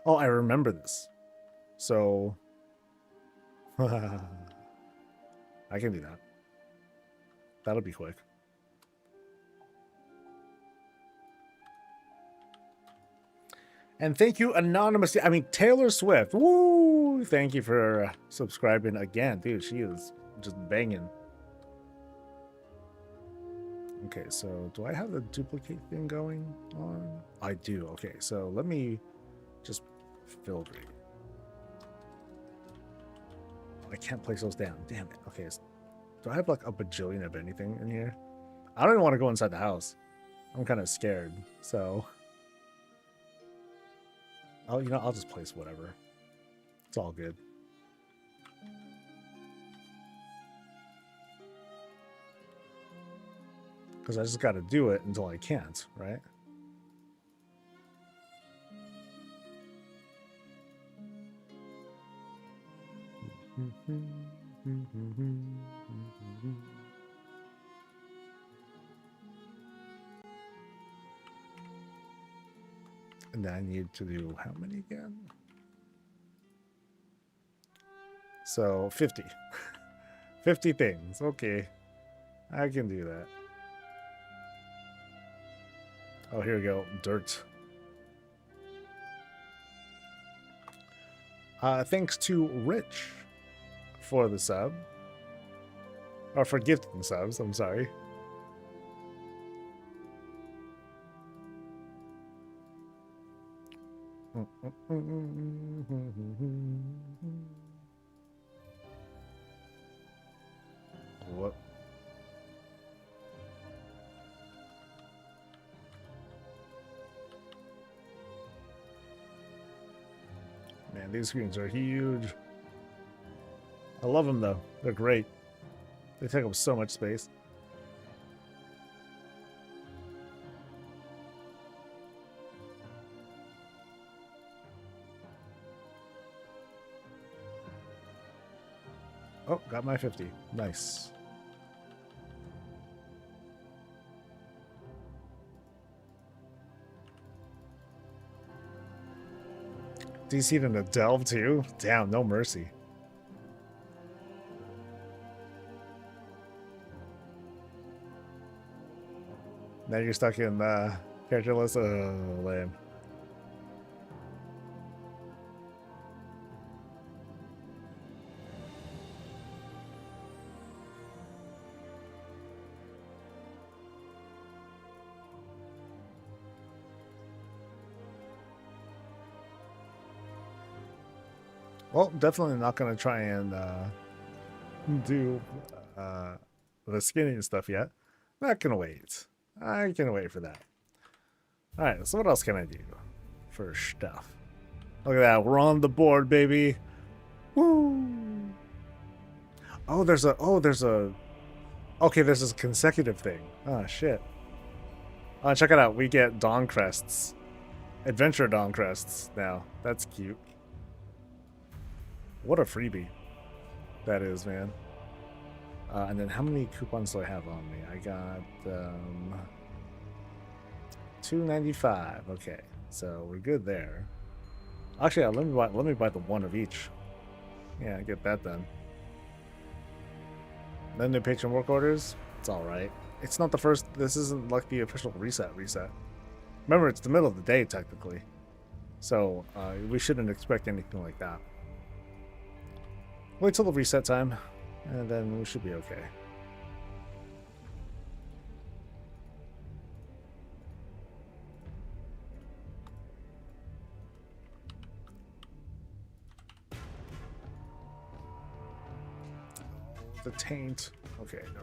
Oh, I remember this. So I can do that. That'll be quick. And thank you, Anonymous. I mean, Taylor Swift. Woo! Thank you for subscribing again. Dude, she is just banging. Okay, so do I have the duplicate thing going on? I do. Okay, so let me just filter. I can't place those down. Damn it. Okay, so do I have like a bajillion of anything in here? I don't even want to go inside the house. I'm kind of scared, so... Oh, I'll just place whatever. It's all good. Because I just got to do it until I can't, right? And then I need to do how many again? So 50. 50 things. Okay. I can do that. Oh, here we go. Dirt. Thanks to Rich for the sub. Or for gifting subs, I'm sorry. What? Man, these screens are huge. I love them though. They're great. They take up so much space. Oh, got my 50. Nice. DC'd in a delve too? Damn, no mercy. Now you're stuck in characterless. Oh, lame. Well, definitely not going to try and do the skinning and stuff yet. Not going to wait. I can wait for that. Alright, so what else can I do for stuff? Look at that. We're on the board, baby. Woo! Oh, there's a... Okay, there's this consecutive thing. Oh, shit. Oh, check it out. We get Dawn Crests. Adventure Dawn Crests now. That's cute. What a freebie that is, man. And then how many coupons do I have on me? I got $2.95. Okay, so we're good there. Actually, let me buy the one of each. Yeah, get that done. Then the patron work orders. It's all right. It's not the first. This isn't like the official reset. Remember, it's the middle of the day technically, so we shouldn't expect anything like that. Wait till the reset time, and then we should be okay. The taint. Okay, no.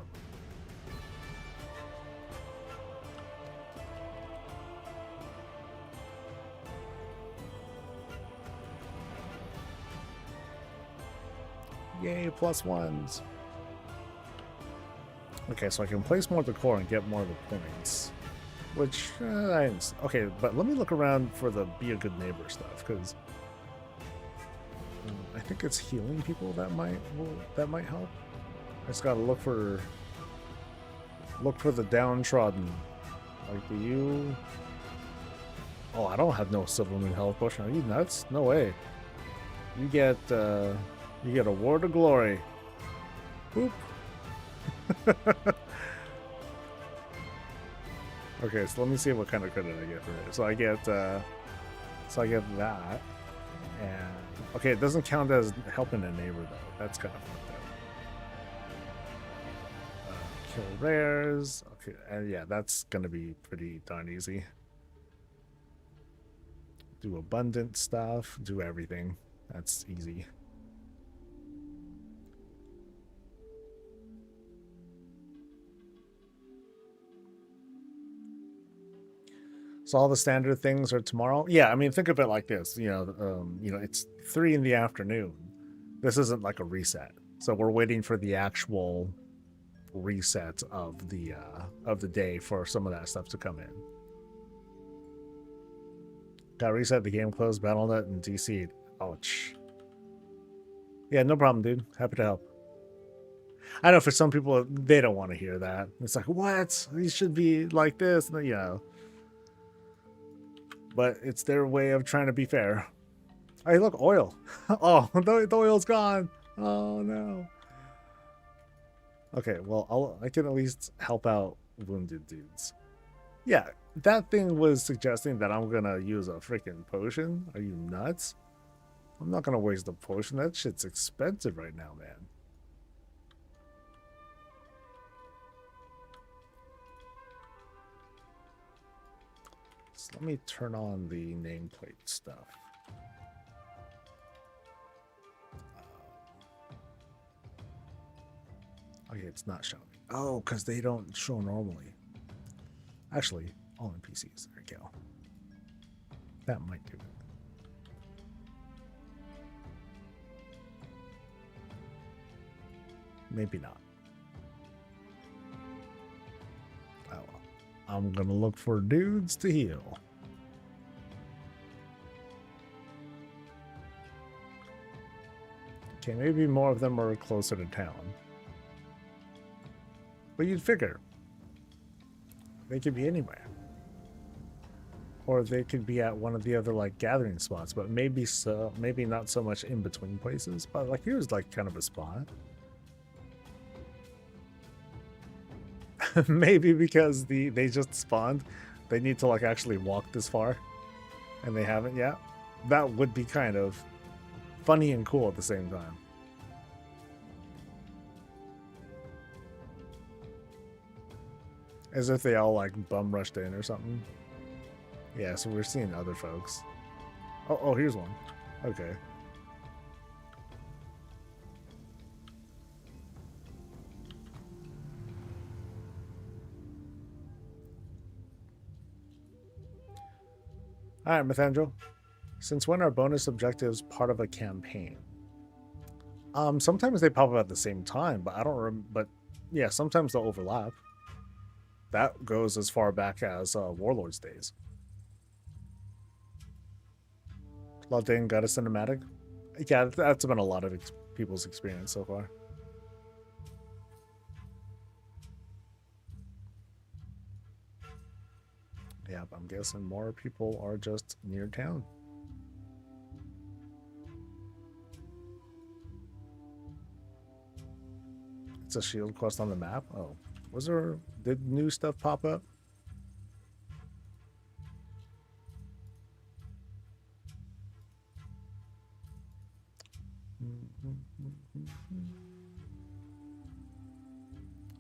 Yay, +1s. Okay, so I can place more decor and get more of the points. Which, okay, but let me look around for the be a good neighbor stuff, because I think it's healing people that might help. I just gotta look for the downtrodden. Like, do you... Oh, I don't have no Silver Moon health potion. Are you nuts? No way. You get a Ward of Glory. Boop. Okay, so let me see what kind of credit I get for it. So I get that. And okay, it doesn't count as helping a neighbor though. That's kind of fucked up. Kill rares. Okay, and yeah, that's gonna be pretty darn easy. Do abundant stuff. Do everything. That's easy. So all the standard things are tomorrow. Yeah, I mean, think of it like this. It's 3 in the afternoon. This isn't like a reset, so we're waiting for the actual reset of the day for some of that stuff to come in. Got reset. The game closed. Battle.net and DC'd. Ouch. Yeah, no problem, dude. Happy to help. I know for some people they don't want to hear that. It's like, what? These should be like this, you know. But it's their way of trying to be fair. Hey, look, oil. Oh, the oil's gone. Oh no. Okay, well, I can at least help out wounded dudes. Yeah, that thing was suggesting that I'm gonna use a freaking potion. Are you nuts? I'm not gonna waste a potion. That shit's expensive right now, man. So let me turn on the nameplate stuff. yeah, it's not showing. Oh, because they don't show normally. Actually, all NPCs. There we go. That might do it. Maybe not. Oh well. I'm gonna look for dudes to heal. Okay, maybe more of them are closer to town. But you'd figure they could be anywhere. Or they could be at one of the other like gathering spots, but maybe so, maybe not so much in between places. But like here's like kind of a spot. Maybe because they just spawned, they need to like actually walk this far, and they haven't yet. That would be kind of funny and cool at the same time. As if they all like bum rushed in or something. Yeah, so we're seeing other folks. Oh, here's one. Okay. Alright, Methandro. Since when are bonus objectives part of a campaign? Sometimes they pop up at the same time, but I don't remember. But yeah, sometimes they'll overlap. That goes as far back as Warlord's days. Laldane got a cinematic. Yeah, that's been a lot of people's experience so far. Yeah, I'm guessing more people are just near town. It's a shield quest on the map. Oh, was there? Did new stuff pop up?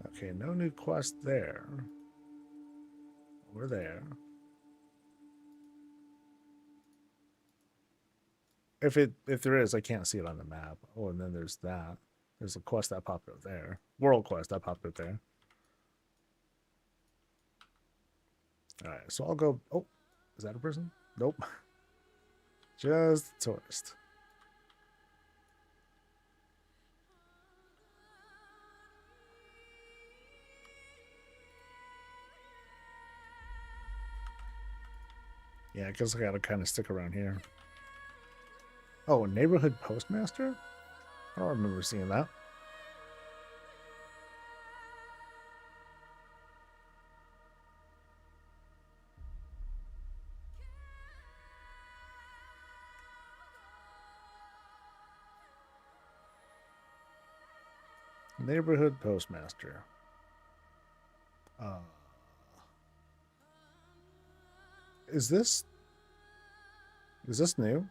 Okay, no new quest there. We're there. If there is, I can't see it on the map. Oh, and then there's that. There's a quest that popped up there. World quest that popped up there. Alright, so I'll go. Oh, is that a person? Nope. Just a tourist. Yeah, I guess I gotta kind of stick around here. Oh, a neighborhood postmaster? I don't remember seeing that. Neighborhood postmaster. Is this new?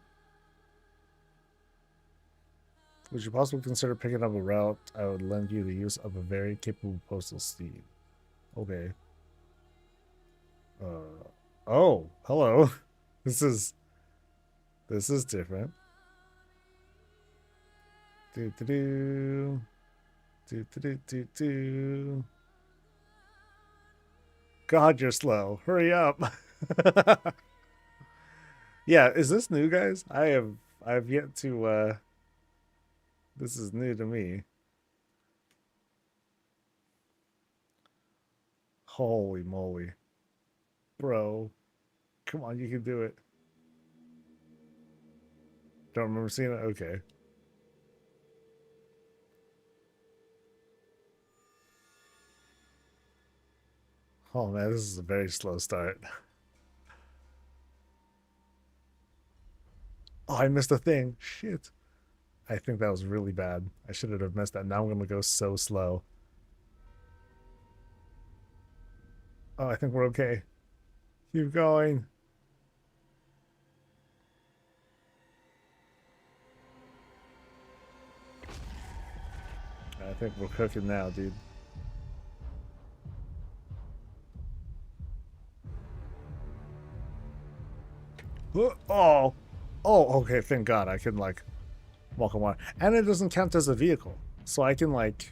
Would you possibly consider picking up a route? I would lend you the use of a very capable postal steed. Okay. Oh, hello. This is different. Do. God, you're slow. Hurry up. Yeah, is this new, guys? I've yet to this is new to me. Holy moly. Bro. Come on, you can do it. Don't remember seeing it? Okay. Oh man, this is a very slow start. Oh, I missed a thing. Shit. I think that was really bad. I shouldn't have missed that. Now I'm going to go so slow. Oh, I think we're okay. Keep going. I think we're cooking now, dude. Oh, okay. Thank God I can like walk on water, and it doesn't count as a vehicle, so I can like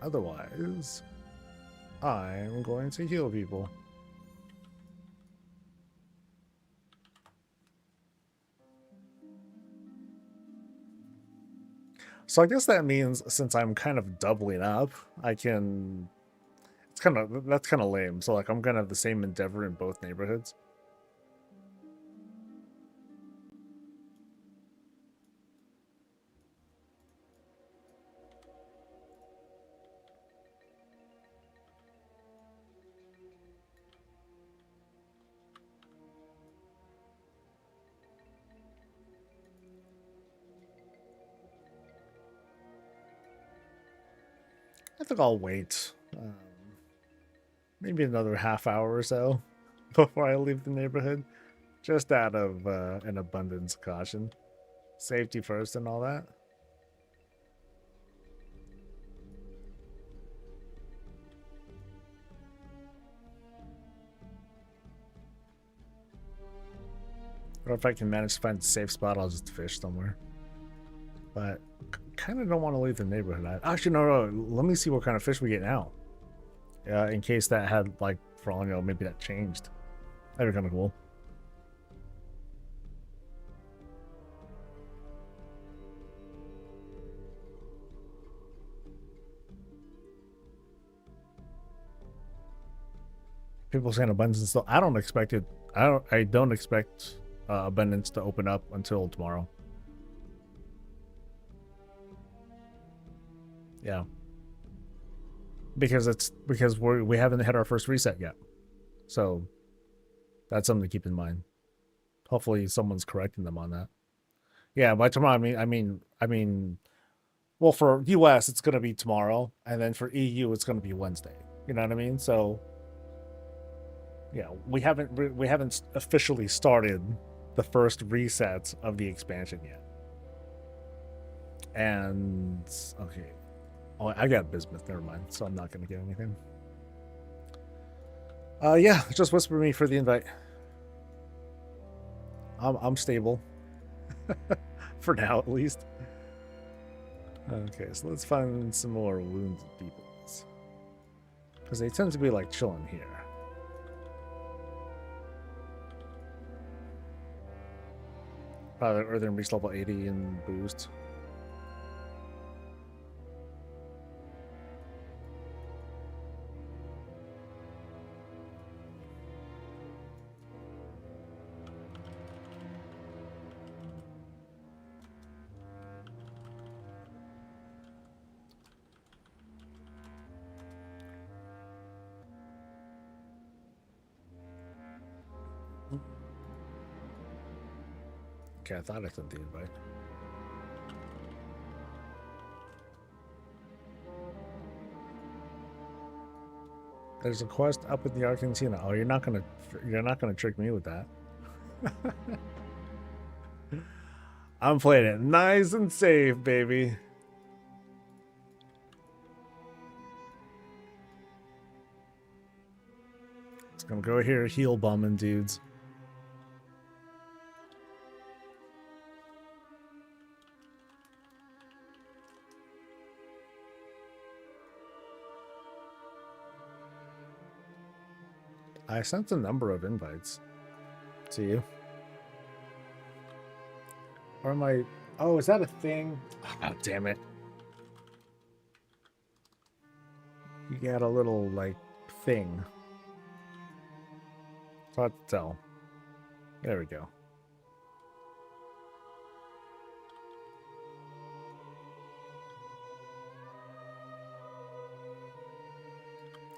Otherwise, I'm going to heal people. So I guess that means since I'm kind of doubling up, I can... that's kind of lame. So like I'm gonna have the same endeavor in both neighborhoods. I think I'll wait maybe another half hour or so before I leave the neighborhood, just out of an abundance of caution. Safety first and all that. Or if I can manage to find a safe spot, I'll just fish somewhere. But kind of don't want to leave the neighborhood. Actually, no. Let me see what kind of fish we get now. In case that had, like, for all I know, maybe that changed. That'd be kind of cool. People saying abundance, so I don't expect it. I don't expect abundance to open up until tomorrow. Yeah, because we haven't had our first reset yet, so that's something to keep in mind. Hopefully, someone's correcting them on that. Yeah, by tomorrow, I mean, well, for US it's gonna be tomorrow, and then for EU it's gonna be Wednesday. You know what I mean? So, yeah, we haven't officially started the first resets of the expansion yet. And okay, oh, I got bismuth. Never mind. So I'm not gonna get anything. Yeah, just whisper me for the invite. I'm stable for now, at least. Okay, so let's find some more wounded peoples, because they tend to be like chilling here. Probably Earthen reach level 80 and boost. Okay, I thought I sent the invite. There's a quest up in the Argentina. Oh, you're not gonna trick me with that. I'm playing it nice and safe, baby. It's gonna go here, heal bombing dudes. I sent a number of invites to you. Or am I... Oh, is that a thing? Oh, damn it. You got a little, like, thing. It's hard to tell. There we go.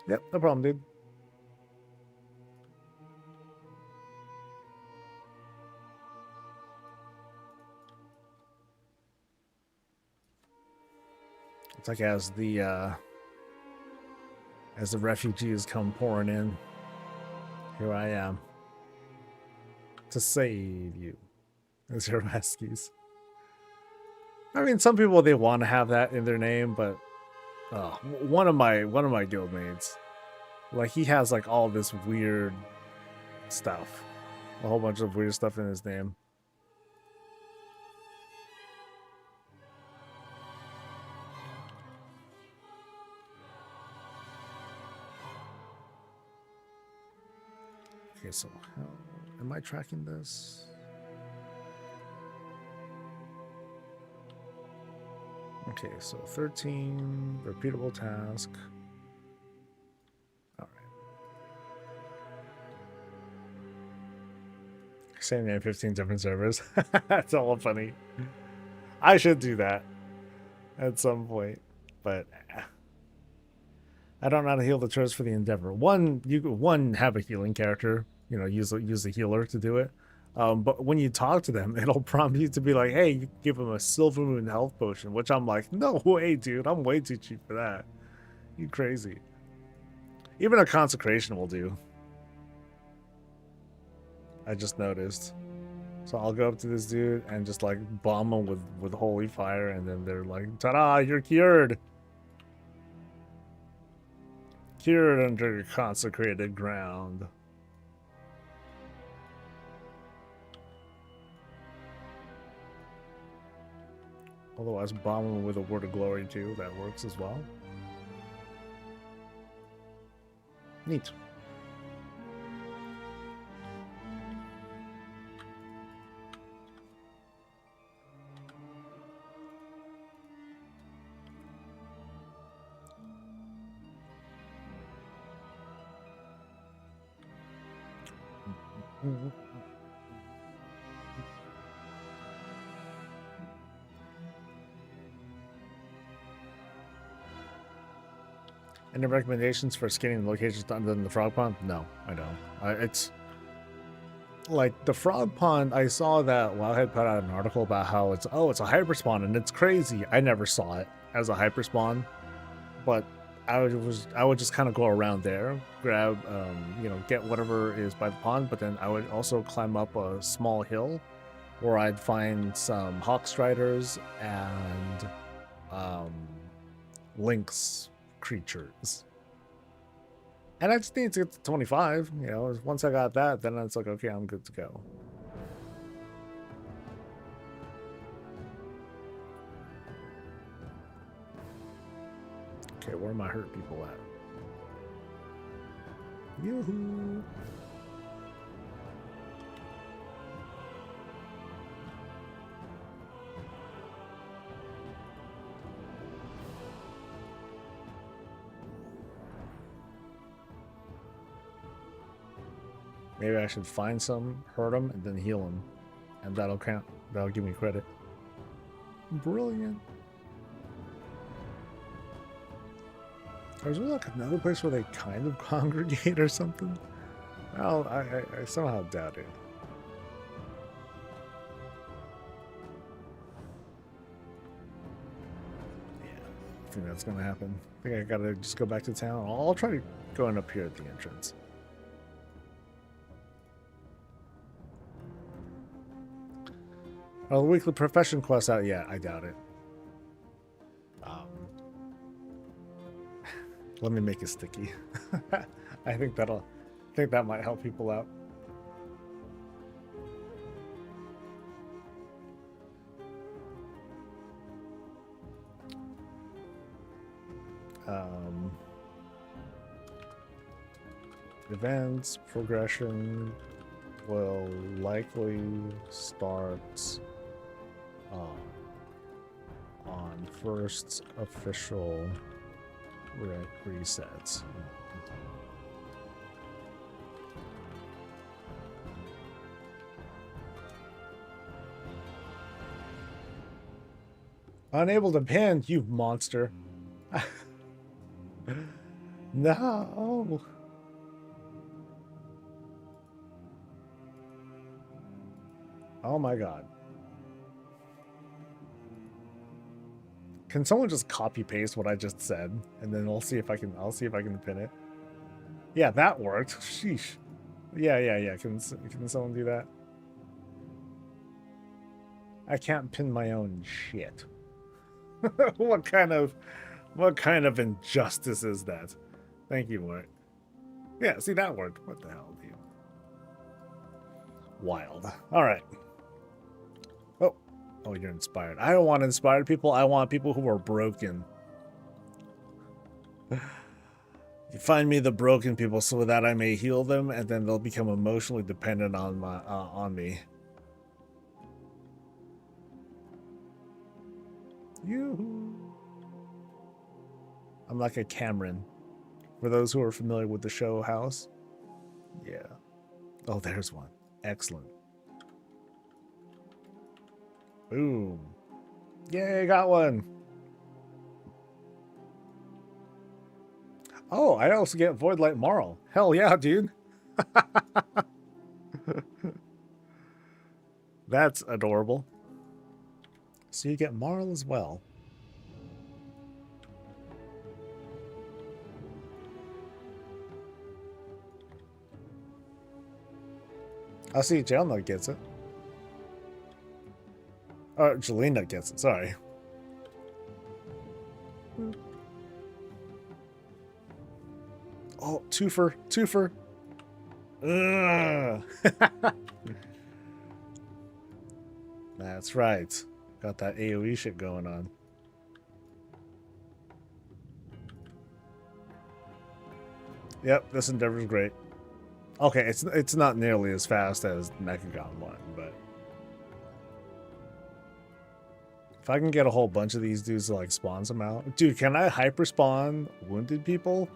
Yep, no problem, dude. It's like as the refugees come pouring in, here I am to save you as your rescues. I mean, some people, they want to have that in their name, but one of my guildmates, like, he has like all this weird stuff, a whole bunch of weird stuff in his name. Okay, so how am I tracking this? Okay, so 13, repeatable task. All right. Same name, 15 different servers. That's all funny. I should do that at some point, but I don't know how to heal the turrets for the Endeavor. One have a healing character, you know, use the healer to do it. But when you talk to them, it'll prompt you to be like, hey, you give them a Silver Moon health potion, which I'm like, no way, dude. I'm way too cheap for that. You crazy. Even a consecration will do. I just noticed. So I'll go up to this dude and just like bomb him with holy fire, and then they're like, ta-da, you're cured. Cured under consecrated ground. Otherwise, bomb him with a word of glory too. That works as well. Neat. Any recommendations for scanning locations other than the frog pond? No, I don't. It's like the frog pond. I saw that Wildhead put out an article about how it's a hyperspawn and it's crazy. I never saw it as a hyperspawn, but I would just kind of go around there, grab get whatever is by the pond, but then I would also climb up a small hill where I'd find some hawk striders and lynx creatures. And I just need to get to 25. You know, once I got that, then it's like, okay, I'm good to go. Okay, where are my hurt people at? Yoo-hoo! Maybe I should find some, hurt them, and then heal them. And that'll count. That'll give me credit. Brilliant. There's like another place where they kind of congregate or something. Well, I somehow doubt it. Yeah, I think that's gonna happen. I think I gotta just go back to town. I'll try to go up here at the entrance. Oh, the weekly profession quest out yet? I doubt it. Let me make it sticky. I think that might help people out. Events progression will likely start on first official resets. Unable to pin, you monster. No. Oh my god. Can someone just copy paste what I just said, and then I'll see if I can pin it. Yeah, that worked. Sheesh. Yeah. Can someone do that? I can't pin my own shit. What kind of injustice is that? Thank you, Mort. Yeah, see, that worked. What the hell, dude? Wild. All right. Oh, you're inspired. I don't want inspired people. I want people who are broken. You find me the broken people so that I may heal them, and then they'll become emotionally dependent on me. Yoo-hoo. I'm like a Cameron. For those who are familiar with the show House. Yeah. Oh, there's one. Excellent. Boom. Yay, got one. Oh, I also get Void Light Marl. Hell yeah, dude. That's adorable. So you get Marl as well. I see Jelna gets it. Oh, Jelena gets it, sorry. Oh, twofer. Ugh. That's right. Got that AoE shit going on. Yep, this endeavor's great. Okay, it's not nearly as fast as Mechagon one, but if I can get a whole bunch of these dudes to like spawn some out. Dude, can I hyper spawn wounded people?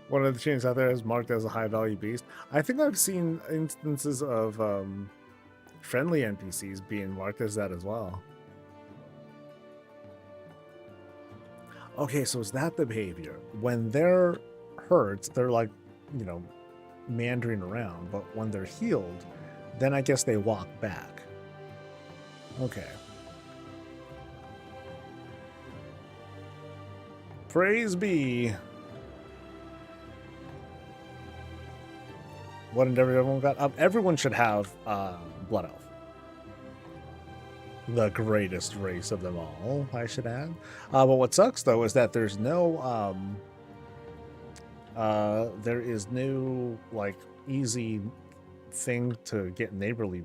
One of the chains out there is marked as a high value beast. I think I've seen instances of friendly NPCs being marked as that as well. Okay, so is that the behavior? When they're hurt, they're like, you know, meandering around, but when they're healed, then I guess they walk back. Okay. Praise be. What endeavor everyone got? Everyone should have Blood Elf. The greatest race of them all, I should add. But what sucks though is that there's no there is no like easy thing to get neighborly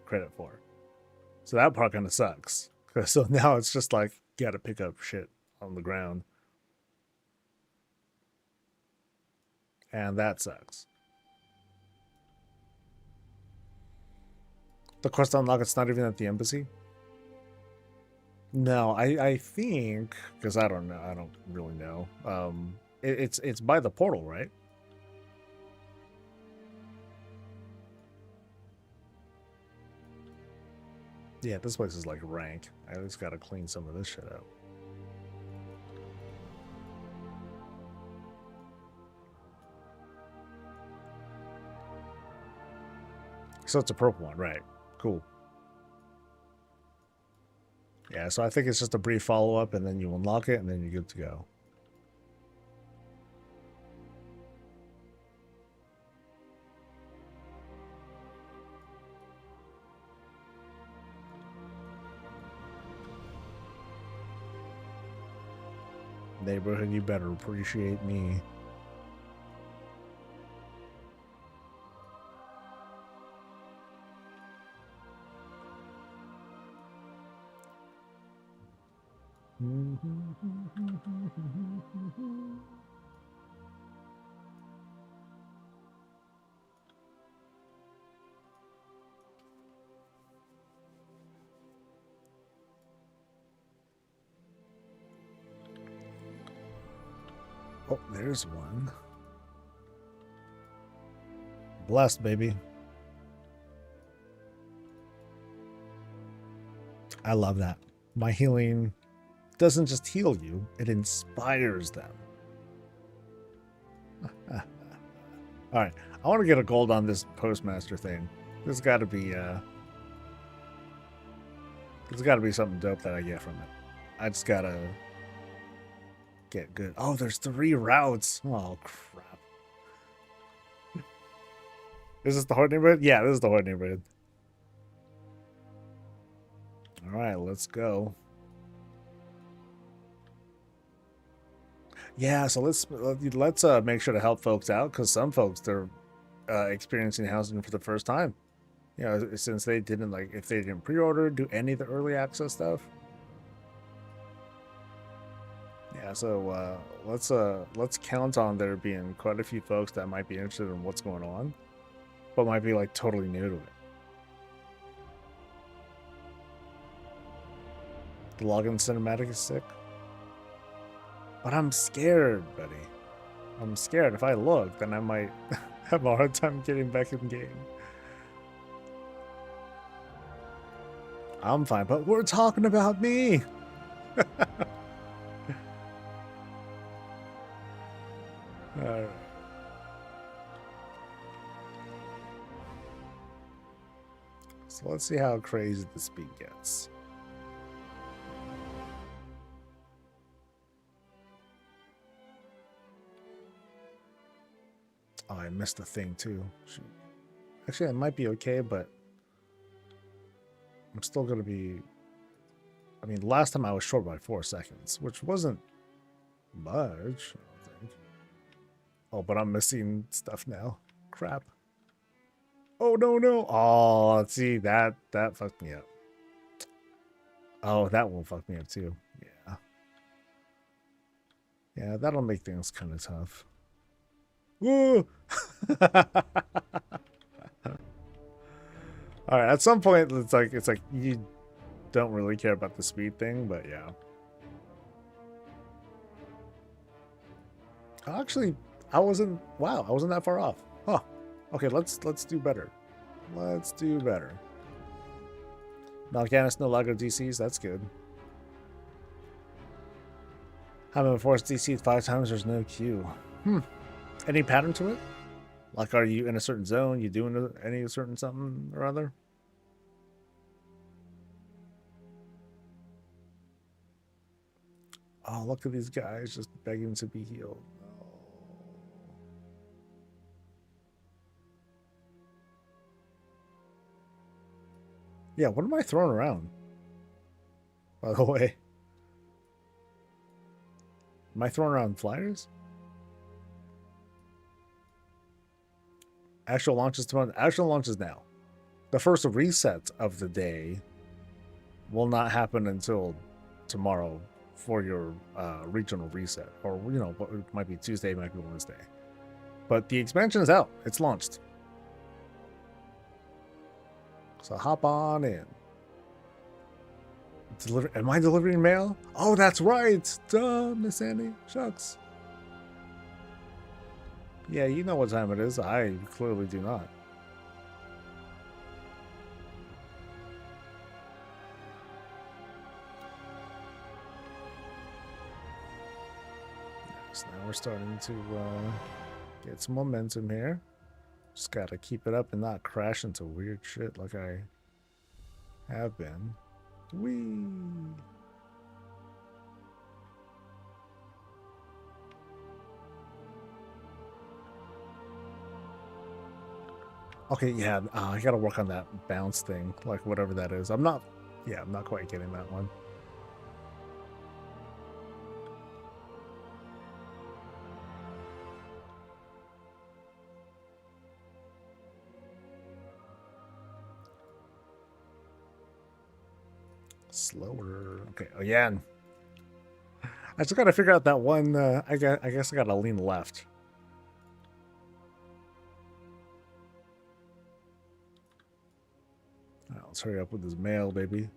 credit for. So that part kind of sucks. So now it's just like you gotta pick up shit on the ground. And that sucks. The quest unlock, it's not even at the embassy? No, I think, because I don't know, I don't really know. It's by the portal, right? Yeah, this place is like rank. I at least gotta clean some of this shit up. So it's a purple one, right? Cool. Yeah, so I think it's just a brief follow-up, and then you unlock it, and then you're good to go. Neighborhood, you better appreciate me. Oh, there's one. Blessed, baby. I love that. My healing doesn't just heal you, it inspires them. Alright, I want to get a gold on this postmaster thing. There's got to be something dope that I get from it. I just gotta get good. Oh, there's 3 routes. Oh, crap. Is this the Horde neighborhood? Yeah, this is the Horde neighborhood. Alright, let's go. Yeah, so let's make sure to help folks out, because some folks, they're experiencing housing for the first time. You know, since they didn't like, if they didn't pre-order, do any of the early access stuff. Yeah, so let's count on there being quite a few folks that might be interested in what's going on, but might be like totally new to it. The login cinematic is sick. But I'm scared, buddy. I'm scared. If I look, then I might have a hard time getting back in game. I'm fine, but we're talking about me. Alright. So let's see how crazy the speed gets. Oh, I missed a thing too. Shoot. Actually, it might be okay, but I'm still going to be... I mean, last time I was short by 4 seconds, which wasn't much, I don't think. Oh, but I'm missing stuff now. Crap. Oh, no, no. Oh, let's see. That fucked me up. Oh, that will fuck me up too. Yeah. Yeah, that'll make things kind of tough. Woo! All right, at some point it's like you don't really care about the speed thing, but yeah. Actually, I wasn't that far off. Huh. Okay, let's do better. Let's do better. No Mal'Ganis, no Lago DCs, that's good. Haven't been forced DC'd 5 times, there's no queue. Any pattern to it? Like, are you in a certain zone? You doing any certain something or other? Oh, look at these guys just begging to be healed. Oh. Yeah, what am I throwing around? By the way. Am I throwing around flyers? Actual launches tomorrow. Actual launches now. The first reset of the day will not happen until tomorrow for your regional reset, or you know, it might be Tuesday, it might be Wednesday. But the expansion is out. It's launched. So hop on in. Am I delivering mail? Oh, that's right. Duh, Miss Annie. Shucks. Yeah, you know what time it is. I clearly do not. So now we're starting to get some momentum here. Just gotta keep it up and not crash into weird shit like I have been. Whee! Okay, yeah, I gotta work on that bounce thing, like whatever that is. I'm not quite getting that one. Slower. Okay, oh yeah. I just gotta figure out that one, I guess I gotta lean left. Right, let's hurry up with this mail, baby.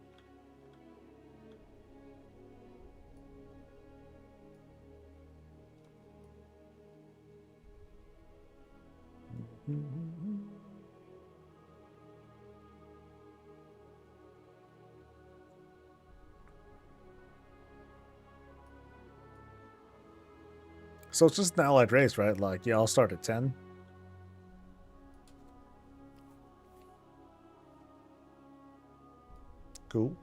So it's just an allied race, right? Like, yeah, I'll start at 10. Cool.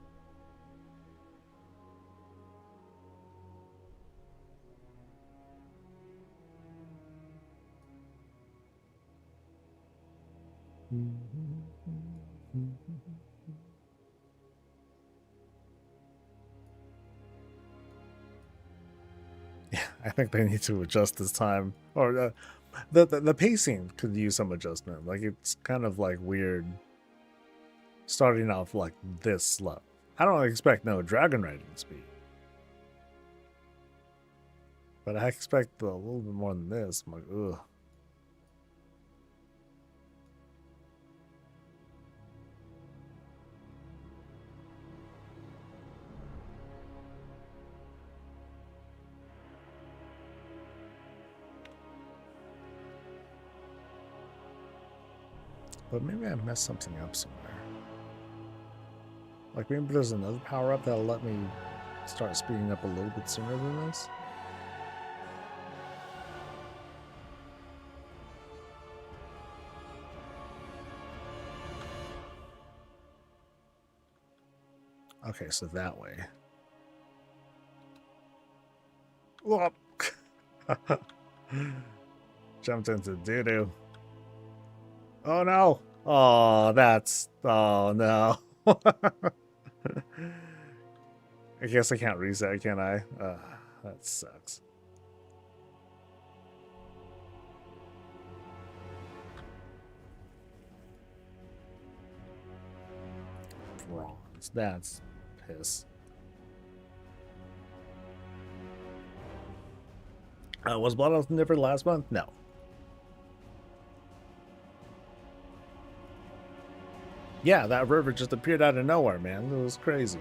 Yeah, I think they need to adjust this time, or the pacing could use some adjustment. Like, it's kind of like weird starting off like this slow. I don't expect no dragon riding speed, but I expect a little bit more than this. I'm like, ugh. But maybe I messed something up somewhere. Like maybe there's another power up that'll let me start speeding up a little bit sooner than this. Okay, so that way. Whoop! Jumped into doo-doo. Oh no! Oh, that's... Oh no. I guess I can't reset, can I? That sucks. Bronze. That's piss. Was Blood Elf different last month? No. Yeah, that river just appeared out of nowhere, man. It was crazy.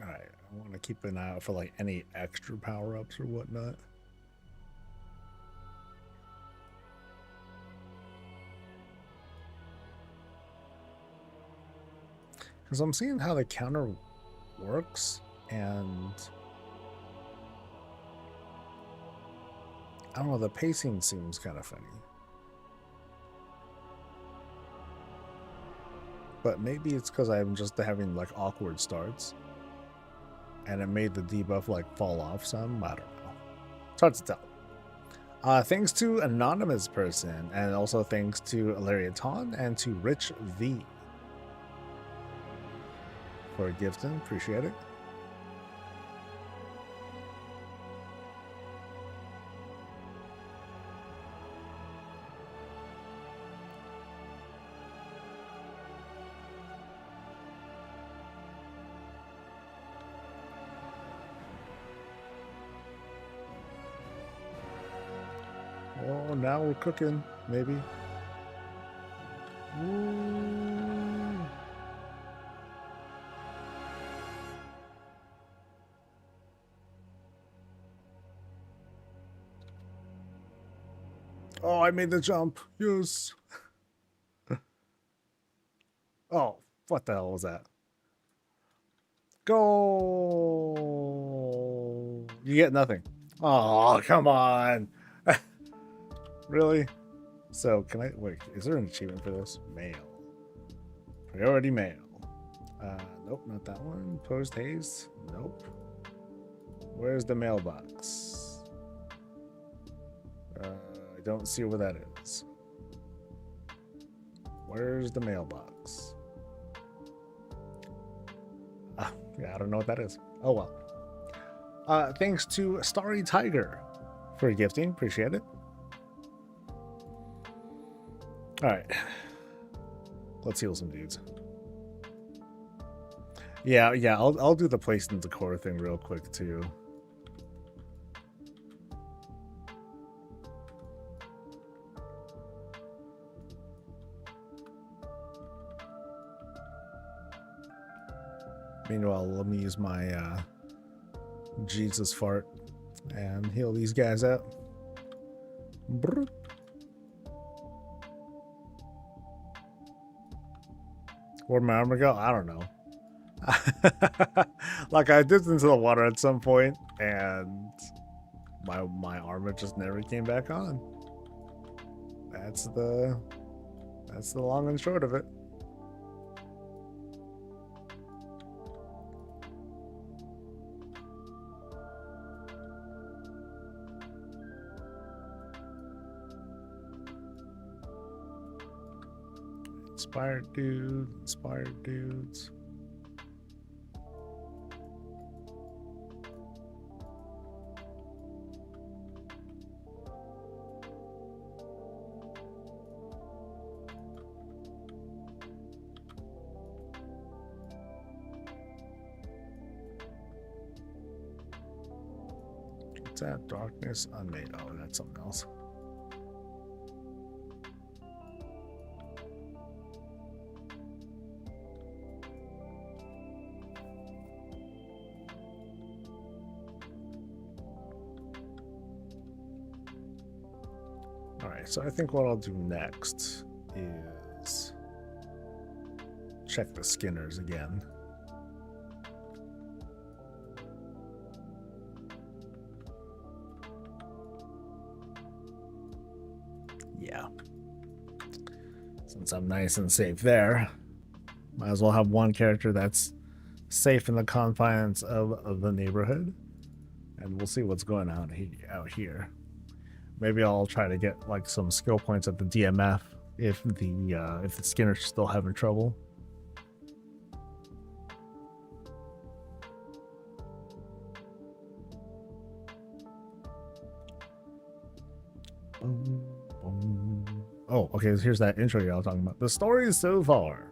Alright, I want to keep an eye out for like any extra power-ups or whatnot. Because I'm seeing how the counter works, and I don't know, the pacing seems kind of funny. But maybe it's because I'm just having like awkward starts, and it made the debuff like fall off some. I don't know. It's hard to tell. Thanks to Anonymous Person, and also thanks to Ilariaton and to Rich V for gifting. Appreciate it. Oh, now we're cooking, maybe. Ooh. Oh, I made the jump. Yes. Oh, what the hell was that? Go. You get nothing. Oh, come on. Really? So, can I... Wait, is there an achievement for this? Mail. Priority mail. Nope, not that one. Post haste? Nope. Where's the mailbox? I don't see where that is. Where's the mailbox? Yeah, I don't know what that is. Oh, well. Thanks to Starry Tiger for gifting. Appreciate it. Alright. Let's heal some dudes. Yeah, I'll do the place and decor thing real quick too. Meanwhile, let me use my Jesus fart and heal these guys out. Brr. Where'd my armor go? I don't know. Like I dipped into the water at some point and my armor just never came back on. That's the long and short of it. Inspired dudes. What's that? Darkness unmade. Oh, that's something else. Alright, so I think what I'll do next is check the skinners again. Yeah. Since I'm nice and safe there, might as well have one character that's safe in the confines of the neighborhood. And we'll see what's going on out here. Maybe I'll try to get like some skill points at the DMF if the Skinner's still having trouble. Oh, okay, so here's that intro I was talking about. The story so far.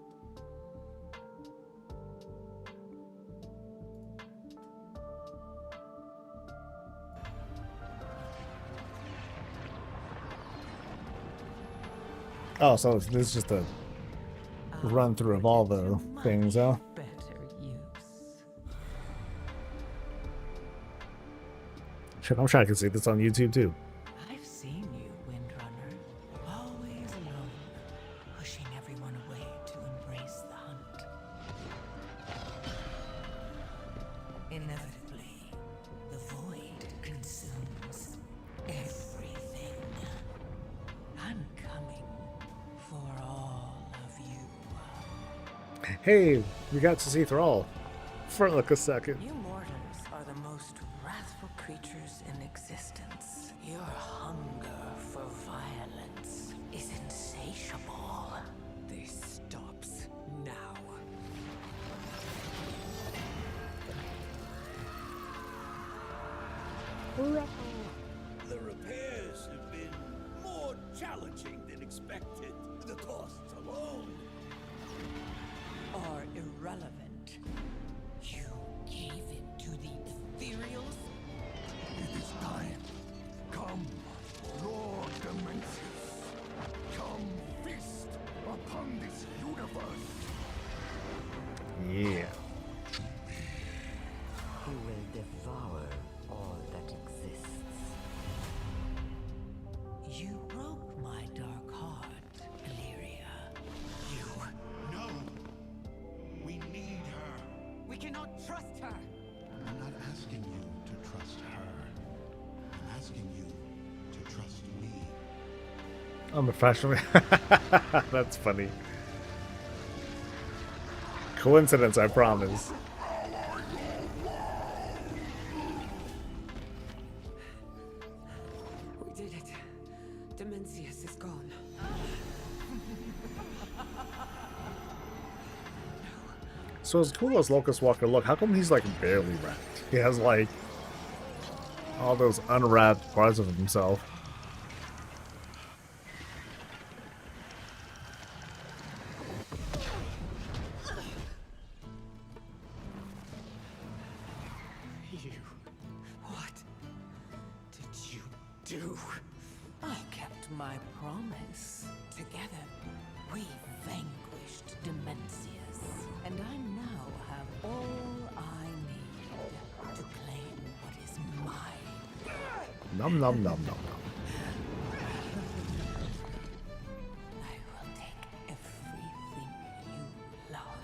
Oh, so this is just a run through of all the things, huh? Shit, I'm trying to see this on YouTube too. I've seen you, Windrunner. Always alone, pushing everyone away to embrace the hunt. Inevitably, the void consumes everything. I'm coming for all of you. Hey, we got to see Thrall for like a second. You mortals are the most wrathful creatures in existence. Your hunger for violence is insatiable. This stops now. The repairs have been more challenging than expected. The costs alone are irrelevant. You gave in to the ethereals? It is time. Come, Lord Dimensions. Come feast upon this universe. Yeah. He will devour all that exists. You broke my dark heart, Illyria. No. We need her. We cannot trust her. I'm not asking you to trust her. I'm asking you to trust me. I'm a freshman. That's funny. Coincidence, I promise. We did it. Dimensius is gone. So as cool as Locust Walker look, how come he's like barely wrapped? He has like all those unwrapped parts of himself. What did you do? I kept my promise. Together, we vanquished Dimensius. And I now have all I need to claim what is mine. Nom nom nom nom nom. I will take everything you love.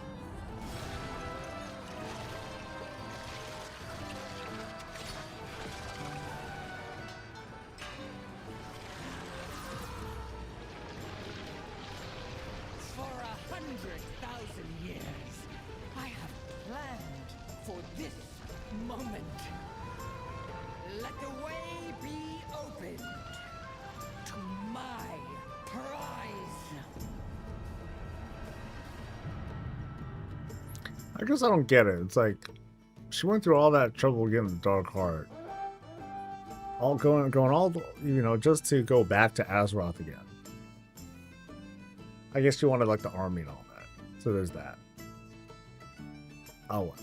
For 100,000 years, I have planned for this moment. Let the way be opened to my prize. I guess I don't get it. It's like she went through all that trouble getting the Dark Heart, all going all the, just to go back to Azeroth again. I guess she wanted like the army and all that. So there's that. Oh well.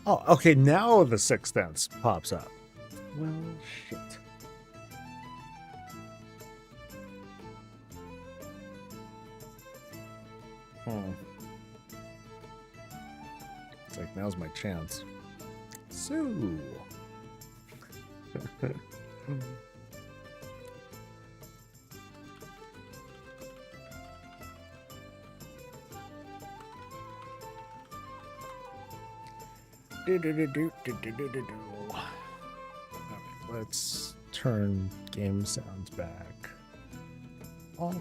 Oh, okay, now the Sixth Sense pops up. Well, shit. It's like, now's my chance. So... Alright, let's turn game sounds back off.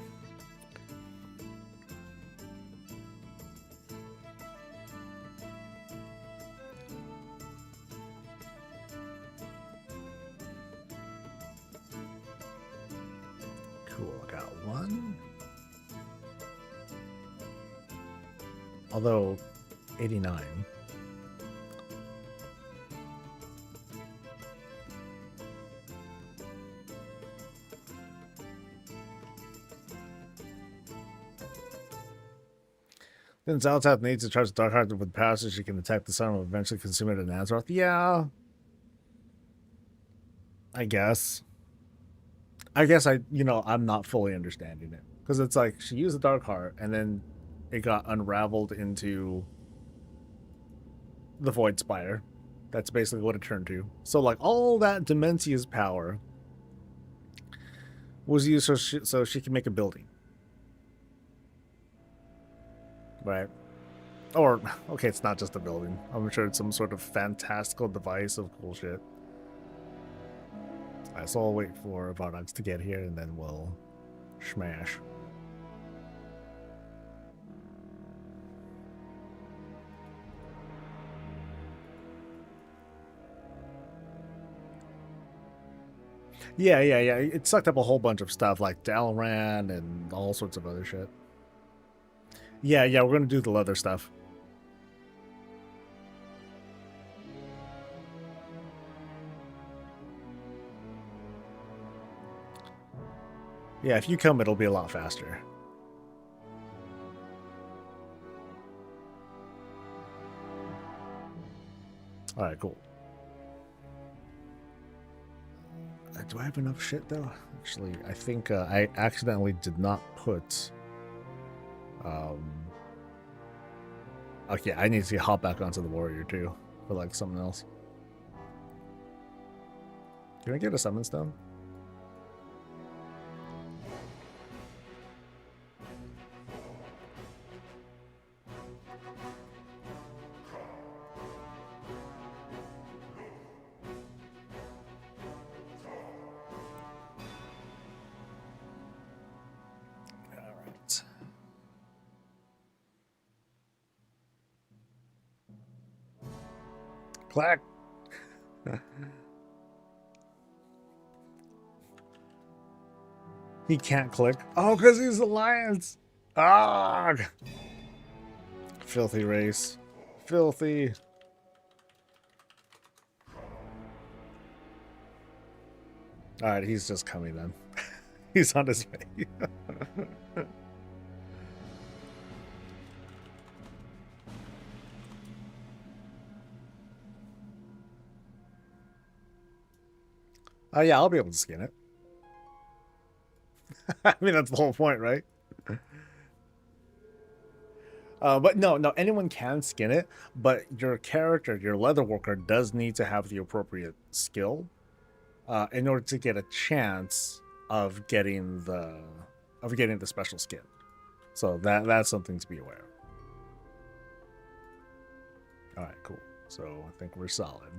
Cool, I got one. Although 89. Then Zaltath needs to charge the Darkheart with power so she can attack the sun and will eventually consume it in Azeroth. Yeah. I guess I'm not fully understanding it. Because it's like, she used the Darkheart, and then it got unraveled into the Void Spire. That's basically what it turned to. So, like, all that Dementia's power was used so she can make a building. Right. Or, okay, it's not just a building. I'm sure it's some sort of fantastical device of cool shit. Alright, so I'll wait for Vardox to get here and then we'll smash. Yeah. It sucked up a whole bunch of stuff like Dalaran and all sorts of other shit. Yeah, we're gonna do the leather stuff. Yeah, if you come, it'll be a lot faster. Alright, cool. Do I have enough shit, though? Actually, I think I accidentally did not put... Okay, I need to hop back onto the warrior too for like something else. Can I get a summon stone? Clack. He can't click. Oh, because he's Alliance. Ah! Filthy race. Filthy. Alright, he's just coming then. He's on his way. Oh, yeah, I'll be able to skin it. I mean, that's the whole point, right? But no, anyone can skin it, but your character, your leatherworker, does need to have the appropriate skill in order to get a chance of getting the special skin. So that's something to be aware of. All right, cool. So I think we're solid.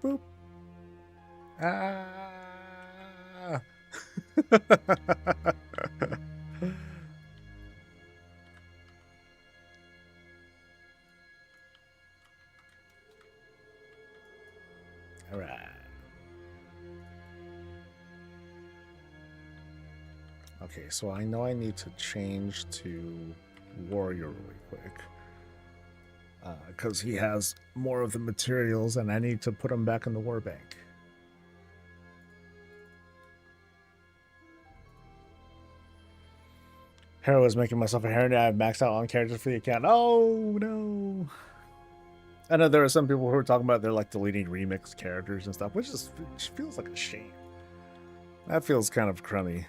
Boop. Ah. All right. Okay, so I know I need to change to warrior really quick. Because he has more of the materials and I need to put him back in the war bank. Hero was making myself a hero. Now I've maxed out on characters for the account. Oh no! I know there are some people who are talking about they're like deleting remix characters and stuff, which feels like a shame. That feels kind of crummy.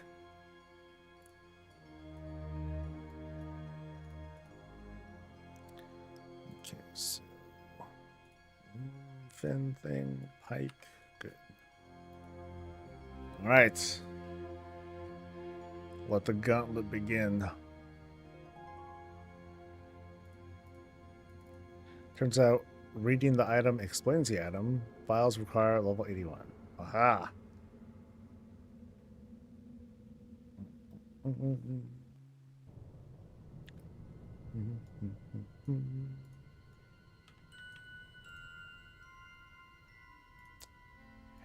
Okay, so fin thing, pike, good. All right, let the gauntlet begin. Turns out reading the item explains the item. Files require level 81. Aha!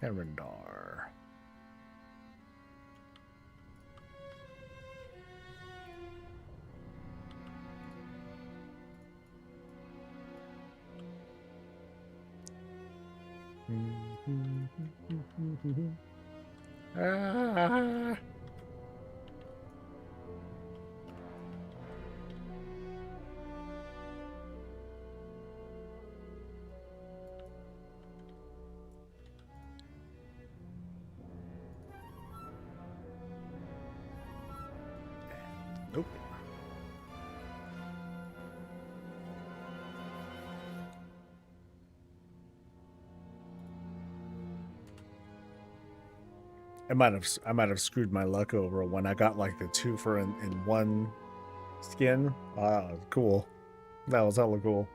Herondar. Ah. Nope. I might have screwed my luck over when I got like the 2 for in one skin. Ah, cool. That was hella cool.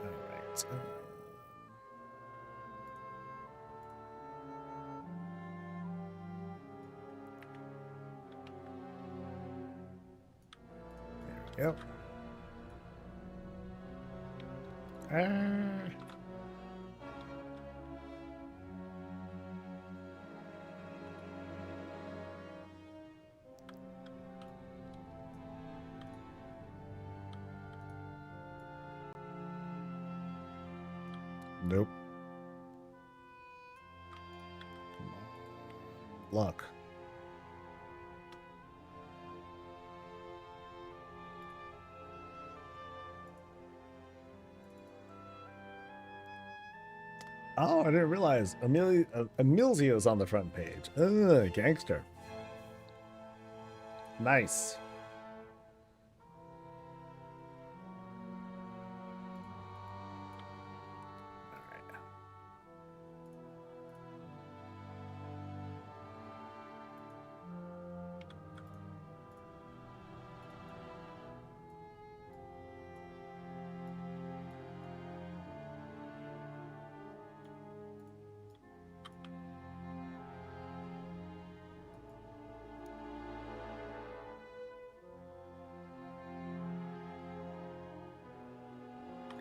All right. There we go. Ah. Nope. Luck. Oh, I didn't realize Emilio's on the front page. Ugh, gangster. Nice.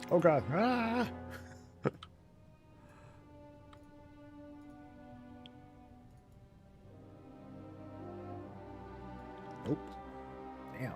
Oh god. Ah! Nope. Damn.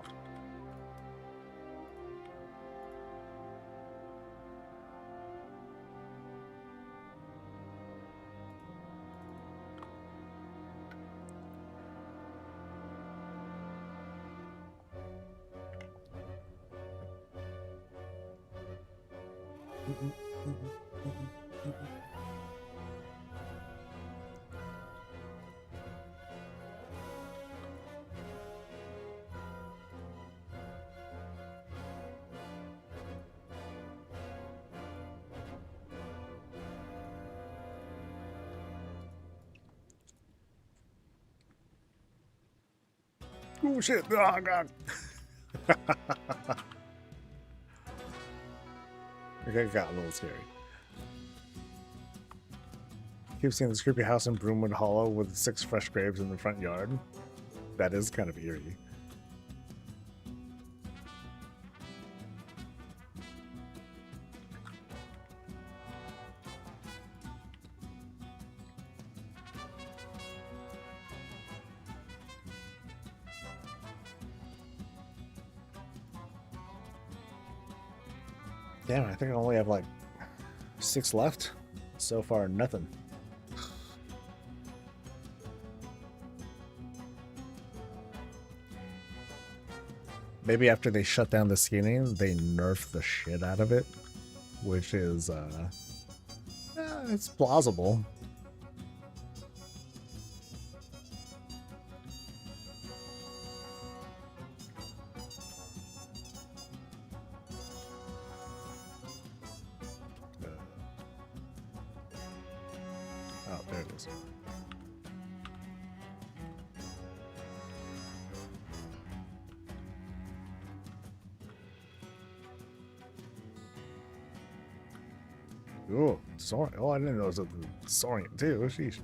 Oh shit! Oh god! Okay, got a little scary. Keep seeing this creepy house in Broomwood Hollow with 6 fresh graves in the front yard. That is kind of eerie. Damn, I think I only have like 6 left. So far, nothing. Maybe after they shut down the skinning, they nerf the shit out of it, which is, it's plausible. Oh, there it is. Ooh, soaring. Oh, I didn't know it was a soaring too. Sheesh.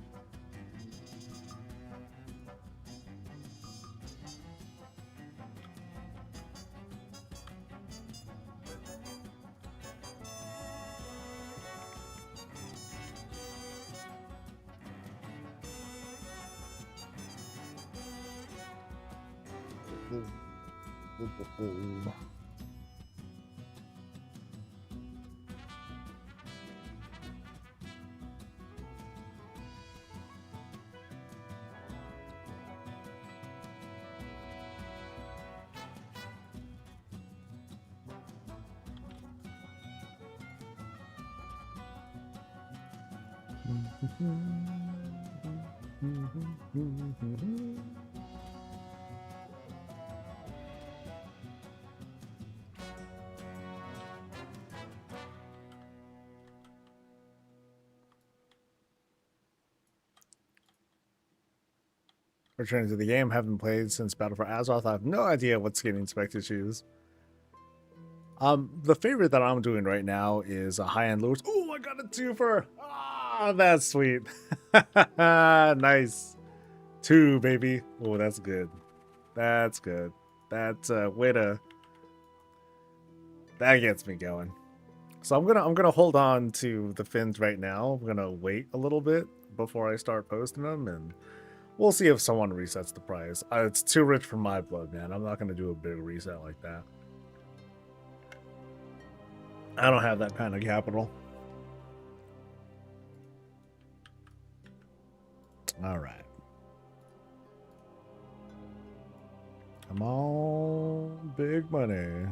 Returning to the game, haven't played since Battle for Azeroth. I have no idea what skin spec to choose. The favorite that I'm doing right now is a high-end lures. Oh, I got a twofer! Ah, that's sweet. Nice. 2, baby. Oh, that's good. That's good. That's way to. That gets me going. So I'm gonna hold on to the fins right now. I'm gonna wait a little bit before I start posting them, and we'll see if someone resets the price. It's too rich for my blood, man. I'm not gonna do a big reset like that. I don't have that kind of capital. All right. Come on, big money.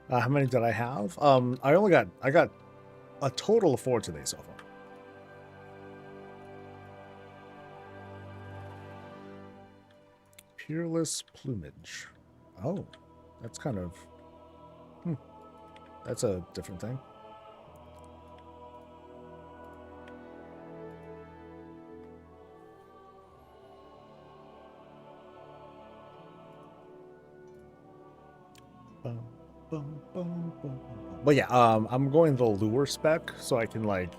How many did I have? I got a total of 4 today so far. Peerless plumage. Oh, that's kind of. That's a different thing. But yeah, I'm going the lure spec so I can like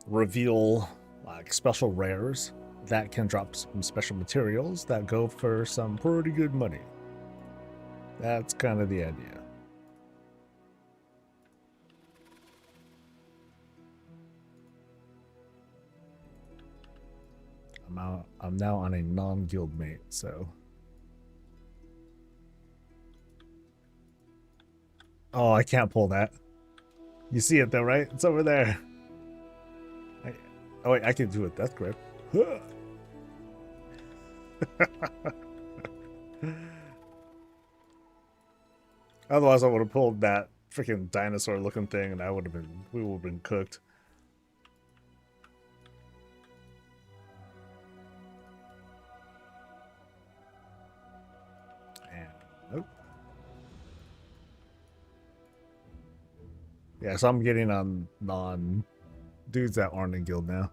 reveal like special rares that can drop some special materials that go for some pretty good money. That's kind of the idea. I'm now on a non-guild mate, so. Oh, I can't pull that. You see it though, right? It's over there. Oh wait, I can do a death grip. Otherwise, I would have pulled that freaking dinosaur-looking thing, and we would have been cooked. And nope. Yeah, so I'm getting on non-dudes that aren't in guild now.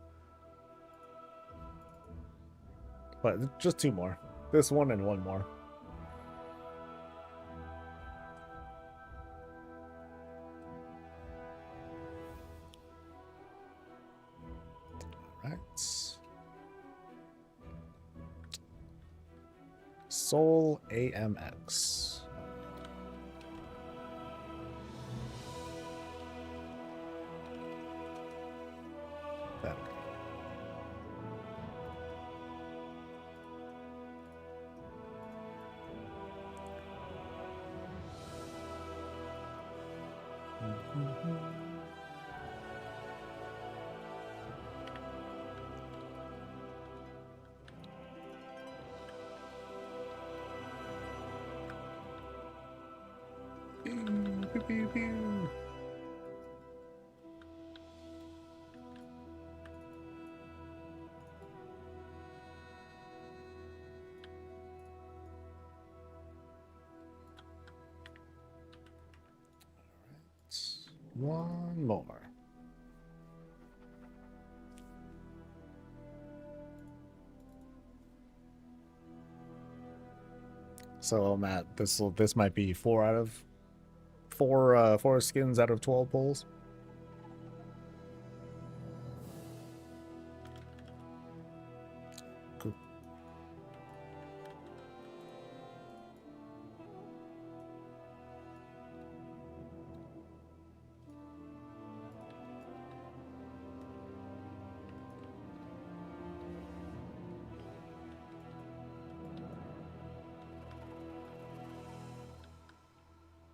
But just 2 more. This one and 1 more. Alright. Soul AMX. Pew, pew, pew, pew. One more. So I'm at this might be 4 out of 4 skins out of 12 pulls. Cool.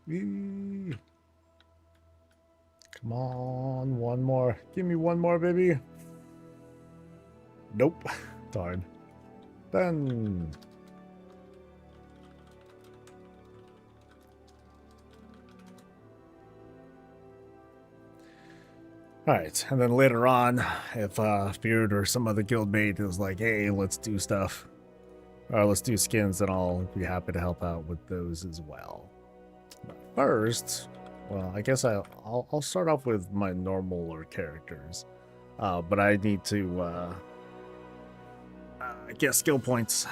Yee. Come on, one more. Give me one more, baby. Nope. Darn. Done. Alright, and then later on, if Beard or some other guildmate is like, hey, let's do stuff, or let's do skins, then I'll be happy to help out with those as well. But first, well, I guess I'll start off with my normaler characters, but I need to get skill points.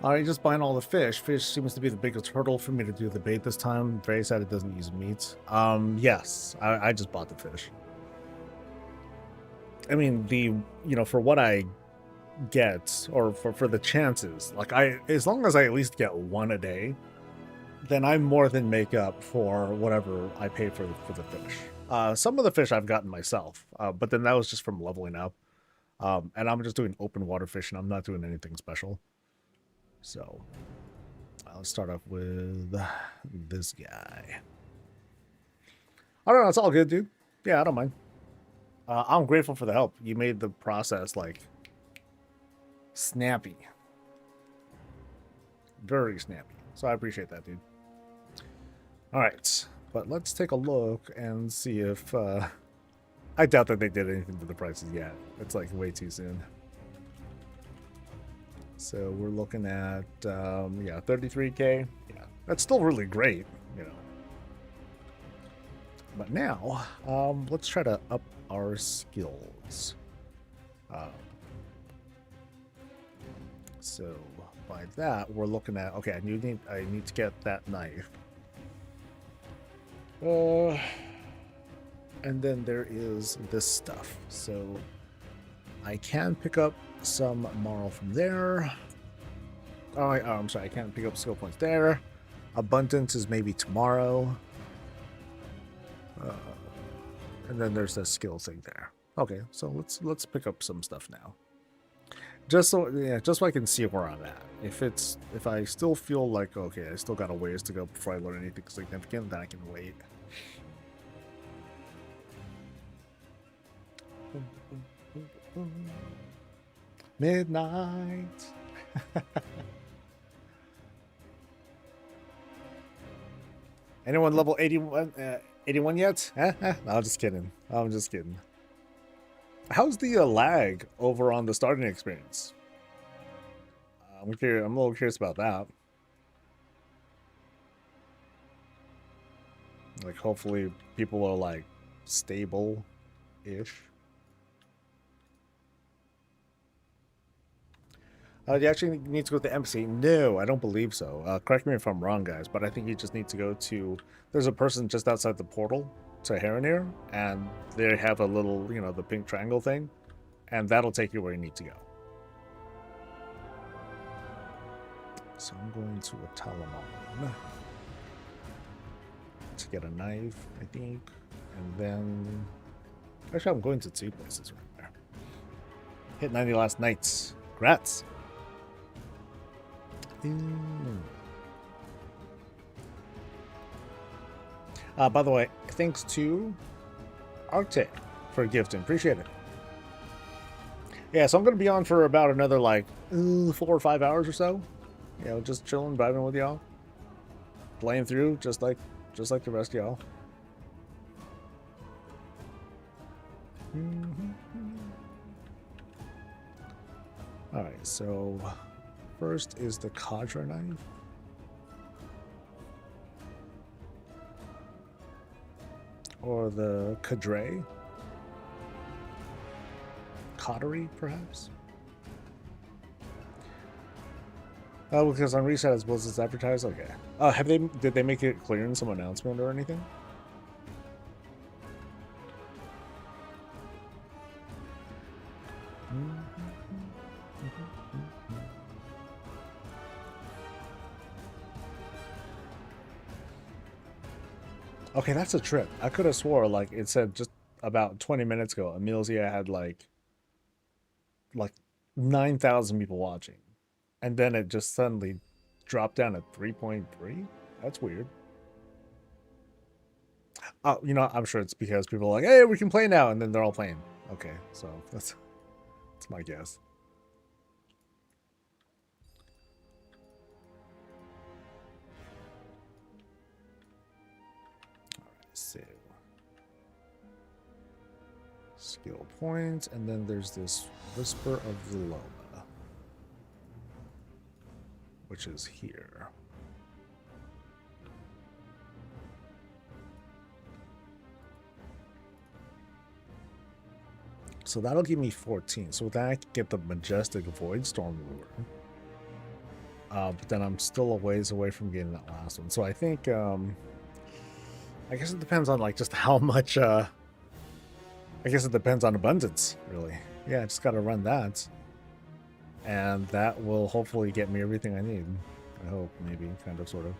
Alright, just buying all the fish. Fish seems to be the biggest hurdle for me to do the bait this time. Very sad it doesn't use meat. Yes, I just bought the fish. I mean, for what I get, or for the chances, like as long as I at least get one a day, then I more than make up for whatever I pay for the fish. Some of the fish I've gotten myself, but then that was just from leveling up. And I'm just doing open water fishing. I'm not doing anything special. So I'll start off with this guy. I don't know, it's all good, dude. Yeah, I don't mind. I'm grateful for the help. You made the process like snappy. Very snappy. So I appreciate that, dude. Alright, but let's take a look and see if I doubt that they did anything to the prices yet. It's like way too soon. So we're looking at, yeah, 33K. Yeah, that's still really great, you know. But now, let's try to up our skills. So by that, we're looking at, okay, I need to get that knife. And then there is this stuff. So I can pick up some moral from there. I'm sorry, I can't pick up skill points there. Abundance is maybe tomorrow. And then there's the skill thing there. Okay, so let's pick up some stuff now. Just so I can see where I'm at. If I still feel like, okay, I still got a ways to go before I learn anything significant, then I can wait. Midnight. Anyone level 81 yet? No, I'm just kidding. I'm just kidding. How's the lag over on the starting experience? I'm curious. I'm a little curious about that. Like, hopefully people are like stable-ish. Do you actually need to go to the embassy? No, I don't believe so. Correct me if I'm wrong, guys, but I think you just need to go to... There's a person just outside the portal to Heronir, and they have a little, the pink triangle thing, and that'll take you where you need to go. So I'm going to a Talamon to get a knife, I think, and then... Actually, I'm going to 2 places right there. Hit 90 last nights. Congrats! By the way, thanks to Arctic for gifting. Appreciate it. Yeah, so I'm going to be on for about another, 4 or 5 hours or so. You know, just chilling, vibing with y'all, playing through just like the rest of y'all. All right, so first is the Cadre knife. Or the Cadre. Cautery, perhaps? Oh, because on Reset as well as it's advertised? Okay. Did they make it clear in some announcement or anything? Okay, that's a trip. I could have swore, like, it said just about 20 minutes ago, Amelia had, like 9,000 people watching. And then it just suddenly dropped down to 3.3? That's weird. Oh, you know, I'm sure it's because people are like, hey, we can play now, and then they're all playing. Okay, so that's my guess. So skill points, and then there's this Whisper of the Lola, which is here. So that'll give me 14. So with that, I can get the Majestic Voidstorm Lure. But then I'm still a ways away from getting that last one. So I think, I guess it depends on, like, just how much, I guess it depends on abundance, really. Yeah, I just got to run that. And that will hopefully get me everything I need. I hope, maybe, kind of, sort of.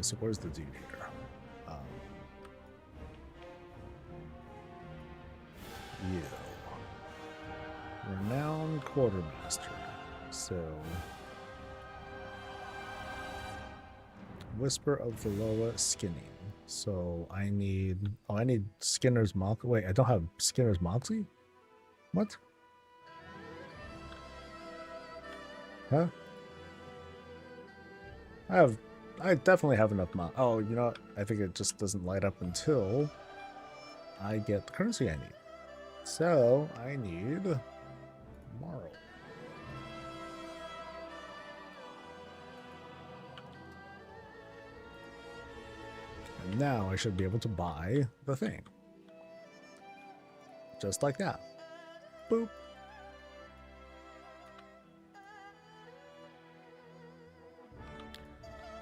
So where's the dude here? You. Renowned Quartermaster. So... Whisper of the Lola skinning. So I need... Oh, I need Skinner's Moxie. Wait, I don't have Skinner's Moxie? What? Huh? I definitely have enough Oh, you know what? I think it just doesn't light up until I get the currency I need. So I need Marl. And now I should be able to buy the thing. Just like that. Boop.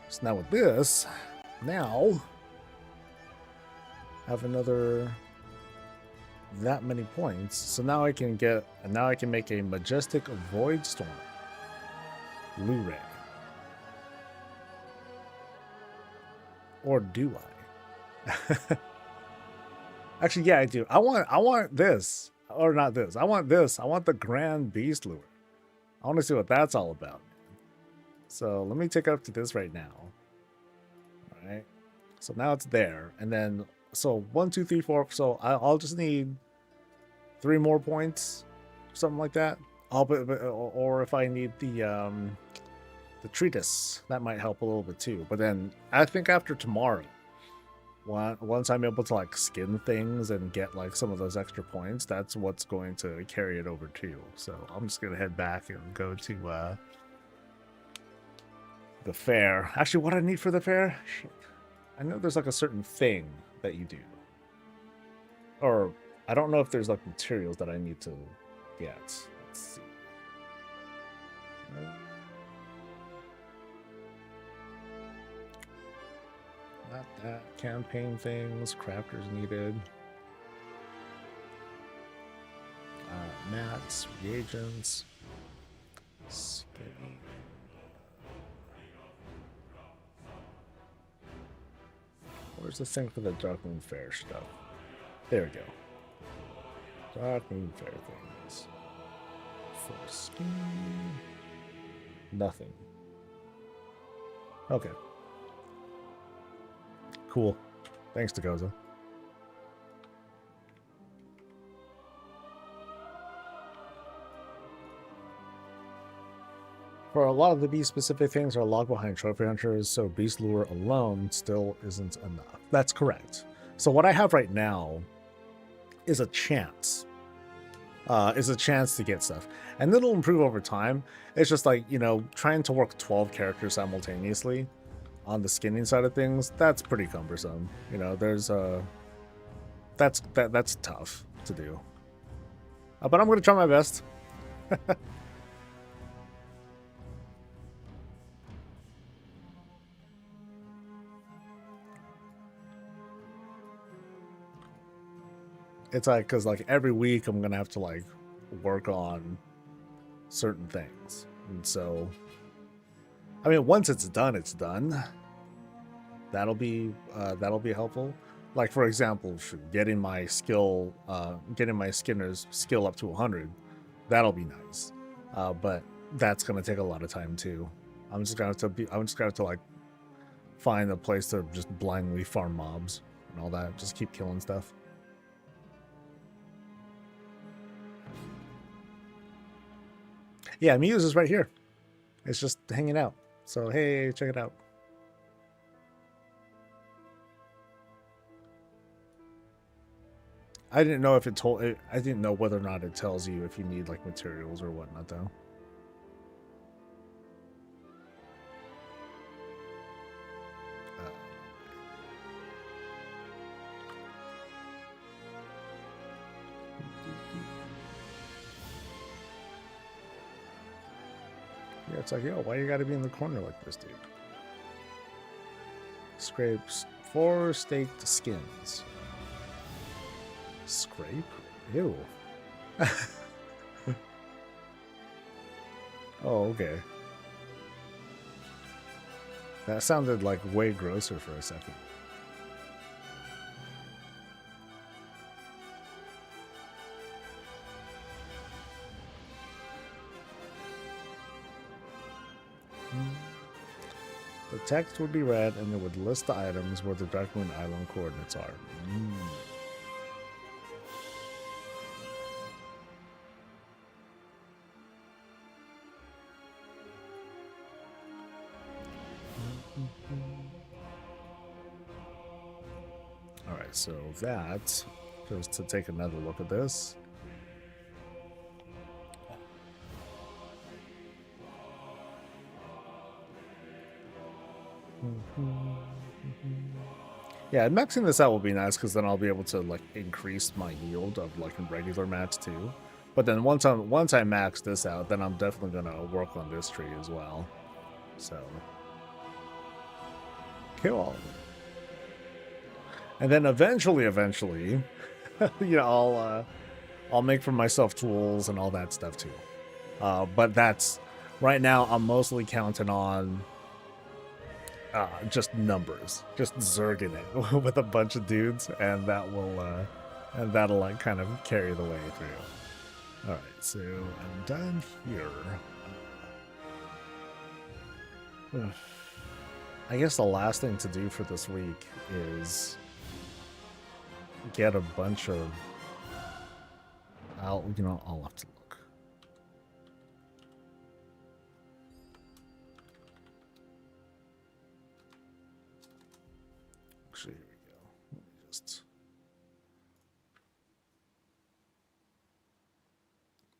So now with this, now I have another that many points. So now I can get, and now I can make a Majestic Voidstorm Blu-ray. Or do I? Actually, yeah, I do. I want this. Or not this. I want this. I want the Grand Beast Lure. I want to see what that's all about. So let me take it up to this right now. All right. So now it's there. And then, so 1, 2, 3, 4. So I'll just need 3 more points. Something like that. Or if I need the treatise, that might help a little bit too. But then I think after tomorrow, once I'm able to like skin things and get like some of those extra points, that's what's going to carry it over too. So I'm just gonna head back and go to the fair. Actually, what I need for the fair? Shit. I know there's like a certain thing that you do. Or I don't know if there's like materials that I need to get. Let's see. Not that. Campaign things. Crafters needed. Mats. Reagents. Skinny. Where's the thing for the Darkmoon Fair stuff? There we go. Darkmoon Fair things. For skin. Nothing. Okay. Cool. Thanks, Dakoza. For a lot of the beast-specific things are locked behind trophy hunters, so beast lure alone still isn't enough. That's correct. So what I have right now is a chance. To get stuff. And it'll improve over time. It's just like, you know, trying to work 12 characters simultaneously on the skinning side of things, that's pretty cumbersome. You know, there's that's tough to do. But I'm going to try my best. It's like, because like every week I'm gonna have to like work on certain things, and so I mean, once it's done, it's done. That'll be helpful. Like for example, getting my skinner's skill up to 100, that'll be nice. But that's gonna take a lot of time too. I'm just gonna have to like find a place to just blindly farm mobs and all that. Just keep killing stuff. Yeah, Muse is right here. It's just hanging out. So, hey, check it out. I didn't know if it told... I didn't know whether or not it tells you if you need, like, materials or whatnot, though. Yeah, it's like, yo, why you gotta be in the corner like this, dude? Scrapes 4 staked skins. Scrape? Ew. Oh, okay. That sounded like way grosser for a second. The text would be red and it would list the items where the Darkmoon Island coordinates are. Alright, so that, just to take another look at this. Yeah, maxing this out will be nice because then I'll be able to like increase my yield of like in regular mats too. But then once I max this out, then I'm definitely gonna work on this tree as well. So kill all of them, and then eventually, you know, I'll make for myself tools and all that stuff too. But that's right now. I'm mostly counting on. Just numbers, just zerging it with a bunch of dudes, and that'll like kind of carry the way through. All right, so I'm done here. I guess the last thing to do for this week is get a bunch of. I'll have to look. Here we go. Let me just.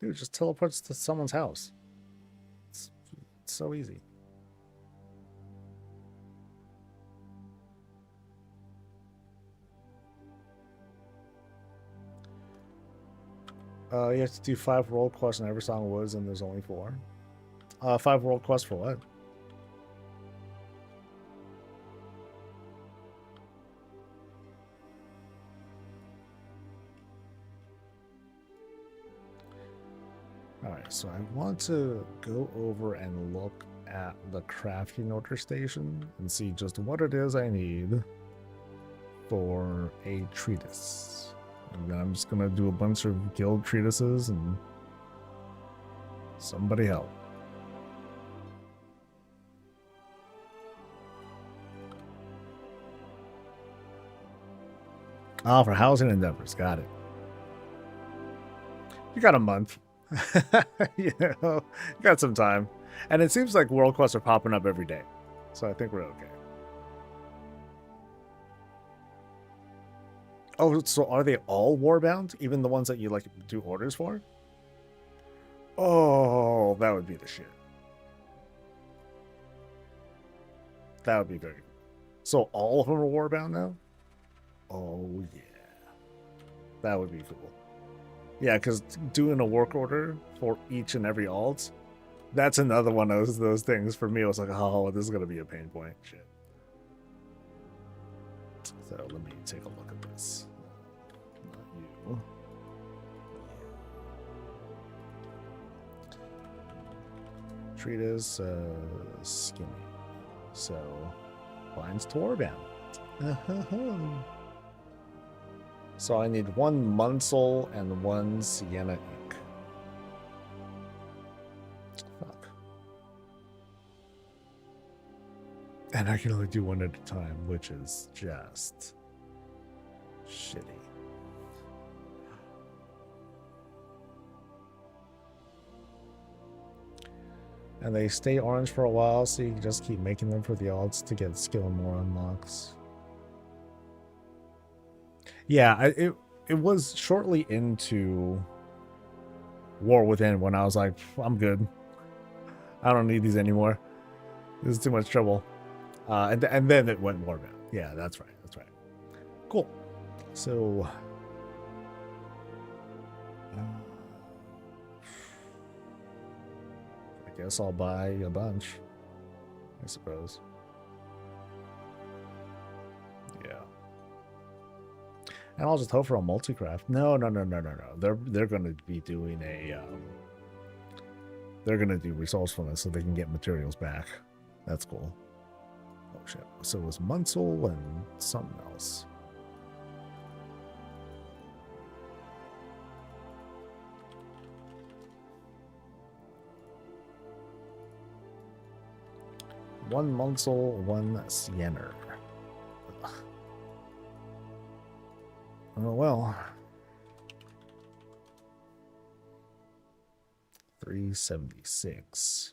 Dude, just teleports to someone's house. It's so easy. You have to do 5 world quests in every song woods, and there's only 4. 5 world quests for what? Alright, so I want to go over and look at the crafting order station and see just what it is I need for a treatise. And then I'm just going to do a bunch of guild treatises and somebody help. Oh, for housing endeavors. Got it. You got a month. You know, you got some time. And it seems like world quests are popping up every day. So I think we're okay. Oh, so are they all warbound? Even the ones that you like do orders for? Oh, that would be the shit. That would be very good. So all of them are warbound now? Oh, yeah. That would be cool. Yeah, because doing a work order for each and every alt, that's another one of those things for me. I was like, oh, this is going to be a pain point. Shit. So let me take a look at this. Not you. Treat as skinny. So, binds to Warband. So I need 1 Munsel and 1 Sienna ink. Fuck. And I can only do 1 at a time, which is just shitty. And they stay orange for a while, so you can just keep making them for the alts to get skill and more unlocks. Yeah, it was shortly into War Within when I was like, I'm good. I don't need these anymore. This is too much trouble. And then it went Warband. Yeah, that's right. That's right. Cool. So... I guess I'll buy a bunch, I suppose. Yeah. And I'll just hope for a multi-craft. No. They're going to be doing a... they're going to do resourcefulness so they can get materials back. That's cool. Oh, shit. So it was Munsel and something else. One Munsel, 1 Sienna. Ugh. Oh well. 376.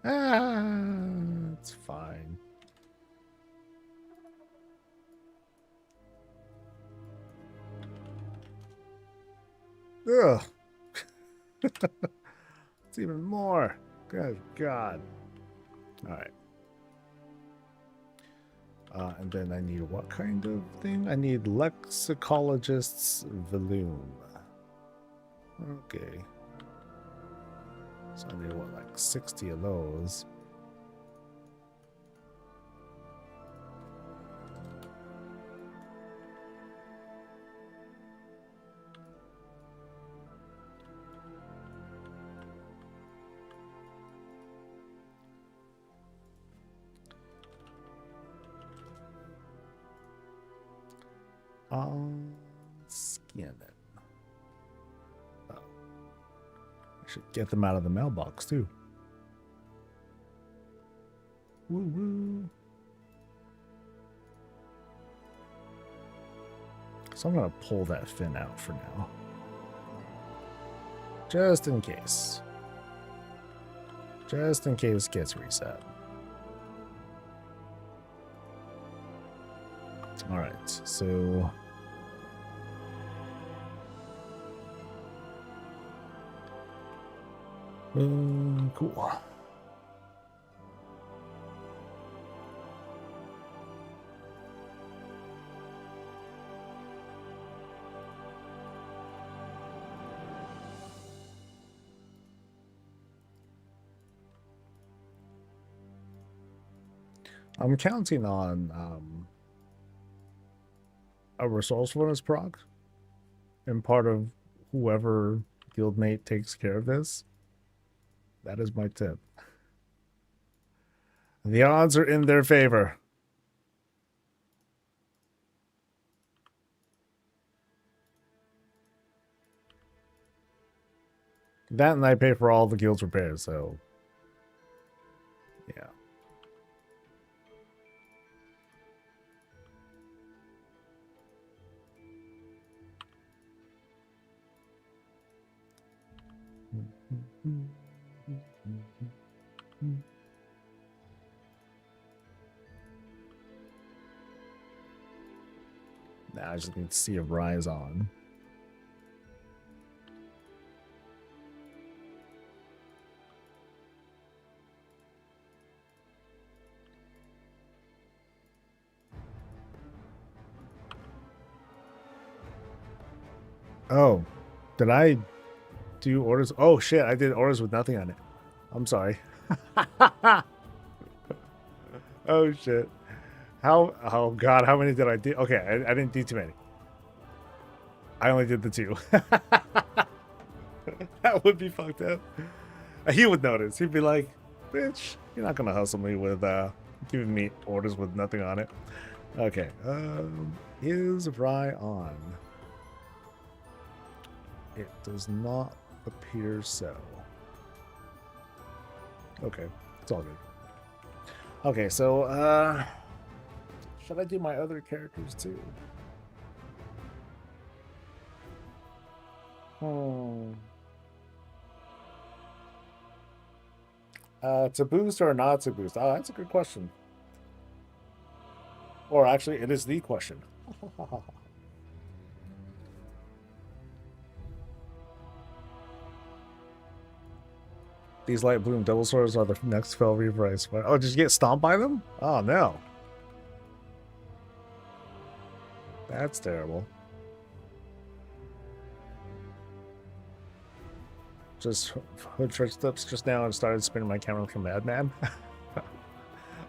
It's fine. Ugh. It's even more. Good God. All right. And then I need what kind of thing? I need lexicologist's volume. Okay. So I need what, like 60 of those. Skin it. Oh. I should get them out of the mailbox too. Woo woo. So I'm gonna pull that fin out for now. Just in case. Just in case it gets reset. Alright, so cool. I'm counting on a resourcefulness proc, and part of whoever guildmate takes care of this. That is my tip. The odds are in their favor. That and I pay for all the guild's repairs, so yeah. I just need to see if Rise on. Oh, did I do orders? Oh shit, I did orders with nothing on it. I'm sorry. Oh shit. How? Oh god, how many did I do? Okay, I didn't do too many. I only did the 2. That would be fucked up. He would notice. He'd be like, "Bitch, you're not gonna hustle me with giving me orders with nothing on it." Okay. Is Rye on? It does not appear so. Okay, it's all good. Okay, so should I do my other characters too? To boost or not to boost? Oh, that's a good question. Or actually, it is the question. These light bloom double swords are the next Fell Reaver I swear. Oh, did you get stomped by them? Oh no. That's terrible. Just hood trick steps just now and started spinning my camera like a madman.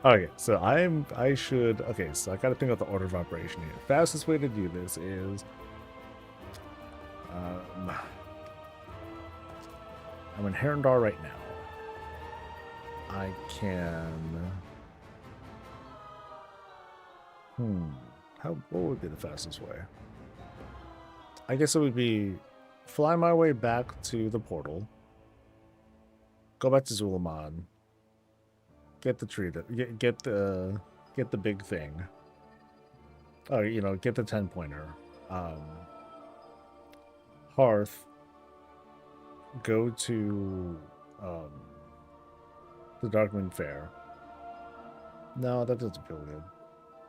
Okay, so okay, so I gotta think of the order of operation here. Fastest way to do this is I'm in Herondar right now. I can what would be the fastest way? I guess it would be fly my way back to the portal, go back to Zulamon, get the tree, get the big thing. Oh, you know, get the 10-pointer. Hearth. Go to the Darkmoon Fair. No, that doesn't feel good.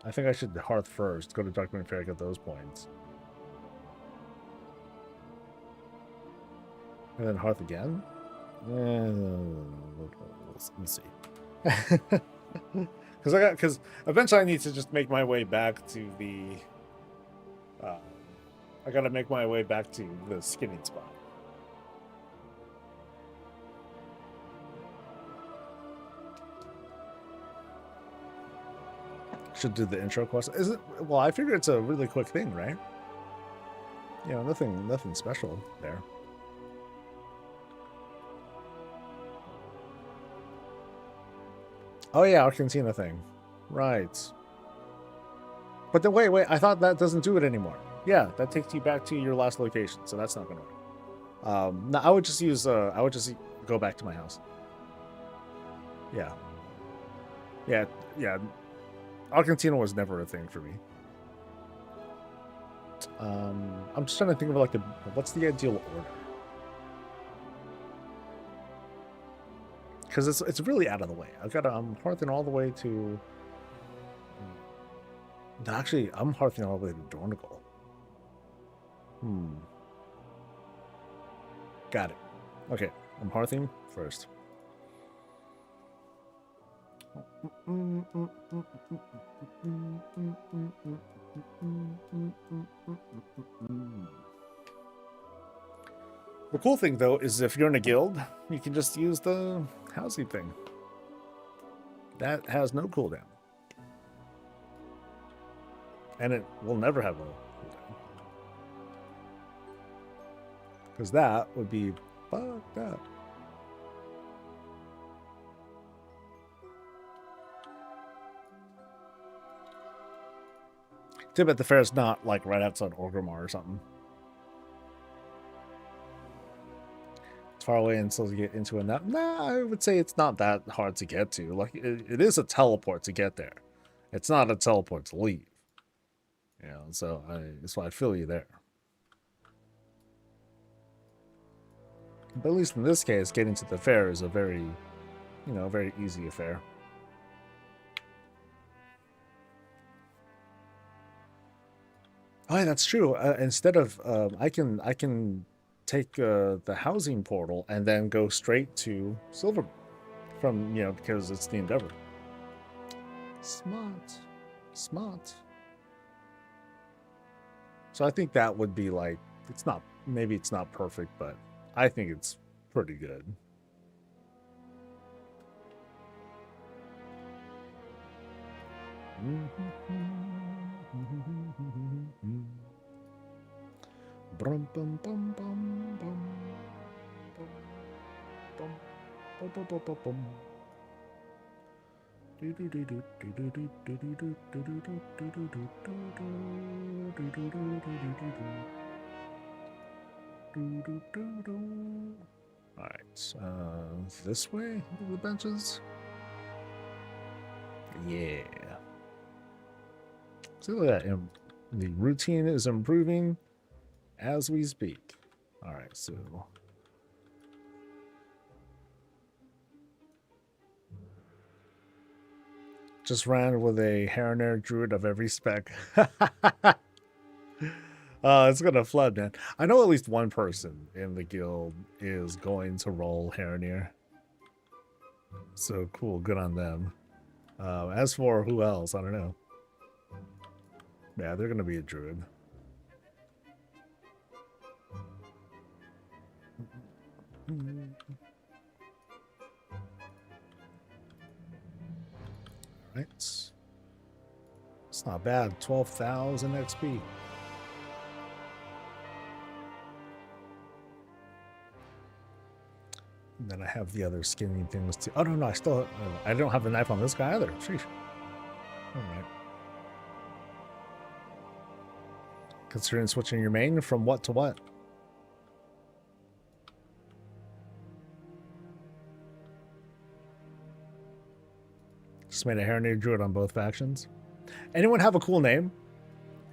I think I should Hearth first. Go to Darkmoon Fair, get those points. And then Hearth again? Let's see. Because eventually I need to just make my way back to the I gotta make my way back to the skinning spot. Should do the intro quest. Is it? Well, I figure it's a really quick thing, right? You know, nothing special there. Oh yeah, Argentina thing. Right. But then wait, I thought that doesn't do it anymore. Yeah, that takes you back to your last location, so that's not gonna work. No, I would just use I would just go back to my house. Yeah. Argentina was never a thing for me. I'm just trying to think of like what's the ideal order? Because it's really out of the way. I'm hearthing all the way to. Actually, I'm hearthing all the way to Dornigal. Got it. Okay, I'm hearthing first. The cool thing, though, is if you're in a guild, you can just use the housing thing. That has no cooldown. And it will never have a cooldown. Because that would be fucked up. Too bad the fair is not like right outside Orgrimmar or something. It's far away and still to get into it. Nah, I would say it's not that hard to get to. Like it is a teleport to get there. It's not a teleport to leave. You know, so that's why I feel you there. But at least in this case, getting to the fair is a very, very easy affair. Oh, yeah, that's true. Instead of I can take the housing portal and then go straight to Silver from because it's the Endeavor. Smart, smart. So I think that would be like maybe it's not perfect, but I think it's pretty good. Brum, bum, bum, bum, bum, bum, bum, bum, bum, bum, bum, bum. Alright, this way to the benches? Yeah. So look at that. The routine is improving as we speak. Alright, so just ran with a Harroner druid of every spec. It's gonna flood, man. I know at least one person in the guild is going to roll Harroner. So cool, good on them. As for who else, I don't know. Yeah, they're gonna be a druid. Right. It's not bad. 12,000 XP. And then I have the other skinning things too. Oh no, I don't have the knife on this guy either. Sheesh. All right. Considering switching your main from what to what? Just made a Harroner druid on both factions. Anyone have a cool name?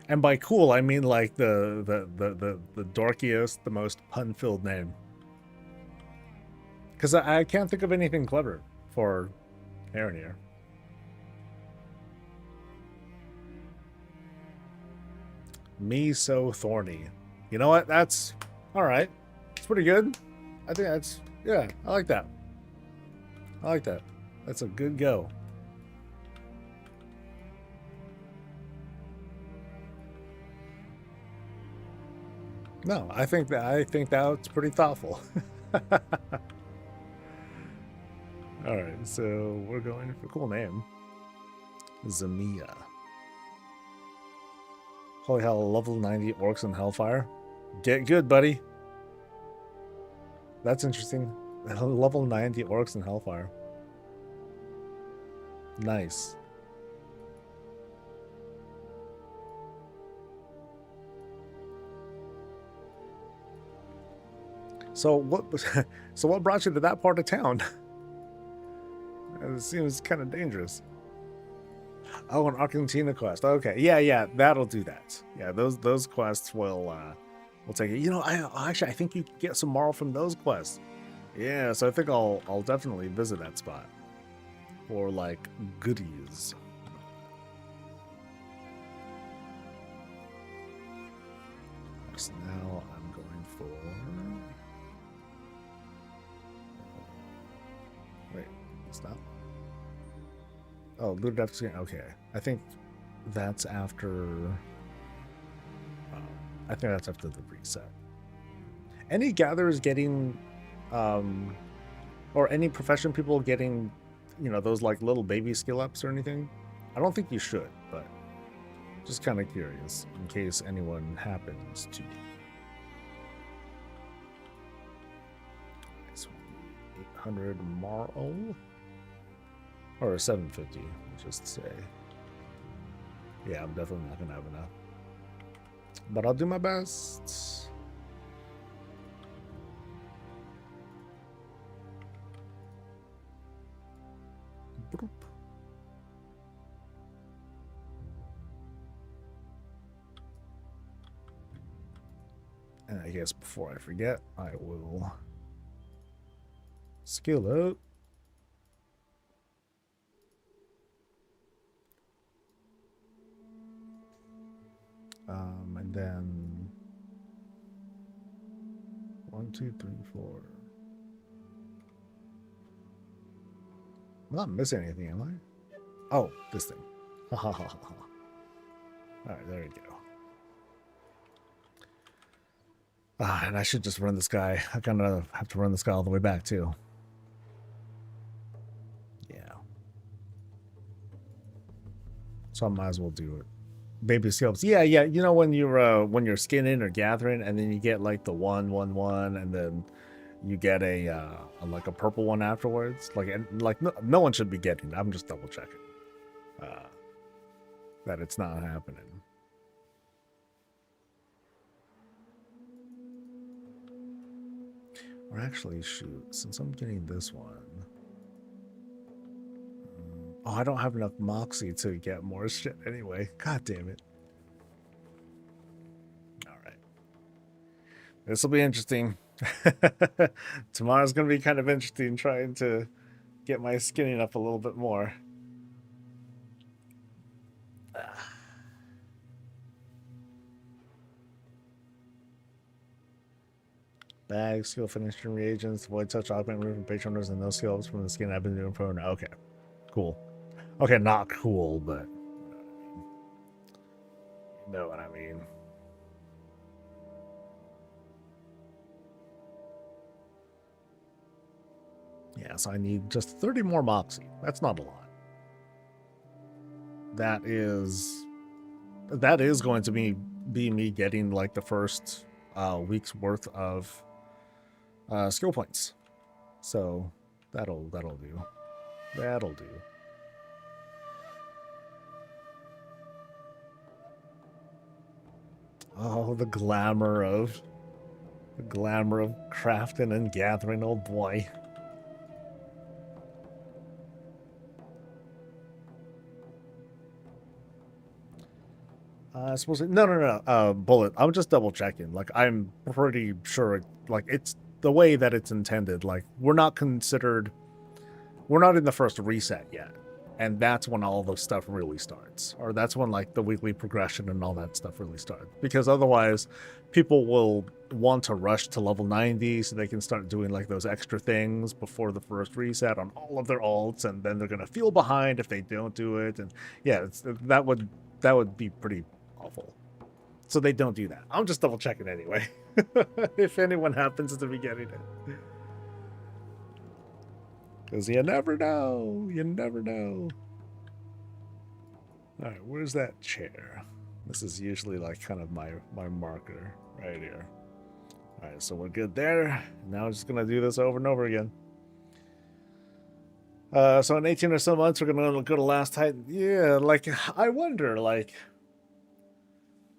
And by cool, I mean like the dorkiest, the most pun-filled name. Because I can't think of anything clever for Harroner. Me so thorny. You know what? That's all right. It's pretty good. I think that's, yeah, I like that. I like that. That's a good go. No, I think that's pretty thoughtful. All right, so we're going for a cool name. Zamia. Holy hell, level 90 orcs in Hellfire. Get good, buddy. That's interesting. Level 90 orcs in Hellfire. Nice. So what brought you to that part of town? It seems kind of dangerous. Oh, an Argentina quest. Okay, yeah, that'll do that. Yeah, those quests will take it. You know, I think you can get some moral from those quests. Yeah, so I think I'll definitely visit that spot for like goodies. So now I'm going for. Wait, stop. Oh, looted after screen. Okay, I think that's after. I think that's after the reset. Any gatherers getting, or any profession people getting, those like little baby skill ups or anything? I don't think you should, but just kind of curious in case anyone happens to. This one, 800 moral. Or 750, just say. Yeah, I'm definitely not gonna have enough. But I'll do my best. Boop. And I guess before I forget, I will skill up. And And then 1, 2, 3, 4. I'm not missing anything, am I? Oh, this thing. Ha ha ha ha. Alright, there you go. And I should just run this guy. I kind of have to run this guy all the way back, too. Yeah. So I might as well do it. Baby scopes. Yeah, yeah. You know when you're skinning or gathering, and then you get like the 1, 1, 1, and then you get a like a purple one afterwards. Like no one should be getting it. I'm just double checking that it's not happening. Or actually, shoot, since I'm getting this one. Oh, I don't have enough moxie to get more shit anyway. God damn it. Alright. This will be interesting. Tomorrow's going to be kind of interesting trying to get my skinning up a little bit more. Bags, skill finishing reagents, void touch, augment room, patron and no skills from the skin I've been doing for now. Okay, cool. Okay, not cool, but you know what I mean. Yeah, so I need just 30 more moxie. That's not a lot. That is going to be me getting like the first week's worth of skill points. So that'll do. That'll do. Oh, the glamour of crafting and gathering, oh boy. I suppose no. Bullet. I'm just double checking. Like I'm pretty sure, like it's the way that it's intended. Like we're not in the first reset yet, and that's when all the stuff really starts, or that's when like the weekly progression and all that stuff really starts. Because otherwise, people will want to rush to level 90 so they can start doing like those extra things before the first reset on all of their alts, and then they're gonna feel behind if they don't do it. And yeah, that would be pretty awful. So they don't do that. I'm just double checking anyway. If anyone happens to be getting it. Because you never know. You never know. Alright, where's that chair? This is usually like kind of my marker right here. Alright, so we're good there. Now I'm just going to do this over and over again. So in 18 or so months, we're going to go to Last Titan. Yeah, like, I wonder, like,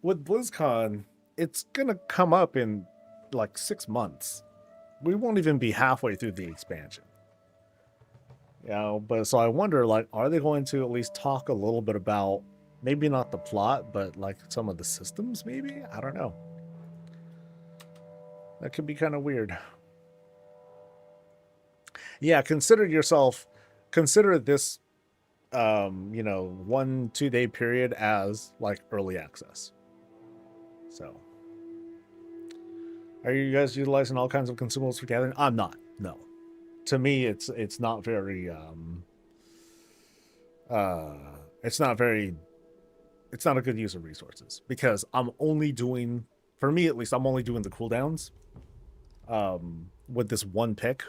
with BlizzCon, it's going to come up in, like, 6 months. We won't even be halfway through the expansion. You know, but so I wonder, like, are they going to at least talk a little bit about, maybe not the plot, but, like, some of the systems, maybe? I don't know. That could be kind of weird. Yeah, consider this, 1-2 day period as, like, early access. So, are you guys utilizing all kinds of consumables for gathering? I'm not. No. To me, it's not very it's not a good use of resources, because I'm only doing, for me at least, I'm only doing the cooldowns with this one pick,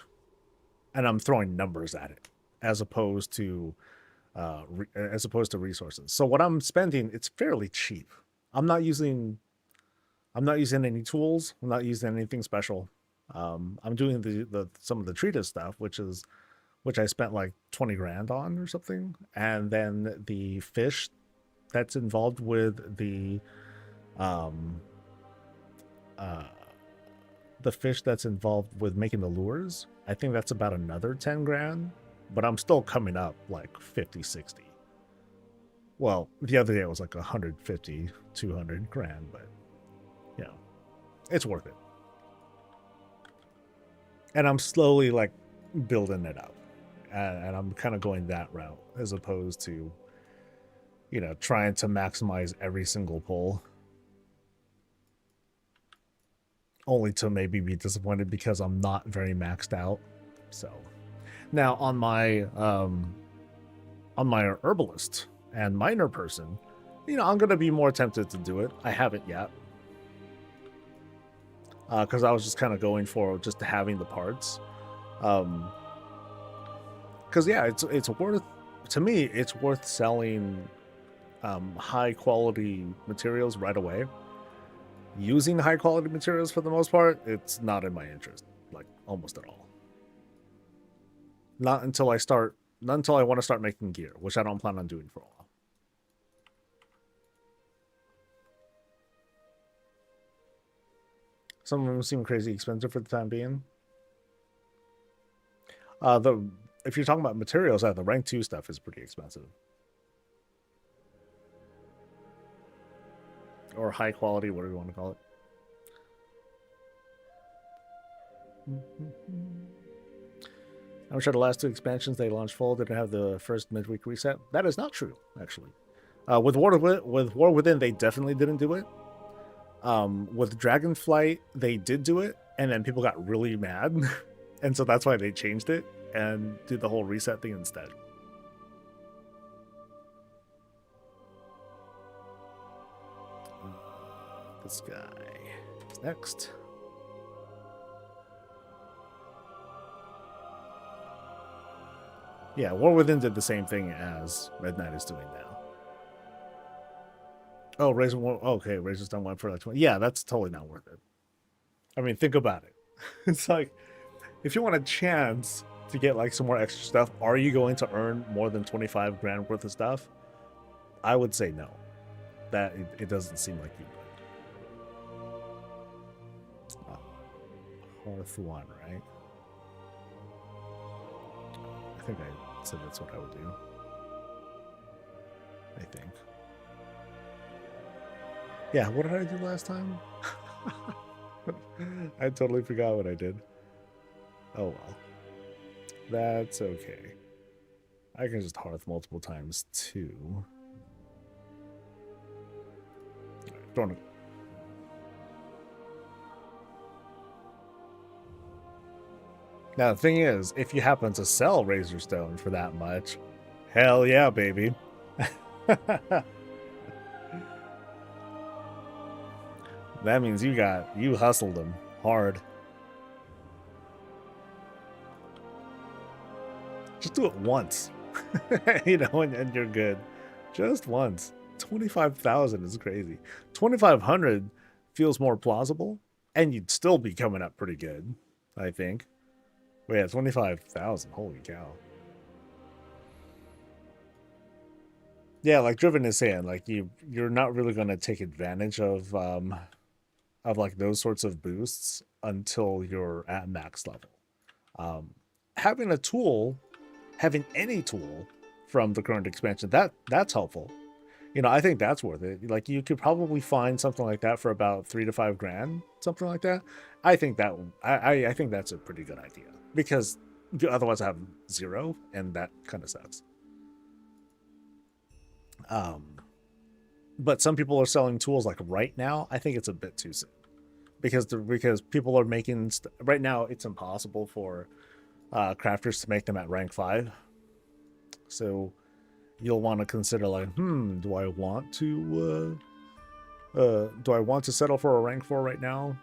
and I'm throwing numbers at it as opposed to resources. So what I'm spending, it's fairly cheap. I'm not using any tools. I'm not using anything special. I'm doing the some of the treatise stuff, which I spent like 20 grand on or something, and then the fish that's involved with the fish that's involved with making the lures, I think that's about another 10 grand, but I'm still coming up like 50, 60. Well, the other day it was like 150, 200 grand, but it's worth it. And I'm slowly like building it up, and I'm kind of going that route as opposed to, trying to maximize every single pull. only to maybe be disappointed because I'm not very maxed out. So now on my herbalist and miner person, you know, I'm gonna be more tempted to do it. I haven't yet, because I was just kind of going for just having the parts. Because yeah, it's worth, to me, it's worth selling high quality materials right away. Using high quality materials for the most part, it's not in my interest, like almost at all. Not until I want to start making gear, which I don't plan on doing for a while. Some of them seem crazy expensive for the time being. If you're talking about materials, the rank 2 stuff is pretty expensive. Or high quality, whatever you want to call it. I'm sure the last 2 expansions they launched full didn't have the first midweek reset. That is not true, actually. With War Within, they definitely didn't do it. With Dragonflight, they did do it, and then people got really mad, and so that's why they changed it and did the whole reset thing instead. This guy is next. Yeah, War Within did the same thing as Midnight is doing now. Oh, Razor one. Okay, Razor's done one for like 20. Yeah, that's totally not worth it. I mean, think about it. It's like, if you want a chance to get like some more extra stuff, are you going to earn more than 25 grand worth of stuff? I would say no. That it doesn't seem like you would. Hearth 1, right? I think I said that's what I would do. I think. Yeah, what did I do last time? I totally forgot what I did. Oh well. That's okay. I can just hearth multiple times too. Throwing it. Now the thing is, if you happen to sell Razor Stone for that much, hell yeah, baby. That means you hustled them hard. Just do it once. You know, and you're good. Just once. 25,000 is crazy. 2,500 feels more plausible, and you'd still be coming up pretty good, I think. But yeah, 25,000. Holy cow. Yeah, like Driven is saying, like you're not really going to take advantage of like those sorts of boosts until you're at max level. Having a tool, having any tool from the current expansion, that's helpful. You know, I think that's worth it. Like you could probably find something like that for about 3 to 5 grand, something like that. I think that I think that's a pretty good idea, because you otherwise have 0, and that kind of sucks. But some people are selling tools like right now. I think it's a bit too soon, because people are making right now. It's impossible for crafters to make them at rank 5. So you'll want to consider like, do I want to settle for a rank 4 right now?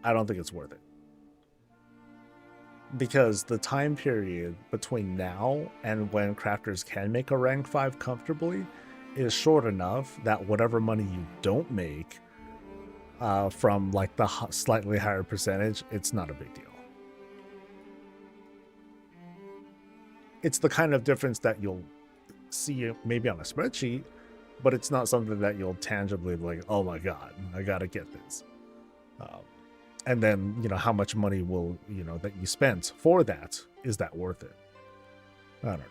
I don't think it's worth it, because the time period between now and when crafters can make a rank 5 comfortably is short enough that whatever money you don't make from like the slightly higher percentage, it's not a big deal. It's the kind of difference that you'll see maybe on a spreadsheet, but it's not something that you'll tangibly be like, oh my god, I gotta get this. And then, you know, how much money will, you know, that you spent for that, is that worth it? I don't know.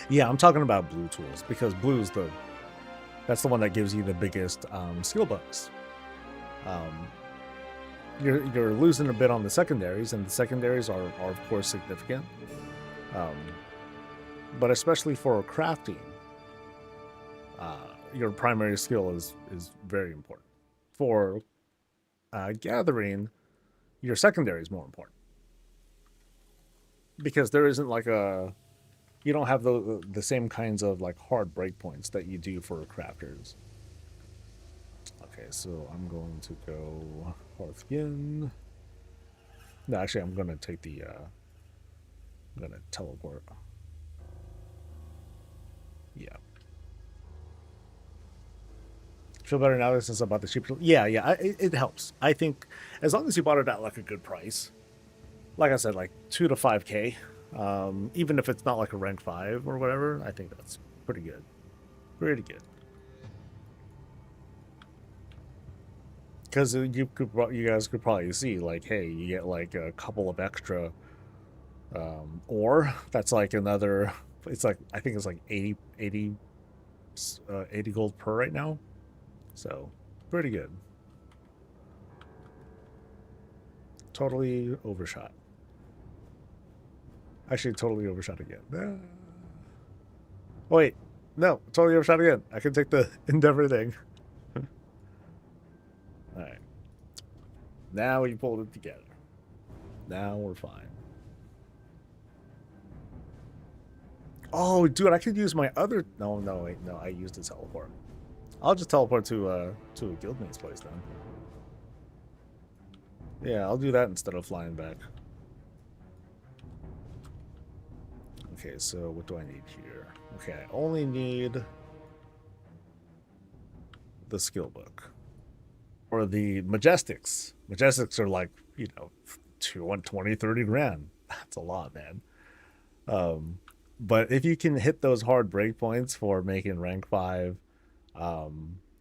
Yeah, I'm talking about blue tools, because blue's the That's the one that gives you the biggest skill bonus. You're losing a bit on the secondaries, and the secondaries are of course significant. But especially for crafting, your primary skill is very important. For gathering, your secondary is more important, because there isn't like you don't have the same kinds of like hard breakpoints that you do for crafters. Okay, so I'm going to go Hearthkin. No, actually, I'm gonna take the. I'm gonna teleport. Yeah. Feel better now since I bought the cheaper. Yeah, it helps. I think as long as you bought it at like a good price, like I said, like 2 to 5K, even if it's not like a rank 5 or whatever, I think that's pretty good. Pretty good. Because you guys could probably see, like, hey, you get like a couple of extra ore. That's like another. It's like, I think it's like 80 gold per right now. So pretty good. Totally overshot. Actually, totally overshot again. Oh, wait, no, totally overshot again. I can take the Endeavor thing. All right. Now we pulled it together. Now we're fine. Oh, dude, I could use my other. No, wait, no. I used a teleport. I'll just teleport to a guildmate's place then. Yeah, I'll do that instead of flying back. Okay, so what do I need here? Okay, I only need the skill book. Or the Majestics. Majestics are like, 20, 30 grand. That's a lot, man. But if you can hit those hard breakpoints for making rank 5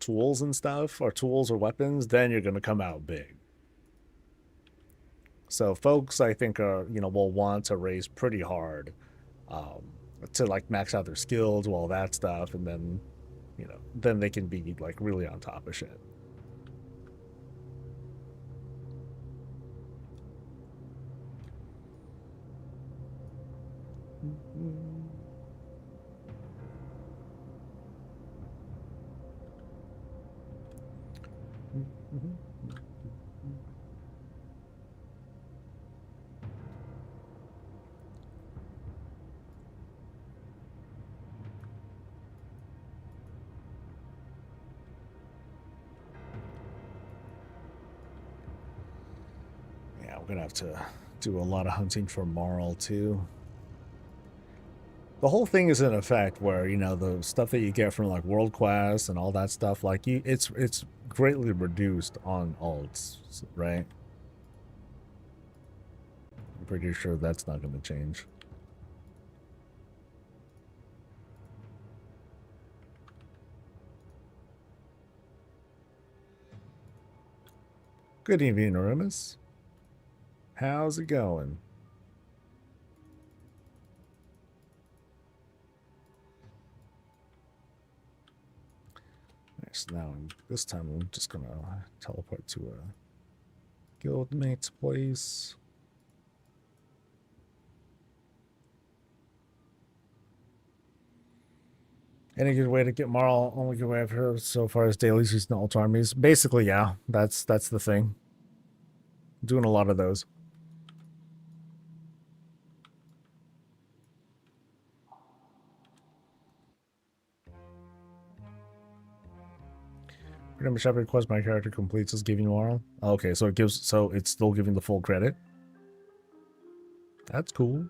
tools and stuff, or tools or weapons, then you're going to come out big. So folks, I think, will want to raise pretty hard to like max out their skills, all that stuff, and then, then they can be like really on top of shit. Yeah, we're gonna have to do a lot of hunting for Marl too. The whole thing is in effect where, the stuff that you get from like World Quest and all that stuff, like it's greatly reduced on alts, right? I'm pretty sure that's not going to change. Good evening, Aramis. How's it going? Nice. Now, this time I'm just going to teleport to a guildmate's place. Any good way to get Marl? Only good way I've heard so far is dailies using alt armies. Basically, yeah, that's the thing. Doing a lot of those. Pretty much every quest my character completes is giving Marl. Okay, so it's still giving the full credit. That's cool.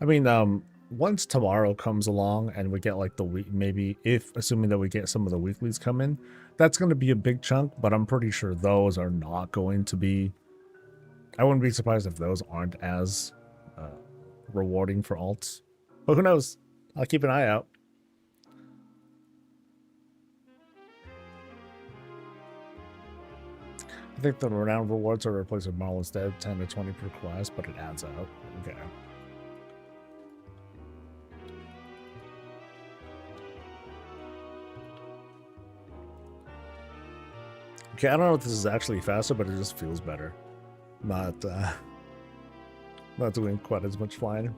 I mean, once tomorrow comes along and we get like the week, maybe assuming that we get some of the weeklies come in, that's going to be a big chunk, but I'm pretty sure those are not going to be. I wouldn't be surprised if those aren't as rewarding for alts, but who knows? I'll keep an eye out. I think the renowned rewards are replaced with Marl instead, 10 to 20 per quest, but it adds up. Okay. Okay, I don't know if this is actually faster, but it just feels better. Not doing quite as much flying.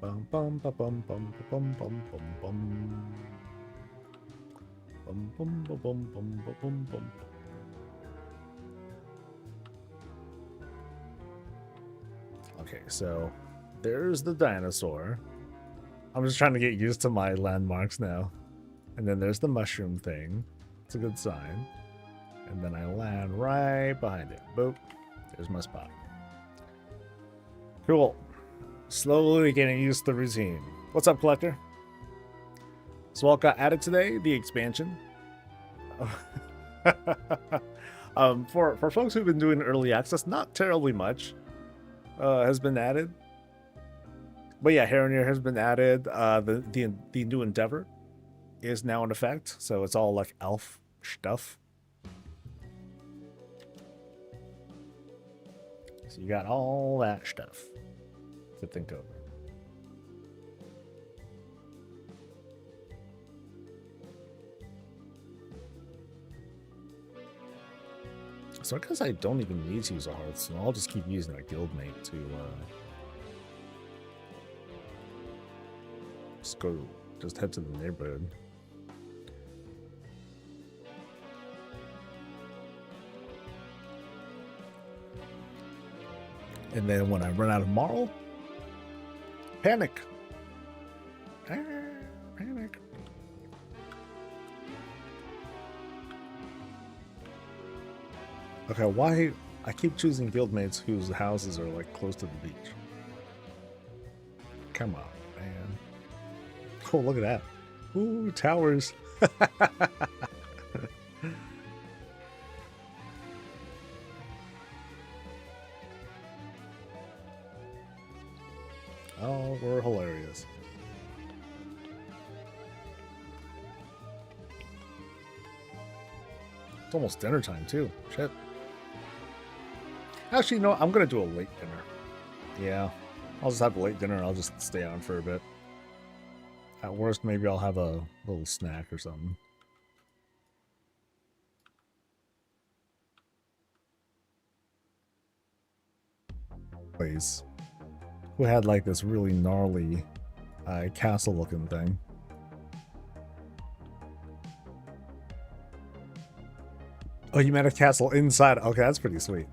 Bum bum ba bum bum ba bum bum bum bum. Bum bum ba bum bum ba bum bum. Okay, so there's the dinosaur. I'm just trying to get used to my landmarks now. And then there's the mushroom thing. It's a good sign. And then I land right behind it. Boop. There's my spot. Cool. Slowly getting used to the routine. What's up, Collector? So what got added today? The expansion. For folks who've been doing early access, not terribly much has been added. But yeah, Heronir has been added. The new Endeavor is now in effect, so it's all like elf stuff. So you got all that stuff to think over. So I guess I don't even need to use a Hearthstone. I'll just keep using a guildmate to just head to the neighborhood. And then when I run out of marl, panic. Panic. Okay, why I keep choosing guildmates whose houses are like close to the beach? Come on, man. Oh, look at that. Ooh, towers. Oh, we're hilarious. It's almost dinner time, too. Shit. Actually, no, I'm going to do a late dinner. Yeah. I'll just have a late dinner and I'll just stay on for a bit. At worst, maybe I'll have a little snack or something. Place. Who had like this really gnarly castle looking thing. Oh, you meant a castle inside? Okay, that's pretty sweet.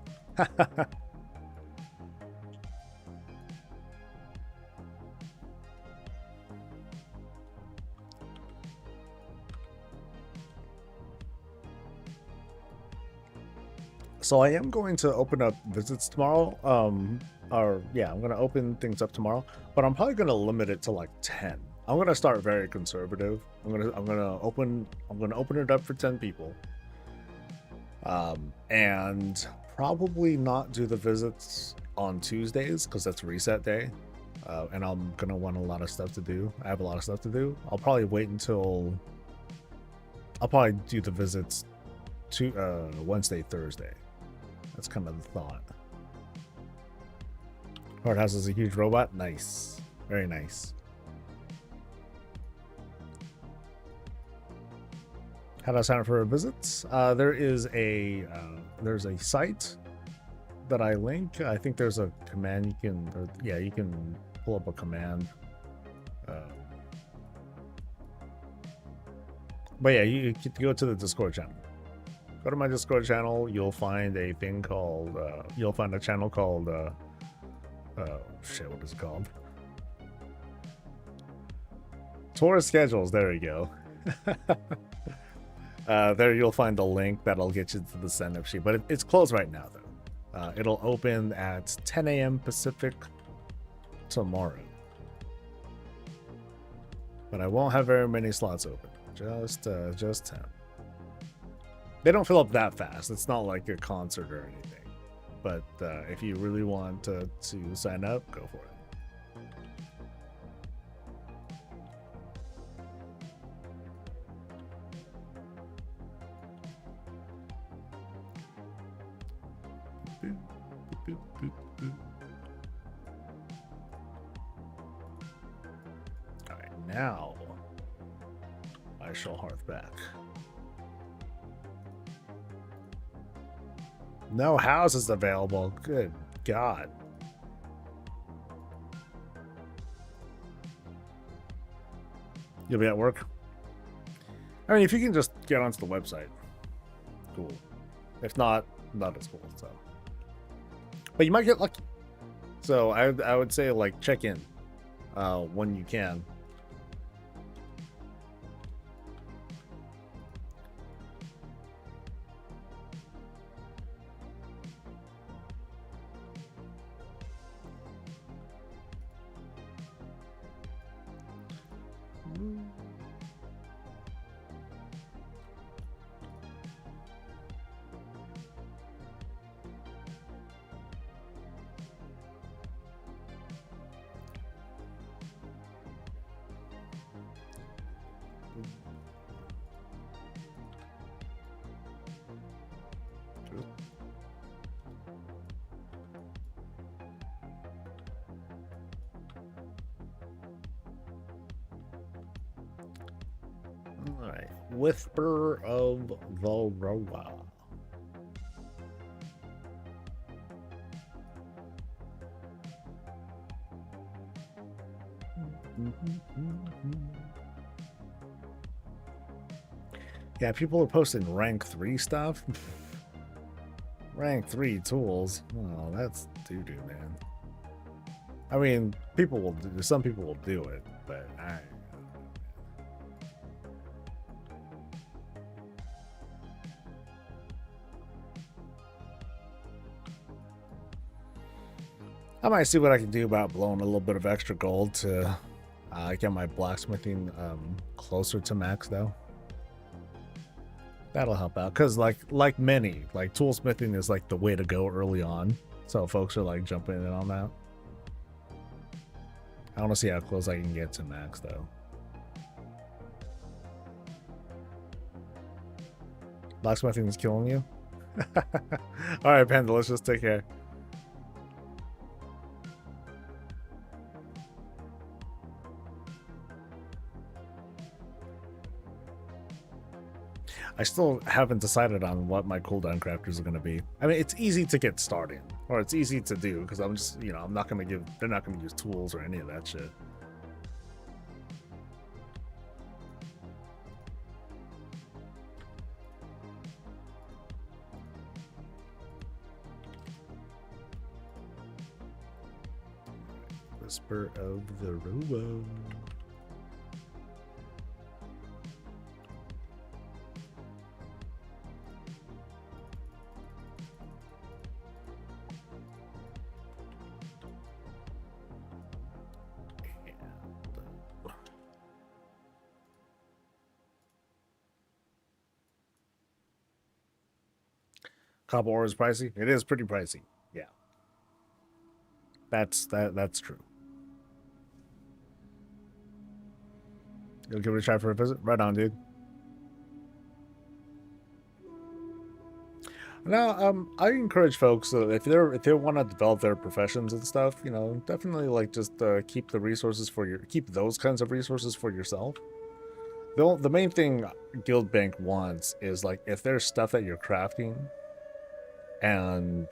So I am going to open up visits tomorrow. Yeah, I'm gonna open things up tomorrow, but I'm probably gonna limit it to like 10. I'm gonna start very conservative. I'm gonna open it up for 10 people. And probably not do the visits on Tuesdays because that's reset day. And I'm gonna want a lot of stuff to do. I have a lot of stuff to do. I'll probably wait until I'll probably do the visits to Wednesday, Thursday. That's kind of the thought. Horde House is a huge robot. Nice. Very nice. How do I sign up for visits? There's a site that I link. I think there's a command you can, you can pull up a command. But yeah, you can go to the Discord channel. Go to my Discord channel. You'll find a thing called. You'll find a channel called. Shit, what is it called? Tour schedules. There you go. There you'll find a link that'll get you to the sign-up sheet. But it's closed right now, though. It'll open at 10 a.m. Pacific tomorrow. But I won't have very many slots open. Just 10. They don't fill up that fast. It's not like a concert or anything. But if you really want to sign up, go for it. All right. now I shall hearth back. No houses available. Good God. You'll be at work? I mean, if you can just get onto the website, cool. If not, not as cool. So, but you might get lucky. So I would say like check in when you can. All right, Whisper of Valroa. Yeah, people are posting rank 3 stuff. Rank 3 tools. Oh, that's doo-doo, man. I mean, people will do, some people will do it, but I might see what I can do about blowing a little bit of extra gold to get my blacksmithing closer to max, though. That'll help out, because like many, like toolsmithing is like the way to go early on. So folks are like jumping in on that. I want to see how close I can get to max, though. Blacksmithing is killing you? All right, Panda, let's just take care. I still haven't decided on what my cooldown crafters are going to be. I mean, it's easy to get started, or it's easy to do, because I'm just, you know, I'm not going to give, they're not going to use tools or any of that shit. Whisper of the Robo. Copper ore is pricey. It is pretty pricey. Yeah. That's true. You'll give it a try for a visit? Right on, dude. Now, I encourage folks if they want to develop their professions and stuff, you know, definitely like just keep the resources keep those kinds of resources for yourself. The main thing Guild Bank wants is like if there's stuff that you're crafting and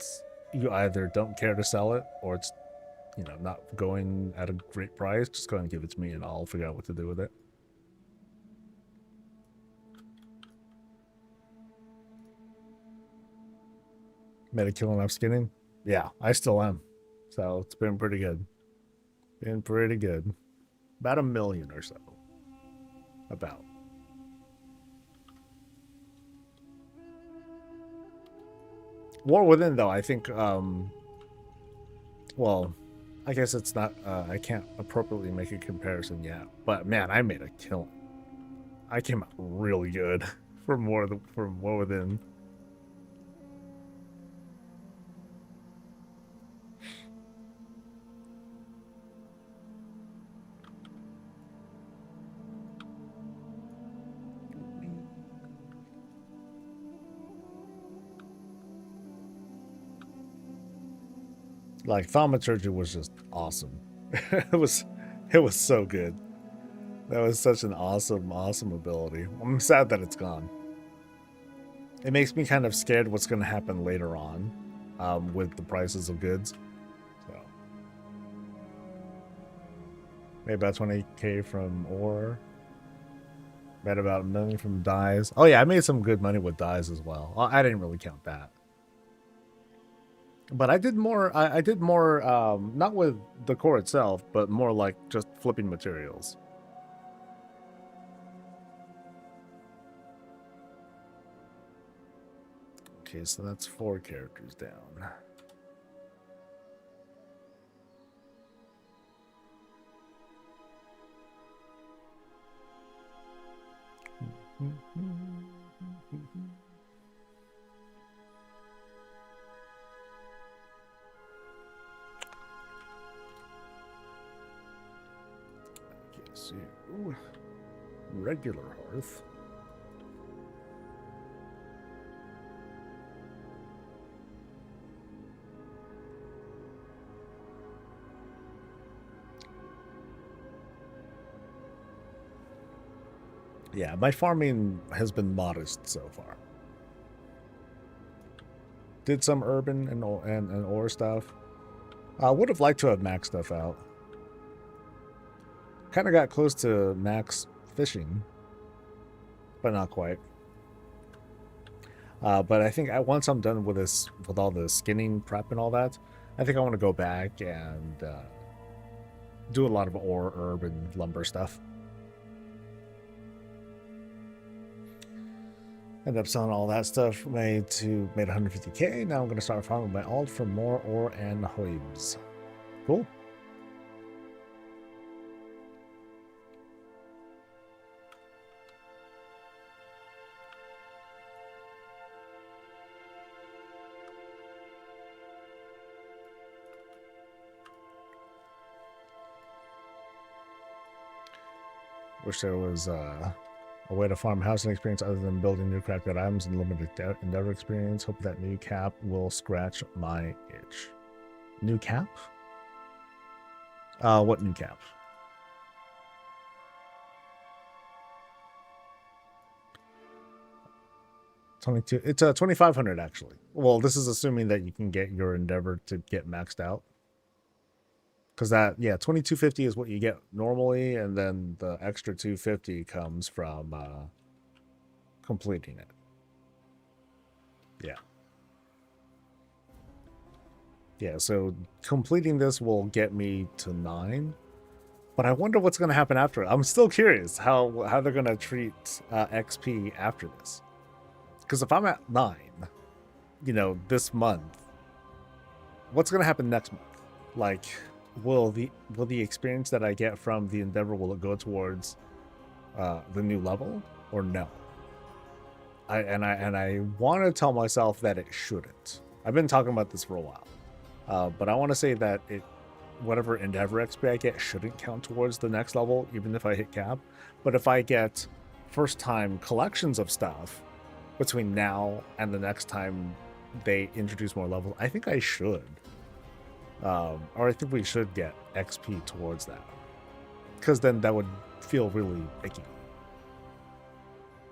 you either don't care to sell it or it's, you know, not going at a great price, just go ahead and give it to me and I'll figure out what to do with it. Made a kill enough skinning? Yeah, I still am. So it's been pretty good. Been pretty good. About 1 million or so. About. War Within, though, I think, well, I guess it's not, I can't appropriately make a comparison yet. But, man, I made a killing. I came out really good from War Within. Like, thaumaturgy was just awesome. it was so good. That was such an awesome, awesome ability. I'm sad that it's gone. It makes me kind of scared what's going to happen later on with the prices of goods. So made about 20K from ore. Made about $1 million from dyes. Oh yeah, I made some good money with dyes as well. I didn't really count that. But I did more, I did more, not with the core itself, but more like just flipping materials. Okay, so that's 4 characters down. Okay, so regular hearth. Yeah, my farming has been modest so far. Did some urban and ore stuff. I would have liked to have maxed stuff out. Kind of got close to max fishing, but not quite. But I think once I'm done with this, with all the skinning prep and all that, I think I want to go back and do a lot of ore, herb, and lumber stuff. Ended up selling all that stuff, made 150K. Now I'm going to start farming my alt for more ore and hoibs. Cool. Wish there was a way to farm housing experience other than building new crafted items and limited endeavor experience. Hope that new cap will scratch my itch. New cap? What new cap? It's 2,500 actually. Well, this is assuming that you can get your endeavor to get maxed out. Because that, yeah, 2,250 is what you get normally, and then the extra 250 comes from completing it. Yeah. Yeah, so completing this will get me to 9. But I wonder what's going to happen after it. I'm still curious how they're going to treat XP after this. Because if I'm at 9, you know, this month, what's going to happen next month? Like, will the experience that I get from the endeavor, will it go towards the new level or no? I want to tell myself that it shouldn't. I've been talking about this for a while, but I want to say that whatever endeavor XP I get shouldn't count towards the next level, even if I hit cap. But if I get first time collections of stuff between now and the next time they introduce more levels, I think I should. Or I think we should get XP towards that, because then that would feel really icky.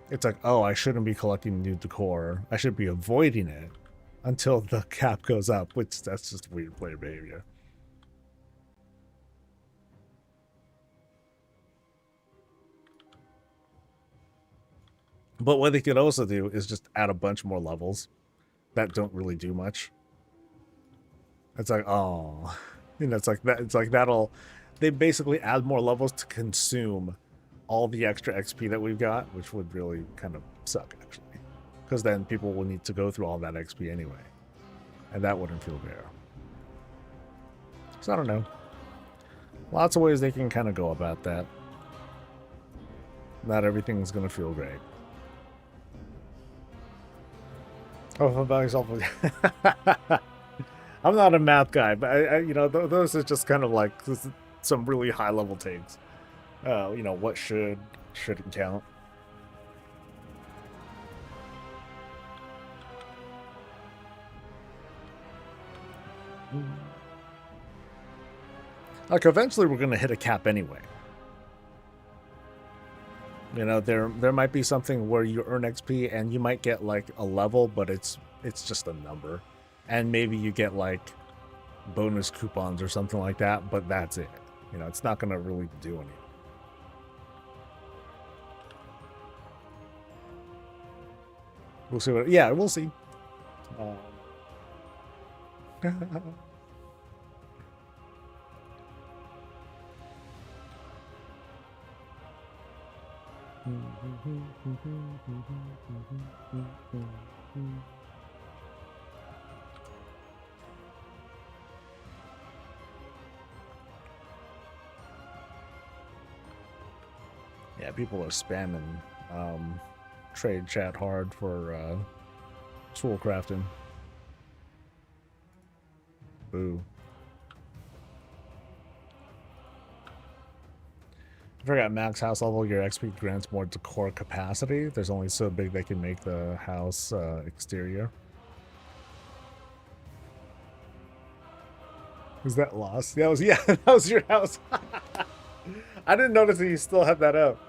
It's like, oh, I shouldn't be collecting new decor. I should be avoiding it until the cap goes up, which that's just weird player behavior. But what they could also do is just add a bunch more levels that don't really do much. It's like, oh, you know, it's like that. It's like that'll, they basically add more levels to consume all the extra XP that we've got, which would really kind of suck, actually, because then people will need to go through all that XP anyway, and that wouldn't feel fair. So I don't know. Lots of ways they can kind of go about that. Not everything's gonna feel great. Oh, about yourself. I'm not a math guy, but I you know, those are just kind of like some really high level takes. You know, what shouldn't count. Like, eventually we're gonna hit a cap anyway. You know, there might be something where you earn XP and you might get like a level, but it's just a number, and maybe you get like bonus coupons or something like that, but that's it. You know, it's not gonna really do anything. We'll see what. Yeah, we'll see. Yeah, people are spamming trade chat hard for tool crafting. Boo. If you're at max house level, your XP grants more decor capacity. There's only so big they can make the house exterior. Was that lost? That was, yeah, that was your house. I didn't notice that you still have that up.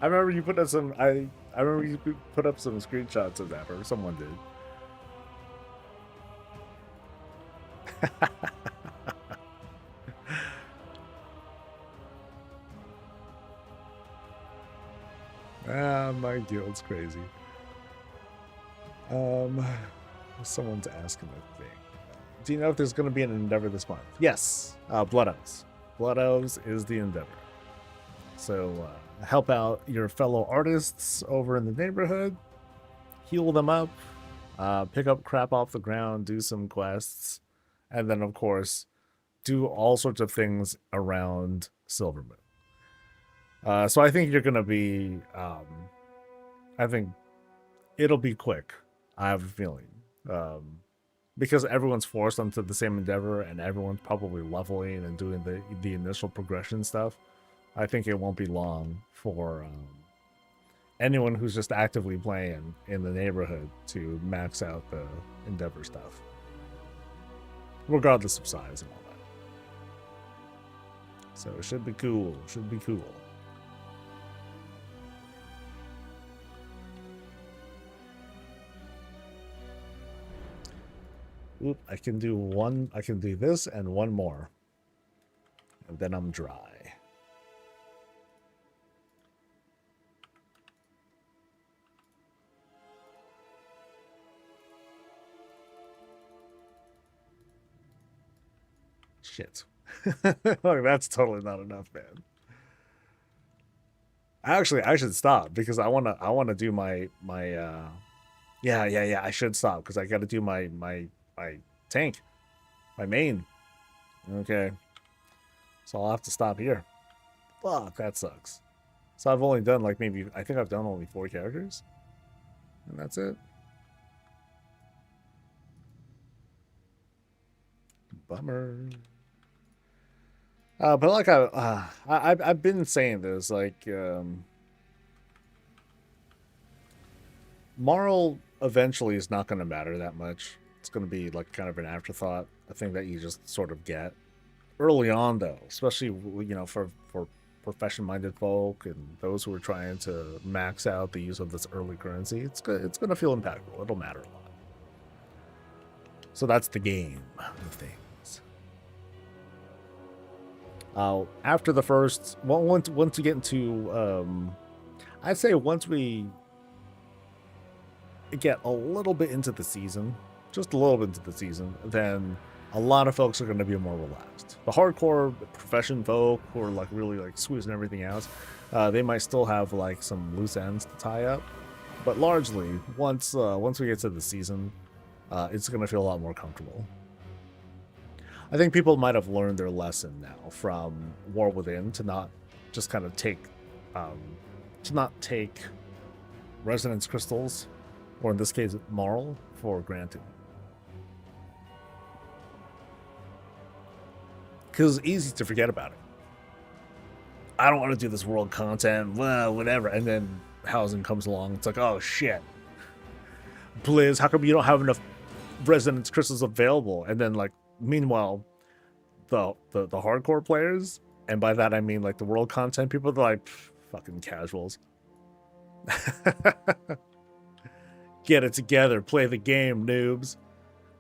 I remember you put up some. I remember you put up some screenshots of that, or someone did. My guild's crazy. Someone's asking a thing. Do you know if there's going to be an endeavor this month? Yes. Blood Elves. Blood Elves is the endeavor. So help out your fellow artists over in the neighborhood, heal them up, pick up crap off the ground, do some quests, and then of course do all sorts of things around Silvermoon. So I think you're gonna be I think it'll be quick. I have a feeling. Because everyone's forced onto the same endeavor and everyone's probably leveling and doing the initial progression stuff. I think it won't be long for anyone who's just actively playing in the neighborhood to max out the endeavor stuff, regardless of size and all that. So it should be cool. Should be cool. Oop, I can do one. I can do this and one more, and then I'm dry. Shit. Look, that's totally not enough, man. Actually, I should stop because I wanna do my yeah, I should stop because I gotta do my tank. My main. Okay. So I'll have to stop here. Fuck, that sucks. So I've only done like maybe I think I've done only 4 characters. And that's it. Bummer. But like I've been saying this, like Marl eventually is not going to matter that much. It's going to be like kind of an afterthought, a thing that you just sort of get early on, though, especially you know for profession-minded folk and those who are trying to max out the use of this early currency. It's going to feel impactful. It'll matter a lot. So that's the game of things. After the first, once we get into, I'd say once we get a little bit into the season, just a little bit into the season, then a lot of folks are going to be more relaxed. The hardcore profession folk who are like really like squeezing everything out, they might still have like some loose ends to tie up, but largely once we get to the season, it's going to feel a lot more comfortable. I think people might have learned their lesson now from War Within to not just kind of take resonance crystals, or in this case, Marl, for granted. Because it's easy to forget about it. I don't want to do this world content, well, whatever. And then Housing comes along. It's like, oh shit, Blizz, how come you don't have enough resonance crystals available? And then like, meanwhile, the hardcore players, and by that I mean like the world content people, they're like fucking casuals. Get it together, play the game, noobs.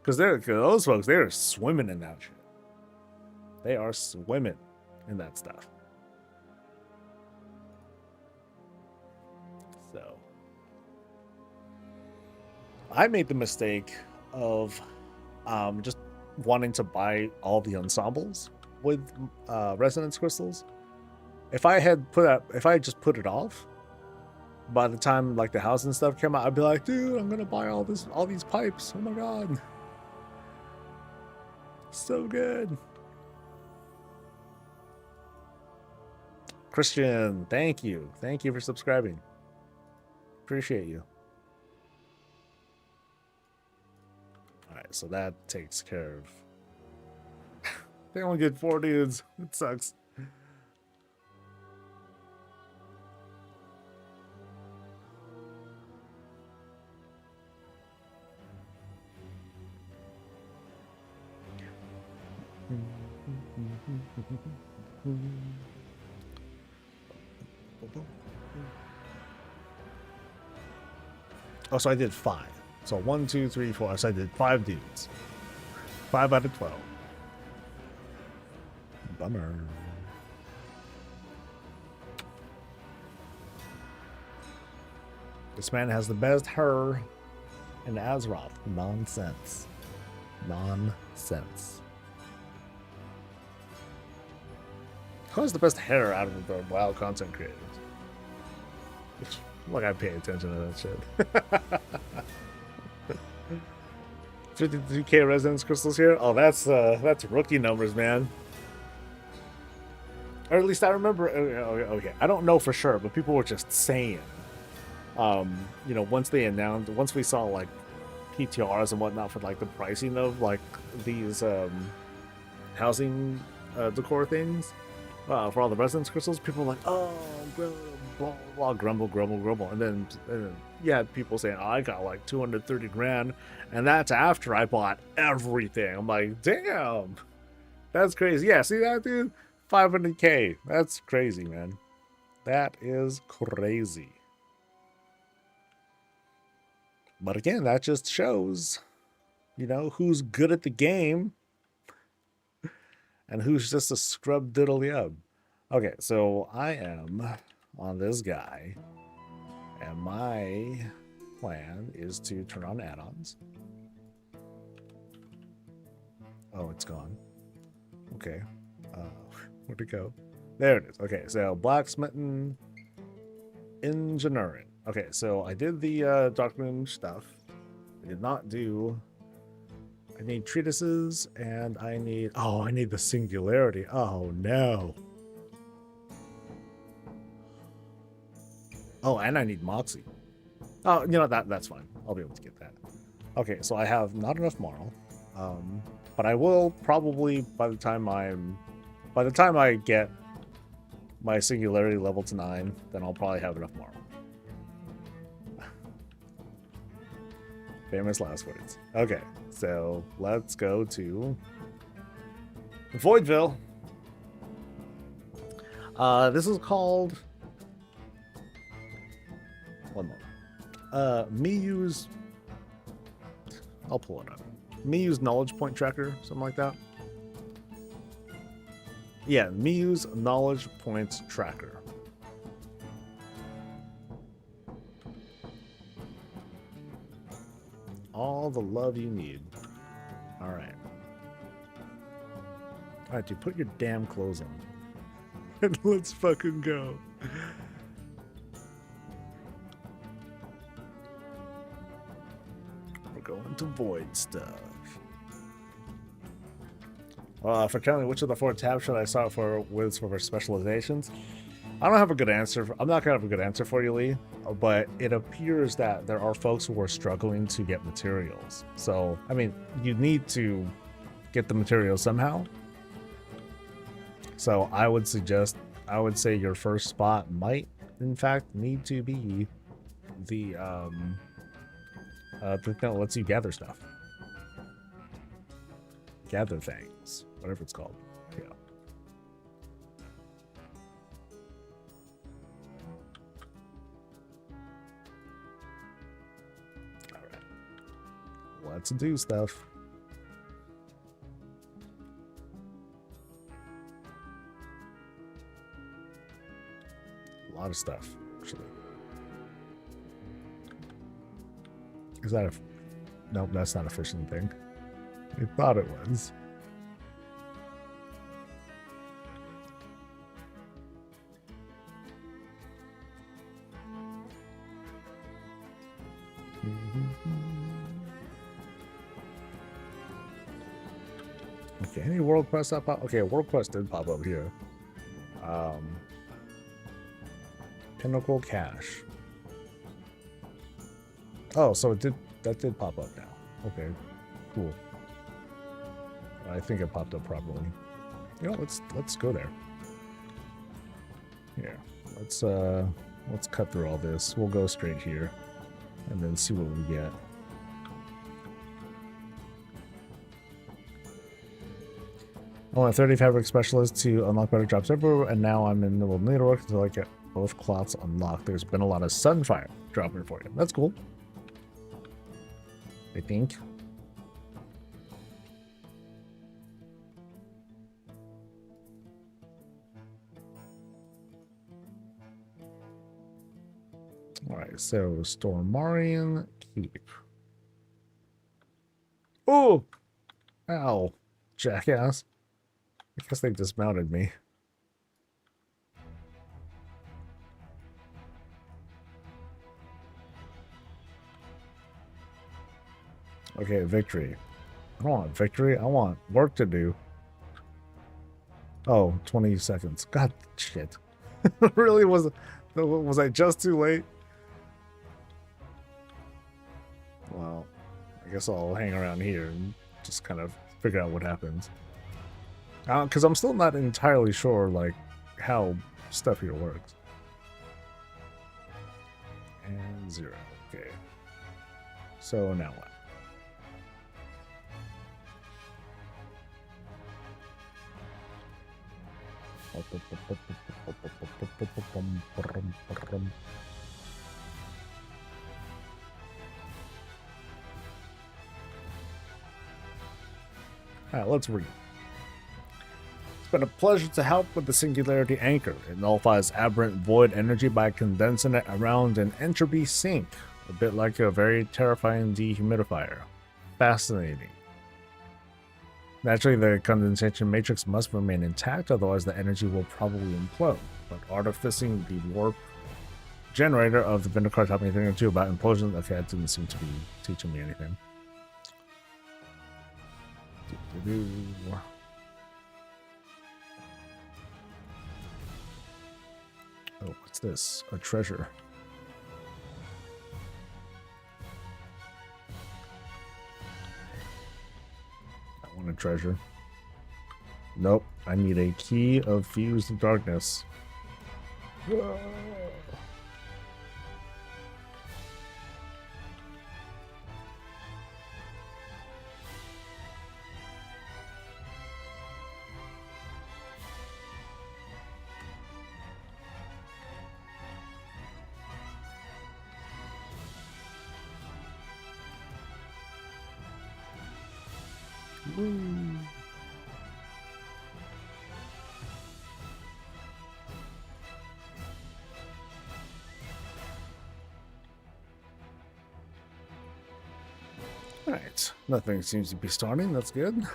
Because those folks, they're swimming in that shit. They are swimming in that stuff. So, I made the mistake of just wanting to buy all the ensembles with resonance crystals. If I had just put it off, by the time like the house and stuff came out, I'd be like, dude, I'm gonna buy all these pipes. Oh my god, so good. Christian, thank you for subscribing. Appreciate you. All right, so that takes care of. They only get 4 dudes. It sucks. Oh, so I did 5. So 1, 2, 3, 4. So I did 5 dudes. 5 out of 12. Bummer. This man has the best hair in Azeroth. Nonsense. Nonsense. Who has the best hair out of the WoW content creators? Like I pay attention to that shit. 52k resonance crystals here. Oh, that's rookie numbers, man. Or at least I remember. Okay, I don't know for sure, but people were just saying. You know, once we saw like PTRs and whatnot for like the pricing of like these housing decor things for all the resonance crystals, people were like, oh, blah, blah, blah, grumble, and then you had people saying, oh, I got like 230 grand, and that's after I bought everything. I'm like, damn, that's crazy. Yeah, see that, dude? 500k. That's crazy, man. That is crazy. But again, that just shows, you know, who's good at the game and who's just a scrub diddly-ub. Okay, so I am on this guy, and my plan is to turn on add-ons. Oh, it's gone. Okay. Where'd it go? There it is. Okay, so blacksmithing, engineering. Okay, so I did the Dark Moon stuff. I did not do... I need treatises, and I need... Oh, I need the singularity. Oh, no. Oh, and I need Moxie. Oh, you know, that's fine. I'll be able to get that. Okay, so I have not enough Marl. But I will probably, by the time I get my singularity level to 9, then I'll probably have enough Marl. Famous last words. Okay, so let's go to Voidville. This is called... One moment. Miyu's... I'll pull it up. Miyu's Knowledge Point Tracker, something like that. Yeah, Miyu's Knowledge Points Tracker. All the love you need. Alright. Alright, dude, put your damn clothes on. And let's fucking go. We're going to void stuff. For Kelly, which of the 4 tabs should I start with for specializations? I don't have a good answer. I'm not gonna have a good answer for you, Lee. But it appears that there are folks who are struggling to get materials. So, I mean, you need to get the materials somehow. So I would say your first spot might, in fact, need to be the thing that lets you gather stuff. Gather things, whatever it's called. Yeah. Let's do stuff. A lot of stuff, actually. Is that a... Nope, that's not a fishing thing. I thought it was. Okay, any world quests that pop? Okay, world quest did pop up here. Pinnacle Cache. Oh, so that did pop up now. Okay, cool. I think it popped up properly. You know, let's go there. Here, let's cut through all this. We'll go straight here, and then see what we get. I want 30 fabric specialists to unlock better jobs everywhere, and now I'm in the needlework until I get both cloths unlocked. There's been a lot of sunfire dropping for you. That's cool. I think. Alright, so Stormarian Keep. Oh! Ow. Jackass. I guess they dismounted me. Okay, victory. I don't want victory. I want work to do. Oh, 20 seconds. God, shit. Really? Was I just too late? Well, I guess I'll hang around here and just kind of figure out what happens. Because I'm still not entirely sure, like, how stuff here works. And 0. Okay. So now what? Alright, let's read. It's been a pleasure to help with the Singularity Anchor. It nullifies aberrant void energy by condensing it around an entropy sink, a bit like a very terrifying dehumidifier. Fascinating. Naturally, the condensation matrix must remain intact, otherwise the energy will probably implode. But artificing the warp generator of the Vindicar taught me a thing or two about implosions. Okay, that didn't seem to be teaching me anything. Oh, what's this? A treasure. I want a treasure. Nope, I need a key of fused darkness. Alright, nothing seems to be starting, that's good.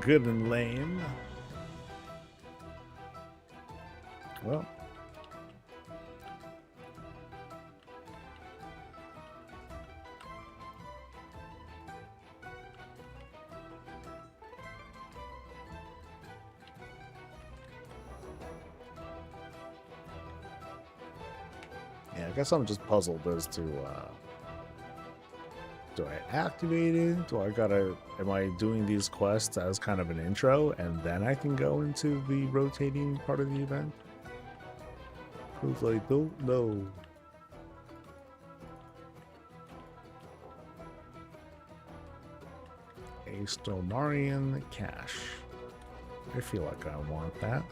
Good and lame. Well. Yeah, I guess I'm just puzzled as to, do I activate it? Am I doing these quests as kind of an intro, and then I can go into the rotating part of the event? Because I don't know. A Stormarian cache. I feel like I want that.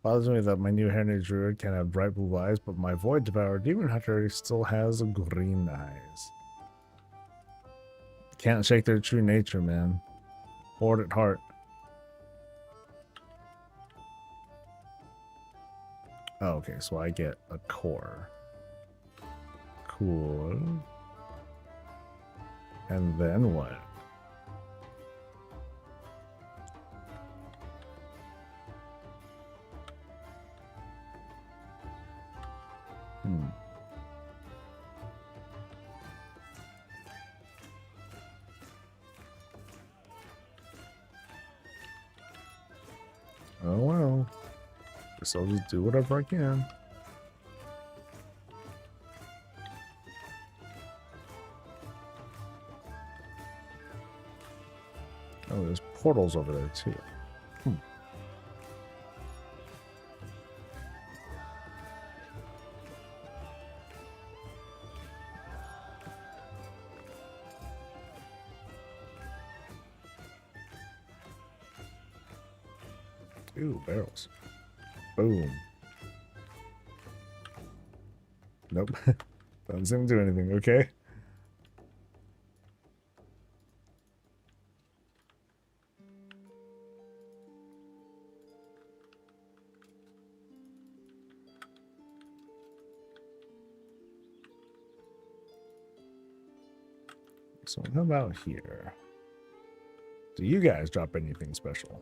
Bothers me that my new Heritage Druid can have bright blue eyes, but my Void Devourer Demon Hunter still has green eyes. Can't shake their true nature, man. Horde at heart. Oh, okay, so I get a core. Cool. And then what? Oh well. Guess I'll just do whatever I can. Oh, there's portals over there too. Ooh, barrels. Boom. Nope. Doesn't seem to do anything, okay? So how about here? Do you guys drop anything special?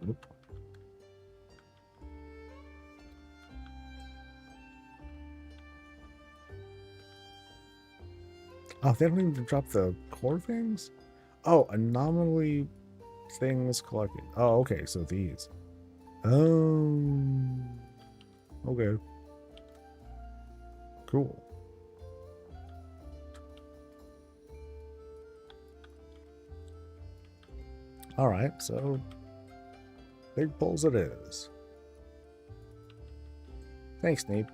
Oop. Oh, they don't even drop the core things? Oh, anomaly things collected. Oh, okay, so these. Okay. Cool. Alright, so big pulls it is. Thanks, Nate.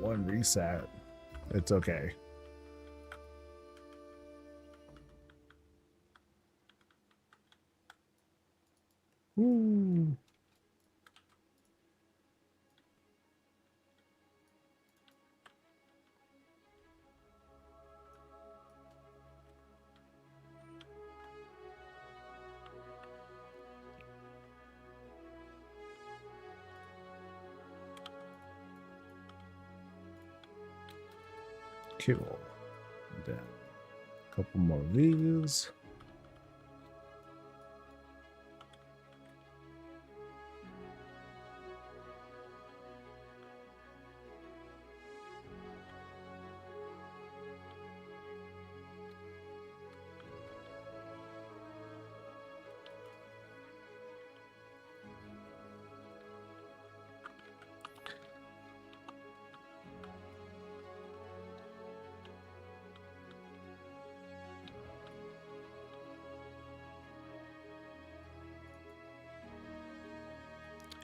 One reset. It's okay. Ooh. Cool. Then a couple more of these.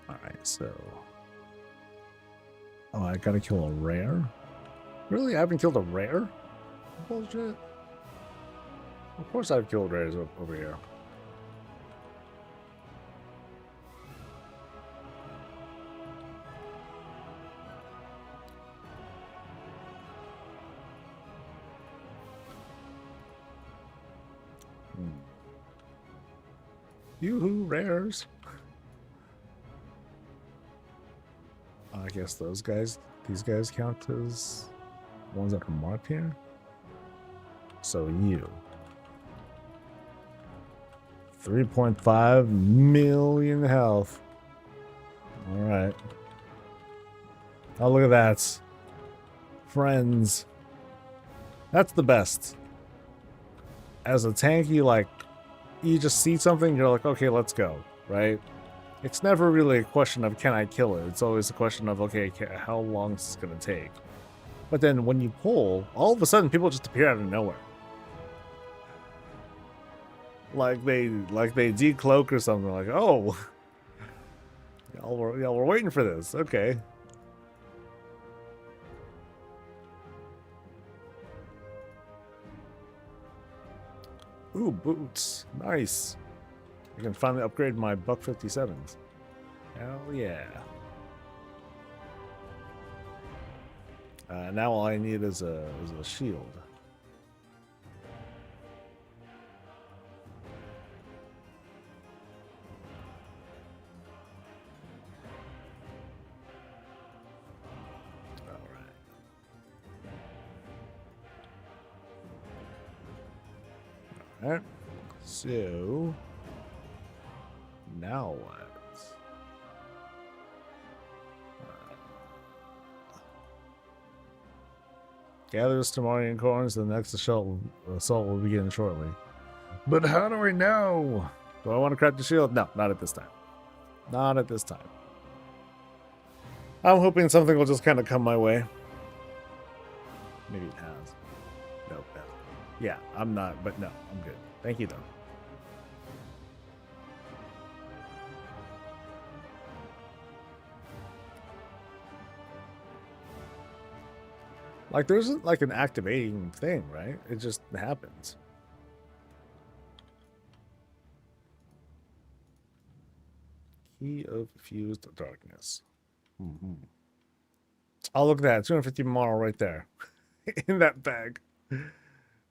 Alright, so. Oh, I gotta kill a rare? Really? I haven't killed a rare? Bullshit. Of course I've killed rares over here. Yoo-hoo, rares. I guess these guys count as ones that are marked here. So you. 3.5 million health. Alright. Oh, look at that. Friends. That's the best. as a tank, you just see something, you're like, okay, let's go, right? It's never really a question of can I kill it. It's always a question of, okay, how long is this going to take? But then when you pull, all of a sudden people just appear out of nowhere. Like they decloak or something. Like, oh, y'all were waiting for this. Okay. Ooh, boots. Nice. I can finally upgrade my Buck 57s. Hell yeah. Now all I need is a shield. Alright. So now what? Gather Stamarian coins, the next assault will begin shortly. But how do I know? Do I want to craft the shield? No, not at this time. Not at this time. I'm hoping something will just kind of come my way. Maybe it has. Nope. Yeah, I'm not, but no, I'm good. Thank you, though. Like, there isn't like an activating thing, right? It just happens. Key of Fused Darkness. Oh, look at that. 250 moral right there. In that bag.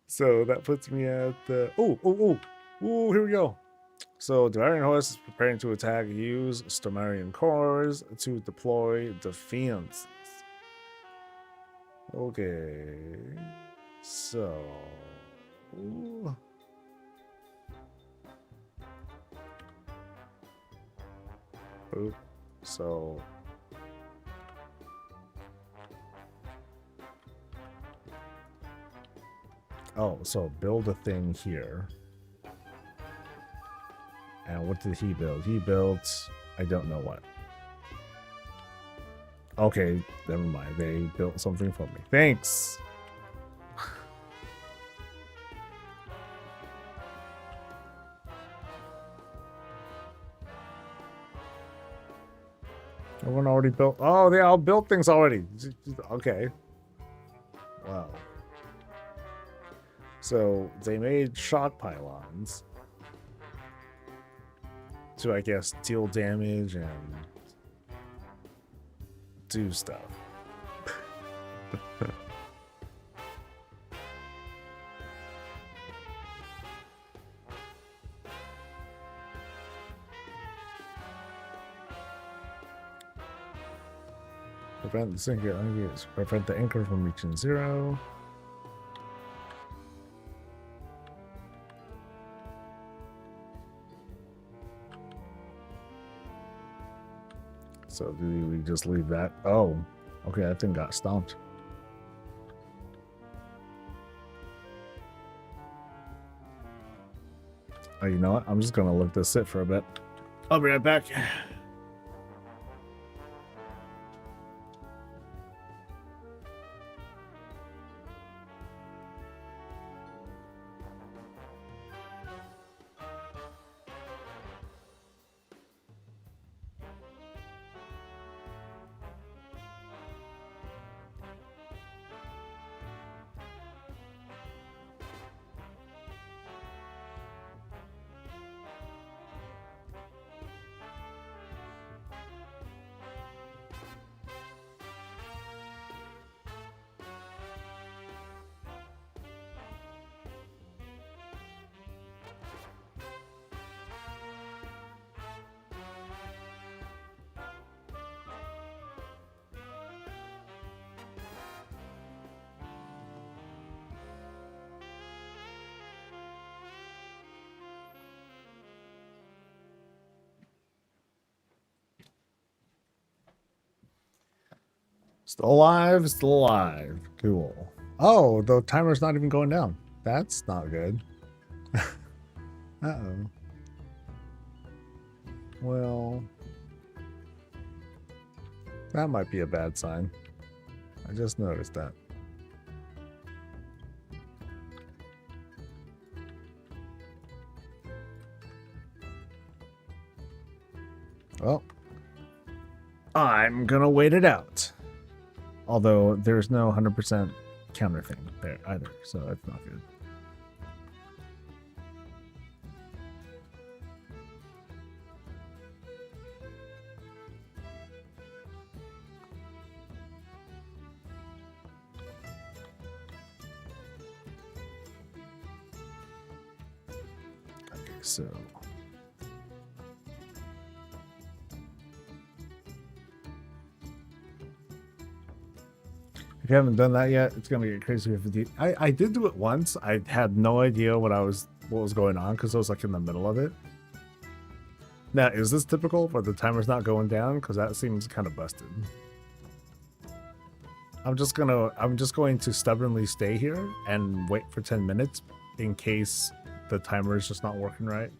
So that puts me at the... Ooh, here we go. So the Iron Horse is preparing to attack. Use Stamarian cores to deploy defense. Okay, so so so build a thing here. And what did he build? He built, I don't know what. Okay, never mind. They built something for me. Thanks. Everyone already built. Oh, they all built things already. Okay. Wow. So they made shock pylons to, I guess, deal damage and do stuff. Prevent the sinker, prevent the anchor from reaching 0. So do we just leave that? Oh, okay, that thing got stomped. Oh, you know what? I'm just gonna let this sit for a bit. I'll be right back. Still alive, still alive. Cool. Oh, the timer's not even going down. That's not good. Uh-oh. Well, that might be a bad sign. I just noticed that. Well, I'm gonna wait it out. Although there's no 100% counter thing there either, so that's not good. Okay, so if you haven't done that yet, it's gonna get crazy with the. I did do it once. I had no idea what was going on because I was like in the middle of it. Now, is this typical where the timer's not going down? Because that seems kind of busted. I'm just going to stubbornly stay here and wait for 10 minutes in case the timer is just not working right.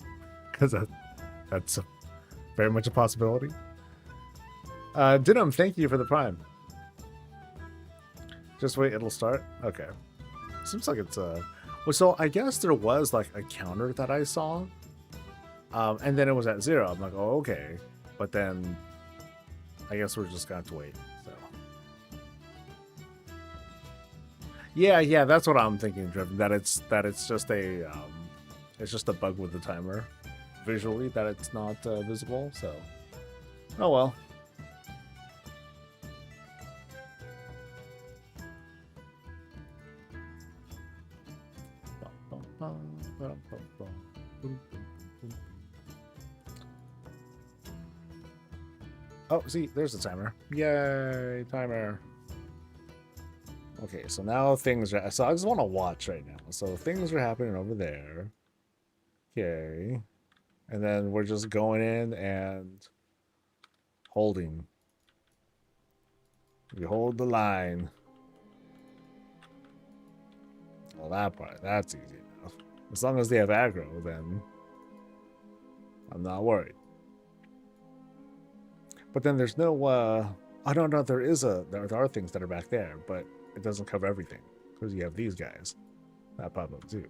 Because that's very much a possibility. Dinham, thank you for the prime. Just wait, it'll start? Okay. Seems like it's well, so I guess there was like a counter that I saw. And then it was at 0. I'm like, oh, okay. But then I guess we're just gonna have to wait. So yeah, that's what I'm thinking, Driven. That it's just a bug with the timer visually, that it's not visible. So oh well. Oh, see, there's the timer. Yay, timer. Okay, so now things are... So I just want to watch right now. So things are happening over there. Okay. And then we're just going in and holding. We hold the line. Well, that part, that's easy enough. As long as they have aggro, then I'm not worried. But then there's no, I don't know, there are things that are back there, but it doesn't cover everything. Because you have these guys that pop up too.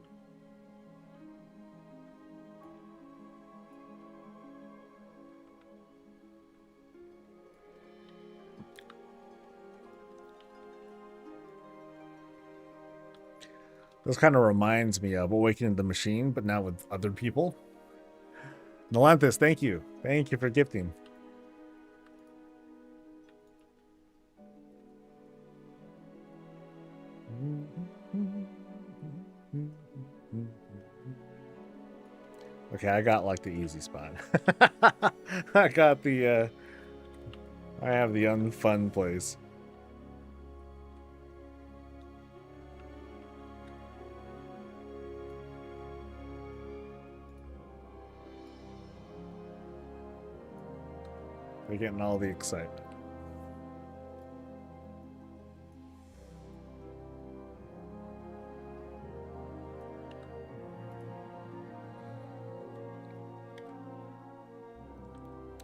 This kind of reminds me of Awakening the Machine, but now with other people. Nolanthus, thank you. Thank you for gifting. Okay, I got like the easy spot. I got the I have the unfun place. They're getting all the excitement.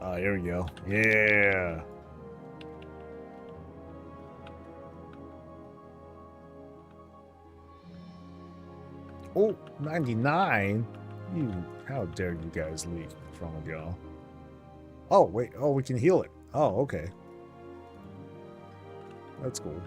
Oh, here we go. Yeah. Oh, 99? How dare you guys leave? What's wrong with y'all? Oh, wait. Oh, we can heal it. Oh, okay. That's cool.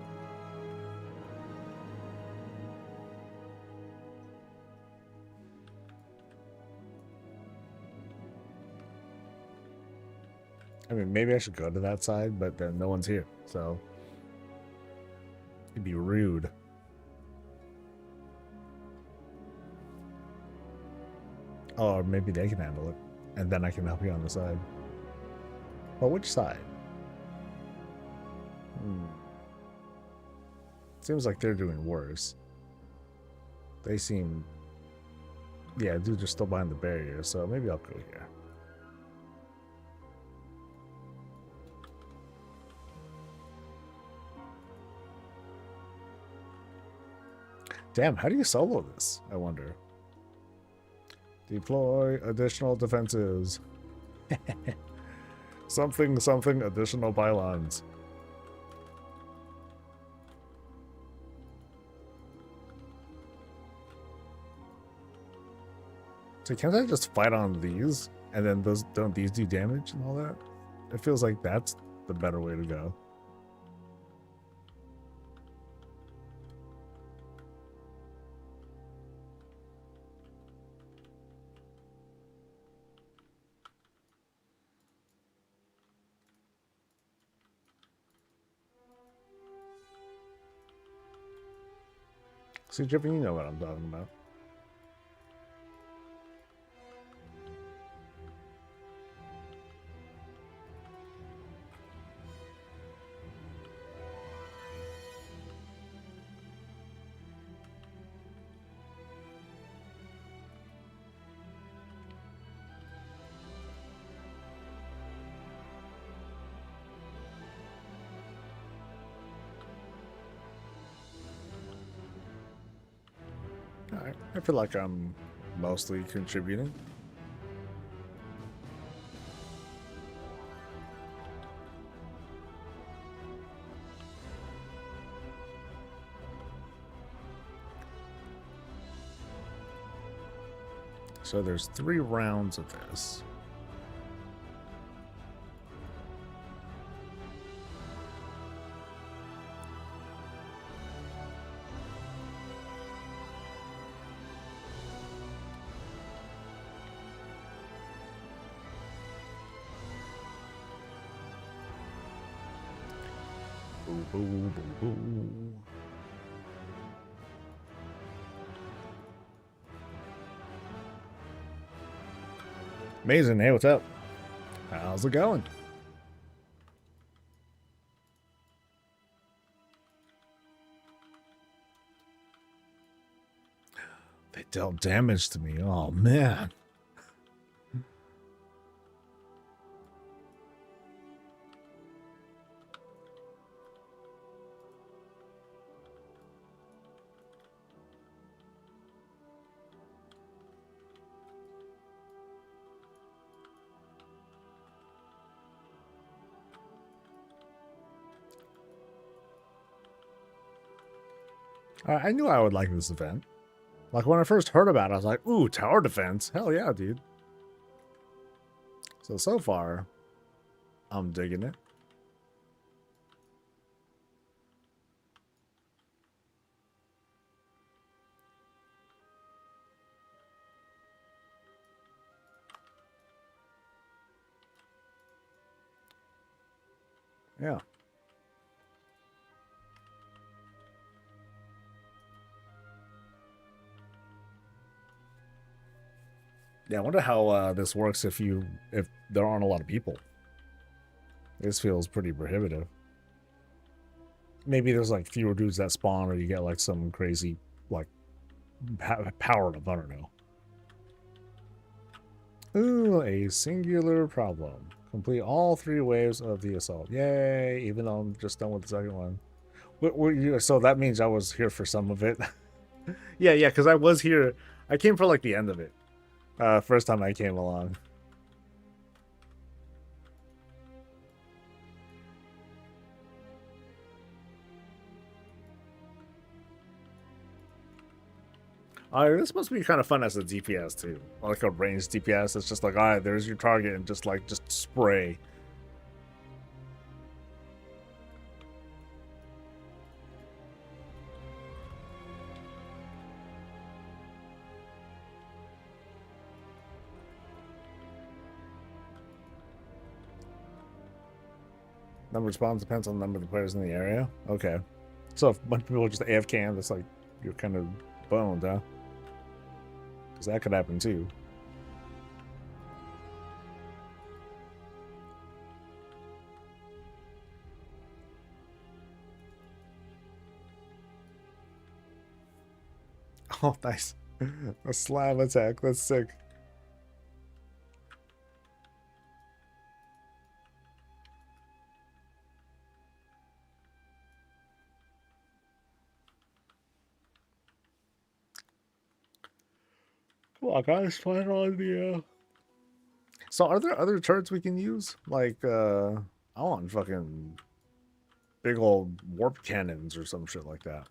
I mean, maybe I should go to that side, but then no one's here, so it'd be rude. Oh, or maybe they can handle it, and then I can help you on the side. Well, which side? Seems like they're doing worse. They seem... Yeah, dude, they're still behind the barrier, so maybe I'll go here. Damn, how do you solo this? I wonder. Deploy additional defenses. Something, something, additional pylons. So can't I just fight on these? And then those don't these do damage and all that? It feels like that's the better way to go. See, Jippy, you know what I'm talking about. Alright, I feel like I'm mostly contributing. So there's 3 rounds of this. Boo, boo, boo, boo. Amazing. Hey, what's up? How's it going? They dealt damage to me. Oh, man. I knew I would like this event. Like, when I first heard about it, I was like, ooh, tower defense. Hell yeah, dude. So far, I'm digging it. Yeah. Yeah, I wonder how this works if there aren't a lot of people. This feels pretty prohibitive. Maybe there's like fewer dudes that spawn, or you get like some crazy like power up. I don't know. Ooh, a singular problem. Complete all 3 waves of the assault. Yay! Even though I'm just done with the second one. So that means I was here for some of it. yeah, because I was here. I came for like the end of it. First time I came along. This must be kind of fun as a DPS too, like a ranged DPS. It's just like, all right, there's your target, and just spray. Number of spawns depends on the number of the players in the area. Okay, so if a bunch of people are just AFK, that's like you're kind of boned, huh? Because that could happen too. Oh, nice. A slam attack. That's sick. Come on, guys, find on the. So, are there other turrets we can use? Like, I want fucking big old warp cannons or some shit like that.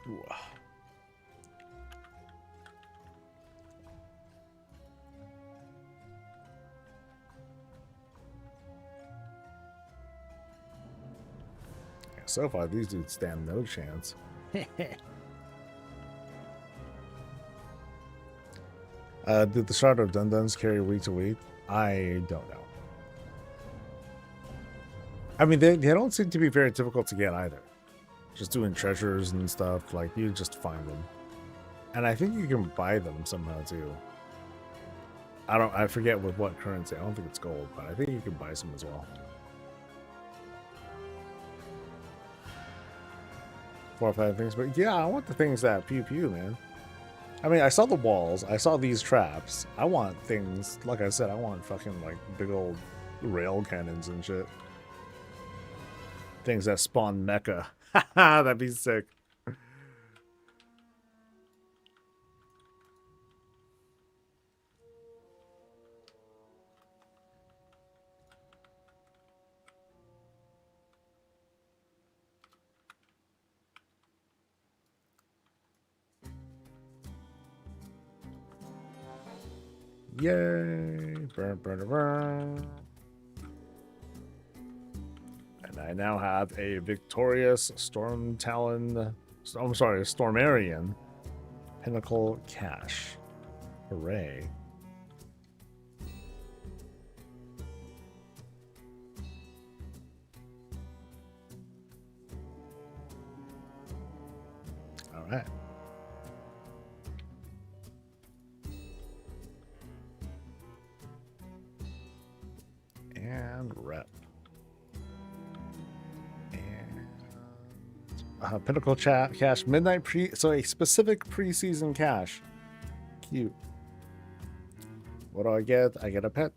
Ooh. So far, these dudes stand no chance. Did the shard of Dun-Duns carry week to week? I don't know. I mean, they don't seem to be very difficult to get either. Just doing treasures and stuff, like, you just find them. And I think you can buy them somehow, too. I forget with what currency. I don't think it's gold, but I think you can buy some as well. 4 or 5 things, but yeah, I want the things that pew pew, man. I mean, I saw the walls, I saw these traps. I want things, like I said, I want fucking, like, big old rail cannons and shit. Things that spawn mecha. Haha, that'd be sick. Yay! Burn, burn, burn. And I now have a victorious Storm Talon. I'm sorry, Stormarian Pinnacle Cache. Hooray! All right. And rep. And Pinnacle Cache Midnight so a specific preseason cache. Cute. What do I get? I get a pet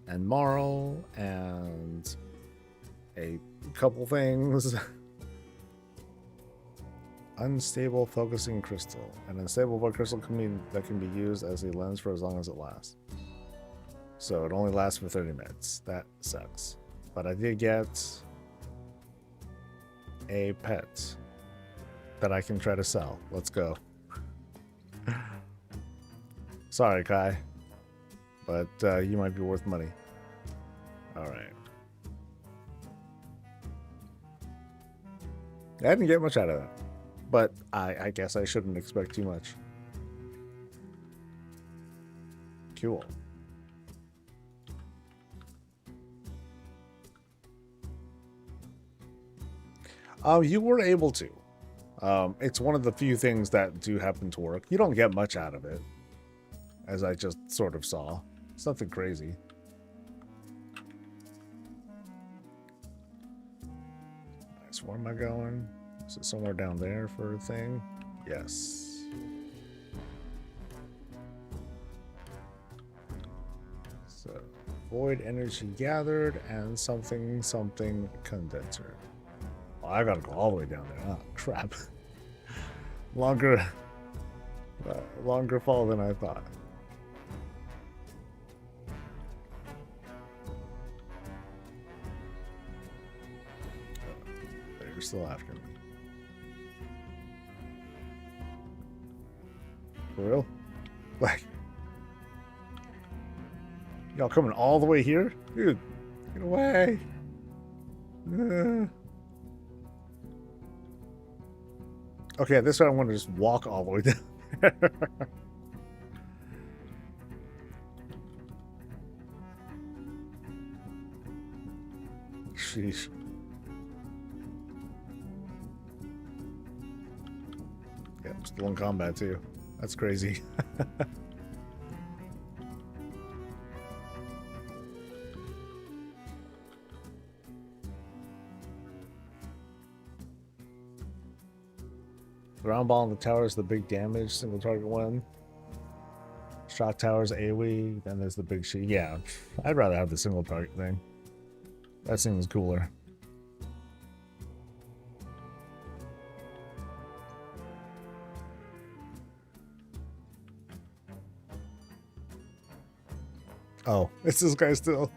and Marl and a couple things. Unstable focusing crystal. An unstable crystal that can be used as a lens for as long as it lasts. So it only lasts for 30 minutes. That sucks. But I did get a pet that I can try to sell. Let's go. Sorry, Kai. But you might be worth money. Alright. I didn't get much out of that. But I guess I shouldn't expect too much. Cool. You were able to. It's one of the few things that do happen to work. You don't get much out of it, as I just sort of saw. It's nothing crazy. Nice. Where am I going? Is it somewhere down there for a thing? Yes. So, void energy gathered and something condenser. I gotta go all the way down there. Oh, crap. Longer fall than I thought. You're still after me. For real? Like, y'all coming all the way here? Dude, get away. Okay, this time I want to just walk all the way down there. Sheesh. Yeah, I'm still in combat too. That's crazy. Ground ball on the tower is the big damage, single target one. Shock towers AoE, then there's the big shield. Yeah, I'd rather have the single target thing. That seems cooler. Oh, it's this guy still.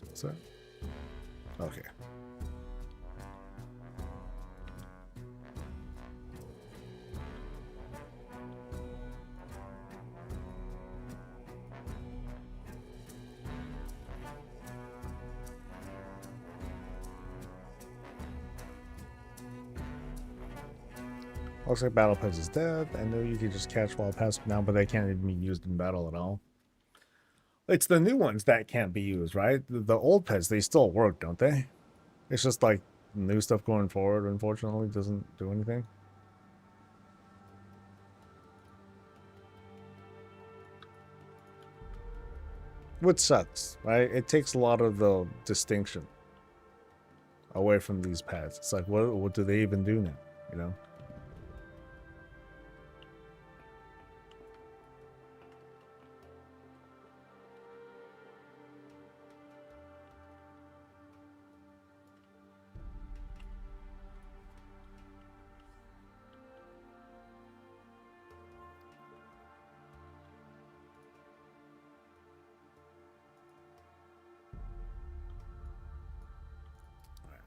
What's that? Okay. Looks like Battle Pets is dead. I know you can just catch while passing now, but they can't even be used in battle at all. It's the new ones that can't be used, right? The old pets, they still work, don't they? It's just like new stuff going forward, unfortunately, doesn't do anything. Which sucks, right? It takes a lot of the distinction away from these pets. It's like, what do they even do now, you know?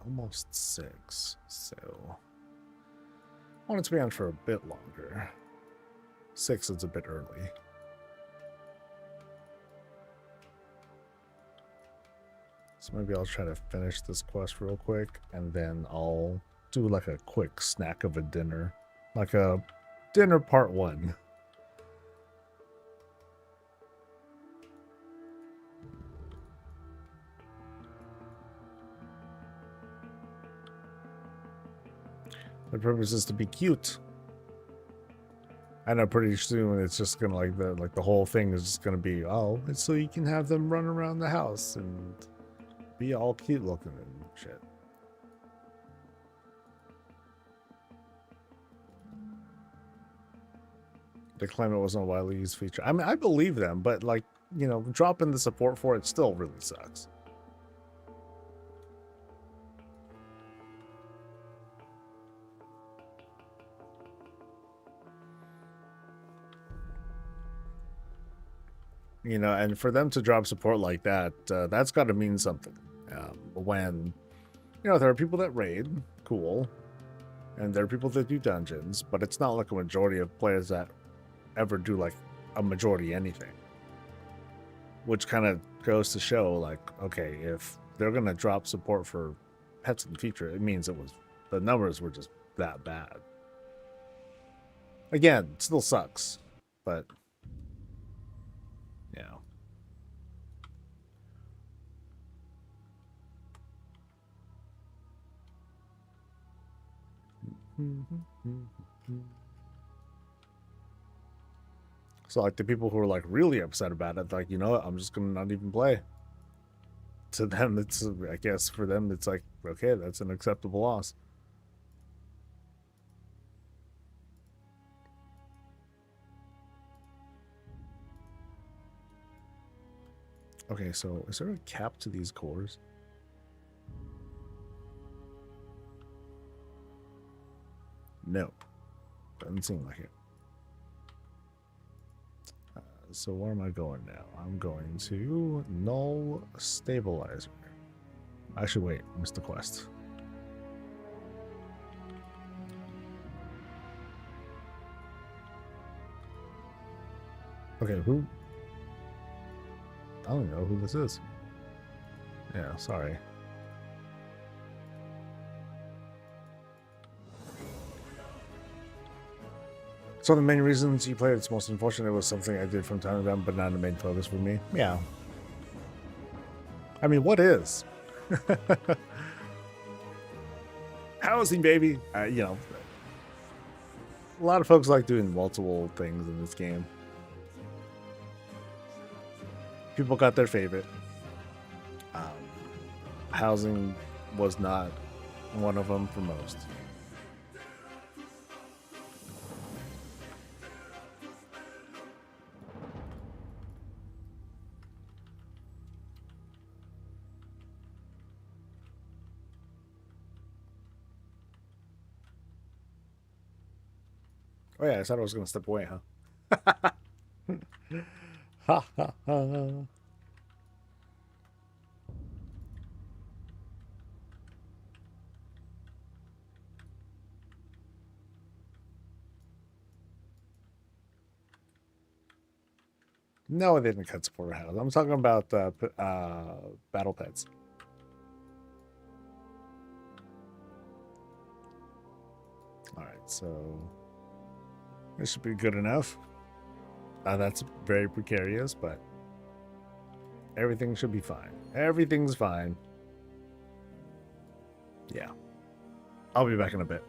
Almost 6, so I want it to be on for a bit longer. 6 is a bit early. So maybe I'll try to finish this quest real quick, and then I'll do like a quick snack of a dinner. Like a dinner part 1. The purpose is to be cute. I know pretty soon it's just gonna like the whole thing is just gonna be, oh, it's so you can have them run around the house and be all cute looking and shit. They claim it wasn't a widely used feature. I mean, I believe them, but like, you know, dropping the support for it still really sucks. You know, and for them to drop support like that, that's got to mean something. When, you know, there are people that raid, cool, and there are people that do dungeons, but it's not like a majority of players that ever do like a majority anything. Which kind of goes to show, like, okay, if they're gonna drop support for pets in the future, it means the numbers were just that bad. Again, it still sucks, but yeah. So like the people who are like really upset about it, like, you know what, I'm just gonna not even play. To them, it's, I guess for them, it's like, okay, that's an acceptable loss. Okay, so is there a cap to these cores? No, doesn't seem like it. So where am I going now? I'm going to null stabilizer. Actually, wait, missed the quest. Okay, who? I don't know who this is. Yeah, sorry. So the main reasons you played it's most unfortunate was something I did from time to time, but not a main focus for me. Yeah. I mean, what is? Housing, baby. You know, A lot of folks like doing multiple things in this game. People got their favorite. Housing was not one of them for most. Oh yeah, I thought I was gonna step away, huh? Ha ha ha. No, they didn't cut support house. I'm talking about battle pets. All right, so this should be good enough. That's very precarious, but everything should be fine. Everything's fine. Yeah. I'll be back in a bit.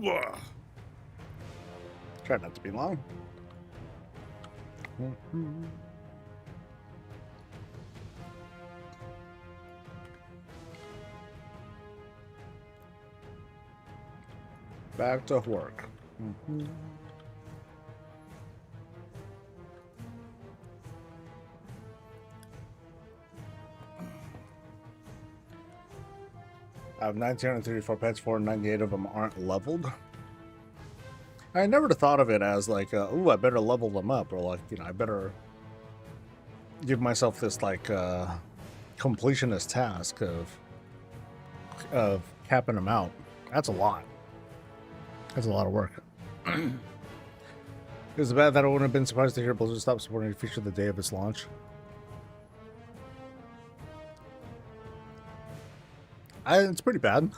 Try not to be long. Back to work. I have 1934 pets, 498 of them aren't leveled. I never thought of it as like, ooh, I better level them up, or like, you know, I better give myself this like completionist task of capping them out. That's a lot. That's a lot of work. It was bad that I wouldn't have been surprised to hear Blizzard stop supporting a feature the day of its launch. It's pretty bad.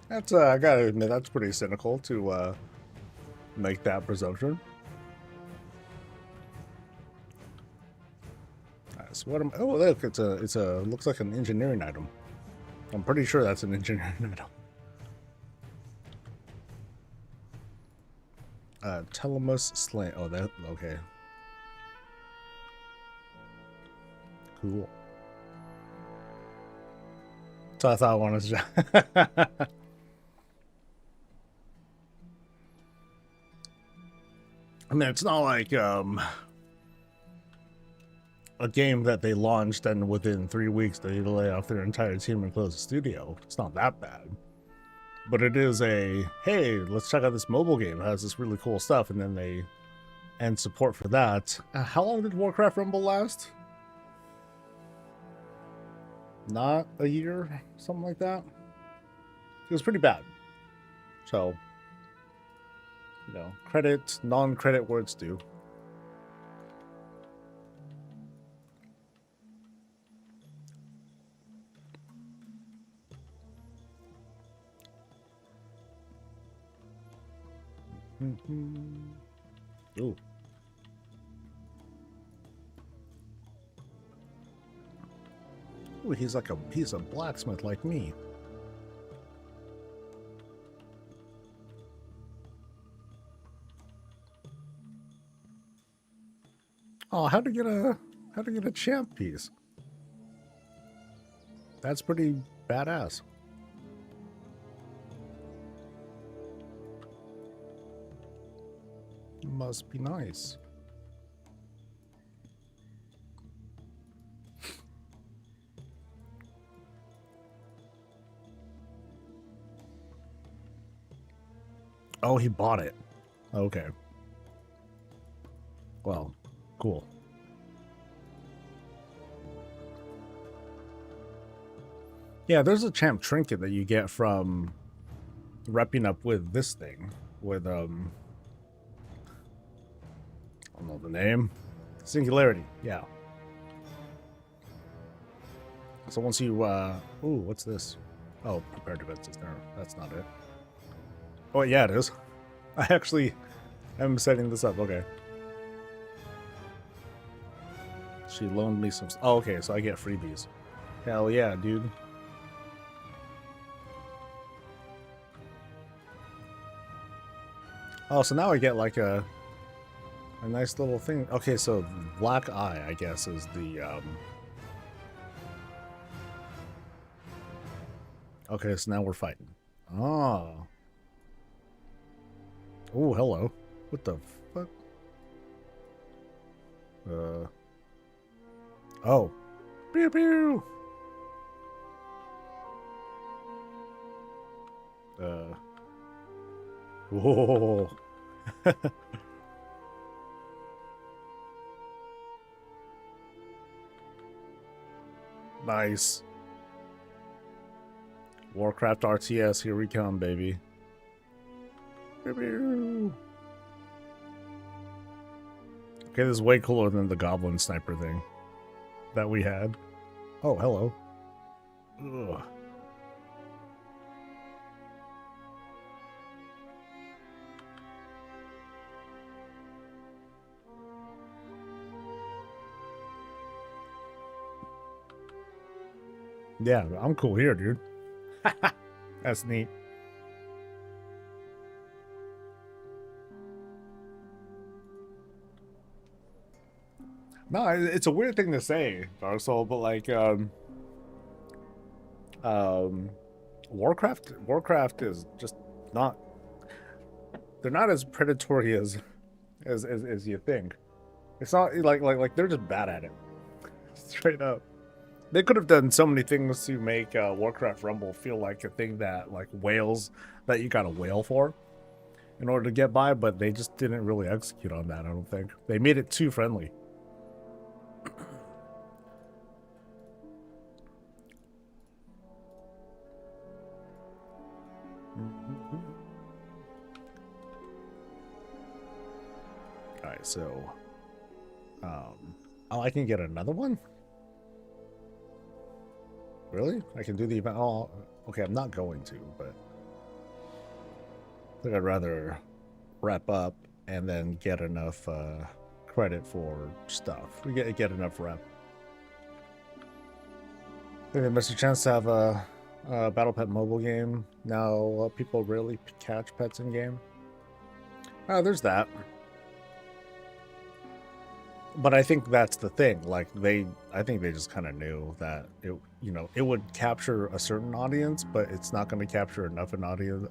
That's I gotta admit, that's pretty cynical to make that presumption. So what am? Oh, look, it's a looks like an engineering item. I'm pretty sure that's an engineering item. Telemus Slain. Oh, that okay. Cool. So I thought I wanted to. I mean, it's not like a game that they launched and within 3 weeks they lay off their entire team and close the studio. It's not that bad. But it is a, hey, let's check out this mobile game. It has this really cool stuff, and then they end support for that. How long did Warcraft Rumble last? Not a year? Something like that? It was pretty bad. So, you know, credit, non-credit where it's due. Ooh. Ooh, he's a blacksmith like me. Oh, how to get a champ piece? That's pretty badass. Must be nice. Oh, he bought it. Okay. Well, cool. Yeah, there's a champ trinket that you get from repping up with this thing. With, I don't know the name. Singularity, yeah. So once you, ooh, what's this? Oh, prepared events is there. That's not it. Oh, yeah, it is. I actually am setting this up. Okay. She loaned me some... Oh, okay, so I get freebies. Hell yeah, dude. Oh, so now I get like a nice little thing. Okay, so Black Eye, I guess, is the... Okay, so now we're fighting. Oh. Oh, hello. What the fuck? Oh. Pew pew! Whoa. Nice. Warcraft RTS, here we come, baby. Okay, this is way cooler than the goblin sniper thing that we had. Oh, hello. Ugh. Yeah, I'm cool here, dude. That's neat. No, it's a weird thing to say, Dark Soul, but like, Warcraft is just not. They're not as predatory as you think. It's not like they're just bad at it, straight up. They could have done so many things to make Warcraft Rumble feel like a thing that like whales that you gotta whale for in order to get by, but they just didn't really execute on that. I don't think they made it too friendly. All right, so, oh, I can get another one. Really? I can do the event. Oh, okay. I'm not going to, but I think I'd rather wrap up and then get enough credit for stuff. We get enough rep. I think they missed a chance to have a Battle Pet mobile game. Now people really catch pets in game. Oh, there's that. But I think that's the thing. Like I think they just kind of knew that it, it would capture a certain audience, but it's not going to capture enough an audience,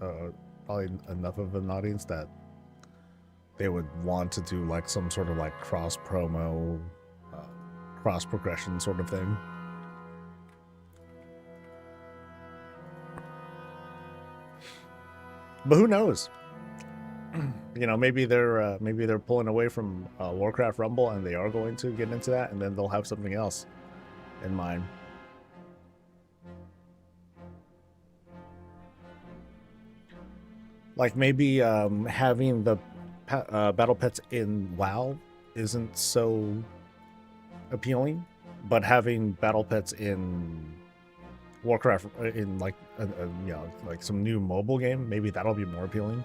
probably enough of an audience that they would want to do like some sort of like cross promo, cross progression sort of thing. But who knows? Maybe they're pulling away from Warcraft Rumble and they are going to get into that, and then they'll have something else in mind. Like maybe having the battle pets in WoW isn't so appealing, but having battle pets in Warcraft in like like some new mobile game, maybe that'll be more appealing.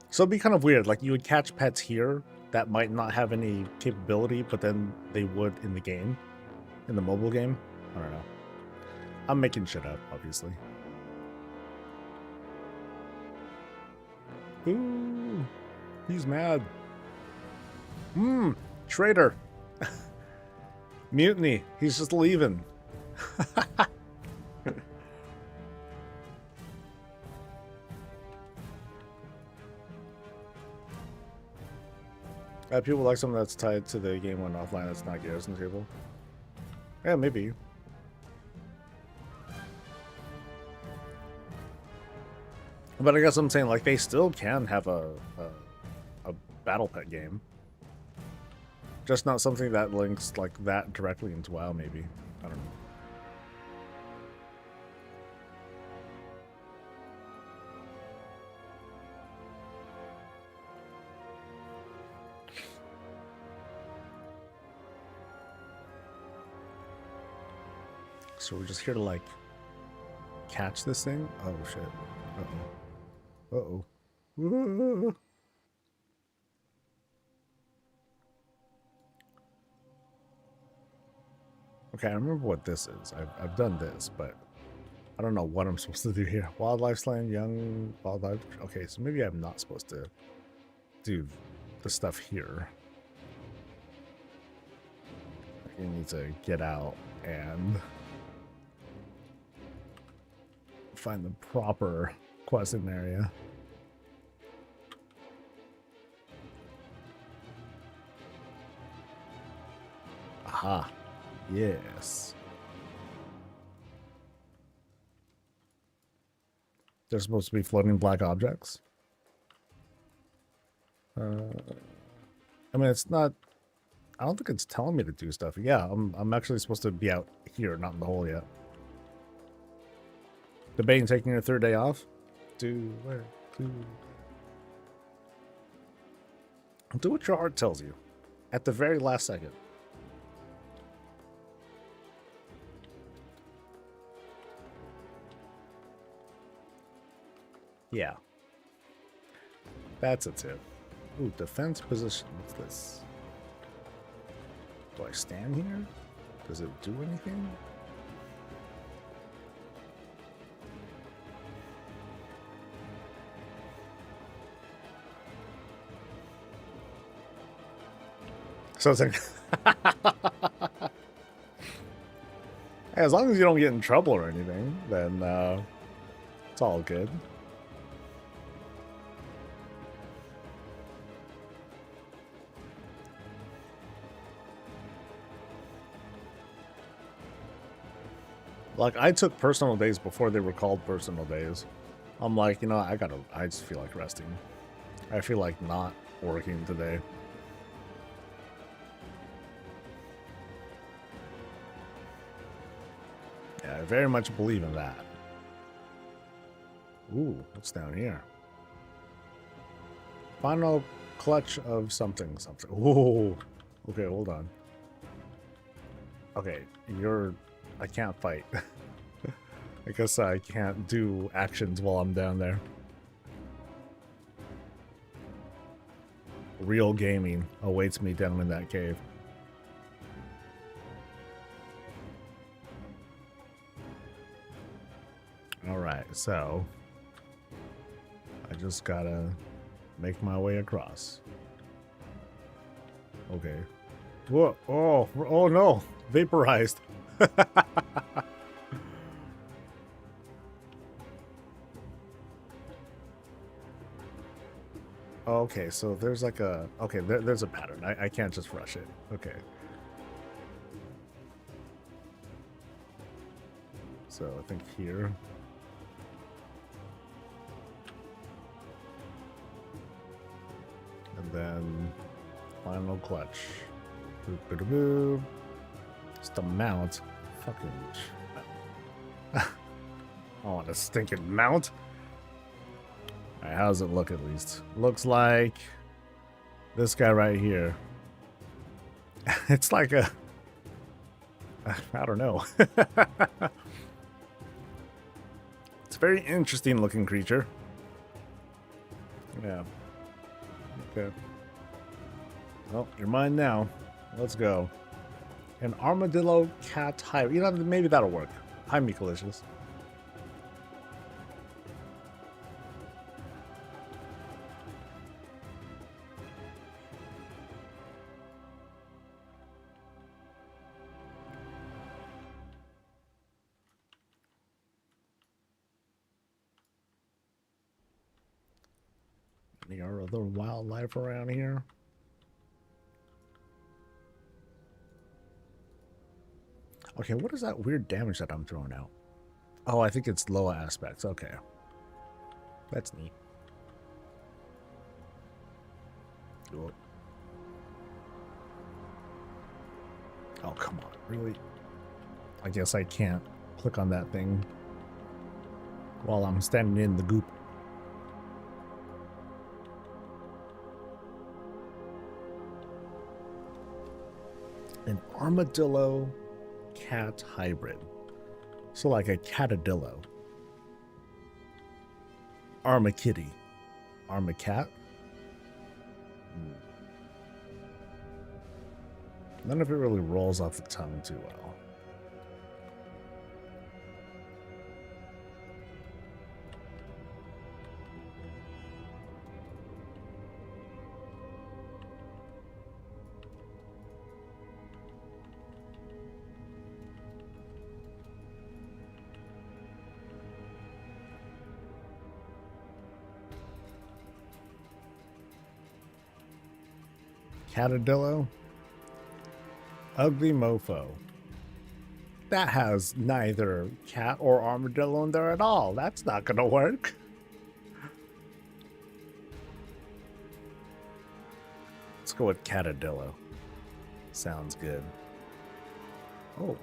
So it'd be kind of weird. Like you would catch pets here that might not have any capability, but then they would in the game, in the mobile game. I don't know. I'm making shit up, obviously. Ooh, he's mad. Traitor. Mutiny. He's just leaving. People like something that's tied to the game when offline that's not Garrison table. Yeah, maybe. But I guess I'm saying like they still can have a battle pet game. Just not something that links like that directly into WoW, maybe. I don't know. So we're just here to like catch this thing. Oh shit. Uh-oh. Uh-oh. Okay, I remember what this is. I've done this, but I don't know what I'm supposed to do here. Wildlife slam, young wildlife. Okay, so maybe I'm not supposed to do the stuff here. You need to get out and find the proper questing area. Aha. Yes. They're supposed to be floating black objects. I mean, it's not. I don't think it's telling me to do stuff. Yeah, I'm actually supposed to be out here, not in the hole yet. Debating taking your third day off? Do what your heart tells you. At the very last second. Yeah. That's a tip. Ooh, defense position. What's this? Do I stand here? Does it do anything? So it's like, as long as you don't get in trouble or anything, then it's all good. Like, I took personal days before they were called personal days. I'm like, you know, I just feel like resting. I feel like not working today. Yeah, I very much believe in that. Ooh, what's down here? Final clutch of something. Ooh. Okay, hold on. Okay, I can't fight. I guess I can't do actions while I'm down there. Real gaming awaits me down in that cave. Alright, so I just gotta make my way across. Okay. Whoa, oh no, vaporized. Okay, so there's like a... Okay, there's a pattern. I can't just rush it. Okay. So I think here... And then... Final clutch. Boop-a-da-boop. Just a mount. Fucking... I want a stinking mount. Alright, how does it look at least? Looks like this guy right here. It's like a... I don't know. It's a very interesting looking creature. Yeah. Okay. Well, you're mine now. Let's go. An armadillo cat hybrid. You know, maybe that'll work. Hi, Mikalicious. Any other wildlife around here? Okay, what is that weird damage that I'm throwing out? Oh, I think it's low aspects. Okay. That's neat. Cool. Oh, come on. Really? I guess I can't click on that thing while I'm standing in the goop. An armadillo cat hybrid. So like a catadillo. Armakitty. Armacat? None of it really rolls off the tongue too well. Catadillo? Ugly mofo. That has neither cat or armadillo in there at all. That's not gonna work. Let's go with catadillo. Sounds good. Oh.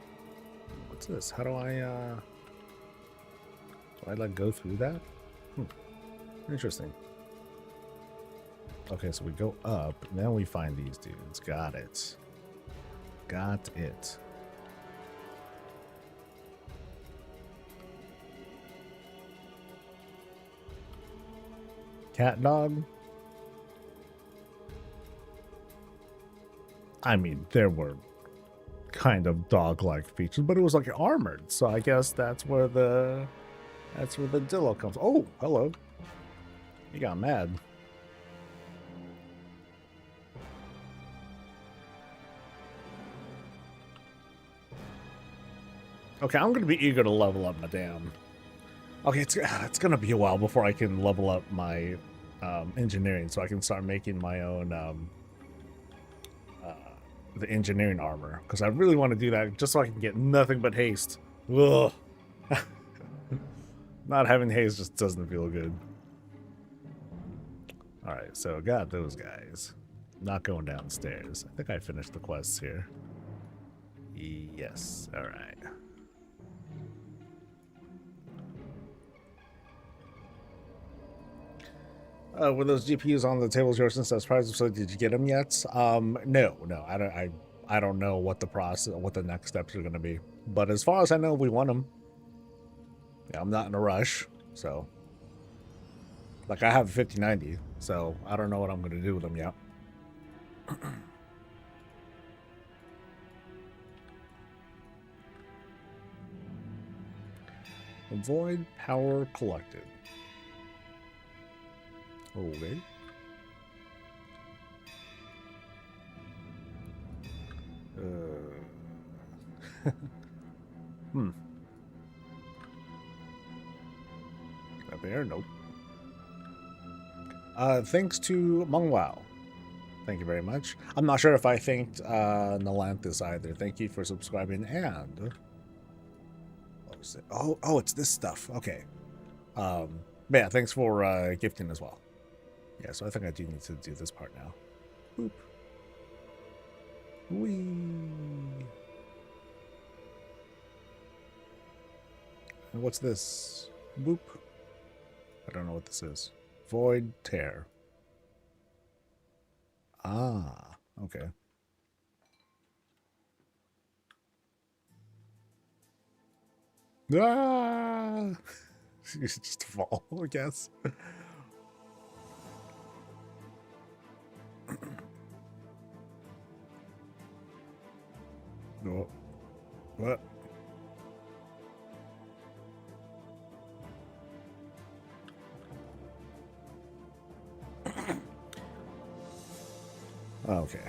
What's this? How do I like go through that? Interesting. Okay, so we go up, and then we find these dudes. Got it. Got it. Cat dog? I mean, there were kind of dog-like features, but it was like armored, so I guess that's where the dillo comes. Oh, hello. You got mad. Okay, I'm gonna be eager to level up my damn. Okay, it's gonna be a while before I can level up my engineering, so I can start making my own the engineering armor, because I really want to do that just so I can get nothing but haste. Ugh. Not having haste just doesn't feel good. All right, so got those guys. Not going downstairs. I think I finished the quests here. Yes. All right. Were those GPUs on the tables yours since I was surprised? So did you get them yet? No. I don't know what the next steps are going to be. But as far as I know, we won them. Yeah, I'm not in a rush, so. Like, I have a 5090, so I don't know what I'm going to do with them yet. Avoid power collected. Okay. Up there? Nope. Thanks to Mungwao. Thank you very much. I'm not sure if I thanked Nalanthus either. Thank you for subscribing and... What was it? Oh, it's this stuff. Okay. But yeah, thanks for gifting as well. Yeah, so I think I do need to do this part now. Boop. Whee. And what's this? Boop. I don't know what this is. Void tear. Ah, okay. Ah! You should just fall, I guess. No. What? Okay.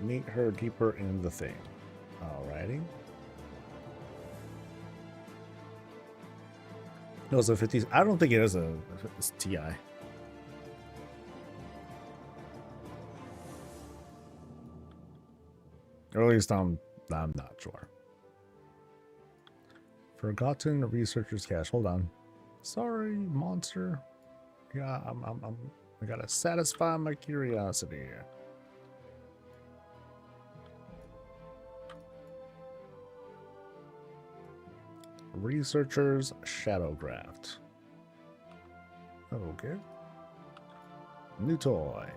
Meet her deeper in the thing. Alrighty. No, it's a 50. I don't think it is it's TI. Or at least I'm not sure. Forgotten researcher's cache. Hold on. Sorry, monster. Yeah, I gotta satisfy my curiosity here. Researcher's Shadowgraft. Okay. New toy.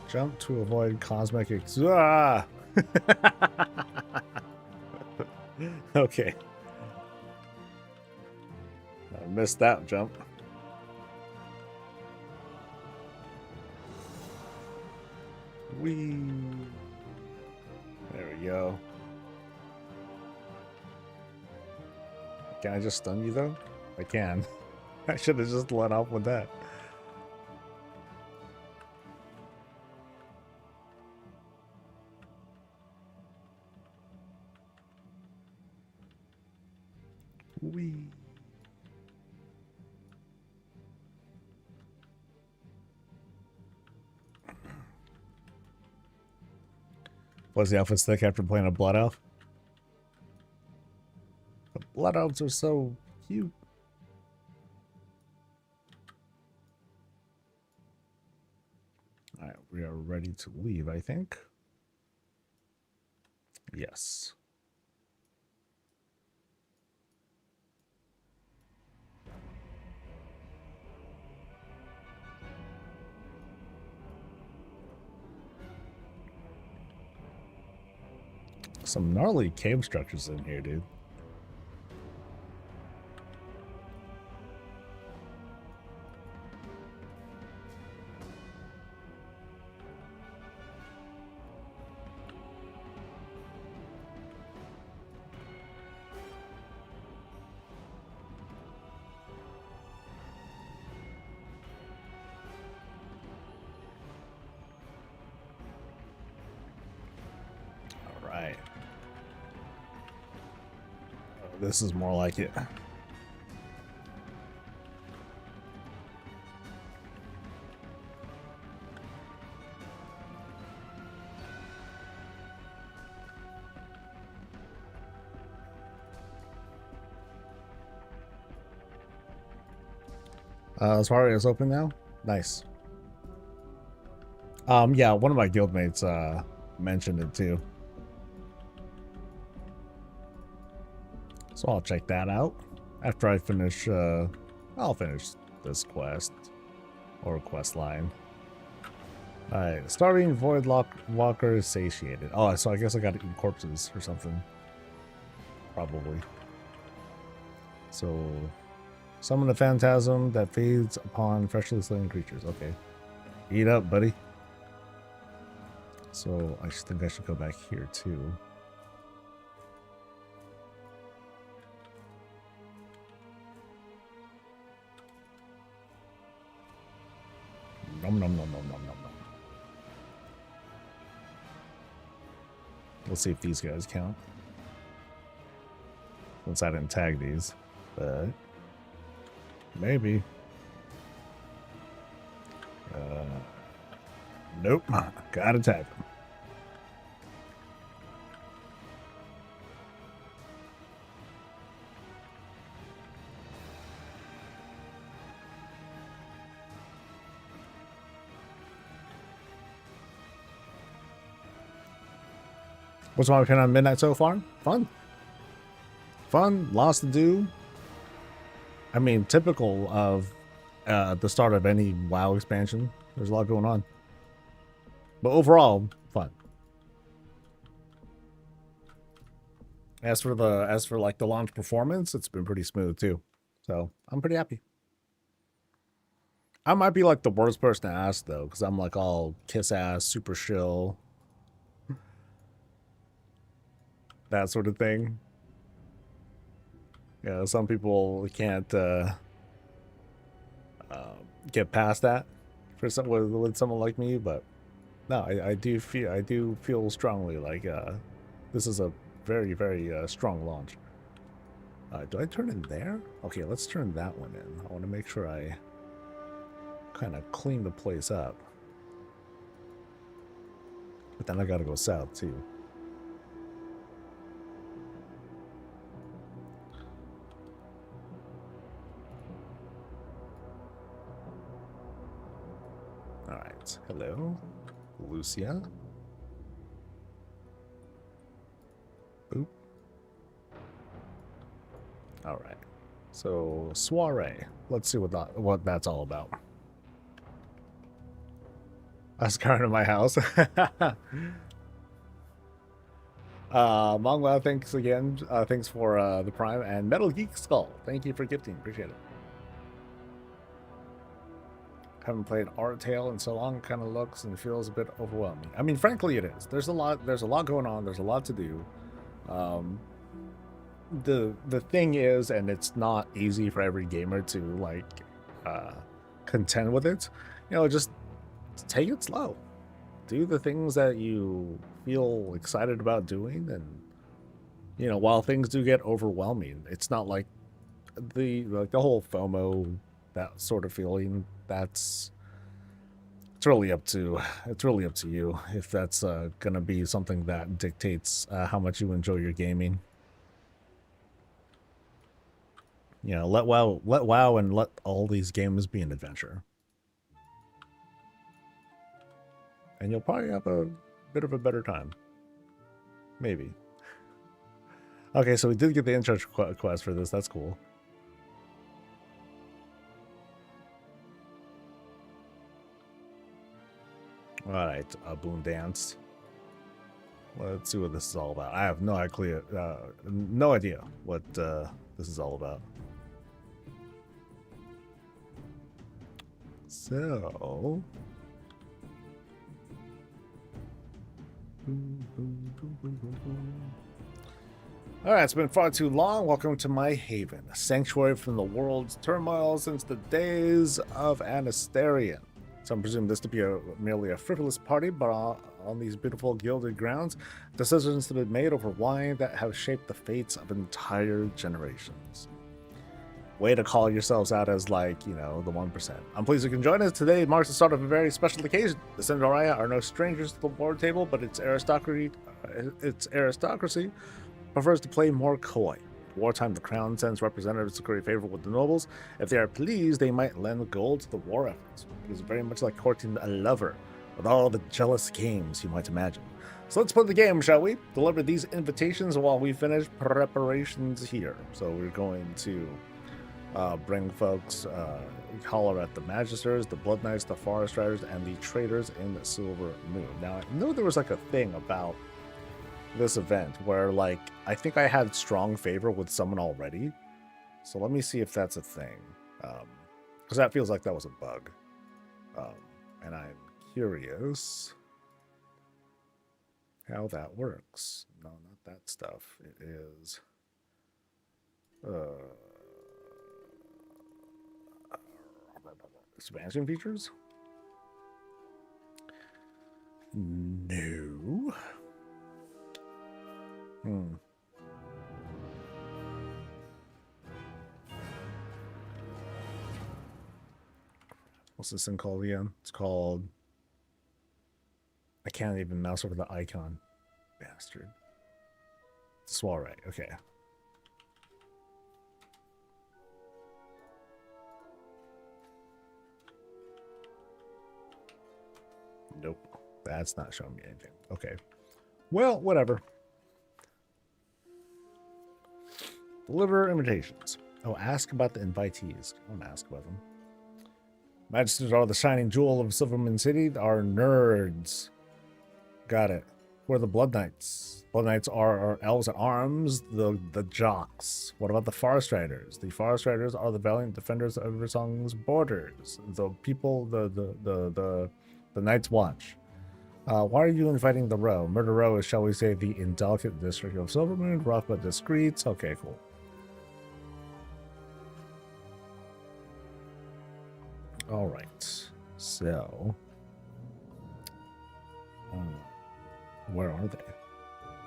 Jump to avoid cosmic ah! Okay. I missed that jump. Whee! There we go. Can I just stun you though? I can. I should have just let off with that. Whee! Was the outfit thick after playing a Blood Elf? The Blood Elves are so cute. Alright, we are ready to leave, I think. Yes. Some gnarly cave structures in here, dude. This is more like it. As far as open now? Nice. Yeah, one of my guildmates mentioned it too. So I'll check that out after I finish. I'll finish this quest or quest line. All right, starving void walker satiated. Oh, so I guess I got to eat corpses or something. Probably. So summon a phantasm that feeds upon freshly slain creatures. Okay, eat up, buddy. So I think I should go back here too. Nom nom nom nom nom nom nom. Let's see if these guys count. Since I didn't tag these, but maybe. Nope. Gotta tag them. What's my opinion on Midnight so far? Fun. Fun, lots to do. I mean, typical of the start of any WoW expansion. There's a lot going on. But overall, fun. As for like the launch performance, it's been pretty smooth too. So I'm pretty happy. I might be like the worst person to ask though, because I'm like all kiss ass, super chill. That sort of thing. Yeah, some people can't get past that for some with someone like me, but no, I do feel strongly like this is a very, very strong launch. Do I turn in there? Okay, let's turn that one in. I want to make sure I kind of clean the place up. But then I gotta go south too. Alright, hello, Lucia. Boop. Alright, so soiree. Let's see what that's all about. That's kind of my house. Mongwa, thanks again. Thanks for the Prime. And Metal Geek Skull, thank you for gifting. Appreciate it. Haven't played Art Tale in so long. Kind of looks and feels a bit overwhelming. I mean, frankly, it is. There's a lot going on. There's a lot to do. The thing is, and it's not easy for every gamer to like contend with it. You know, just take it slow. Do the things that you feel excited about doing, and you know, while things do get overwhelming, it's not like the whole FOMO, that sort of feeling. It's really up to you if that's gonna be something that dictates how much you enjoy your gaming. You know, let WoW and let all these games be an adventure, and you'll probably have a bit of a better time. Maybe. Okay, so we did get the intro quest for this. That's cool. Alright, Abundance. Let's see what this is all about. I have no idea what this is all about. So... Alright, it's been far too long. Welcome to my haven, a sanctuary from the world's turmoil since the days of Anasterian. Some presume this to be merely a frivolous party, but on these beautiful gilded grounds, decisions have been made over wine that have shaped the fates of entire generations. Way to call yourselves out as, like, you know, the 1%. I'm pleased you can join us. Today marks the start of a very special occasion. The Sindoraya are no strangers to the board table, but its aristocracy prefers to play more coy. Wartime, the crown sends representatives to curry favor with the nobles. If they are pleased, they might lend gold to the war efforts. It is very much like courting a lover, with all the jealous games you might imagine. So let's play the game, shall we? Deliver these invitations while we finish preparations here. So we're going to bring folks, holler at the Magisters, the Blood Knights, the Forest Riders, and the Traders in the Silver Moon. Now, I know there was like a thing about this event where, like, I think I had strong favor with someone already. So let me see if that's a thing. Because that feels like that was a bug. And I'm curious how that works. No, not that stuff. It is... expansion features? No. What's this thing called again? It's called... I can't even mouse over the icon. Bastard. It's a soiree. Okay. Nope. That's not showing me anything. Okay. Well, whatever. Deliver invitations. Oh, ask about the invitees. I want to ask about them. Magisters are the shining jewel of Silvermoon City. Are nerds. Got it. Who are the Blood Knights? Blood Knights are elves at arms, the jocks. What about the Forest Riders? The Forest Riders are the valiant defenders of Eversong's borders. The people, the Night's Watch. Why are you inviting the Row? Murder Row is, shall we say, the indelicate district of Silvermoon, rough but discreet. Okay, cool. All right. So, where are they?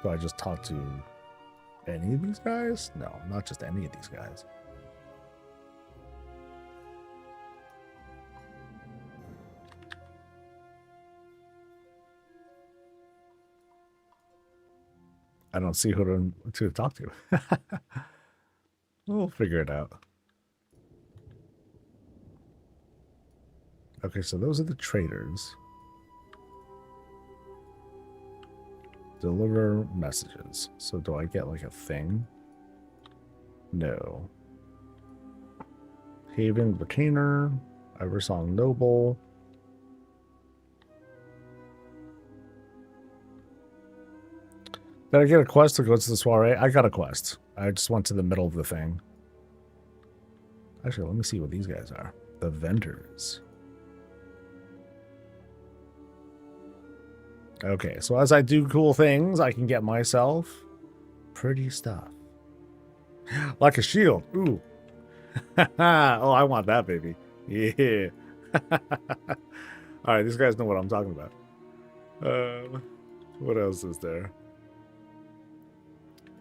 Do I just talk to any of these guys? No, not just any of these guys. I don't see who to talk to. We'll figure it out. Okay, so those are the traders. Deliver messages. So do I get like a thing? No. Haven Retainer. Eversong Noble. Did I get a quest to go to the soiree? I got a quest. I just went to the middle of the thing. Actually, let me see what these guys are. The vendors. Okay, so as I do cool things, I can get myself pretty stuff. Like a shield. Ooh. Oh, I want that, baby. Yeah. Alright, these guys know what I'm talking about. What else is there?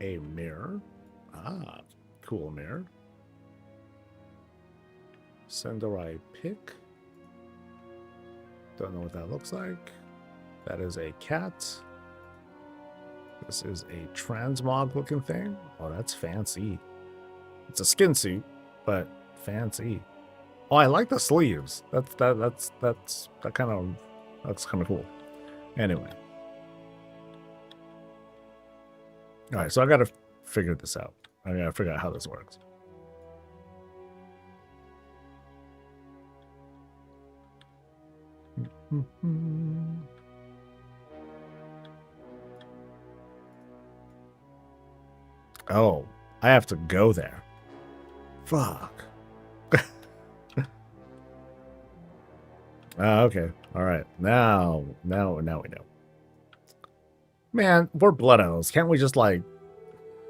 A mirror. Ah, cool mirror. Sendorai pick. Don't know what that looks like. That is a cat. This is a transmog looking thing. Oh, that's fancy. It's a skin suit, but fancy. Oh, I like the sleeves. That's kind of cool. Anyway. All right, so I got to figure this out. I got to figure out how this works. Oh, I have to go there. Fuck. Okay. All right. Now we know. Man, we're blood elves. Can't we just, like,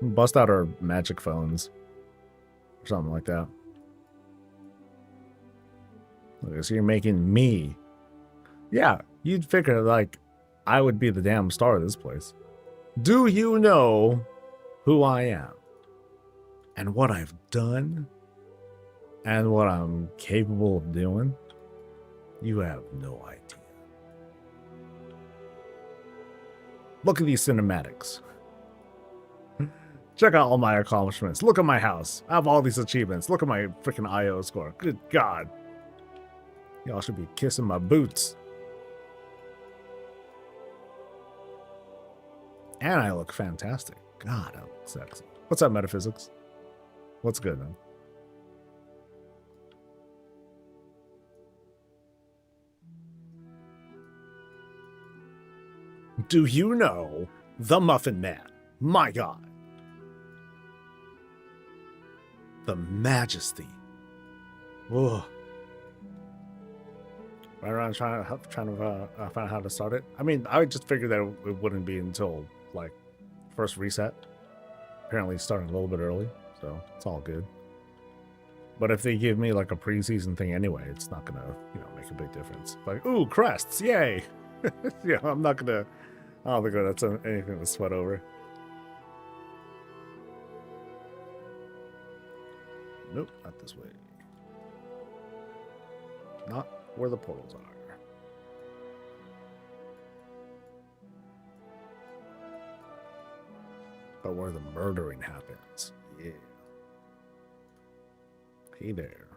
bust out our magic phones? Or something like that. Okay, so you're making me Yeah, you'd figure, like, I would be the damn star of this place. Do you know who I am? And what I've done? And what I'm capable of doing? You have no idea. Look at these cinematics. Check out all my accomplishments. Look at my house. I have all these achievements. Look at my freaking IO score. Good God. Y'all should be kissing my boots. And I look fantastic. God, I look sexy. What's up, Metaphysics? What's good, man? Do you know the Muffin Man? My God. The majesty. Whoa. Right around trying to find out how to start it. I mean, I just figured that it wouldn't be until, like, first reset. Apparently starting a little bit early, so it's all good. But if they give me, like, a preseason thing anyway, it's not gonna, make a big difference. Like, ooh, crests, yay! Yeah, I'm not gonna... I don't think that's anything to sweat over. Nope, not this way. Not where the portals are. But where the murdering happens. Yeah. Hey there.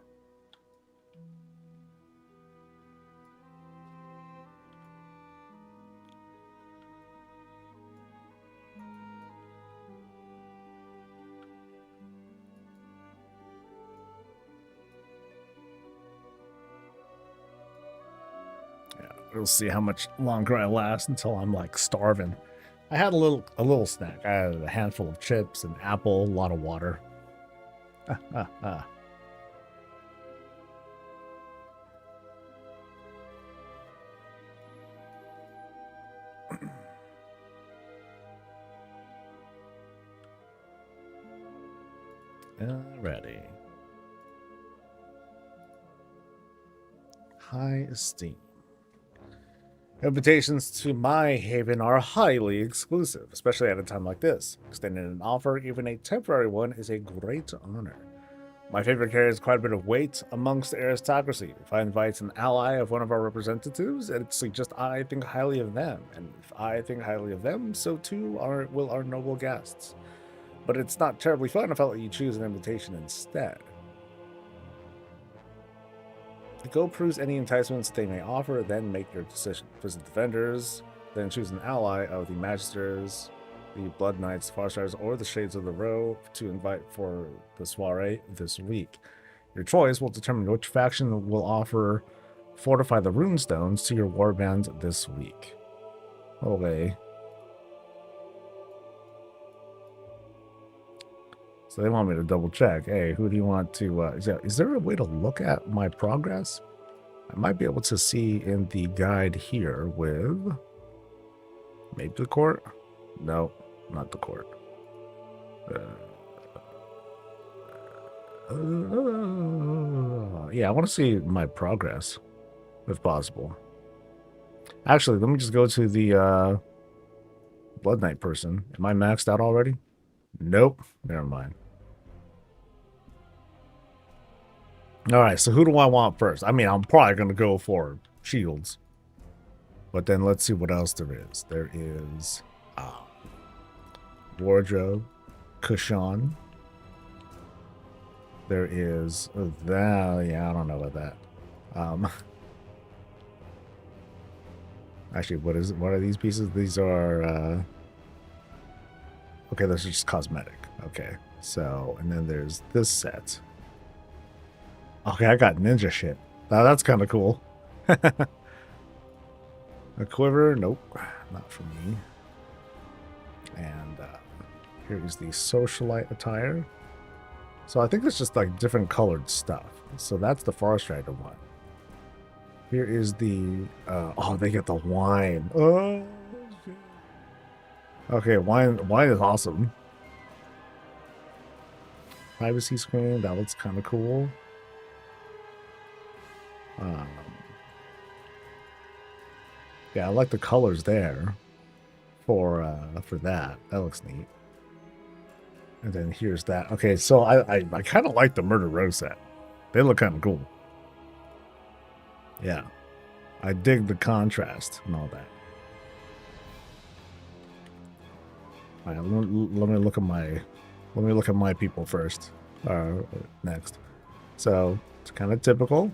We'll see how much longer I last until I'm like starving. I had a little snack. I had a handful of chips, an apple, a lot of water. Alrighty. High esteem. Invitations to my haven are highly exclusive, especially at a time like this. Extending an offer, even a temporary one, is a great honor. My favor carries quite a bit of weight amongst the aristocracy. If I invite an ally of one of our representatives, it's just I think highly of them. And if I think highly of them, so too will our noble guests. But it's not terribly fun if I let you choose an invitation instead. Go peruse any enticements they may offer, then make your decision. Visit the vendors, then choose an ally of the Magisters, the Blood Knights, Farstars, or the Shades of the Row to invite for the soiree this week. Your choice will determine which faction will offer Fortify the Runestones to your Warband this week. Okay. So they want me to double check. Hey, who do you want to... is there a way to look at my progress? I might be able to see in the guide here with... Maybe the court? No, not the court. Yeah, I want to see my progress, if possible. Actually, let me just go to the Blood Knight person. Am I maxed out already? Nope. Never mind. Alright, so who do I want first? I mean, I'm probably going to go for shields. But then let's see what else there is. There is wardrobe, cushion. There is that. Yeah, I don't know about that. Actually, what is it? What are these pieces? These are okay, those are just cosmetic. Okay, so and then there's this set. Okay, I got ninja shit. Now that's kind of cool. A quiver? Nope, not for me. And here is the socialite attire. So I think it's just like different colored stuff. So that's the Forest Rider one. Here is the oh, they get the wine. Oh shit. Okay, wine is awesome. Privacy screen, that looks kind of cool. Yeah, I like the colors there for that. That looks neat. And then here's that. Okay, so I kind of like the Murder Row set. They look kind of cool. Yeah, I dig the contrast and all that. All right, let me look at my people first. Next. So it's kind of typical.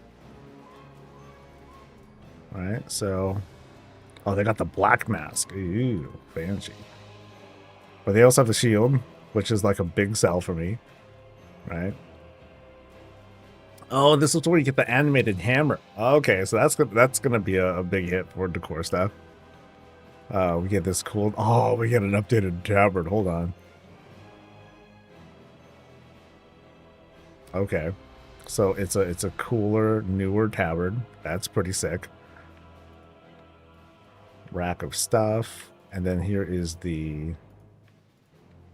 All right, so oh, they got the black mask. Ooh, fancy. But they also have the shield, which is like a big sell for me, right? Oh, this is where you get the animated hammer. Okay, so that's gonna be a big hit for decor stuff. We get this cool. Oh, we get an updated tabard. Hold on. Okay, so it's a cooler, newer tabard. That's pretty sick. Rack of stuff, and then here is the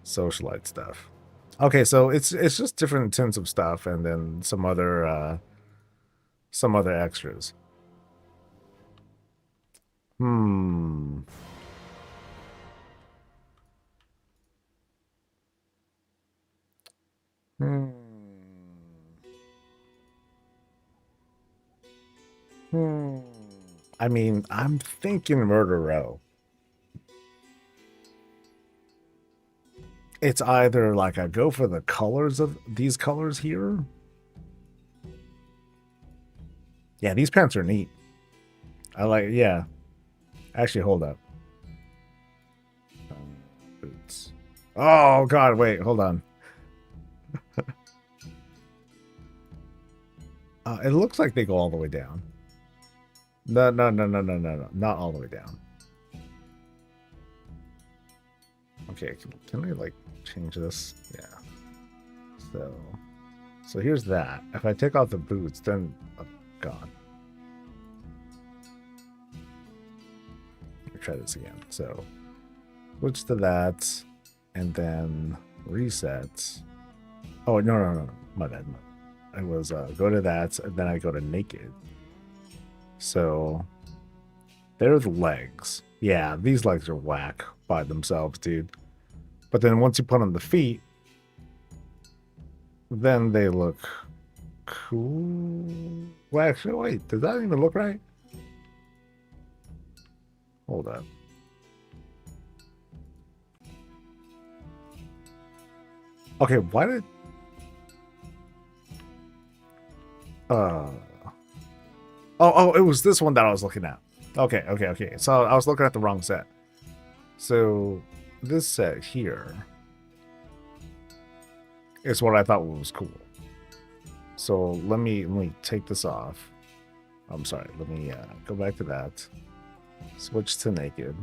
socialite stuff. Okay, so it's just different tints of stuff, and then some other extras. Hmm. Hmm. Hmm. I mean, I'm thinking Murder Row. It's either like I go for the colors of these colors here. Yeah, these pants are neat. I like, yeah. Actually, hold up. Boots. Oh, God, wait, hold on. It looks like they go all the way down. No, not all the way down. Okay, can I, like, change this? Yeah. So here's that. If I take off the boots, then, oh, God. Let me try this again. So, switch to that, and then reset. Oh, no. My bad. I was go to that, and then I go to naked. So there's legs. Yeah, these legs are whack by themselves, dude. But then once you put on the feet, then they look cool. Well, actually, wait, does that even look right? Hold up. Okay, why did... Oh, it was this one that I was looking at. Okay. So I was looking at the wrong set. So this set here is what I thought was cool. So let me take this off. I'm sorry. Let me go back to that. Switch to naked.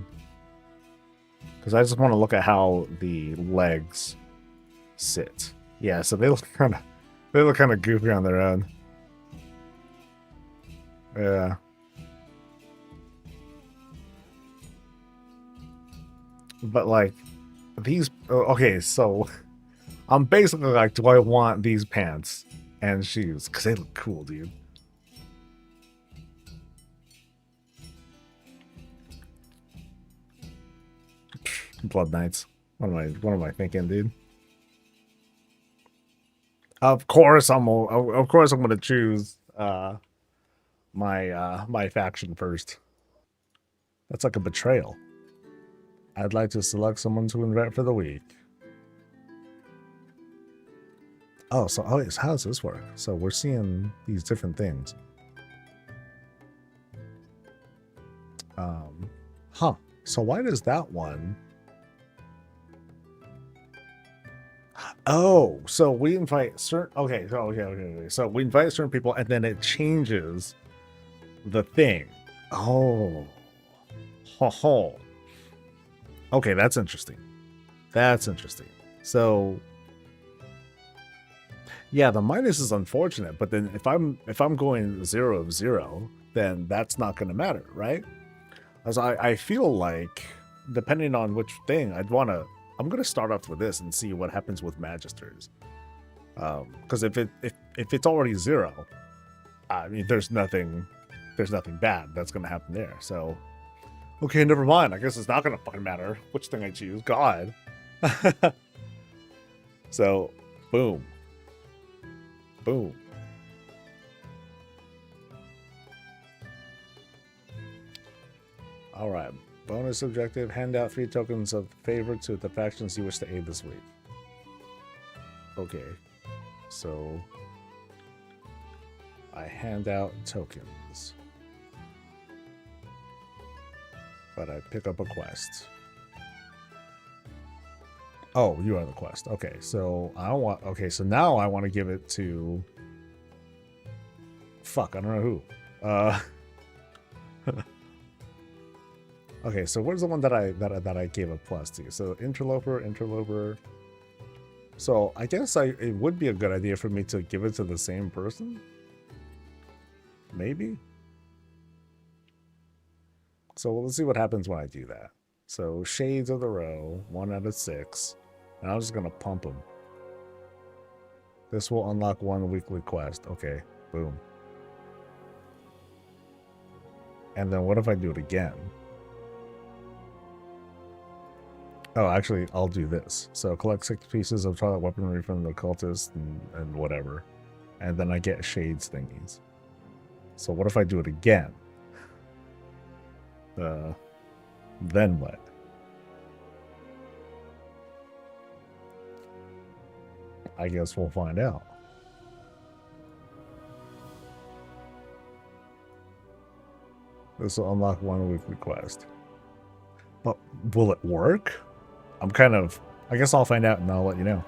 Because I just want to look at how the legs sit. Yeah, so they look kind of goofy on their own. Yeah. But like these okay, so I'm basically like, do I want these pants and shoes? Because they look cool, dude. Blood Knights. What am I thinking, dude? Of course I'm gonna choose my faction first. That's like a betrayal. I'd like to select someone to invite for the week. Oh, so how does this work? So we're seeing these different things. Huh. So why does that one? Oh, so we invite certain. Okay. So we invite certain people, and then it changes the thing. Oh. Ho. Okay, that's interesting. So yeah, the minus is unfortunate, but then if I'm going 0 of 0, then that's not going to matter, right? As I feel like, depending on which thing, I'm going to start off with this and see what happens with Magisters. Because if it's already 0, I mean, there's nothing bad that's going to happen there. So Okay, never mind. I guess it's not gonna fucking matter which thing I choose. God. So, boom. Boom. Alright. Bonus objective. Hand out 3 tokens of favor to the factions you wish to aid this week. Okay. So, I hand out tokens. But I pick up a quest. Oh, you are the quest. Okay, so I want. Okay, so now I want to give it to. Fuck, I don't know who. Okay, so where's the one that I gave a plus to? So interloper. So I guess it would be a good idea for me to give it to the same person. Maybe. So let's see what happens when I do that. So Shades of the Row, 1 out of 6. And I'm just going to pump them. This will unlock 1 weekly quest. Okay, boom. And then what if I do it again? Oh, actually, I'll do this. So collect 6 pieces of Twilight weaponry from the cultist and whatever. And then I get Shades thingies. So what if I do it again? Then what? I guess we'll find out. This will unlock 1 weekly quest. But will it work? I'm kind of... I guess I'll find out and I'll let you know.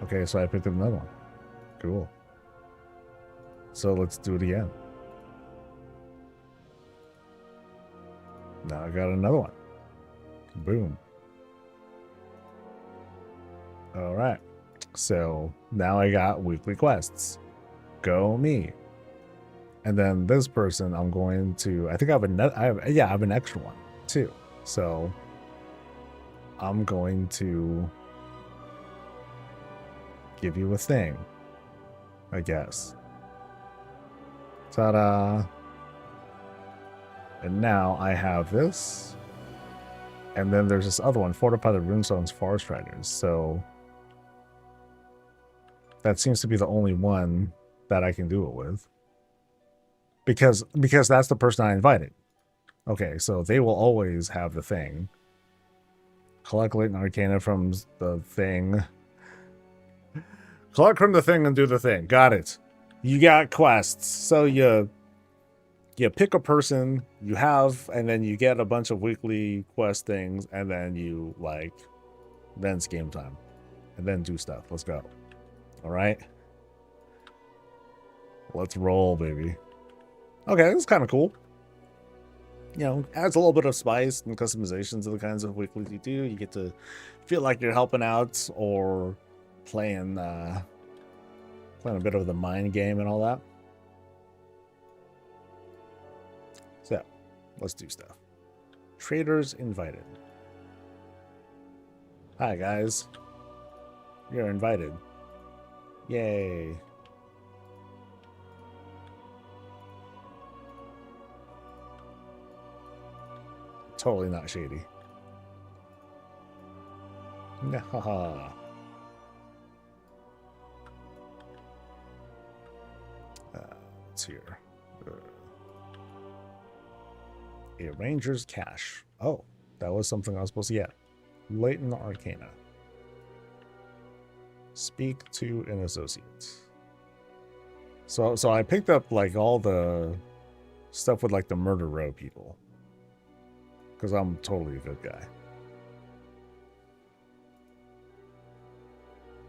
Okay, so I picked up another one. Cool. So let's do it again. Now I got another one. Boom. All right. So now I got weekly quests. Go me. And then this person, I'm going to. I think I have an extra one too. So I'm going to give you a thing, I guess. Ta-da. And now I have this. And then there's this other one, Fortify the Runestone's Forest Riders. So that seems to be the only one that I can do it with. Because that's the person I invited. Okay, so they will always have the thing. Collect latent arcana from the thing. Collect from the thing and do the thing. Got it. You got quests. So you pick a person you have, and then you get a bunch of weekly quest things, and then you then it's game time. And then do stuff. Let's go. Alright. Let's roll, baby. Okay, this is kind of cool. You know, adds a little bit of spice and customization to the kinds of weeklies you do. You get to feel like you're helping out or playing a bit of the mind game and all that. So, let's do stuff. Traders invited. Hi, guys. You're invited. Yay. Totally not shady. Haha. What's here? A Ranger's Cache. Oh, that was something I was supposed to get. Latent Arcana. Speak to an associate. So I picked up all the stuff with the Murder Row people. Because I'm totally a good guy.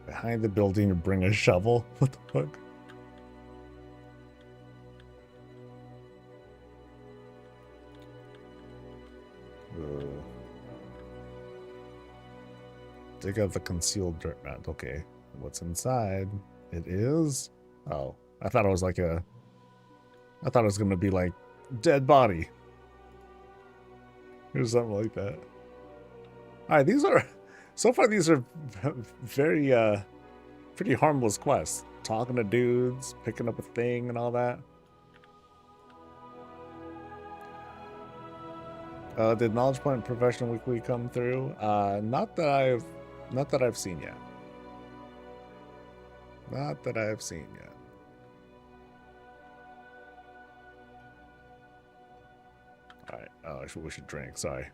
Behind the building to bring a shovel? What the fuck? Dig out the concealed dirt mat. Okay. What's inside? It is... Oh. I thought it was I thought it was going to be dead body. Or something like that. Alright, these are... So far, these are very, pretty harmless quests. Talking to dudes, picking up a thing and all that. Did Knowledge Point Professional Weekly come through? Not that I've seen yet. Not that I've seen yet. All right. Oh, we should drink. Sorry.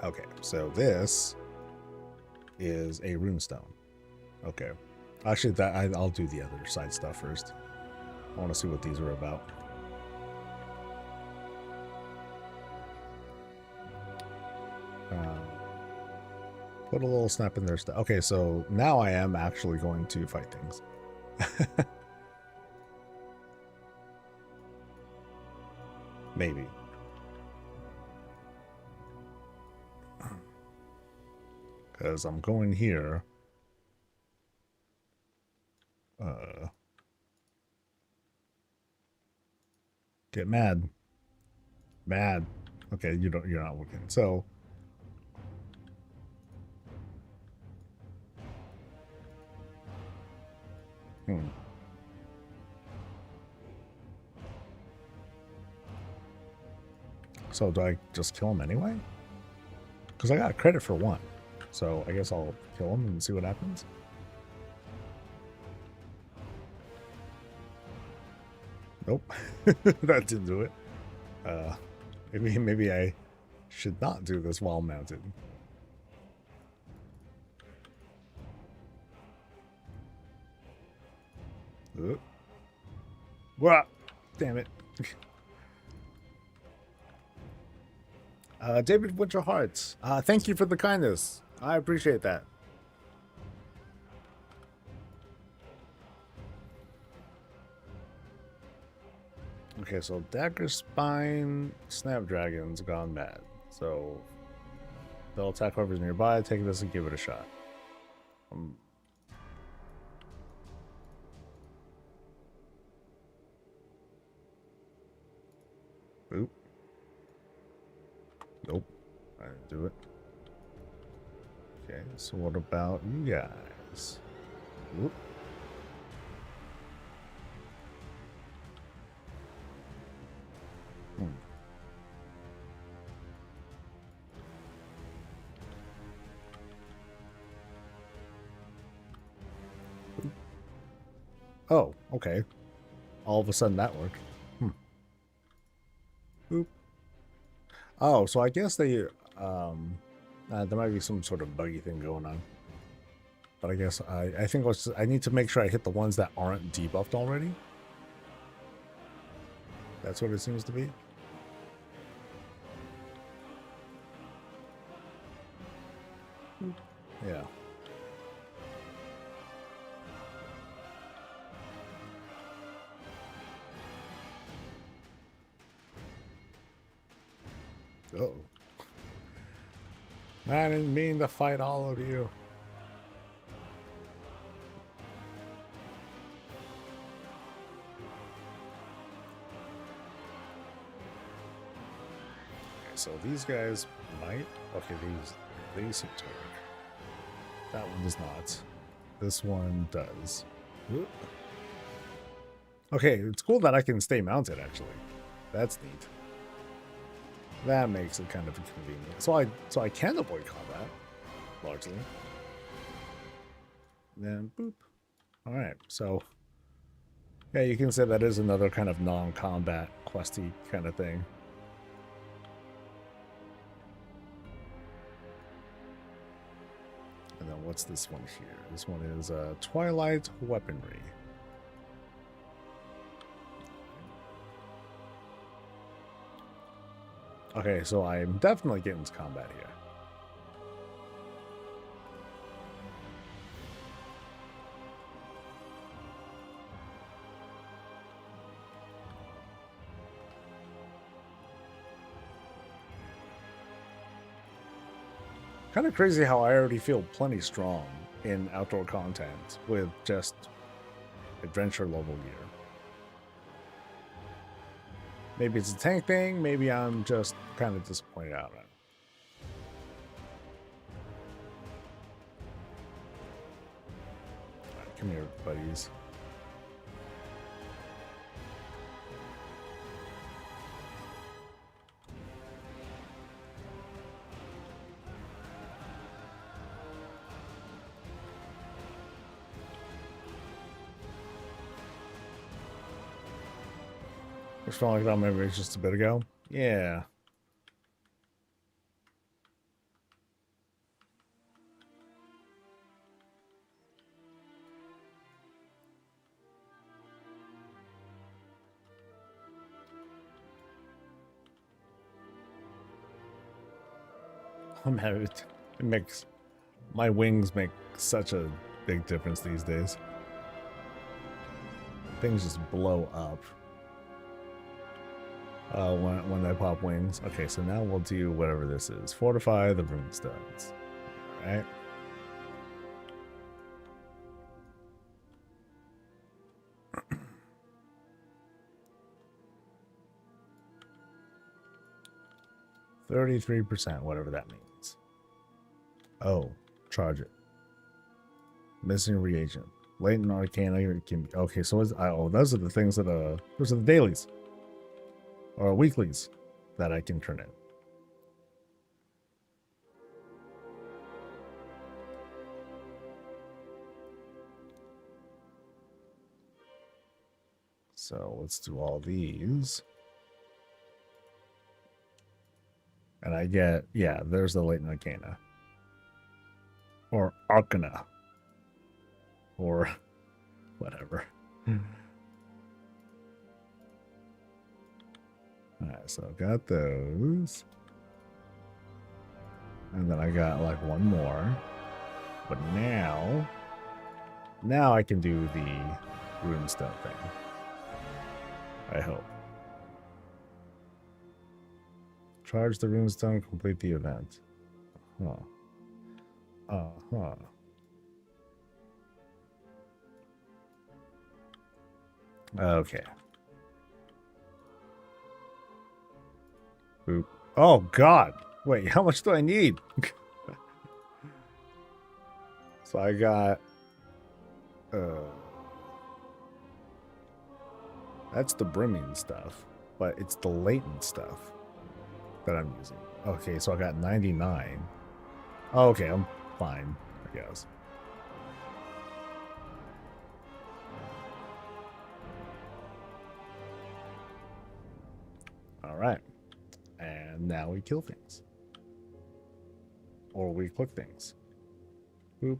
Okay, so this is a runestone. Okay. Actually, I'll do the other side stuff first. I want to see what these are about. Put a little snap in there. Okay, so now I am actually going to fight things. Maybe. Because I'm going here. Get mad. Mad. Okay, you're not looking. So So do I just kill him anyway? Because I got credit for one. So I guess I'll kill him and see what happens. Nope. That didn't do it. Maybe I should not do this while mounted. What? Damn it. David Winterheart, thank you for the kindness. I appreciate that. Okay, so Dagger Spine Snapdragon's gone mad. So they'll attack whoever's nearby, take this and give it a shot. Oop. Nope. I didn't do it. Okay, so what about you guys? Oop. Oh, okay. All of a sudden that worked. Oop. Oh, so I guess they, there might be some sort of buggy thing going on. But I guess I think I need to make sure I hit the ones that aren't debuffed already. That's what it seems to be. Yeah. Uh-oh. I didn't mean to fight all of you. Okay, so these guys might... Okay, these seem to work. That one does not. This one does. Oop. Okay, it's cool that I can stay mounted, actually. That's neat. That makes it kind of inconvenient. So I can avoid combat, largely. Then boop. Alright, so yeah, you can say that is another kind of non-combat questy kind of thing. And then what's this one here? This one is Twilight Weaponry. Okay, so I'm definitely getting to combat here. Kind of crazy how I already feel plenty strong in outdoor content with just adventure level gear. Maybe it's a tank thing, maybe I'm just kind of disappointed out of it. Come here, buddies. Just felt like that maybe just a bit ago. Yeah. Oh man, it makes my wings make such a big difference these days. Things just blow up when they pop wings. Okay, so now we'll do whatever this is. Fortify the runestones. All right. %, whatever that means. Oh, charge it. Missing reagent. Latent arcana can be okay. So oh, those are the things that those are the dailies or weeklies that I can turn in. So let's do all these. And I get, yeah, there's the latent arcana. Or arcana. Or whatever. Alright, so I've got those. And then I got like one more. But now I can do the runestone thing. I hope. Charge the runestone, complete the event. Huh. Uh-huh. Okay. Boop. Oh, God. Wait, how much do I need? So I got... that's the brimming stuff, but it's the latent stuff that I'm using. Okay, so I got 99. Oh, okay, I'm fine, I guess. All right. And now we kill things. Or we click things. Boop.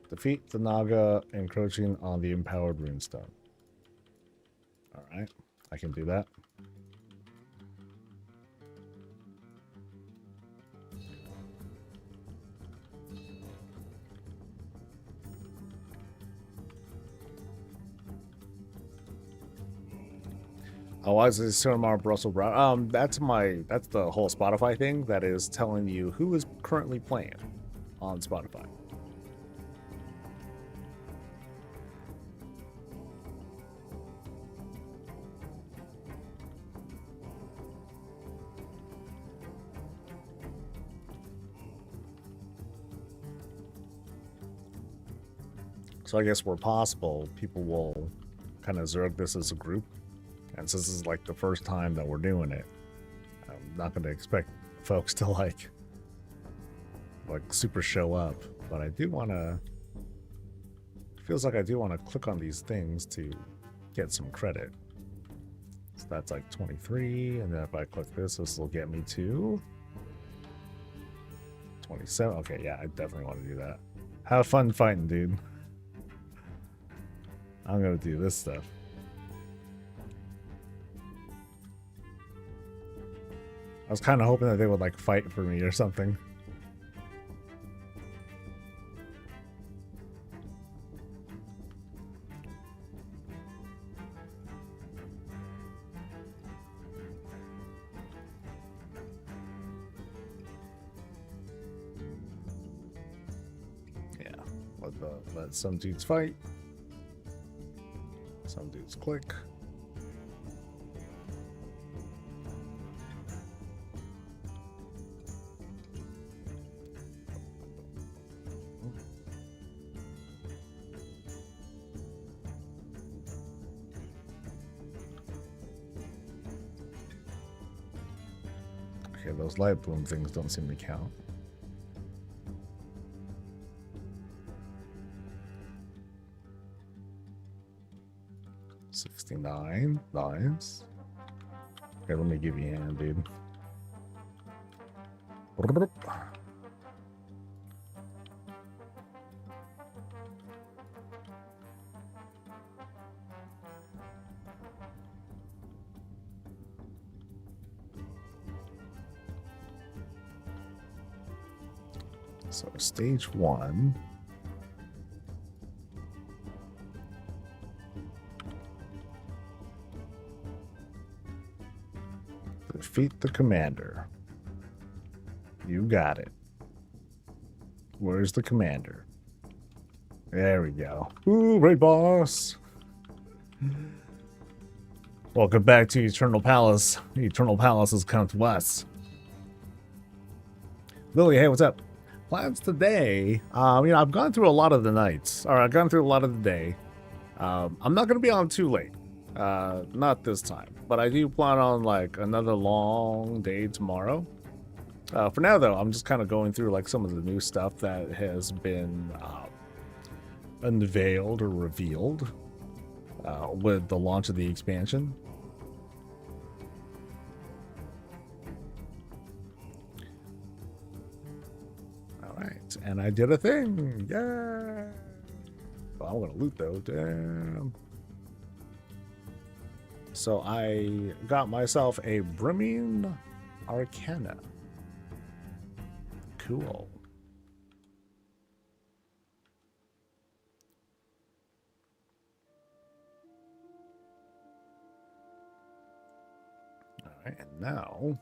Defeat the Naga encroaching on the empowered runestone. Alright, I can do that. Oh, why is this Cinnamon Brussels Brown? That's the whole Spotify thing that is telling you who is currently playing on Spotify. So I guess where possible, people will kind of zerg this as a group. And since this is like the first time that we're doing it, I'm not going to expect folks to like super show up. But I do want to, feels like I do want to click on these things to get some credit. So that's like 23. And then if I click this will get me to 27. Okay, yeah, I definitely want to do that. Have fun fighting, dude. I'm going to do this stuff. I was kind of hoping that they would like fight for me or something. Yeah, let some dudes fight. Some dudes click. Okay, those light bloom things don't seem to count. $69. Nice. Okay, let me give you a hand, dude. So stage 1. Defeat the commander. You got it. Where's the commander? There we go. Ooh, raid boss. Welcome back to Eternal Palace. Eternal Palace has come to us. Lily, hey, what's up? Plans today. I've gone through a lot of the nights. Or I've gone through a lot of the day. I'm not going to be on too late. Not this time. But I do plan on, like, another long day tomorrow. For now, though, I'm just kind of going through, like, some of the new stuff that has been unveiled or revealed with the launch of the expansion. Alright, and I did a thing! Yeah! Well, I'm gonna loot, though. Damn. So I got myself a Brimming Arcana. Cool. Alright, and now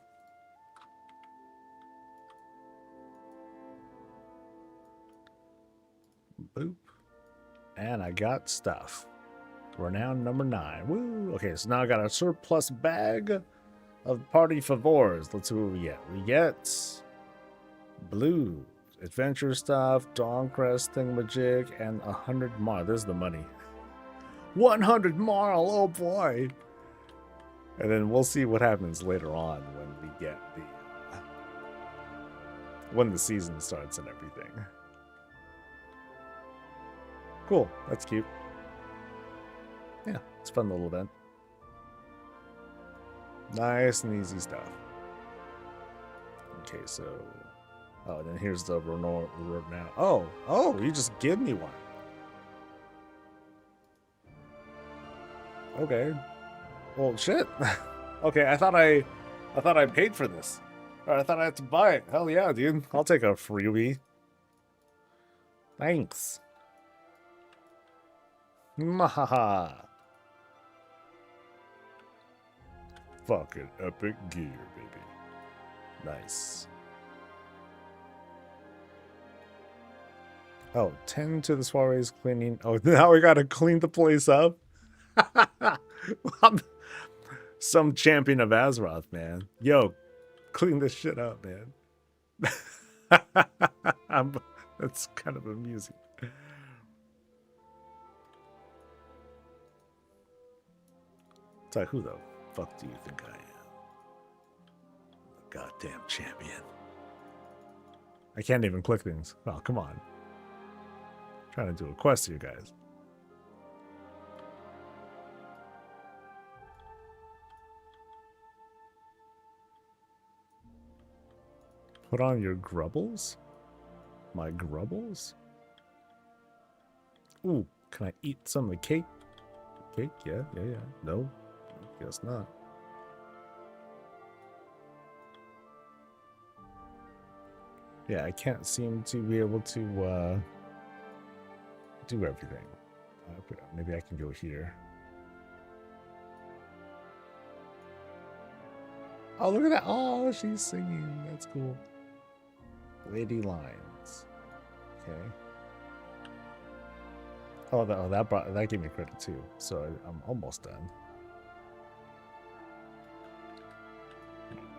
boop. And I got stuff. We're now number 9. Woo! Okay, so now I got a surplus bag of party favors. Let's see what we get. We get blue adventure stuff, Dawncrest thingamajig, and 100 marl. There's the money. 100 marl, oh boy! And then we'll see what happens later on when we get the when the season starts and everything. Cool, that's cute. Yeah, it's a fun little event. Nice and easy stuff. Okay, so oh, then here's the road now. Oh, you just give me one. Okay. Well, shit. Okay, I thought I paid for this. Or I thought I had to buy it. Hell yeah, dude. I'll take a freebie. Thanks. Mahaha. Fucking epic gear, baby. Nice. Oh, 10 to the soirees cleaning. Oh, now we gotta clean the place up. I'm some champion of Azeroth, man. Yo, clean this shit up, man. That's kind of amusing. It's like, who the fuck do you think I am? A goddamn champion. I can't even click things. Oh, come on. I'm trying to do a quest here, guys. Put on your grubbles? My grubbles? Ooh, can I eat some of the cake? Cake? Yeah. No, guess not. Yeah, I can't seem to be able to do everything. Maybe I can go here. Oh, look at that. Oh, she's singing. That's cool. Lady Lines. Okay. Oh, that gave me credit too. So I'm almost done.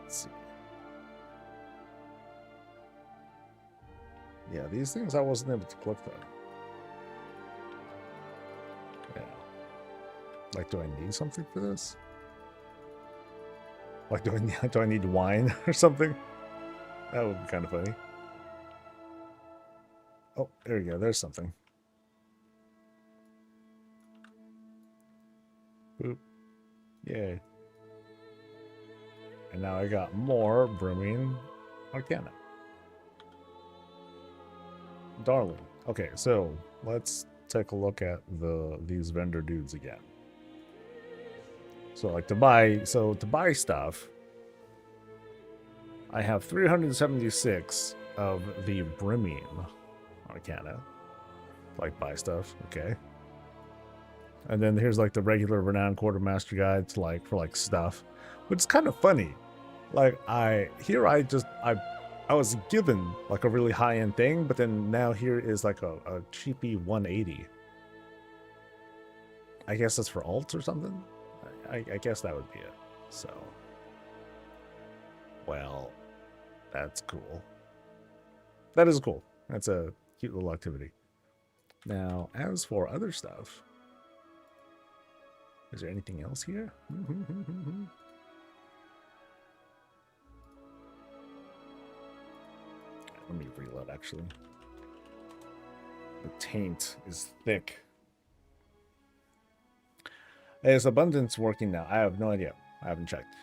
Let's see. Yeah, these things I wasn't able to click though. Yeah. Like, do I need something for this? Like, do I need wine or something? That would be kind of funny. Oh, there you go. There's something. Boop. Yay. And now I got more Bromine Arcana. Darling. Okay, so let's take a look at these vendor dudes again. So like to buy stuff, I have 376 of the Bromine Arcana. Like buy stuff, okay. And then here's like the regular Renowned Quartermaster guides, like for like stuff, which is kind of funny. Like I was given like a really high end thing, but then now here is like a cheapy 180. I guess that's for alts or something. I guess that would be it. So, well, that's cool. That is cool. That's a cute little activity. Now, as for other stuff, is there anything else here? Let me reload, actually. The taint is thick. Is abundance working now? I have no idea. I haven't checked.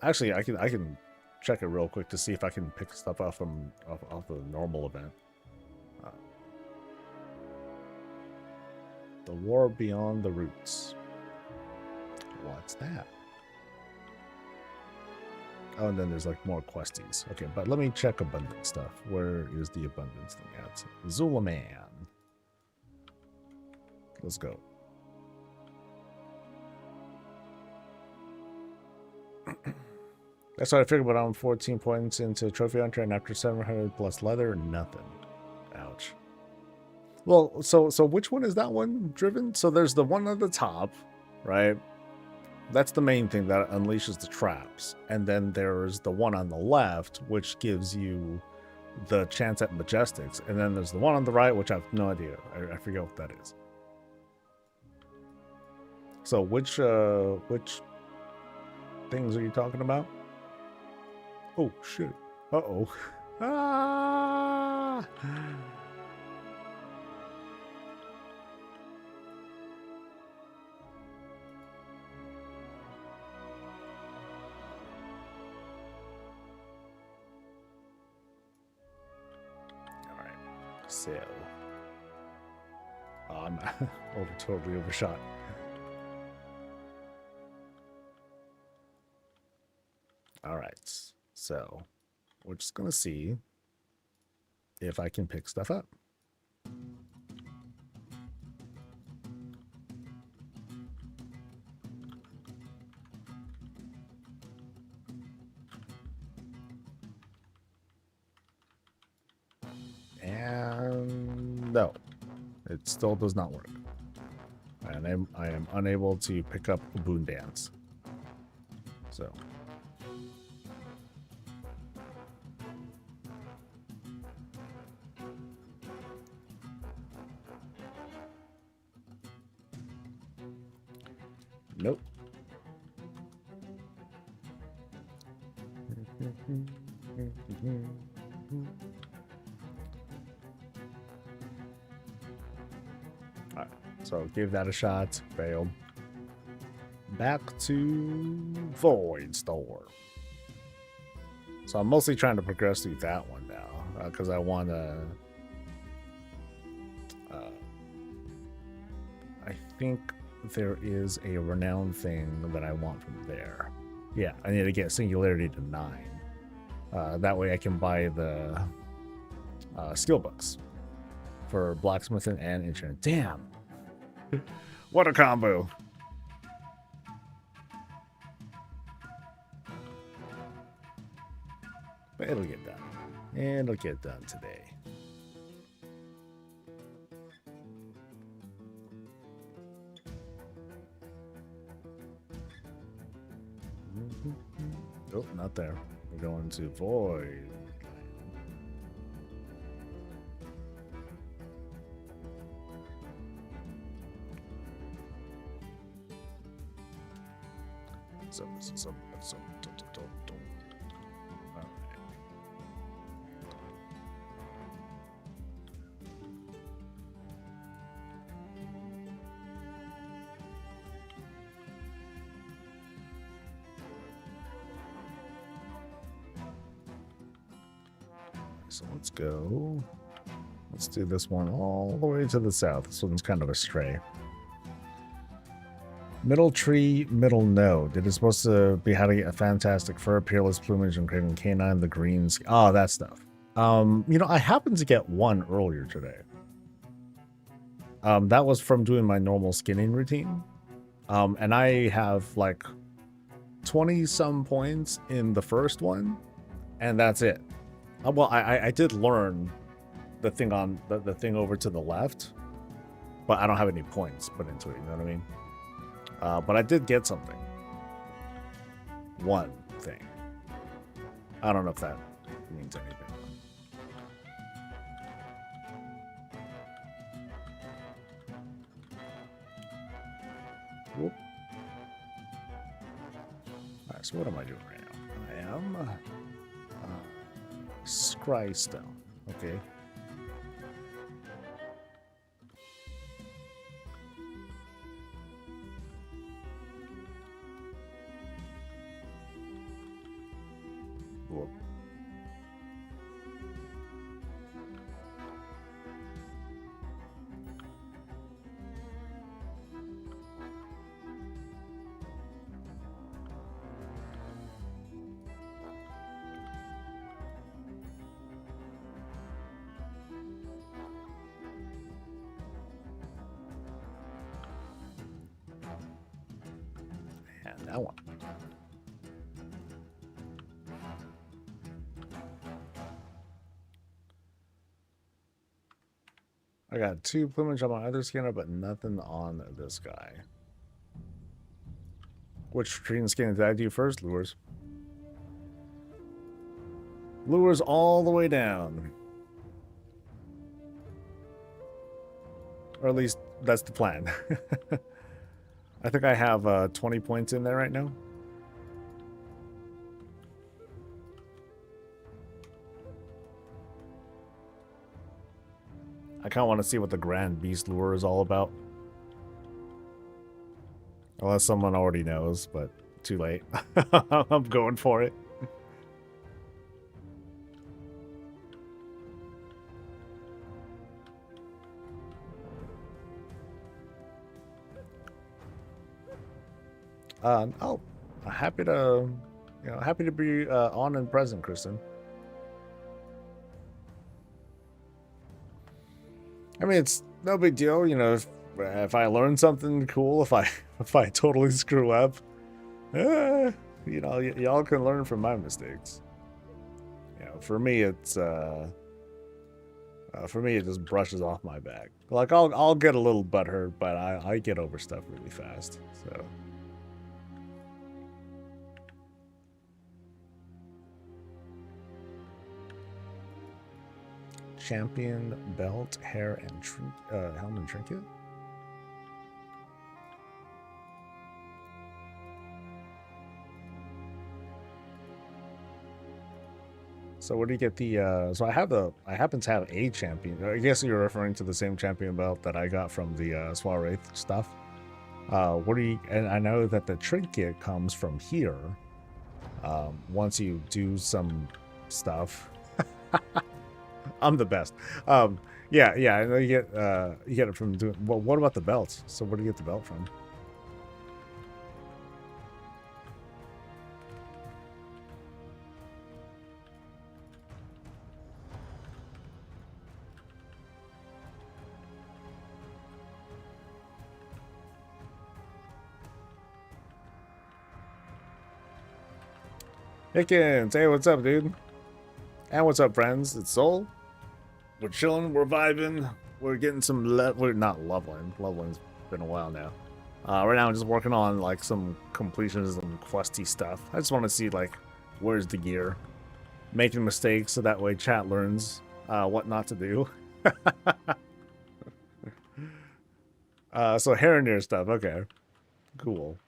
Actually, I can check it real quick to see if I can pick stuff off off the normal event. The War Beyond the Roots. What's that? Oh, and then there's like more questies. Okay, but let me check abundance stuff. Where is the abundance thing at? Zulaman. Let's go. That's what I figured, but I'm 14 points into Trophy Hunter, and after 700 plus leather, nothing. Ouch. Well, so which one is that one driven? So there's the one at the top, right? That's the main thing that unleashes the traps. And then there's the one on the left, which gives you the chance at Majestics. And then there's the one on the right, which I have no idea. I forget what that is. So which things are you talking about? Oh, shit. Uh-oh. Ah! So, I'm totally overshot. All right, so we're just gonna see if I can pick stuff up. And no, it still does not work. And I am unable to pick up a Boon Dance. So. Nope. Alright, so give that a shot. Failed. Back to Void Store. So I'm mostly trying to progress through that one now, because I want to. I think there is a renowned thing that I want from there. Yeah, I need to get Singularity to 9. That way I can buy the skill books for blacksmithing and insurance. Damn! What a combo! But it'll get done. And it'll get done today. Oh, not there. We're going to Void. So let's go. Let's do this one all the way to the south. This one's kind of a stray. Middle tree, middle node. It is supposed to be how to get a fantastic fur, peerless plumage, and craven canine, the greens. Oh, that stuff. You know, I happened to get one earlier today. That was from doing my normal skinning routine. And I have like 20 some points in the first one, and that's it. Well, I did learn the thing on the thing over to the left, but I don't have any points put into it. You know what I mean? But I did get something. One thing. I don't know if that means anything. Whoop. Alright, so what am I doing right now? I am scry stone. Okay. Whoop. And that one. I got 2 plumage on my other scanner, but nothing on this guy. Which tree scanner did I do first? Lures. Lures all the way down. Or at least that's the plan. I think I have 20 points in there right now. I kind of want to see what the Grand Beast Lure is all about. Unless someone already knows, but too late. I'm going for it. Oh, happy to, happy to be on and present, Kristen. I mean, it's no big deal, if I learn something cool, if I totally screw up, y'all can learn from my mistakes. For me, it just brushes off my back. Like I'll get a little butthurt, but I get over stuff really fast. So. Champion belt, hair, and helm and trinket. So where do you get the? So I happen to have a champion. I guess you're referring to the same champion belt that I got from the Swaraith stuff. What do you? And I know that the trinket comes from here. Once you do some stuff. I'm the best. Yeah, I know you get it from doing. Well, what about the belts? So where do you get the belt from? Hickens, hey, what's up, dude? And what's up, friends? It's Soul. We're chilling, we're vibing, we're getting some, we're not leveling. Leveling's been a while now. Right now I'm just working on like some completions and questy stuff. I just want to see like, where's the gear? Making mistakes so that way chat learns what not to do. So hair and ear stuff, okay. Cool.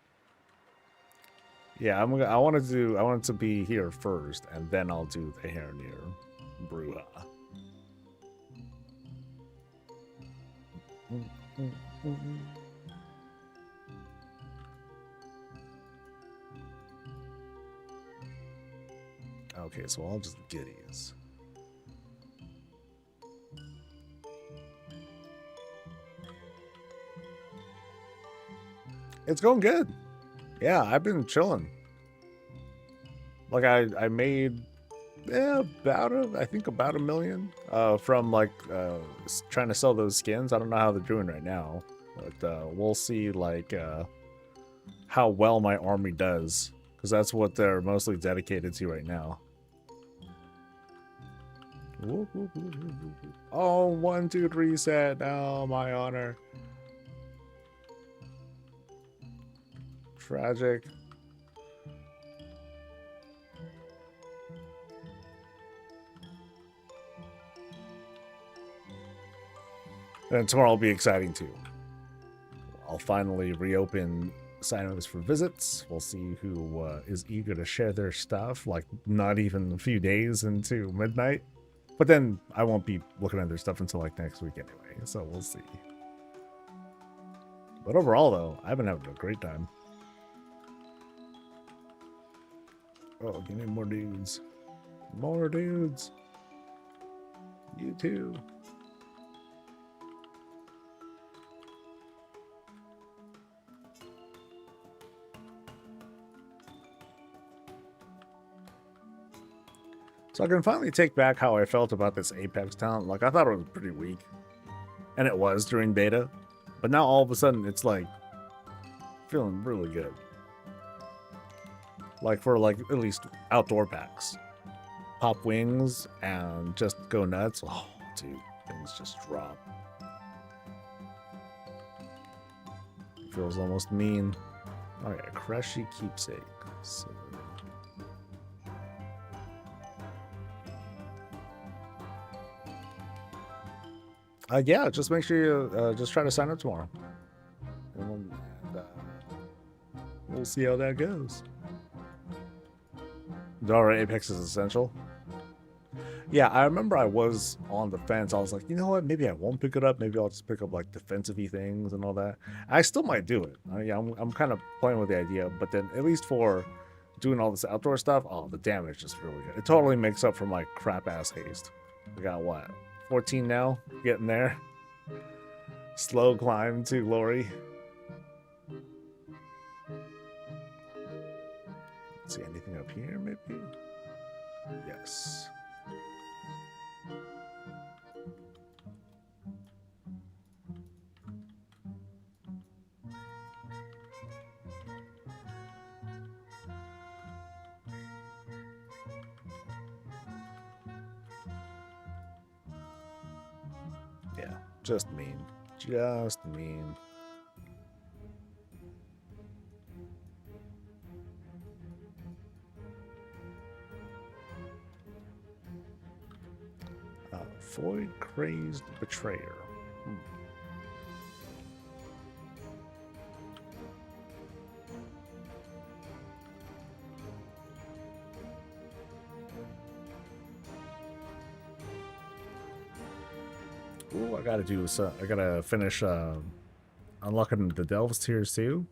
Yeah, I wanted to be here first, and then I'll do the Hairnir Bruja. Okay, so I'll just goodies. It's going good. Yeah, I've been chilling. Like I made I think about $1 million from like trying to sell those skins. I don't know how they're doing right now, but we'll see like how well my army does, because that's what they're mostly dedicated to right now. Oh, 1, 2, 3 reset. Oh, my honor. Tragic. And tomorrow will be exciting too. I'll finally reopen sign-ups for visits. We'll see who is eager to share their stuff, like not even a few days into midnight. But then I won't be looking at their stuff until like next week anyway, so we'll see. But overall though, I've been having a great time. Oh, give me more dudes. More dudes. You too. So I can finally take back how I felt about this Apex talent. Like, I thought it was pretty weak. And it was during beta. But now all of a sudden, it's like feeling really good. Like for like at least outdoor packs. Pop wings and just go nuts. Oh, dude, things just drop. It feels almost mean. Oh yeah, Crushy Keepsake. So yeah, just make sure you just try to sign up tomorrow. And we'll see how that goes. Dollar Apex is essential. Yeah, I remember I was on the fence. I was like, you know what? Maybe I won't pick it up. Maybe I'll just pick up like defensive-y things and all that. I still might do it. Yeah, I'm kind of playing with the idea, but then at least for doing all this outdoor stuff, oh, the damage is really good. It totally makes up for my crap-ass haste. We got what? 14 now? Getting there. Slow climb to glory. Let's see, anything up here, maybe? Yes. Yeah, just mean. Just mean. Void Crazed Betrayer. Ooh, I gotta do so. I gotta finish unlocking the Delves tiers too.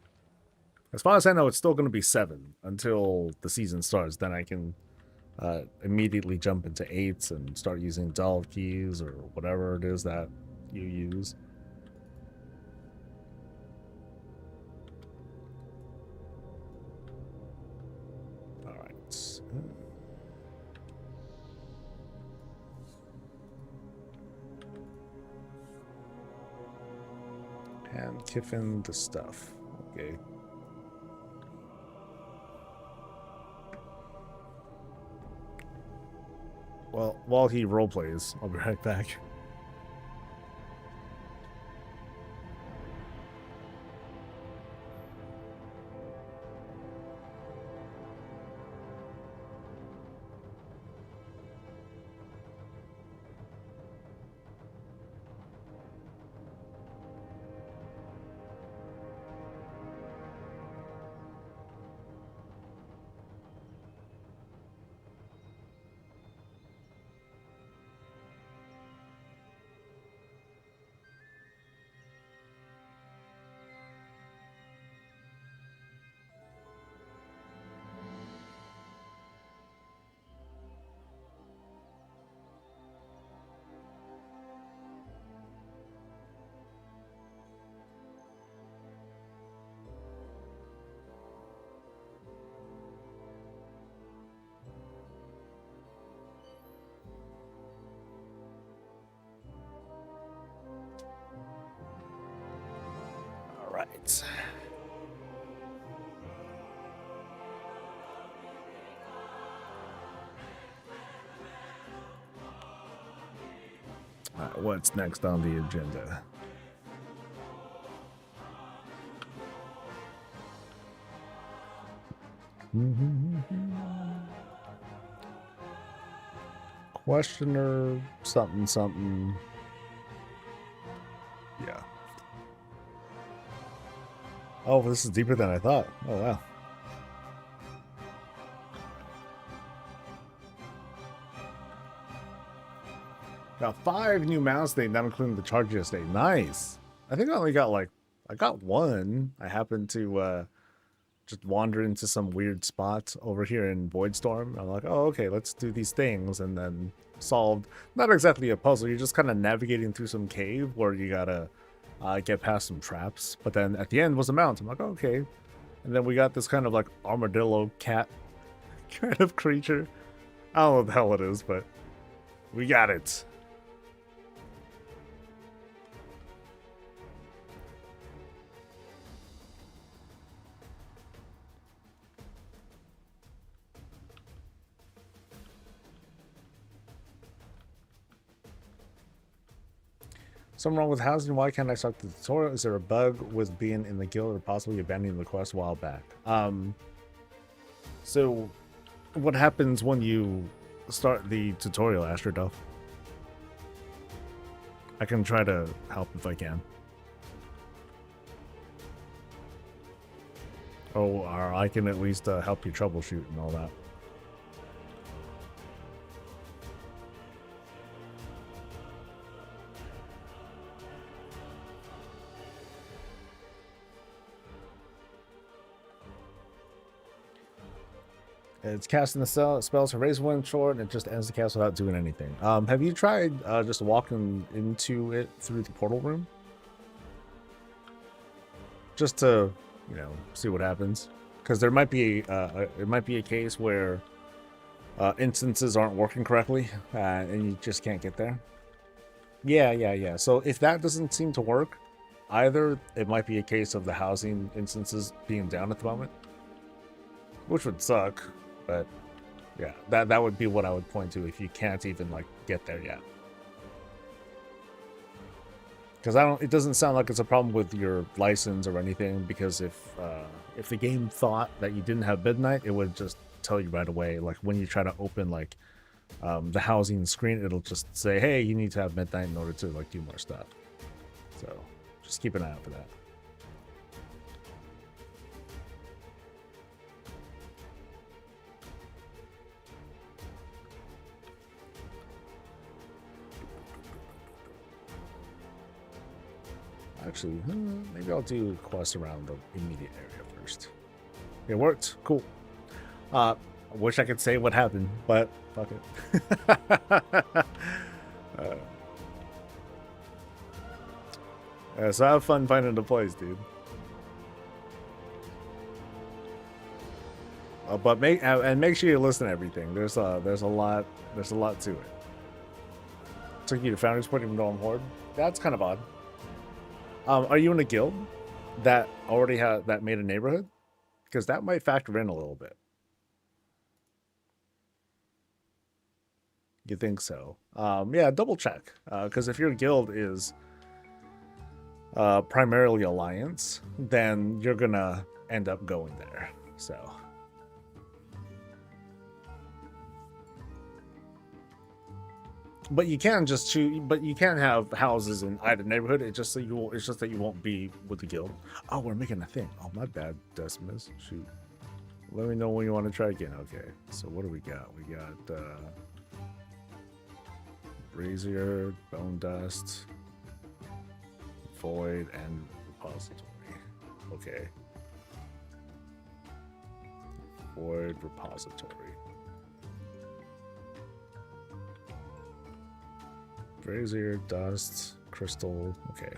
As far as I know, it's still gonna be 7 until the season starts. Then I can immediately jump into 8s and start using Delve keys or whatever it is that you use. All right. And Kiffin the stuff. Okay. Well, while he roleplays, I'll be right back. right. What's next on the agenda? Questioner something something. Yeah. Oh, this is deeper than I thought. Oh wow. Got 5 new mounts today, not including the charge yesterday. Nice. I think I only got I got one. I happened to just wander into some weird spot over here in Voidstorm. I'm like, oh, okay, let's do these things, and then solved not exactly a puzzle. You're just kind of navigating through some cave where you gotta get past some traps. But then at the end was a mount. I'm like, oh, okay. And then we got this kind of like armadillo cat kind of creature. I don't know what the hell it is, but we got it. Something wrong with housing? Why can't I start the tutorial? Is there a bug with being in the guild or possibly abandoning the quest a while back? So what happens when you start the tutorial, Astrodolph? I can try to help if I can. Oh, or I can at least help you troubleshoot and all that. It's casting the spells to raise one short, and it just ends the cast without doing anything. Have you tried just walking into it through the portal room? Just to, you know, see what happens. Because there might be it might be a case where instances aren't working correctly, and you just can't get there. Yeah. So if that doesn't seem to work, either it might be a case of the housing instances being down at the moment, which would suck. But yeah, that would be what I would point to if you can't even like get there yet. Because it doesn't sound like it's a problem with your license or anything. Because if the game thought that you didn't have midnight, it would just tell you right away. Like when you try to open like the housing screen, it'll just say, "Hey, you need to have midnight in order to like do more stuff." So just keep an eye out for that. Actually, maybe I'll do quests around the immediate area first. It worked. Cool. I wish I could say what happened, but fuck it. So have fun finding the place, dude. But make sure you listen to everything. There's a lot to it. Took you to Founders Point even though I'm Horde. That's kind of odd. Are you in a guild that already made a neighborhood? Because that might factor in a little bit. You think so? Yeah, double check. Because if your guild is primarily Alliance, then you're gonna end up going there. So. But you can just choose. But you can have houses in either neighborhood. It's just that you won't be with the guild. Oh, we're making a thing. Oh, my bad, Decimus. Shoot. Let me know when you want to try again. Okay. So what do we got? We got brazier, bone dust, void, and repository. Okay. Void repository. Brazier, dust, crystal. Okay.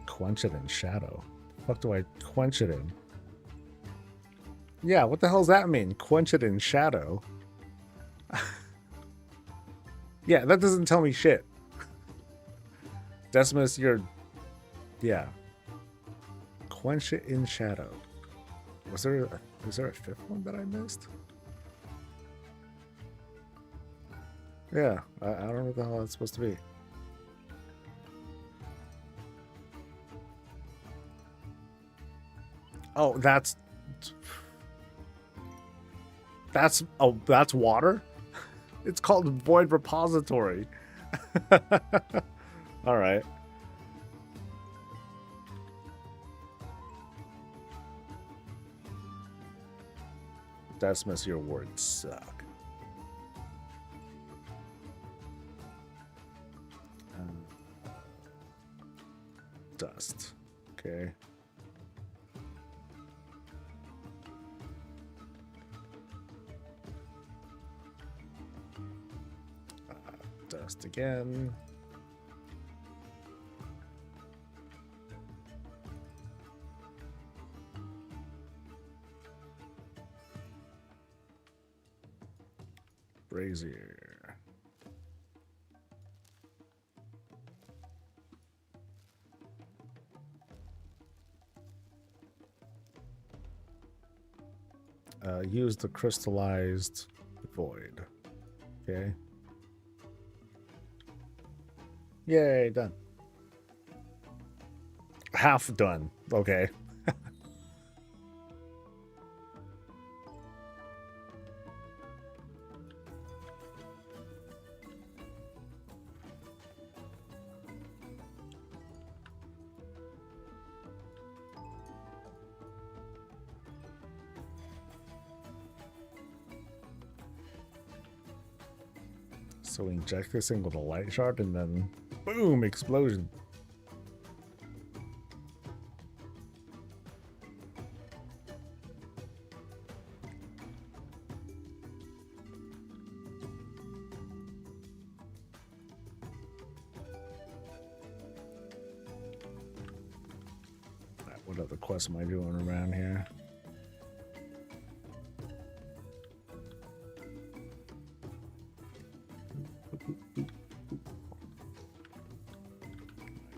Quench it in shadow. The fuck do I quench it in? Yeah, what the hell does that mean? Quench it in shadow. Yeah, that doesn't tell me shit. Decimus, you're Yeah. Quench it in shadow. Is there a fifth one that I missed? Yeah, I don't know what the hell that's supposed to be. Oh, that's water? It's called Void Repository. All right. Decimus, your words suck. Dust. Okay. Dust again. Brazier. Use the crystallized void. Okay. Yay, done. Half done. Okay. So we inject this thing with a light shard and then boom, explosion. Alright, what other quests am I doing around here?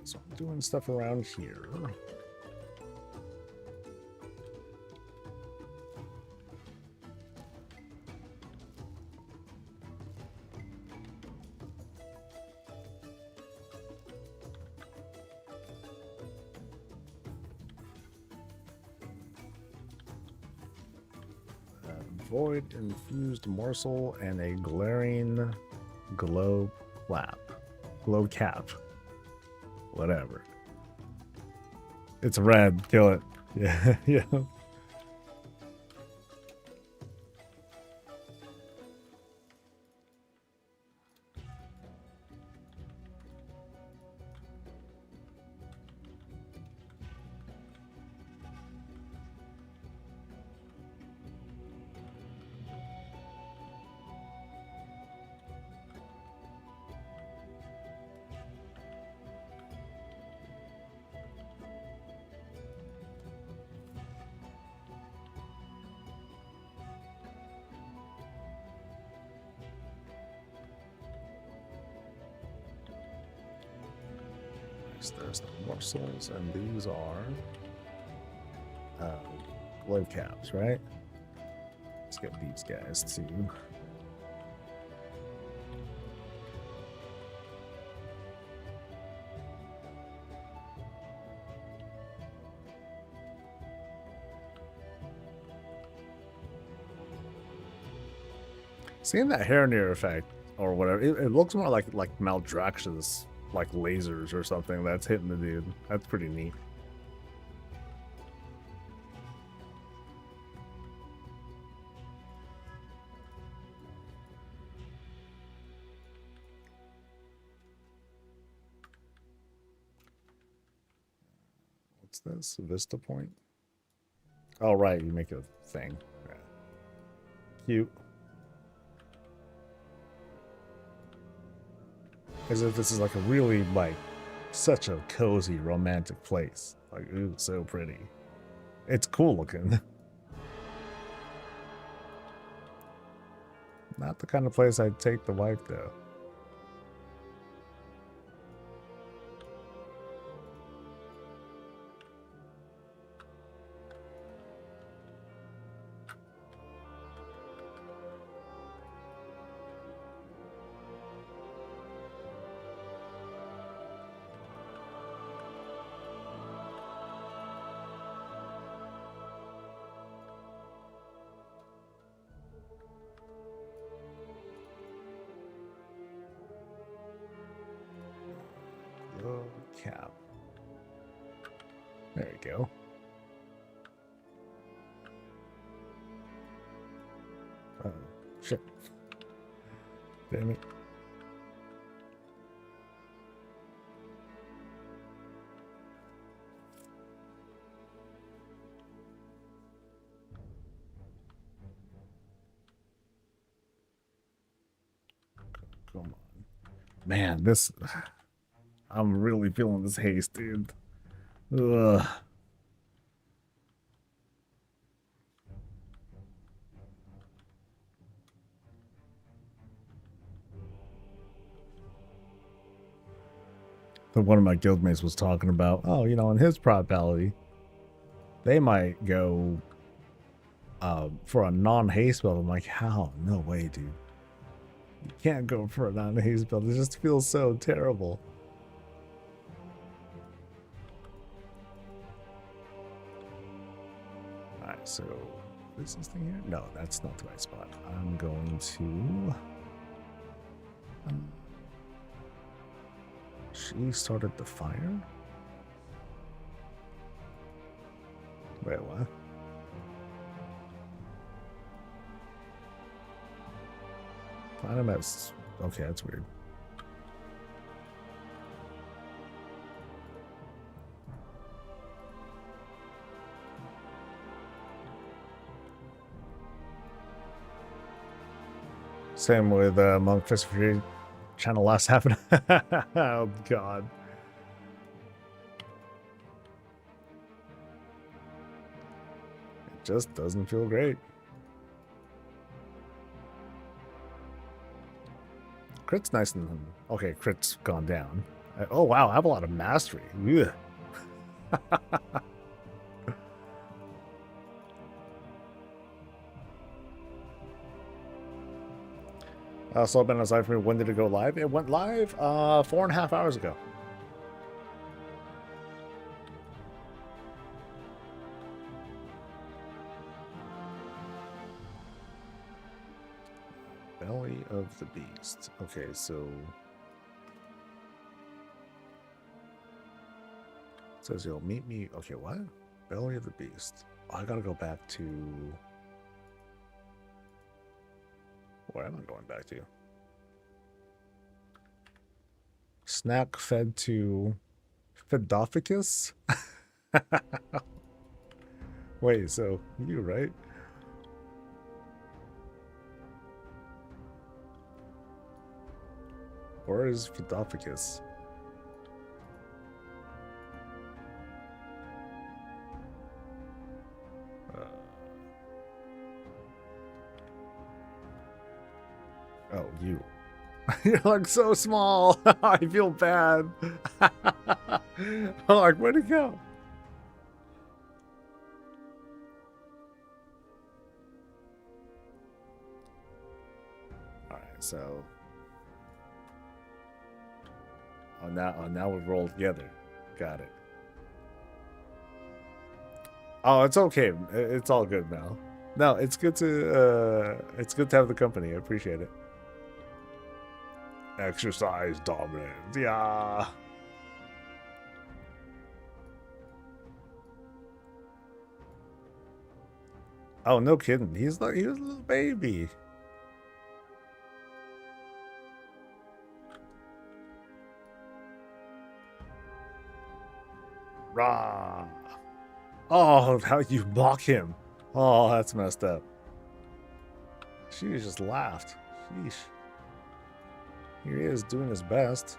So I'm doing stuff around here. Void infused morsel and a glaring glow cap. Whatever. It's red. Kill it. Yeah, yeah. There's the morsels, and these are glow caps, right? Let's get these guys too. Seeing that hair near effect or whatever, it looks more like Maldraxxus, like lasers or something that's hitting the dude. That's pretty neat. What's this? Vista Point? Oh, right. You make a thing. Yeah. Cute. As if this is like a really, like, such a cozy, romantic place. Like, ooh, so pretty. It's cool looking. Not the kind of place I'd take the wife, though. cap. There you go. Oh, shit. Damn it. Come on. Man, this... I'm really feeling this haste, dude. Ugh. But one of my guildmates was talking about, oh, you know, in his probability, they might go for a non-haste build. I'm like, how? No way, dude. You can't go for a non-haste build. It just feels so terrible. Alright, so is this thing here? No, that's not the right spot. I'm going to... she started the fire? Wait, what? Find him as... okay, that's weird. Same with Monkfist Free channel last half an hour. Oh, God. It just doesn't feel great. Crit's nice and... okay, crit's gone down. Oh, wow, I have a lot of mastery. Ugh. So been aside from me, when did it go live? It went live 4.5 hours ago. Belly of the Beast. Okay, so it says you'll meet me. Okay, what? Belly of the Beast. Oh, I gotta go back to... where am I going back to? Snack fed to Fedophicus? Wait, so you right? Where is Fedophicus? Oh, you. You're like so small. I feel bad. I'm like, where'd it go? Alright, so. Oh, now we've rolled together. Got it. Oh, it's okay. It's all good now. No, it's good to have the company. I appreciate it. Exercise dominance. Yeah. Oh, no kidding. He was a little baby. Rah. Oh, how you mock him. Oh, that's messed up. She just laughed. Sheesh. Here he is doing his best.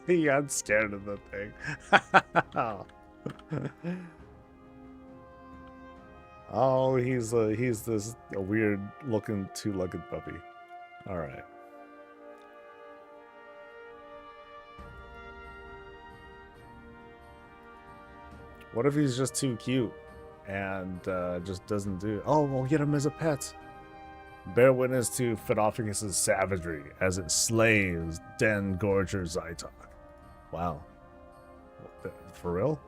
He got scared of the thing. Oh, he's this weird looking two-legged puppy. All right. What if he's just too cute and just doesn't do... oh, we'll get him as a pet. Bear witness to Fedophicus' savagery as it slays Den Gorger Zytok. Wow. For real?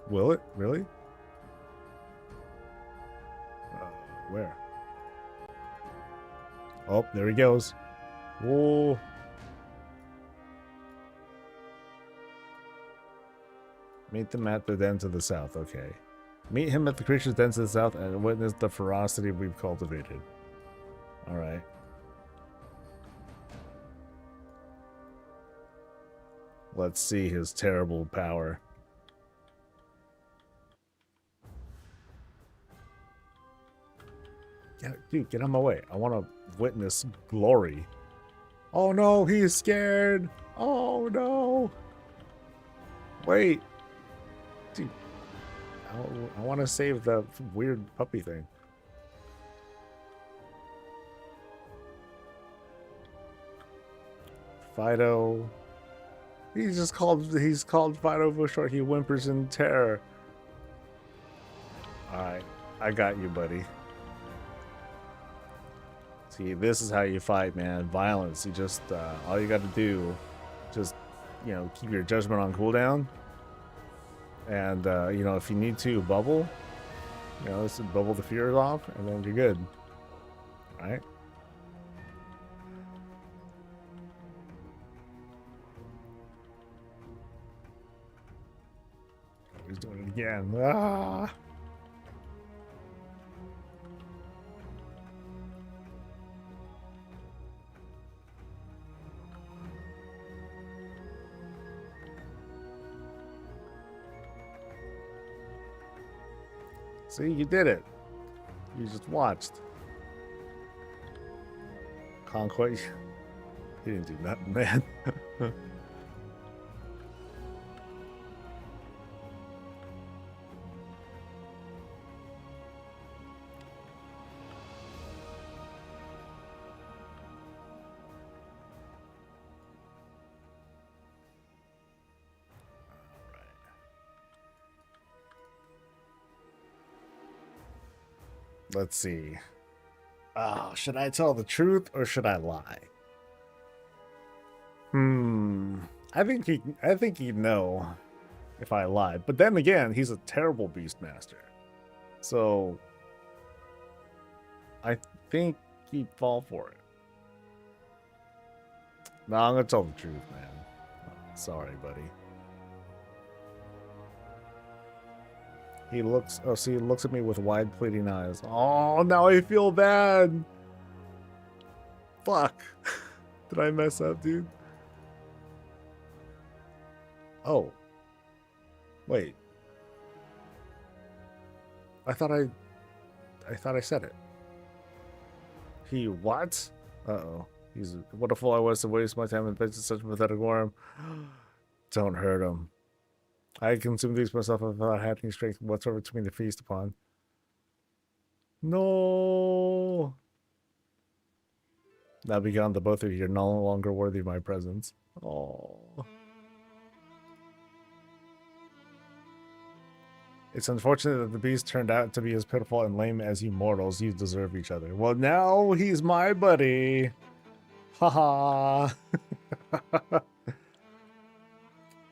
Will it? Really? Where? Oh, there he goes. Whoa. Meet them at the den to the south. Okay. Meet him at the creature's den to the south and witness the ferocity we've cultivated. Alright. Let's see his terrible power. Dude, get out of my way. I want to witness glory. Oh no, he's scared. Oh no. Wait. Dude, I want to save the weird puppy thing. Fido. He's called Fido for short. He whimpers in terror. Alright. I got you, buddy. See, this is how you fight, man. Violence. You just, all you gotta do, just, you know, keep your judgment on cooldown. And, you know, if you need to, bubble. You know, just bubble the fears off, and then you're good. Alright? He's doing it again. Ah! See, you did it. You just watched. Conquest. He didn't do nothing, man. Let's see. Oh, should I tell the truth or should I lie? I think he'd know if I lied. But then again, he's a terrible beastmaster. So I think he'd fall for it. No, I'm gonna tell the truth, man. Sorry, buddy. He looks, oh, see, he looks at me with wide pleading eyes. Oh, now I feel bad. Fuck. Did I mess up, dude? Oh. Wait. I thought I said it. He what? Uh-oh. He's, what a fool I was to waste my time and pitch such a pathetic worm. Don't hurt him. I consume these myself without having strength whatsoever to me to feast upon. No. Now be gone, the both of you are no longer worthy of my presence. Oh. It's unfortunate that the beast turned out to be as pitiful and lame as you mortals. You deserve each other. Well, now he's my buddy. Haha.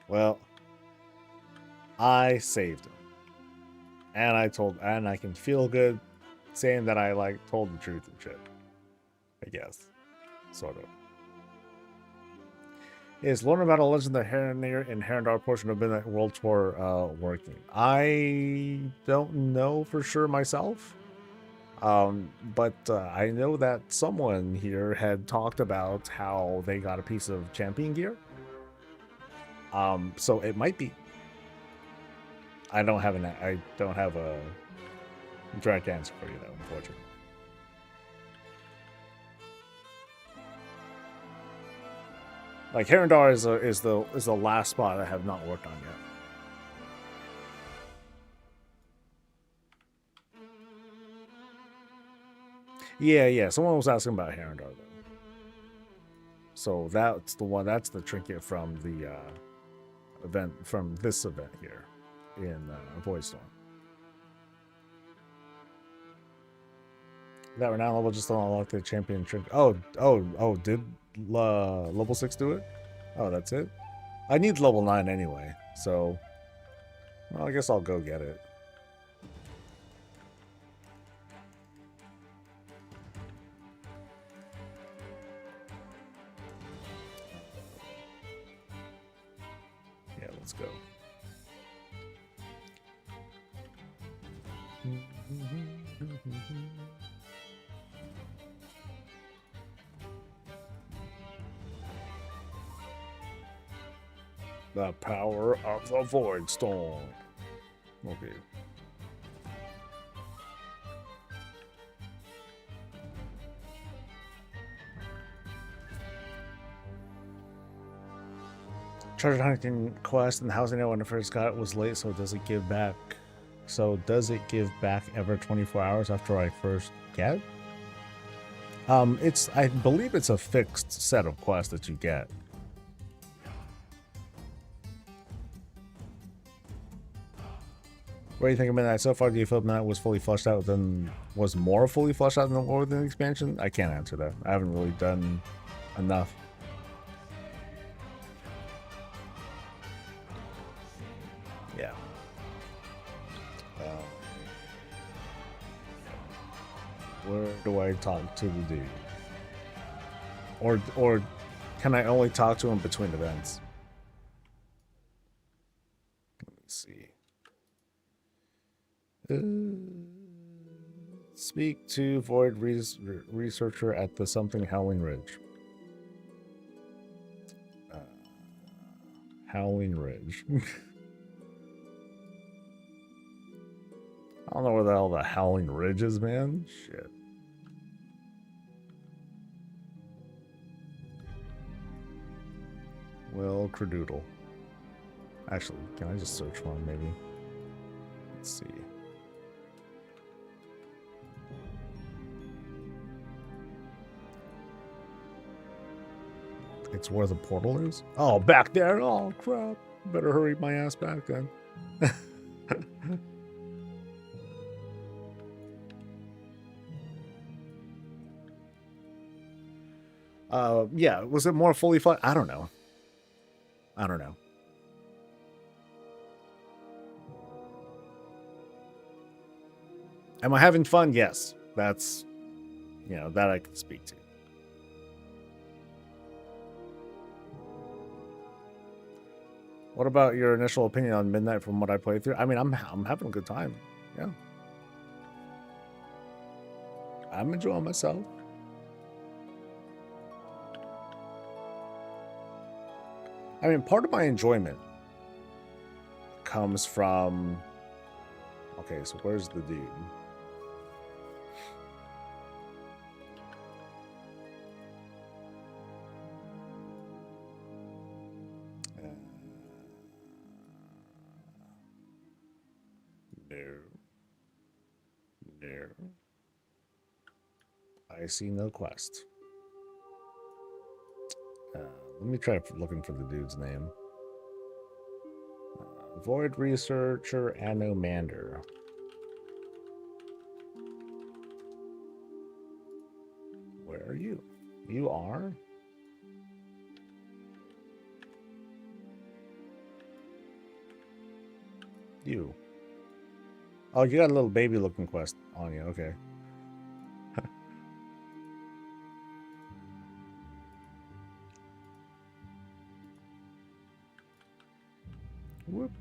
Well, I saved him. And I can feel good saying that I like told the truth and shit. I guess. Sort of. Is Lorne about a legend that Herenir and Herendar portion of Midnight World Tour working? I don't know for sure myself. But I know that someone here had talked about how they got a piece of champion gear. So it might be. I don't have a direct answer for you though, unfortunately. Like Herendar is the last spot I have not worked on yet. Yeah. Someone was asking about Herendar though. So that's the one. That's the trinket from the event, from this event here in Voidstorm. That renown level just unlocked the champion trinket. Oh! Did level 6 do it? Oh, that's it. I need level 9 anyway, so well, I guess I'll go get it. let's go. The power of the Void Storm. Okay. Treasure hunting quest and the housing it when I first got it was late, so does it give back? So does it give back ever 24 hours after I first get? I believe it's a fixed set of quests that you get. What do you think of Midnight so far? Do you feel Midnight was fully fleshed out was more fully fleshed out than the War Within expansion? I can't answer that. I haven't really done enough. Yeah. Where do I talk to the dude? Or can I only talk to him between events? Let me see. Speak to Void Researcher at the something Howling Ridge. Howling Ridge. I don't know where the hell the Howling Ridge is, man. Shit. Well, Credoodle. Actually, can I just search for him, maybe? Let's see. It's where the portal is? Oh, back there? Oh, crap. Better hurry my ass back then. Yeah, was it more fully fun? I don't know. I don't know. Am I having fun? Yes. That's, you know, that I can speak to. What about your initial opinion on Midnight from what I played through? I mean, I'm having a good time. Yeah. I'm enjoying myself. I mean, part of my enjoyment comes from... Okay, so where's the dude? No. I see no quest. Let me try looking for the dude's name. Void Researcher Anomander. Where are you? You are? You. Oh, you got a little baby looking quest on you. Okay. Whoop.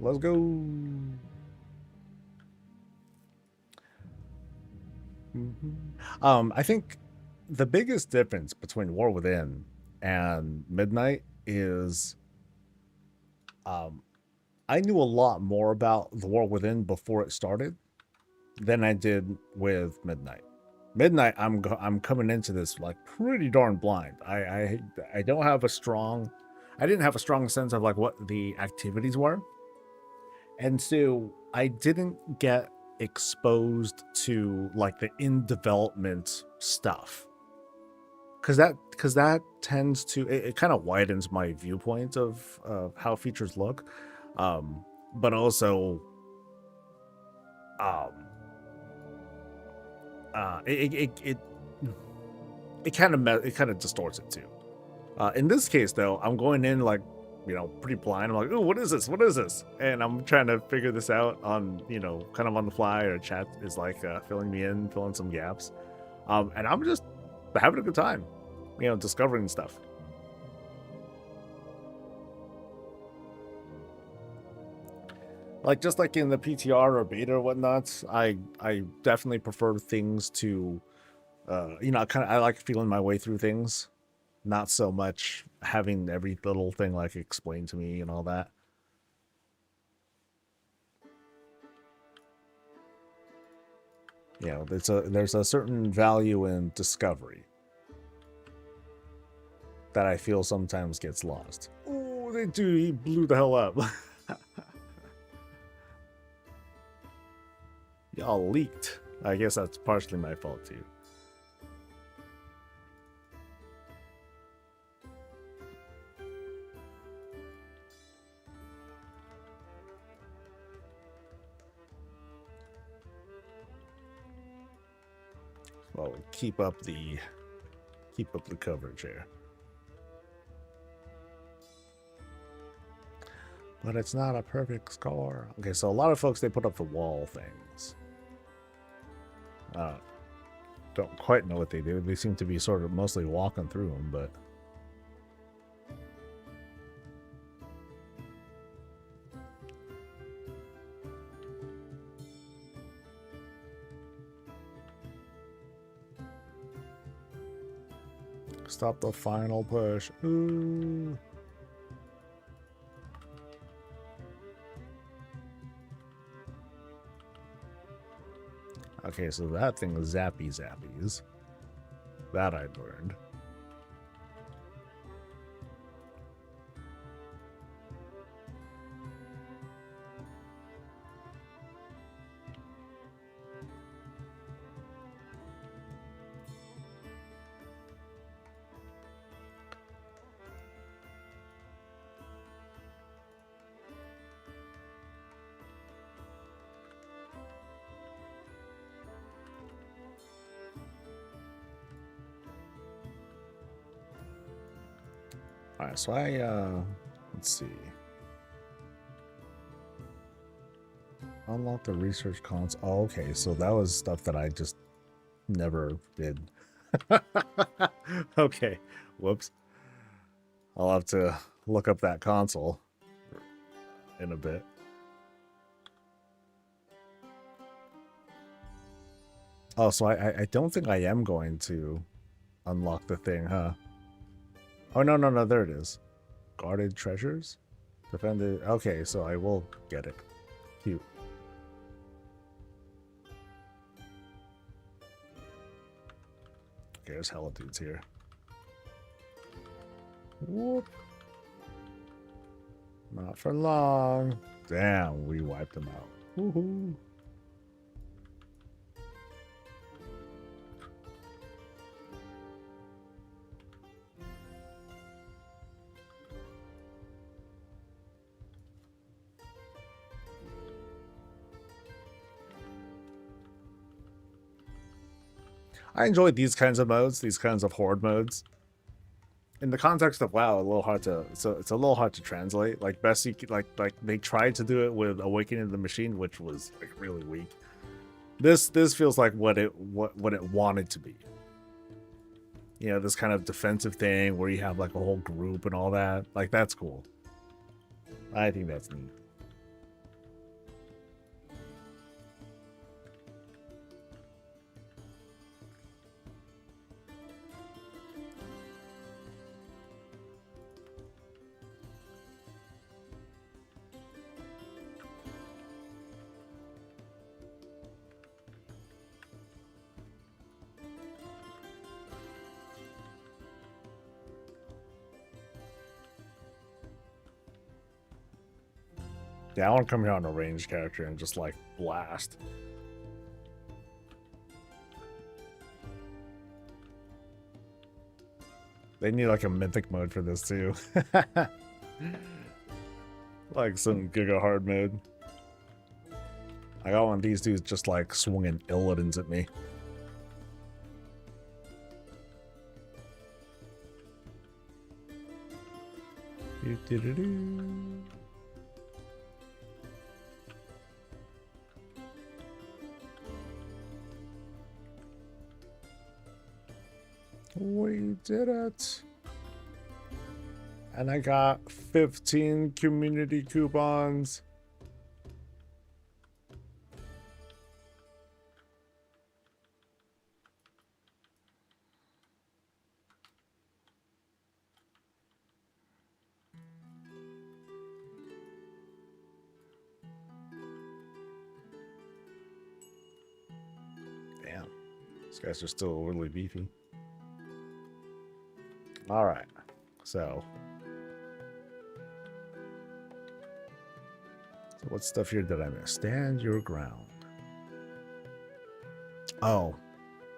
Let's go. I think the biggest difference between War Within and Midnight is I knew a lot more about the War Within before it started than I did with Midnight. Midnight, I'm coming into this like pretty darn blind. I don't have a strong, I didn't have a strong sense of like what the activities were, and so I didn't get exposed to like the in development stuff, because that tends to it kind of widens my viewpoint of how features look, but also it kind of distorts it too. In this case, though, I'm going in like, you know, pretty blind. I'm like, oh, what is this? What is this? And I'm trying to figure this out on, you know, kind of on the fly, or chat is like filling me in, filling some gaps. And I'm just having a good time, you know, discovering stuff. Like, just like in the PTR or beta or whatnot, I definitely prefer things to, you know, I like feeling my way through things, not so much having every little thing like explained to me and all that. You know, there's a certain value in discovery that I feel sometimes gets lost. Oh, he blew the hell up. Y'all leaked. I guess that's partially my fault too. Well, keep up the coverage here. But it's not a perfect score. Okay, so a lot of folks, they put up the wall things. Don't quite know what they do. They seem to be sort of mostly walking through them, but stop the final push. Ooh. Okay, so that thing is zappy zappies. That I'd learned. Alright, so let's see. Unlock the research console. Oh, okay, so that was stuff that I just never did. Okay, whoops. I'll have to look up that console in a bit. Oh, so I don't think I am going to unlock the thing, huh? Oh, no, there it is. Guarded treasures? Defended. Okay, so I will get it. Cute. Okay, there's hella dudes here. Whoop. Not for long. Damn, we wiped them out. Woohoo. I enjoy these kinds of modes, these kinds of horde modes. In the context of WoW, a little hard to it's a little hard to translate. Like best you could, like they tried to do it with Awakening of the Machine, which was like really weak. This feels like what it wanted to be. You know, this kind of defensive thing where you have like a whole group and all that. Like that's cool. I think that's neat. Yeah, I want to come here on a ranged character and just like blast. They need like a mythic mode for this too. Like some Giga Hard mode. I got one of these dudes just like swinging Illidan's at me. We did it. And I got 15 community coupons. These guys are still really beefy. All right. So what stuff here did I miss? Stand your ground. Oh,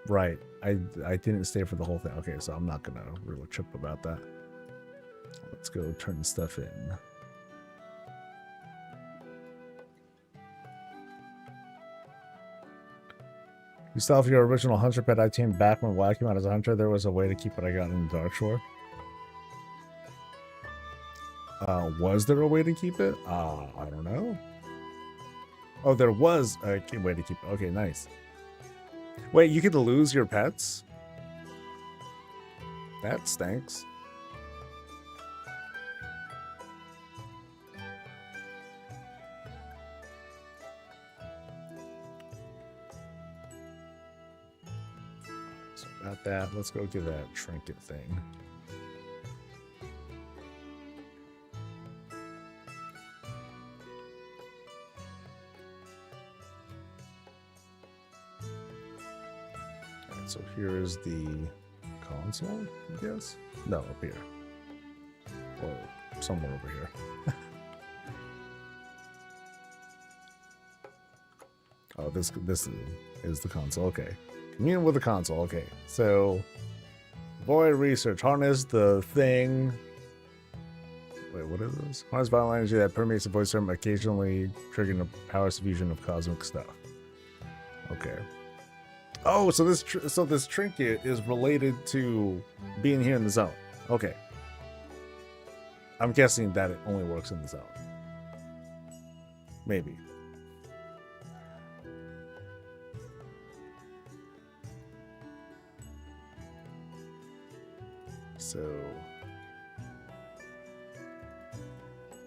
right. I didn't stay for the whole thing. Okay, so I'm not gonna really trip about that. Let's go turn stuff in. You still have your original hunter pet I teamed back when Whack came out as a hunter. There was a way to keep what I got in the Dark Shore. Was there a way to keep it? I don't know. Oh, there was a way to keep it. Okay, nice. Wait, you could lose your pets? That stinks. So got that. Let's go get that trinket thing. So here is the console, I guess? No, up here. Or somewhere over here. Oh, this is the console. Okay. Commune with the console. Okay. So void research. Harness the thing. Wait, what is this? Harness vital energy that permeates the void storm, occasionally triggering a power fusion of cosmic stuff. Okay. Oh, so this trinket is related to being here in the zone. Okay. I'm guessing that it only works in the zone. Maybe. So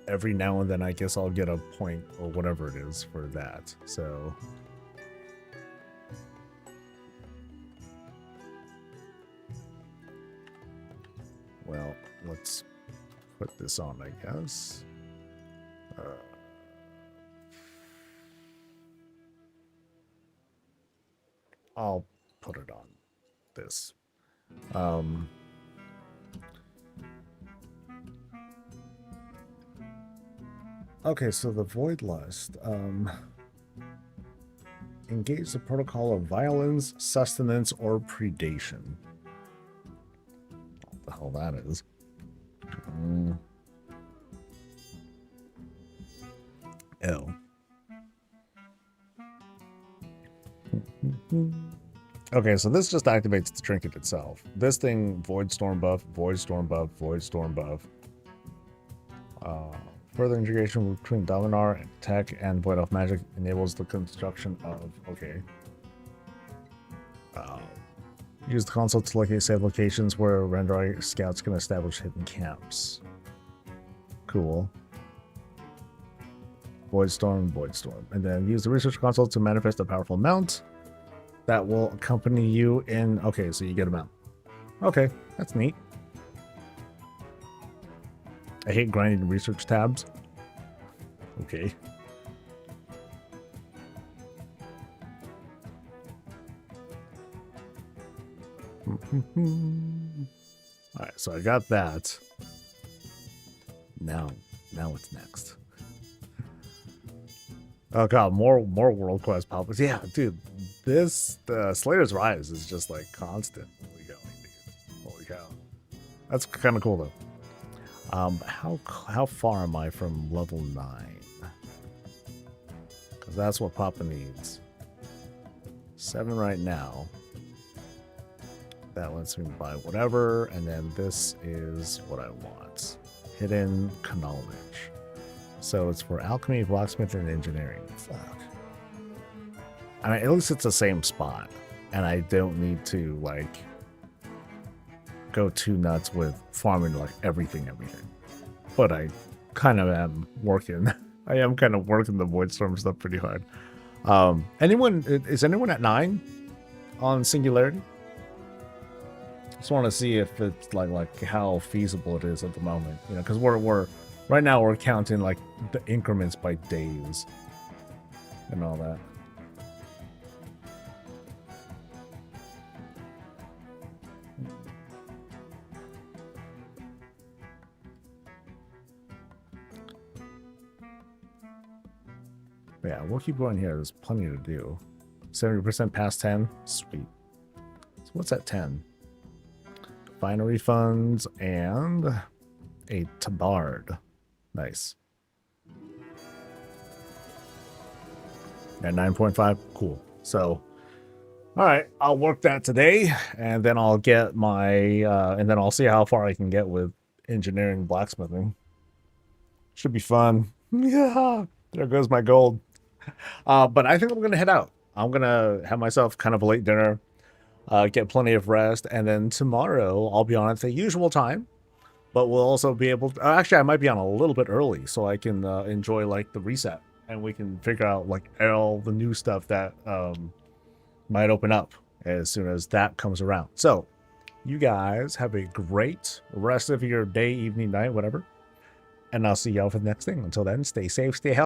every now and then I guess I'll get a point or whatever it is for that. So well, let's put this on, I guess. I'll put it on this. Okay, so the Void Lust. Engage the protocol of violence, sustenance, or predation. What the hell that is. L. Okay, so this just activates the trinket itself. This thing, Void Storm buff, Void Storm buff, Void Storm buff. Further integration between Dominar, Tech, and Void Elf Magic enables the construction of... Okay. Use the console to locate safe locations where Rendar scouts can establish hidden camps. Cool. Void Storm, Void Storm. And then use the research console to manifest a powerful mount that will accompany you in... Okay, so you get a mount. Okay, that's neat. I hate grinding research tabs. Okay. Alright, so I got that. Now what's next? Oh god, more world quest pop-ups. Yeah, dude, this Slayer's Rise is just like constantly going, dude. Holy cow. That's kind of cool though. How far am I from level 9? Because that's what Papa needs. 7 right now. That lets me buy whatever, and then this is what I want. Hidden knowledge. So it's for alchemy, blacksmith, and engineering. Fuck. I mean, at least it's the same spot, and I don't need to like go too nuts with farming like everything. But I kind of am working. I am kind of working the Voidstorm stuff pretty hard. Is anyone at 9 on Singularity? Just want to see if it's like how feasible it is at the moment. You know, because we're right now we're counting like the increments by days and all that. Yeah, we'll keep going here. There's plenty to do. 70% past 10. Sweet. So what's at 10? Finery funds and a tabard. Nice. At 9.5. Cool. So, all right, I'll work that today, and then I'll get my, and then I'll see how far I can get with engineering blacksmithing. Should be fun. Yeah, there goes my gold. But I think I'm gonna head out. I'm gonna have myself kind of a late dinner, get plenty of rest, and then tomorrow I'll be on at the usual time. But we'll also be able to, actually, I might be on a little bit early so I can enjoy like the reset, and we can figure out like all the new stuff that might open up as soon as that comes around. So you guys have a great rest of your day, evening, night, whatever. And I'll see y'all for the next thing. Until then, stay safe, stay healthy.